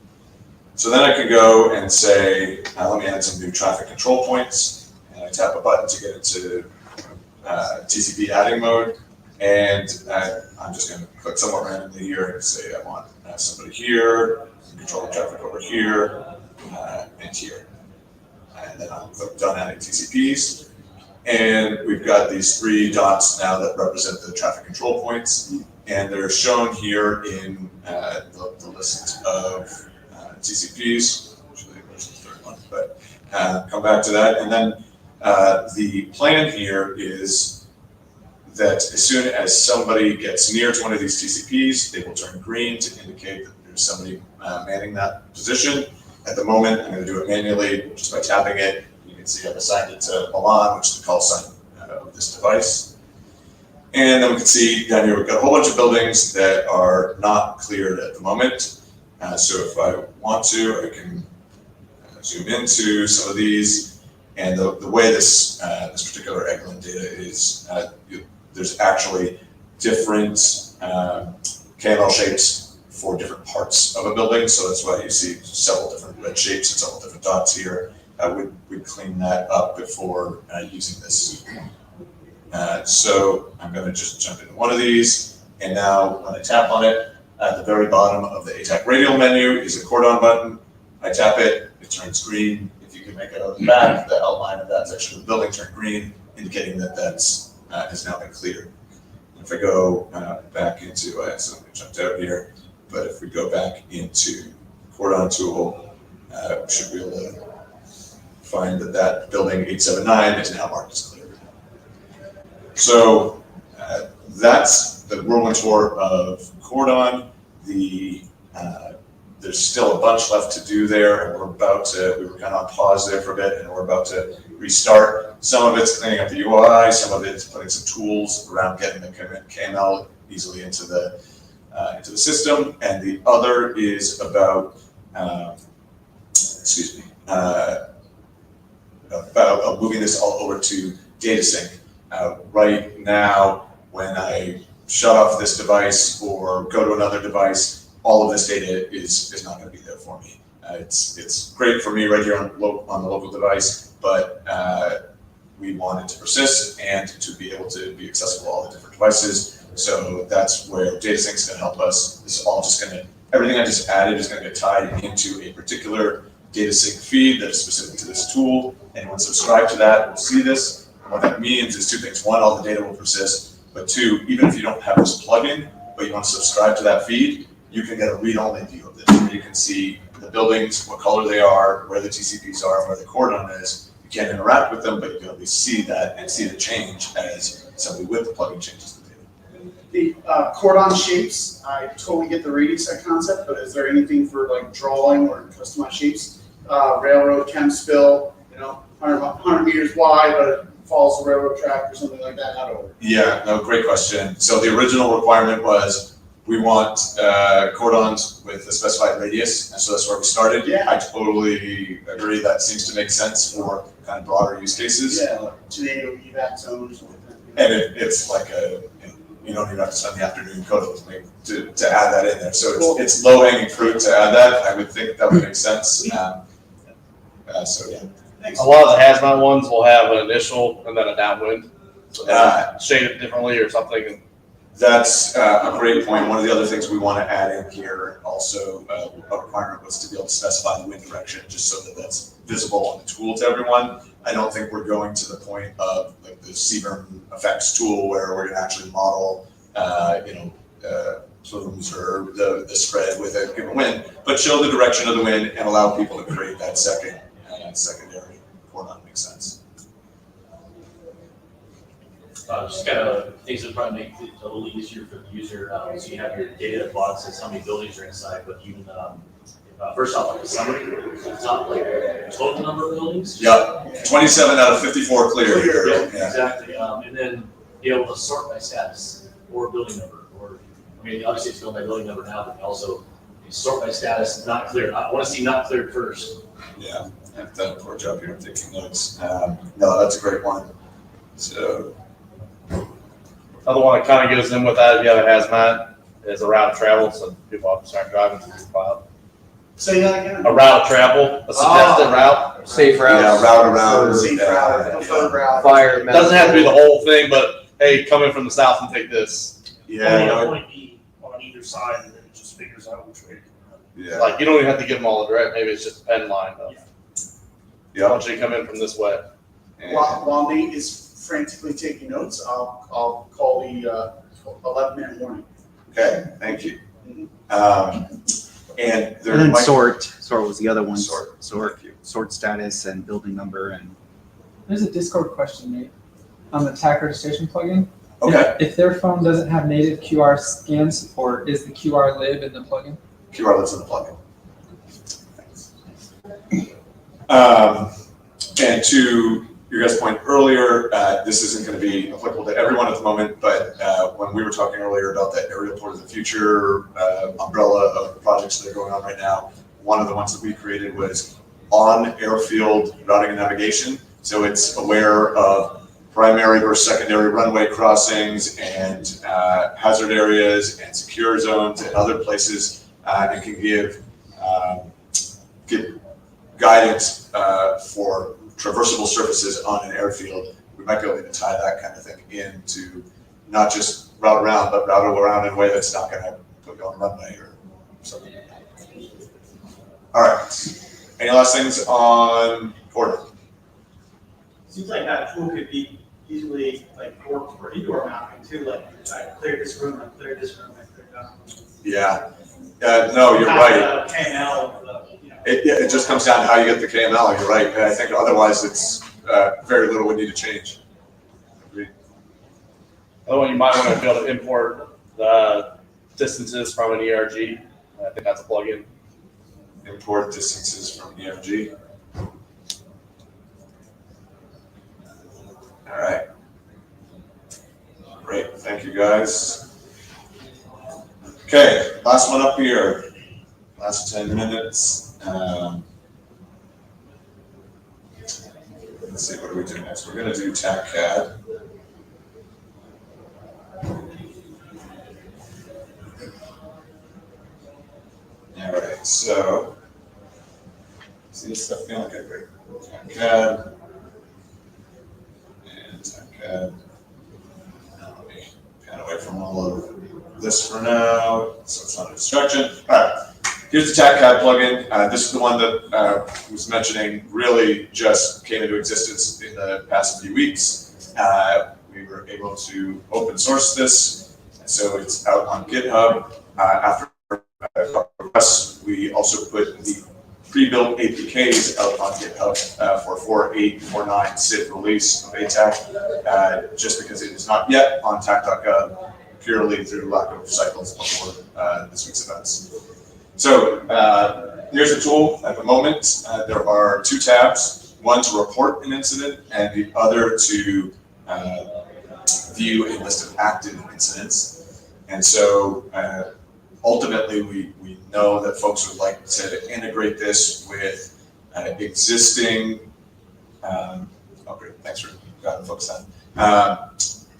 So then I can go and say, let me add some new traffic control points. And I tap a button to get into TCP adding mode. And I'm just going to click somewhere randomly here and say I want somebody here, control the traffic over here, and here. And then I'll click done adding TCPs. And we've got these 3 dots now that represent the traffic control points. And they're shown here in the list of TCPs. Actually, there's the 3rd one, but come back to that. And then the plan here is that as soon as somebody gets near to one of these TCPs, they will turn green to indicate that there's somebody manning that position. At the moment, I'm going to do it manually just by tapping it. You can see I've assigned it to Milan, which is the call sign of this device. And then we can see down here we've got a whole bunch of buildings that are not cleared at the moment. So if I want to, I can zoom into some of these. And the way this particular Eglin data is, there's actually different KML shapes for different parts of a building. So that's why you see several different red shapes and several different dots here. We'd clean that up before using this. So I'm going to just jump into one of these. And now when I tap on it, at the very bottom of the ATAK radial menu is a cordon button. I tap it, it turns green. If you can make it out of the back, the outline of that section of the building turned green, indicating that that's has now been cleared. If I go back into, I accidentally jumped out here, but if we go back into cordon tool, we should be able to find that that building 879 is now marked as clear. So that's the whirlwind tour of cordon. There's still a bunch left to do there, and we were kind of on pause there for a bit, and we're about to restart. Some of it's cleaning up the UI, some of it's putting some tools around getting the KML easily into the system, and the other is about, about moving this all over to data sync. Right now, when I shut off this device or go to another device, all of this data is not going to be there for me. It's great for me right here on the local device, but we want it to persist and to be able to be accessible to all the different devices. So that's where data sync is going to help us. This is all just going to, everything I just added is going to get tied into a particular data sync feed that is specific to this tool. Anyone subscribe to that will see this. And what that means is 2 things. 1, all the data will persist, but 2, even if you don't have this plugin, but you want to subscribe to that feed, you can get a read-only view of this, where you can see the buildings, what color they are, where the TCPs are, and where the cordon is. You can't interact with them, but you can at least see that and see the change as somebody with the plugin changes the data. The cordon shapes, I totally get the radio set concept, but is there anything for like drawing or customized shapes? Railroad chem spill, 100 meters wide, but it follows the railroad track or something like that. How to work? Yeah, no, great question. So the original requirement was we want cordons with a specified radius, and so that's where we started. Yeah. I totally agree. That seems to make sense for kind of broader use cases. Yeah, like tornado evac zone or something like that. And it's like you don't even have to spend the afternoon coding to add that in there. So it's low hanging fruit to add that. I would think that would make sense. So yeah. A lot of the hazmat ones will have an initial and then a downwind, so shaded differently or something. That's a great point. One of the other things we want to add in here, also a requirement was to be able to specify the wind direction, just so that that's visible on the tool to everyone. I don't think we're going to the point of like the CBRN effects tool where we're going to actually model, plumes or the spread with a given wind, but show the direction of the wind and allow people to create that secondary cordon. Makes sense. Just kind of things that probably make it a little easier for the user. So you have your data box says how many buildings are inside, but you can, first off, like a summary, it's not like the total number of buildings. Yeah, 27 out of 54 clear. Yeah, exactly. And then be able to sort by status or building number, obviously it's going by building number now, but also sort by status, not clear. I want to see not cleared first. Yeah, I've done a poor job here of taking notes. No, that's a great one. So. Another one that kind of goes in with that, if you have a hazmat, is a route of travel, so people obviously aren't driving through the cloud. Say that again? A route of travel, a suggested route. Safe route. Yeah, route around. Safe route, preferred route. Fire. Doesn't have to be the whole thing, but hey, come in from the south and take this. Yeah, Only no, a point B on either side, and then it just figures out which way to go. yeah. Like, you don't even have to give them all the direct, maybe it's just a pen line of, Yeah. I want you to come in from this way. While Nate is frantically taking notes, I'll call the 11-minute warning. Okay, thank you. And there And then might- sort was the other one. Sort. Sort status and building number and. There's a Discord question, Nate, on the TAC registration plugin. Okay. If their phone doesn't have native QR scan support, is the QR live in the plugin? QR lives in the plugin. And to your guys' point earlier, this isn't going to be applicable to everyone at the moment, but when we were talking earlier about that aerial port of the future umbrella of projects that are going on right now, one of the ones that we created was on airfield routing and navigation. So it's aware of primary versus secondary runway crossings and hazard areas and secure zones and other places, and can give guidance for traversable surfaces on an airfield. We might be able to tie that kind of thing into not just route around, but route around in a way that's not going to put you on a runway or something. All right. Any last things on order? Seems like that tool could be easily like work for indoor mapping too, like I cleared this room, I cleared this room, I cleared that room. Yeah. No, you're right. KML, It just comes down to how you get the KML. You're right. And I think otherwise it's very little would need to change. Agreed. Other one, you might want to be able to import the distances from an ERG. I think that's a plugin. Import distances from ERG. All right. Great. Thank you, guys. Okay, last one up here. Last 10 minutes. Let's see, what do we do next? We're going to do TAKCAD. All right, so see this stuff going? Okay, great. TAKCAD and TAKCAD. Now let me pan away from all of this for now, so it's not a distraction. All right. Here's the TAKCAD plugin. This is the one that I was mentioning really just came into existence in the past few weeks. We were able to open source this, so it's out on GitHub. After us, we also put the pre-built APKs out on GitHub for 4.8.4.9 SID release of ATAC, just because it is not yet on TAK.gov, purely through lack of cycles before this week's events. So here's the tool at the moment. There are two tabs, one to report an incident and the other to view a list of active incidents. And so ultimately we know that folks would like to integrate this with existing, oh great, thanks for got the folks on.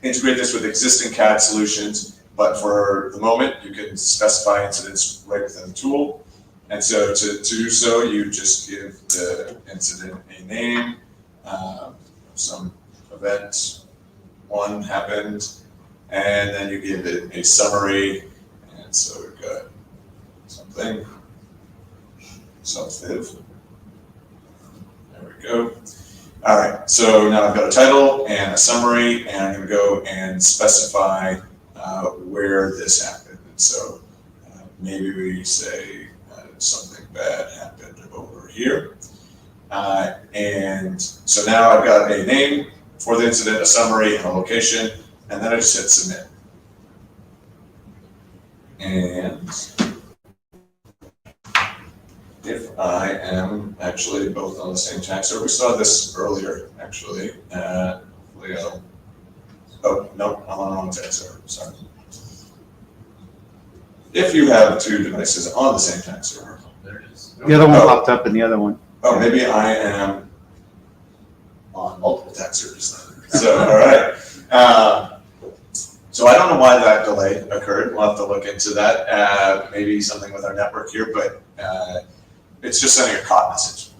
Integrate this with existing CAD solutions. But for the moment, you can specify incidents right within the tool. And so to do so, you just give the incident a name, some event, one happened, and then you give it a summary. And so we've got something, substantive. There we go. All right, so now I've got a title and a summary, and I'm going to go and specify where this happened. And so maybe we say something bad happened over here. And so now I've got a name for the incident, a summary, and a location, and then I just hit submit. And if I am actually both on the same TAK server, we saw this earlier actually. Leo. Oh, no, I'm on the wrong TAK server, sorry. If you have two devices on the same TAK server. The other one popped up in the other one. Oh, maybe I am on multiple TAK servers then. So, all right. So I don't know why that delay occurred. We'll have to look into that. Maybe something with our network here, but it's just sending a COT message.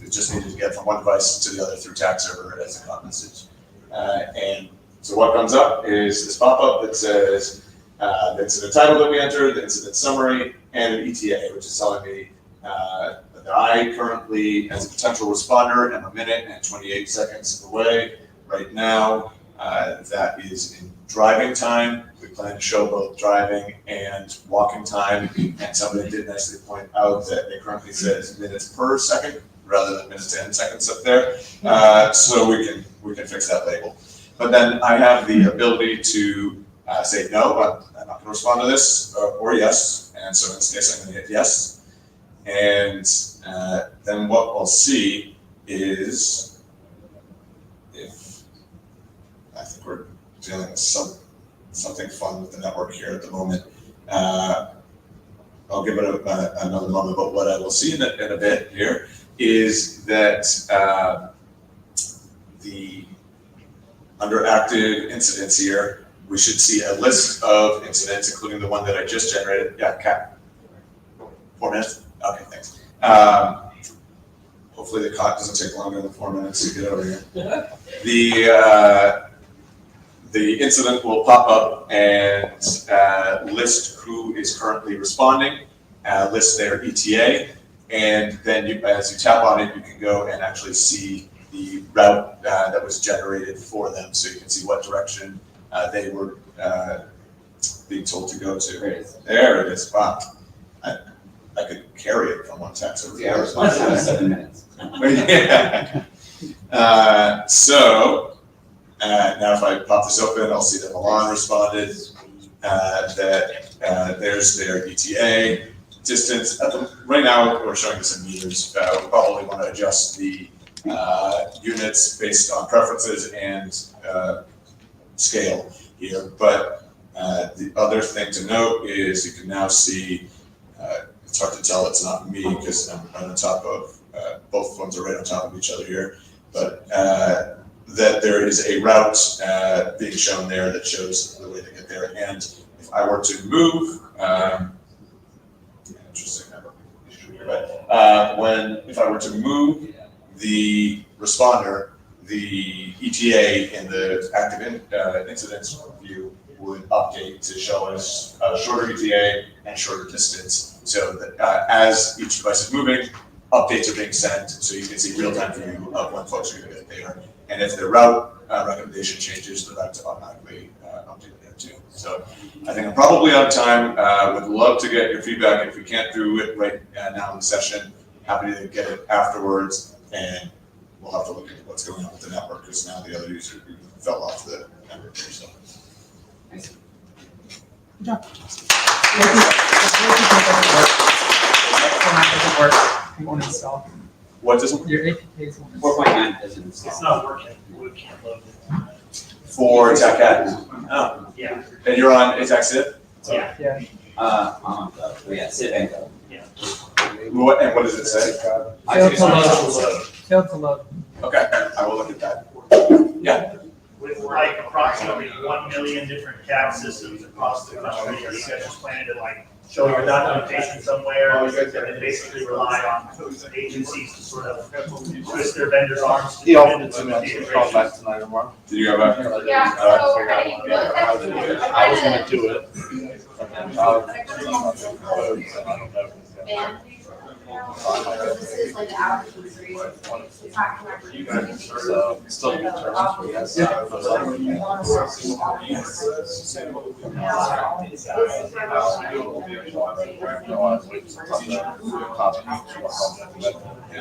It just needed to get from one device to the other through TAK server as a COT message. And So what comes up is this pop-up that says the incident title that we entered, the incident summary, and an ETA, which is telling me that I currently, as a potential responder, am 1 minute and 28 seconds away. Right now, that is in driving time. We plan to show both driving and walking time, and somebody did nicely point out that it currently says minutes per second rather than minutes to 10 seconds up there. So we can fix that label. But then I have the ability to say no, I'm not going to respond to this, or yes. And so in this case, I'm going to hit yes. And then what we'll see is if I think we're dealing with something fun with the network here at the moment. I'll give it another moment, but what I will see in a bit here is that under active incidents here, we should see a list of incidents, including the one that I just generated. Yeah, Kat. 4 minutes? Okay, thanks. Hopefully the clock doesn't take longer than 4 minutes to get over here. The incident will pop up and list who is currently responding, list their ETA, and then as you tap on it, you can go and actually see the route that was generated for them, so you can see what direction they were being told to go to. There it is. Wow. I could carry it from one tap server. Yeah, response time is 7 minutes. So now if I pop this open, I'll see that Milan responded, that there's their ETA, distance. Right now, we're showing this in meters. We probably want to adjust the units based on preferences and scale here. But the other thing to note is you can now see, it's hard to tell it's not me because I'm right on top of, both phones are right on top of each other here, but that there is a route being shown there that shows the way to get there. And if I were to move, interesting, but if I were to move the responder, the ETA in the active incidents view would update to show us a shorter ETA and shorter distance, so that as each device is moving, updates are being sent, so you can see real-time view of when folks are going to get there. And if the route recommendation changes, the route's automatically updated there too. So I think I'm probably out of time. Would love to get your feedback. If we can't do it right now in the session, happy to get it afterwards, and we'll have to look at what's going on with the network, because now the other user fell off the network here. So. Good job. Doesn't work. It won't install. What doesn't? Your APKs won't install. 4.9 doesn't install. It's not working. We can't load it. For TAKathon? Oh, yeah. And you're on TAKathon? Yeah. Yeah. Yeah, Civ and Go. Yeah. And what does it say? Failed to load. Failed to load. Okay, I will look at that. Yeah. With like approximately 1 million different CAD systems across the country, are you guys just planning to like show your documentation somewhere and then basically rely on agencies to sort of twist their vendors' arms to He get offered into it to me, the I should call back tonight or tomorrow. Did you go back? Yeah, so I was gonna do it. This is like our three. So, still good terms.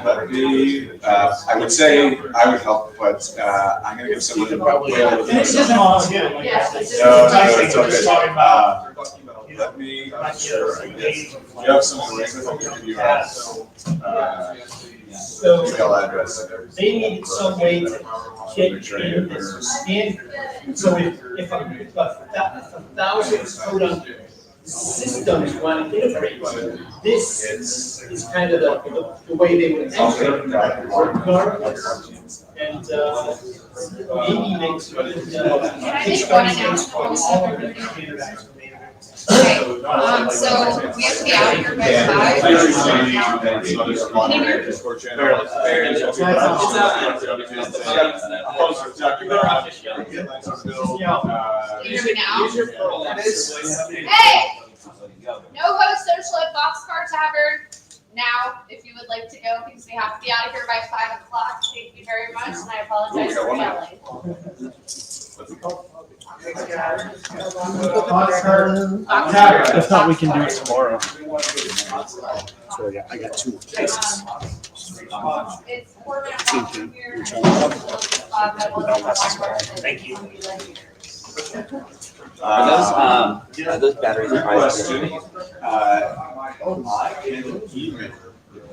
Let me, I would say I would help, but I'm gonna give someone a probably. This isn't all good. Like, Yeah, it's it's No, just- it's okay. Just talking about, Let me, sure. you have some arrangements, I'll give you So email address and everything. they needed some way to get in this standard. So if a thousand code systems want to integrate, this is kind of the way they would enter regardless. And maybe they could. Can I make one announcement? all of the standard Okay, so we have to be out of here by 5. Can you hear me now? Hey! No host social at Boxcar Tavern now, if you would like to go, because we have to be out of here by 5 o'clock. Thank you very much, and I apologize for yelling. If not, we can do it tomorrow. So yeah, I got 2 cases. It's 4 minutes Same off thing. from here. Thank you. Are those batteries Question. I can email.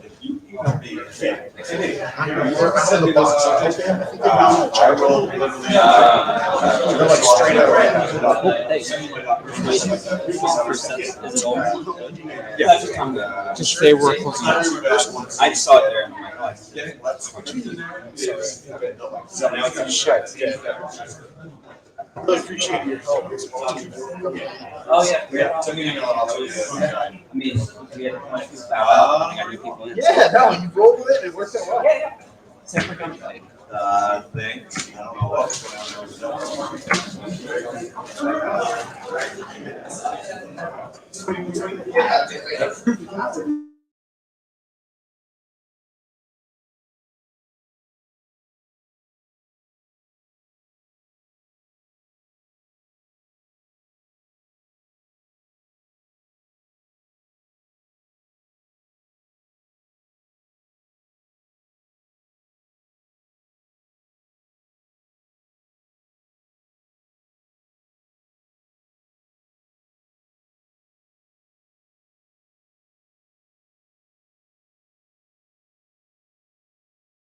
If you email me, hey, send me those subjects. I will literally. straight up Yeah. Just say we're close enough. I just saw it there. So now it's shut. Really appreciate your help. Oh, yeah. I mean, we had a few I got new people in. Yeah, no, you rolled with it, it worked out well. Yeah. Separate gunfight. Thanks. I don't know what's going on. Yeah.